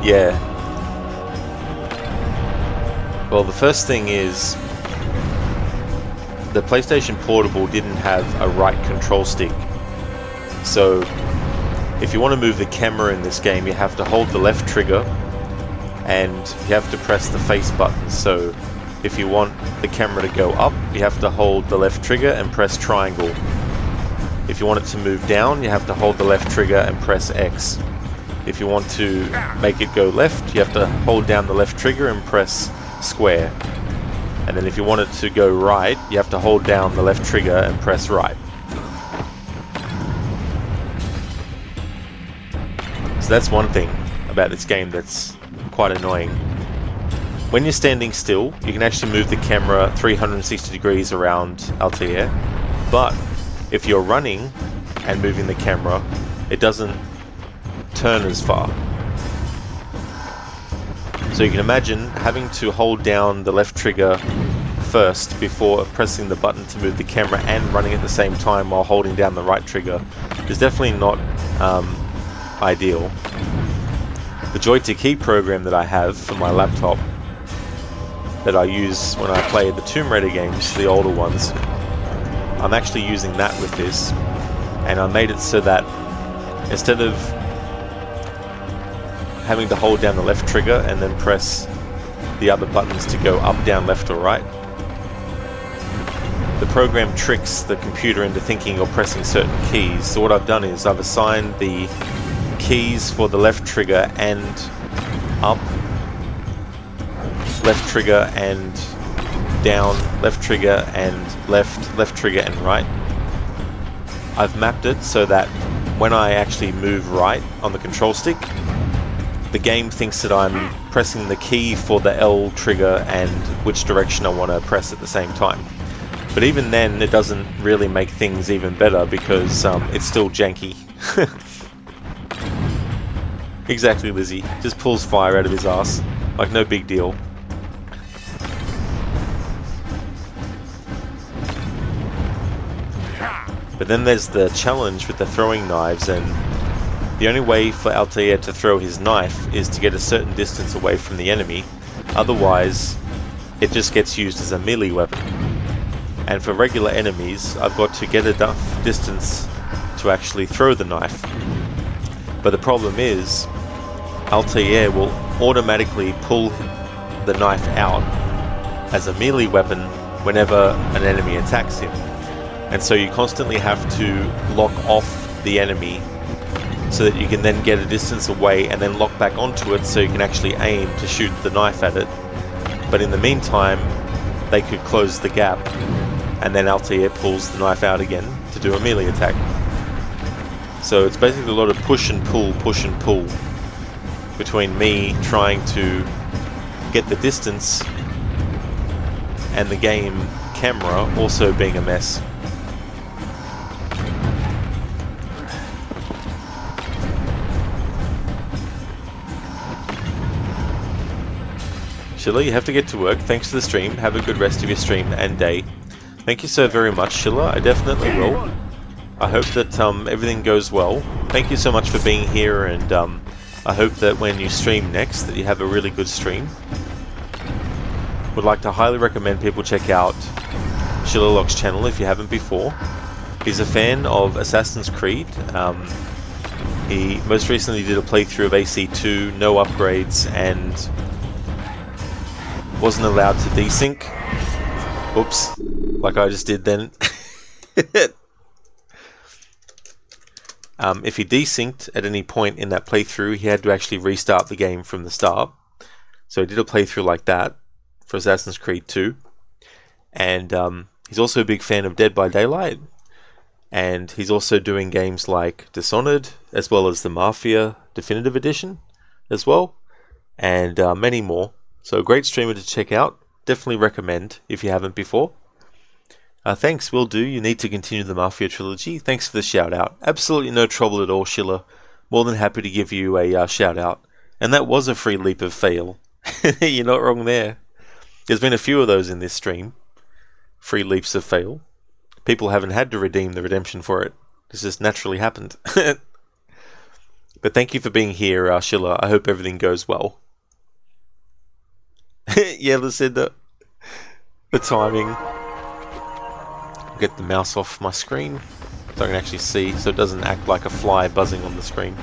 Yeah. Well, the first thing is the PlayStation Portable didn't have a right control stick. So if you want to move the camera in this game, you have to hold the left trigger and you have to press the face button. So if you want the camera to go up, you have to hold the left trigger and press triangle. If you want it to move down, you have to hold the left trigger and press X. If you want to make it go left, you have to hold down the left trigger and press square. And then if you want it to go right, you have to hold down the left trigger and press right. So that's one thing about this game that's quite annoying. When you're standing still, you can actually move the camera 360 degrees around Altair, but if you're running and moving the camera, it doesn't turn as far. So you can imagine having to hold down the left trigger first before pressing the button to move the camera and running at the same time while holding down the right trigger is definitely not ideal. The Joy-to-Key program that I have for my laptop that I use when I play the Tomb Raider games, the older ones, I'm actually using that with this, and I made it so that instead of having to hold down the left trigger and then press the other buttons to go up, down, left or right, the program tricks the computer into thinking you're pressing certain keys. So what I've done is I've assigned the keys for the left trigger and up, left trigger and down, left trigger and left trigger and right. I've mapped it so that when I actually move right on the control stick, the game thinks that I'm pressing the key for the L trigger and which direction I want to press at the same time. But even then, it doesn't really make things even better because it's still janky. Exactly, Lizzie. Just pulls fire out of his ass. Like, no big deal. But then there's the challenge with the throwing knives, and the only way for Altair to throw his knife is to get a certain distance away from the enemy. Otherwise, it just gets used as a melee weapon. And for regular enemies, I've got to get enough distance to actually throw the knife. But the problem is, Altair will automatically pull the knife out as a melee weapon whenever an enemy attacks him. And so you constantly have to lock off the enemy so that you can then get a distance away and then lock back onto it so you can actually aim to shoot the knife at it. But in the meantime, they could close the gap and then Altair pulls the knife out again to do a melee attack. So it's basically a lot of push and pull between me trying to get the distance and the game camera also being a mess. Shilla, you have to get to work. Thanks for the stream. Have a good rest of your stream and day. Thank you so very much, Shilla. I definitely will. I hope that everything goes well. Thank you so much for being here, and I hope that when you stream next that you have a really good stream. Would like to highly recommend people check out Shillaloc's channel if you haven't before. He's a fan of Assassin's Creed. He most recently did a playthrough of AC2, no upgrades, and wasn't allowed to desync. Oops, like I just did then. If he desynced at any point in that playthrough, he had to actually restart the game from the start. So he did a playthrough like that for Assassin's Creed 2. And he's also a big fan of Dead by Daylight. And he's also doing games like Dishonored, as well as the Mafia Definitive Edition as well. And many more. So a great streamer to check out. Definitely recommend if you haven't before. Thanks, will do. You need to continue the Mafia trilogy. Thanks for the shout out. Absolutely no trouble at all, Schiller. More than happy to give you a shout out. And that was a free leap of fail. You're not wrong there. There's been a few of those in this stream. Free leaps of fail. People haven't had to redeem the redemption for it. This just naturally happened. But thank you for being here, Schiller. I hope everything goes well. Yeah, Lucinda. The timing. Get the mouse off my screen so I can actually see, so it doesn't act like a fly buzzing on the screen.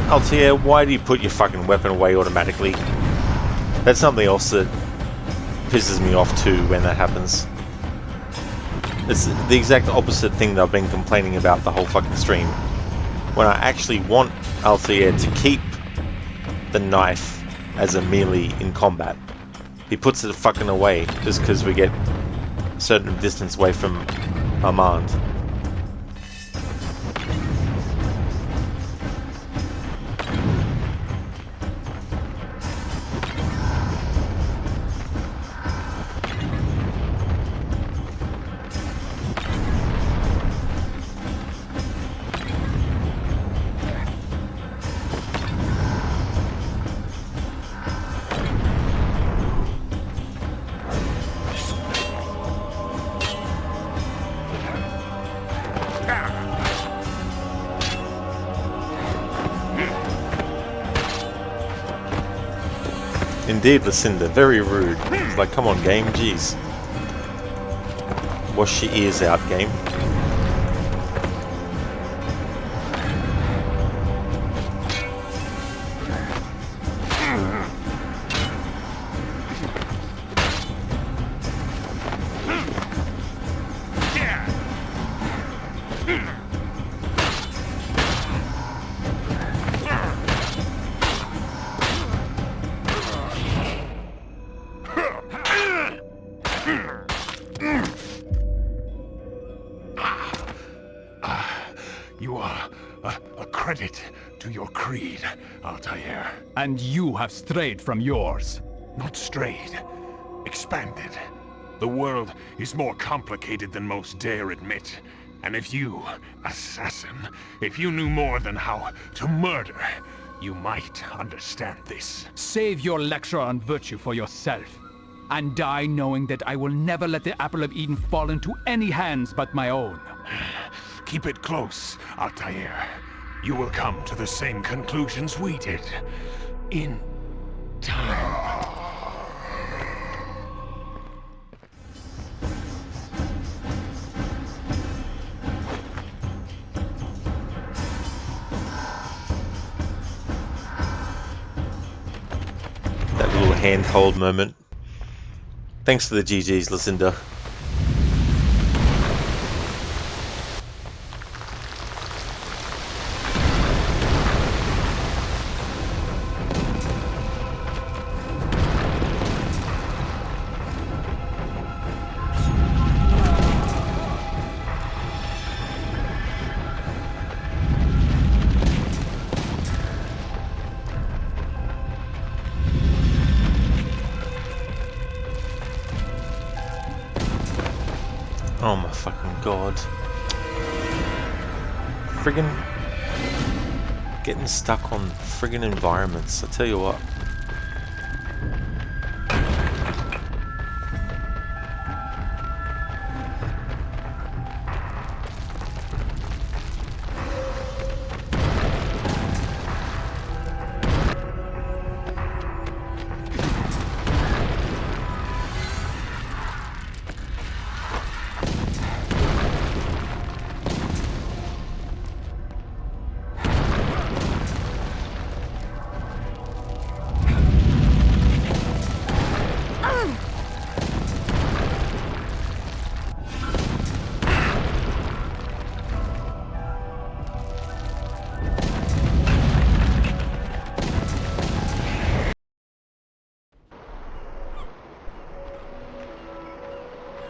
Altair, why do you put your fucking weapon away automatically? That's something else that pisses me off too when that happens. It's the exact opposite thing that I've been complaining about the whole fucking stream. When I actually want Altair to keep the knife as a melee in combat, he puts it fucking away just because we get a certain distance away from Armand. Indeed, Lucinda, very rude. It's like, come on, game, jeez. Wash your ears out, game. You are a credit to your creed, Altair. And you have strayed from yours. Not strayed, expanded. The world is more complicated than most dare admit. And if you, assassin, if you knew more than how to murder, you might understand this. Save your lecture on virtue for yourself. And die knowing that I will never let the Apple of Eden fall into any hands but my own. Keep it close, Altair. You will come to the same conclusions we did. In time. That little handhold moment. Thanks for the GGs, Lucinda. Oh my fucking god. Friggin' getting stuck on friggin' environments, I tell you what.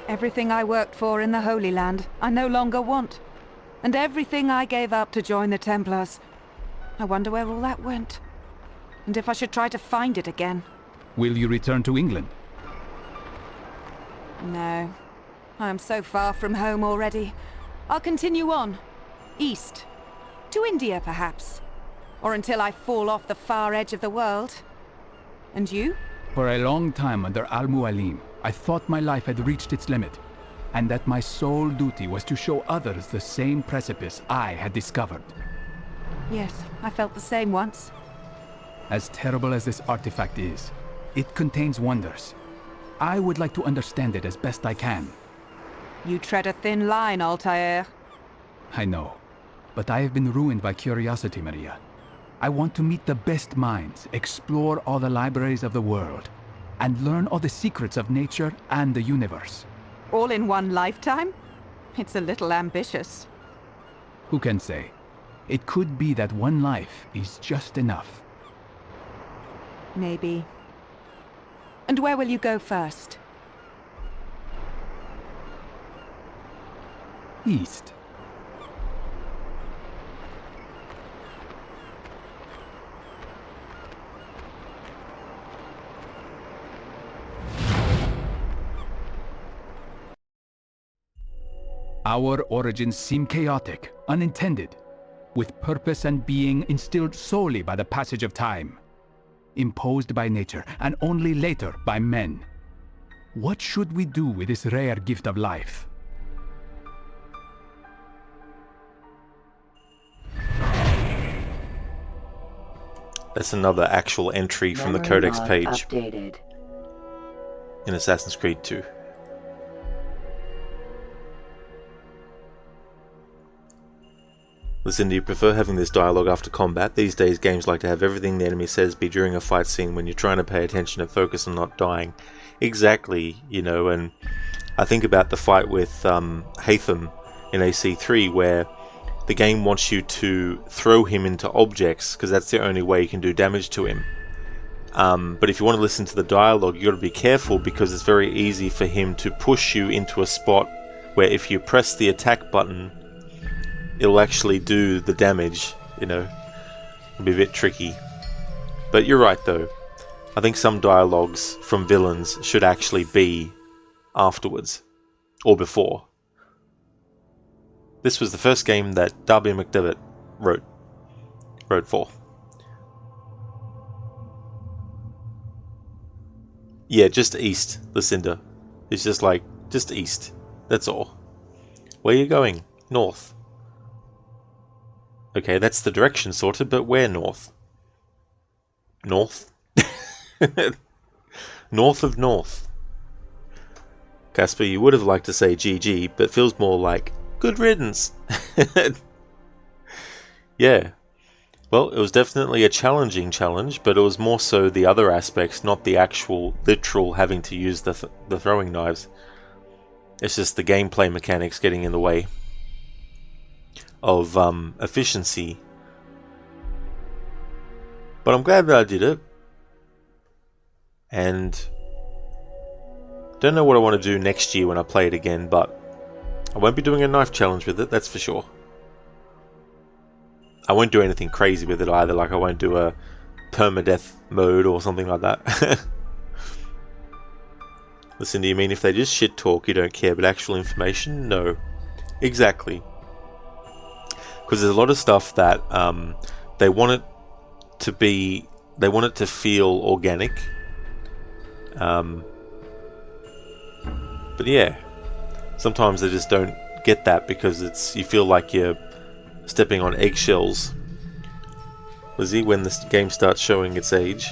Everything I worked for in the Holy Land, I no longer want. And everything I gave up to join the Templars. I wonder where all that went. And if I should try to find it again. Will you return to England? No. I am so far from home already. I'll continue on. East. To India, perhaps. Or until I fall off the far edge of the world. And you? For a long time under Al-Mualim, I thought my life had reached its limit, and that my sole duty was to show others the same precipice I had discovered. Yes, I felt the same once. As terrible as this artifact is, it contains wonders. I would like to understand it as best I can. You tread a thin line, Altair. I know, but I have been ruined by curiosity, Maria. I want to meet the best minds, explore all the libraries of the world, and learn all the secrets of nature and the universe. All in one lifetime? It's a little ambitious. Who can say? It could be that one life is just enough. Maybe. And where will you go first? East. Our origins seem chaotic, unintended, with purpose and being instilled solely by the passage of time, imposed by nature, and only later by men. What should we do with this rare gift of life? That's another actual entry from the Memory Codex log page updated. in Assassin's Creed 2. Listen, do you prefer having this dialogue after combat? These days games like to have everything the enemy says be during a fight scene when you're trying to pay attention and focus on not dying. Exactly, you know, and I think about the fight with Hatham in AC3 where the game wants you to throw him into objects because that's the only way you can do damage to him. But if you want to listen to the dialogue, you've got to be careful because it's very easy for him to push you into a spot where if you press the attack button, it'll actually do the damage, you know. It'll be a bit tricky. But you're right though. I think some dialogues from villains should actually be afterwards or before. This was the first game that Darby McDevitt wrote for. Yeah, just east, Lucinda. It's just like, just east. That's all. Where are you going? North. Okay, that's the direction sorted, but where north? North? North of north. Casper, you would have liked to say GG, but feels more like good riddance. Yeah. Well, it was definitely a challenging challenge, but it was more so the other aspects, not the actual, literal having to use the throwing knives. It's just the gameplay mechanics getting in the way of efficiency. But I'm glad that I did it. And don't know what I want to do next year when I play it again, but I won't be doing a knife challenge with it, that's for sure. I won't do anything crazy with it either, like I won't do a permadeath mode or something like that. Listen, do you mean if they just shit talk you don't care, but actual information? No. Exactly. Because there's a lot of stuff that they want it to be, they want it to feel organic. But yeah, sometimes they just don't get that because it's, you feel like you're stepping on eggshells, Lizzie, when this game starts showing its age.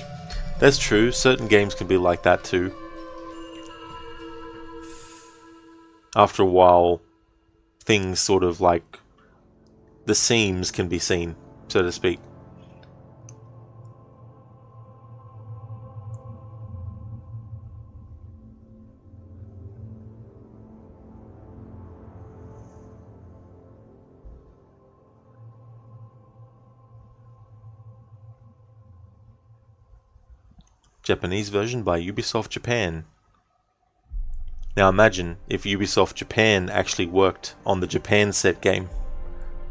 That's true, certain games can be like that too. After a while, things sort of like, the seams can be seen, so to speak. Japanese version by Ubisoft Japan. Now imagine if Ubisoft Japan actually worked on the Japan set game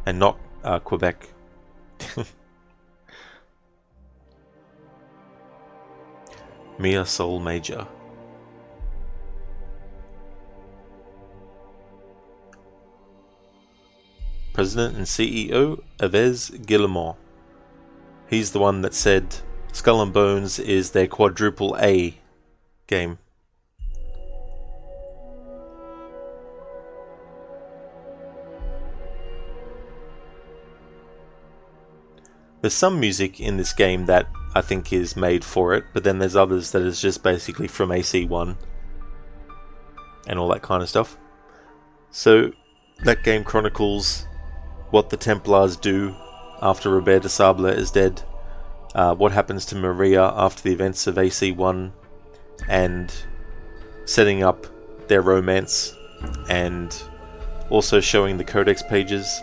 and not Quebec. Mia Sol Major. President and CEO Yves Guillemot. He's the one that said Skull and Bones is their quadruple A game. There's some music in this game that I think is made for it, but then there's others that is just basically from AC1 and all that kind of stuff. So that game chronicles what the Templars do after Robert de Sable is dead, what happens to Maria after the events of AC1, and setting up their romance, and also showing the Codex pages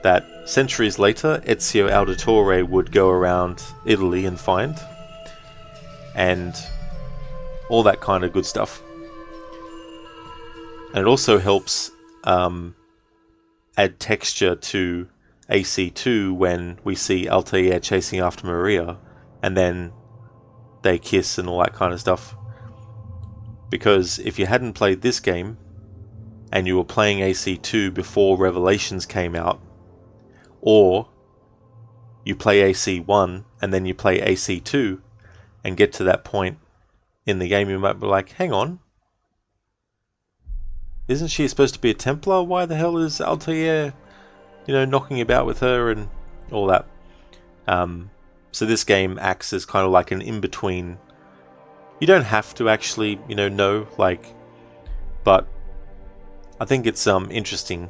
that centuries later Ezio Auditore would go around Italy and find, and all that kind of good stuff. And it also helps add texture to AC2 when we see Altair chasing after Maria and then they kiss and all that kind of stuff. Because if you hadn't played this game and you were playing AC2 before Revelations came out, or you play AC1 and then you play AC2 and get to that point in the game, you might be like, hang on, isn't she supposed to be a Templar? Why the hell is Altair, knocking about with her and all that? So this game acts as kind of like an in-between. You don't have to actually, know, but I think it's interesting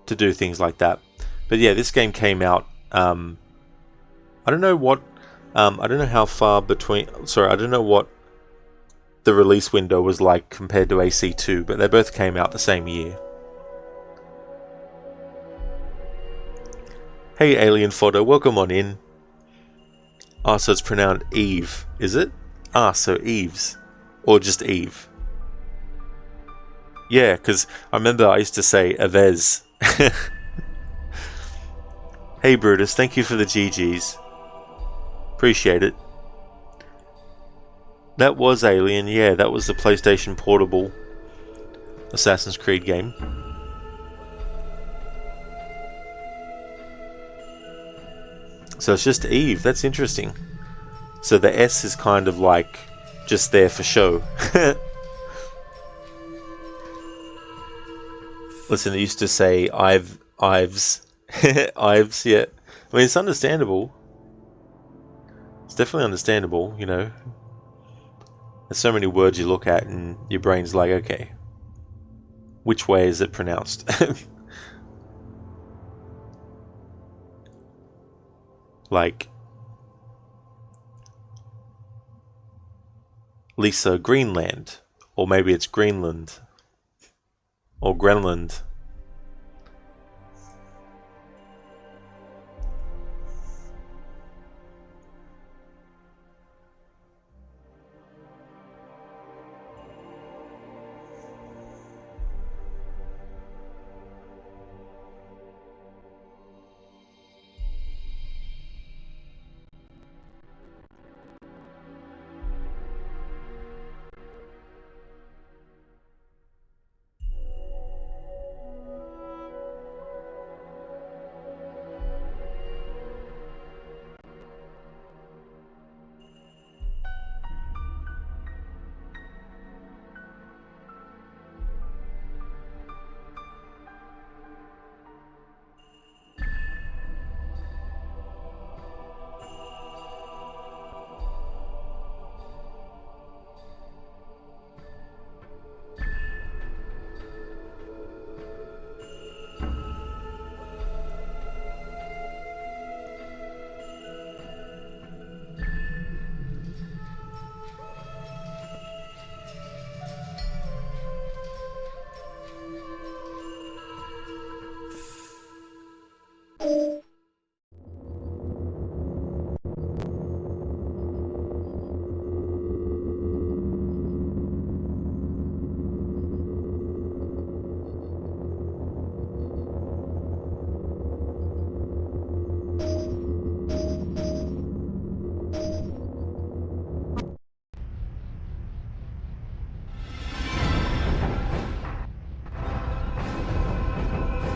to do things like that. But yeah, this game came out, I don't know what, I don't know how far between, I don't know what the release window was like compared to AC2, but they both came out the same year. Hey Alien Fodder, welcome on in. Ah, so it's pronounced Eve, is it? Ah, so Eves. Or just Eve. Yeah, because I remember I used to say Avez. Hey Brutus, thank you for the GGs. Appreciate it. That was Alien, yeah, that was the PlayStation Portable Assassin's Creed game. So it's just Eve, that's interesting. So the S is kind of like just there for show. Listen, I used to say Ives. Ives, yeah. I mean, it's understandable. It's definitely understandable, There's so many words you look at and your brain's like, okay, which way is it pronounced? Like Lisa Greenland, or maybe it's Greenland, or Grenland.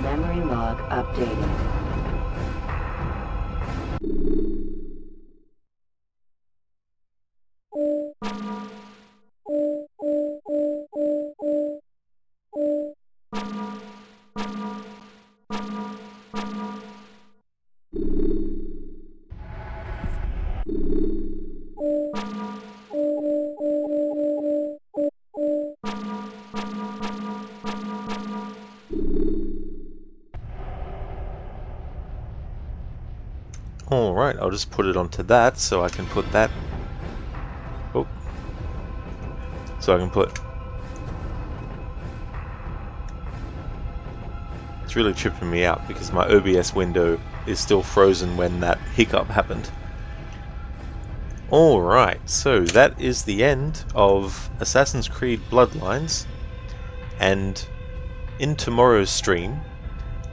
Memory log updated. Alright, I'll just put it onto that so I can put that. Oh. So I can put. It's really tripping me out because my OBS window is still frozen when that hiccup happened. Alright, so that is the end of Assassin's Creed Bloodlines, and in tomorrow's stream,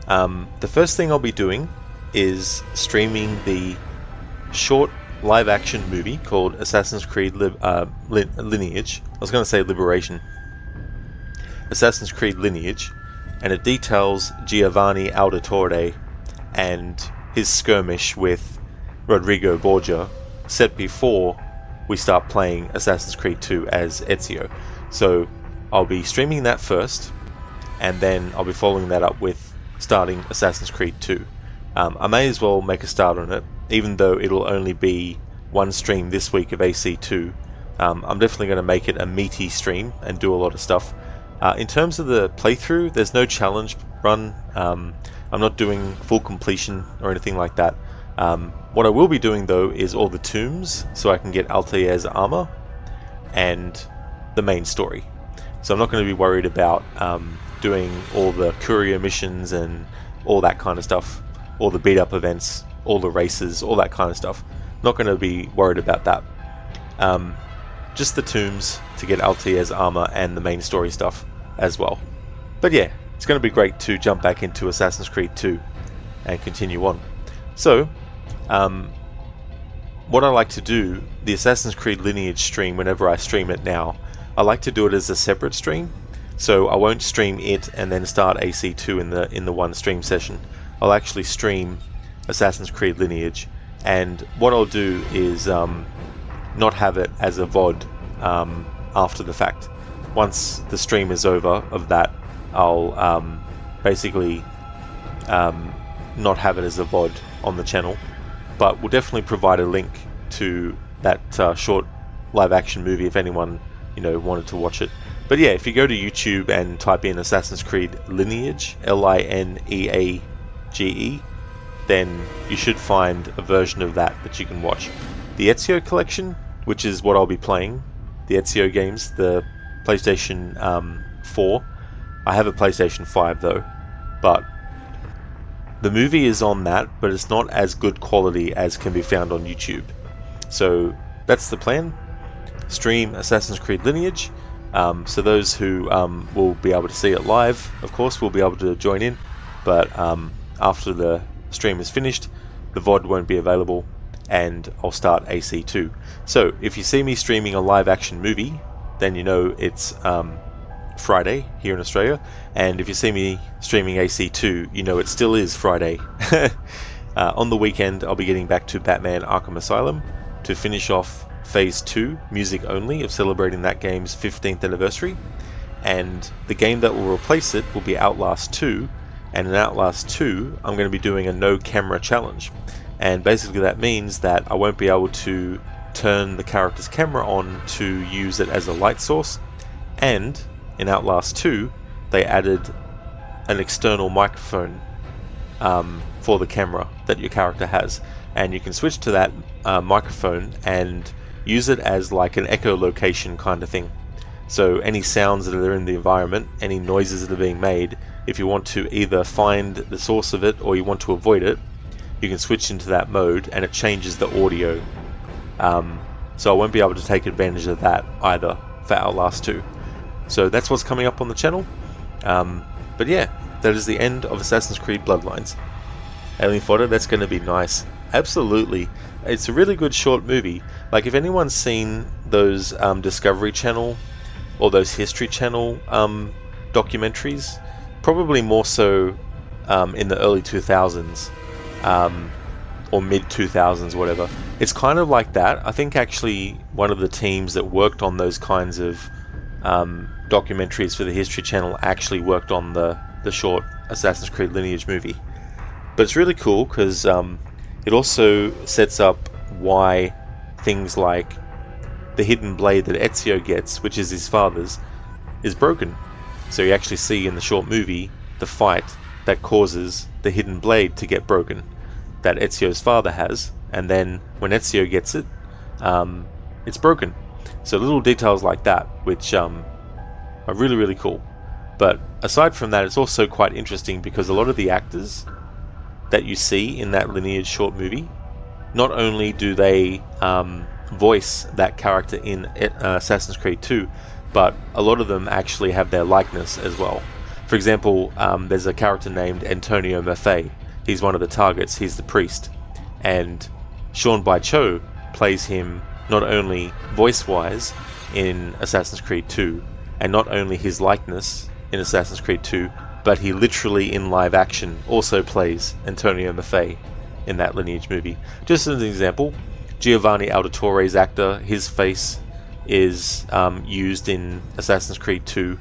the first thing I'll be doing is streaming the short live-action movie called Assassin's Creed Lineage. I was going to say Liberation. Assassin's Creed Lineage, and it details Giovanni Auditore and his skirmish with Rodrigo Borgia, set before we start playing Assassin's Creed 2 as Ezio. So I'll be streaming that first, and then I'll be following that up with starting Assassin's Creed 2. I may as well make a start on it, even though it'll only be one stream this week of AC2. I'm definitely going to make it a meaty stream and do a lot of stuff. In terms of the playthrough, there's no challenge run. I'm not doing full completion or anything like that. What I will be doing though is all the tombs, so I can get Altair's armor and the main story. So I'm not going to be worried about doing all the courier missions and all that kind of stuff, all the beat up events, all the races, all that kind of stuff. Not going to be worried about that. Just the tombs to get Altair's armor and the main story stuff as well. But yeah, it's going to be great to jump back into Assassin's Creed 2 and continue on. So, what I like to do, the Assassin's Creed Lineage stream, whenever I stream it now, I like to do it as a separate stream. So I won't stream it and then start AC2 in the one stream session. I'll actually stream Assassin's Creed Lineage, and what I'll do is not have it as a VOD after the fact. Once the stream is over of that, I'll basically not have it as a VOD on the channel, but we'll definitely provide a link to that short live action movie if anyone wanted to watch it. But yeah, if you go to YouTube and type in Assassin's Creed Lineage, Lineage, then you should find a version of that you can watch. The Ezio collection, which is what I'll be playing, the Ezio games, the PlayStation 4. I have a PlayStation 5 though, but the movie is on that, but it's not as good quality as can be found on YouTube. So that's the plan. Stream Assassin's Creed Lineage. So those who will be able to see it live, of course, will be able to join in. But after the stream is finished, the VOD won't be available, and I'll start AC2. So if you see me streaming a live action movie, then you know it's Friday here in Australia, and if you see me streaming AC2, you know it still is Friday. On the weekend, I'll be getting back to Batman Arkham Asylum to finish off Phase 2, music only, of celebrating that game's 15th anniversary, and the game that will replace it will be Outlast 2, and in Outlast 2, I'm going to be doing a no camera challenge, and basically that means that I won't be able to turn the character's camera on to use it as a light source, and in Outlast 2, they added an external microphone for the camera that your character has, and you can switch to that microphone and use it as like an echolocation kind of thing. So any sounds that are in the environment, any noises that are being made, if you want to either find the source of it or you want to avoid it, you can switch into that mode and it changes the audio. So I won't be able to take advantage of that either for Outlast 2. So that's what's coming up on the channel. But yeah, that is the end of Assassin's Creed Bloodlines. Alien Fodder, that's going to be nice. Absolutely. It's a really good short movie. Like, if anyone's seen those Discovery Channel or those History Channel documentaries, probably more so in the early 2000s or mid 2000s, whatever. It's kind of like that. I think actually one of the teams that worked on those kinds of documentaries for the History Channel actually worked on the short Assassin's Creed Lineage movie. But it's really cool because it also sets up why things like the hidden blade that Ezio gets, which is his father's, is broken. So you actually see in the short movie the fight that causes the hidden blade to get broken. that Ezio's father has, and then when Ezio gets it, it's broken. So little details like that, which are really, really cool. But aside from that, it's also quite interesting because a lot of the actors that you see in that Lineage short movie, not only do they voice that character in Assassin's Creed 2, but a lot of them actually have their likeness as well. For example, there's a character named Antonio Maffei. He's one of the targets, he's the priest. And Sean Bai-Cho plays him not only voice-wise in Assassin's Creed 2, and not only his likeness in Assassin's Creed 2, but he literally in live action also plays Antonio Maffei in that Lineage movie. Just as an example, Giovanni Aldatore's actor, his face is used in Assassin's Creed 2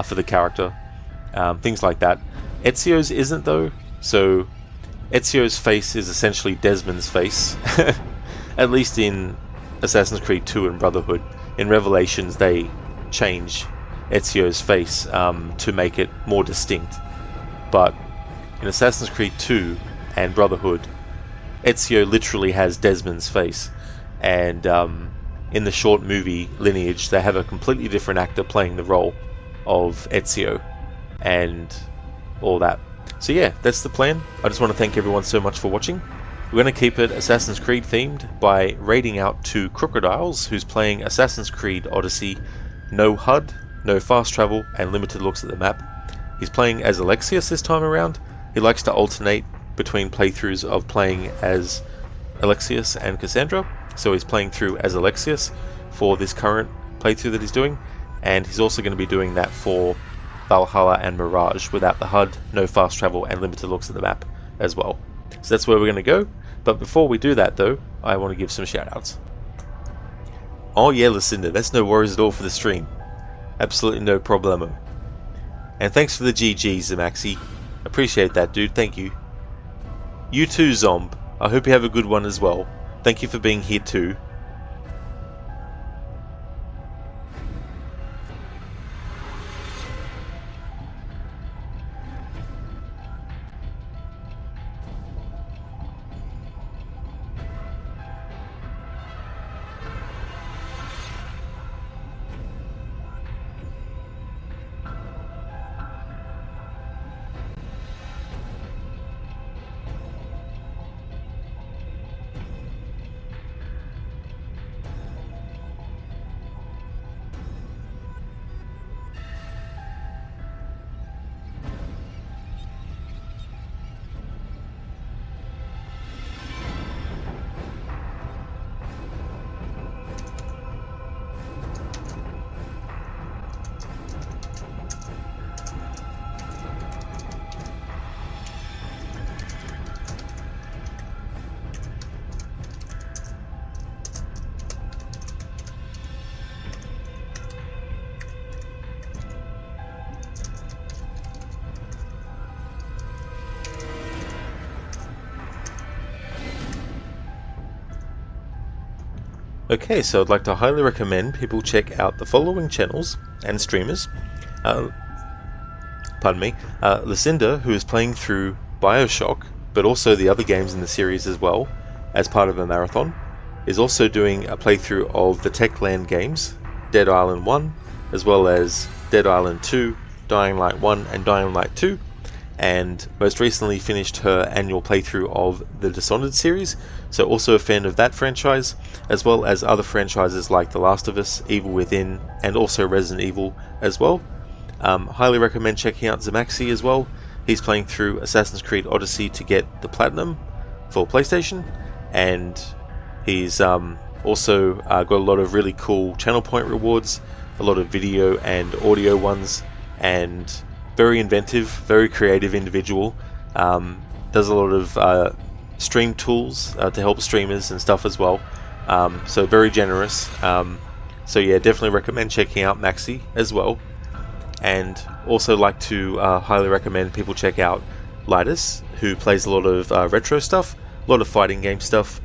for the character. Things like that. Ezio's isn't though, so Ezio's face is essentially Desmond's face, at least in Assassin's Creed 2 and Brotherhood. In Revelations they change Ezio's face to make it more distinct, but in Assassin's Creed 2 and Brotherhood, Ezio literally has Desmond's face, and in the short movie Lineage they have a completely different actor playing the role of Ezio and all that. So yeah, that's the plan. I just want to thank everyone so much for watching. We're going to keep it Assassin's Creed themed by raiding out to Crocodiles, who's playing Assassin's Creed Odyssey, no HUD, no fast travel, and limited looks at the map. He's playing as Alexius this time around. He likes to alternate between playthroughs of playing as Alexius and Cassandra, so he's playing through as Alexius for this current playthrough that he's doing, and he's also going to be doing that for Valhalla and Mirage without the HUD, no fast travel, and limited looks at the map as well. So that's where we're going to go, but before we do that though, I want to give some shoutouts. Oh yeah, Lucinda, that's no worries at all for the stream. Absolutely no problemo. And thanks for the GGs, Zamaxi. Appreciate that, dude, thank you. You too, Zomb. I hope you have a good one as well. Thank you for being here too. Okay, so I'd like to highly recommend people check out the following channels and streamers. Lucinda, who is playing through Bioshock, but also the other games in the series as well, as part of a marathon, is also doing a playthrough of the Techland games, Dead Island 1, as well as Dead Island 2, Dying Light 1 and Dying Light 2, and most recently finished her annual playthrough of the Dishonored series, so also a fan of that franchise, as well as other franchises like The Last of Us, Evil Within, and also Resident Evil as well. Highly recommend checking out Zamaxi as well. He's playing through Assassin's Creed Odyssey to get the Platinum for PlayStation, and he's also got a lot of really cool channel point rewards, a lot of video and audio ones, and very inventive, very creative individual. Does a lot of stream tools to help streamers and stuff as well. So very generous. So yeah, definitely recommend checking out Maxi as well. And also like to highly recommend people check out Lidus, who plays a lot of retro stuff, a lot of fighting game stuff,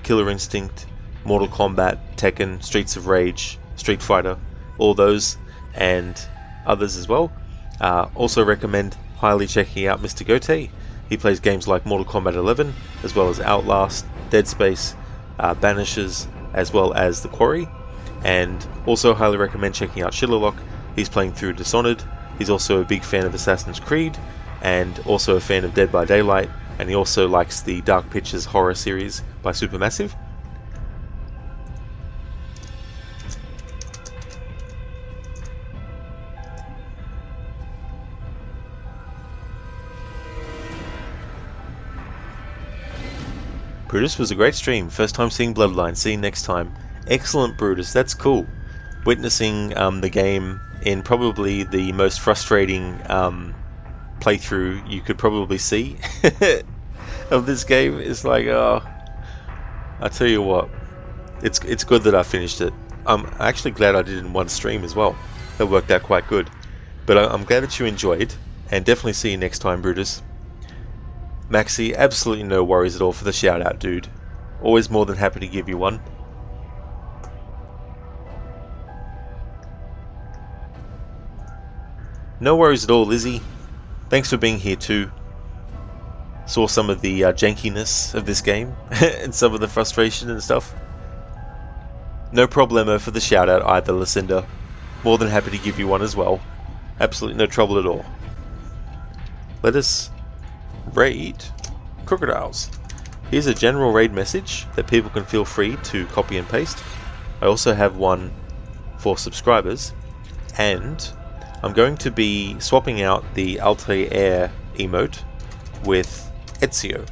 Killer Instinct, Mortal Kombat, Tekken, Streets of Rage, Street Fighter, all those, and others as well. Also recommend highly checking out Mr. Gote, He plays games like Mortal Kombat 11, as well as Outlast, Dead Space, Banishers, as well as The Quarry. And also highly recommend checking out Shillerlock. He's playing through Dishonored. He's also a big fan of Assassin's Creed, and also a fan of Dead by Daylight, and he also likes the Dark Pictures horror series by Supermassive. Brutus was a great stream. First time seeing Bloodlines. See you next time. Excellent, Brutus. That's cool. Witnessing the game in probably the most frustrating playthrough you could probably see of this game is like, oh, I tell you what, it's good that I finished it. I'm actually glad I did it in one stream as well. That worked out quite good. But I'm glad that you enjoyed, and definitely see you next time, Brutus. Maxi, absolutely no worries at all for the shout out, dude. Always more than happy to give you one. No worries at all, Lizzie. Thanks for being here too. Saw some of the jankiness of this game and some of the frustration and stuff. No problemo for the shout out either, Lucinda. More than happy to give you one as well. Absolutely no trouble at all. Let us raid crocodiles. Here's a general raid message that people can feel free to copy and paste. I also have one for subscribers, and I'm going to be swapping out the Altair emote with Ezio.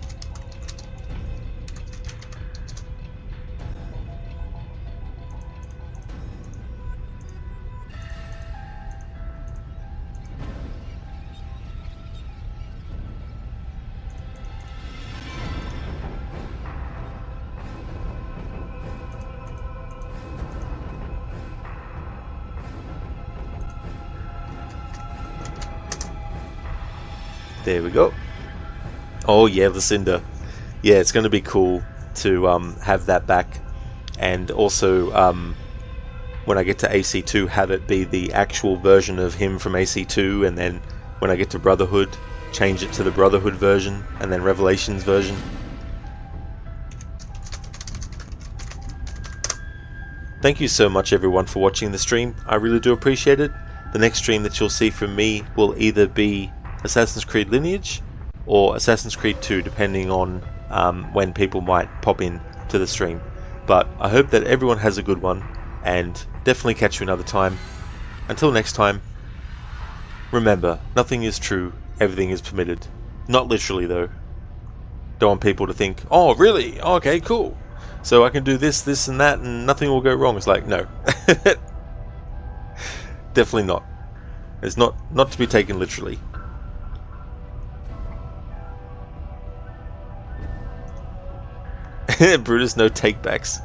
There we go. Oh yeah, Lucinda. Yeah, it's going to be cool to have that back, and also when I get to AC2, have it be the actual version of him from AC2, and then when I get to Brotherhood, change it to the Brotherhood version, and then Revelations version. Thank you so much everyone for watching the stream. I really do appreciate it. The next stream that you'll see from me will either be Assassin's Creed Lineage or Assassin's Creed 2, depending on when people might pop in to the stream. But I hope that everyone has a good one, and definitely catch you another time. Until next time, remember, nothing is true, everything is permitted. Not literally though. Don't want people to think, oh really? Okay, cool. So I can do this, this and that, and nothing will go wrong. It's like, no. Definitely not. It's not to be taken literally. Brutus, no takebacks.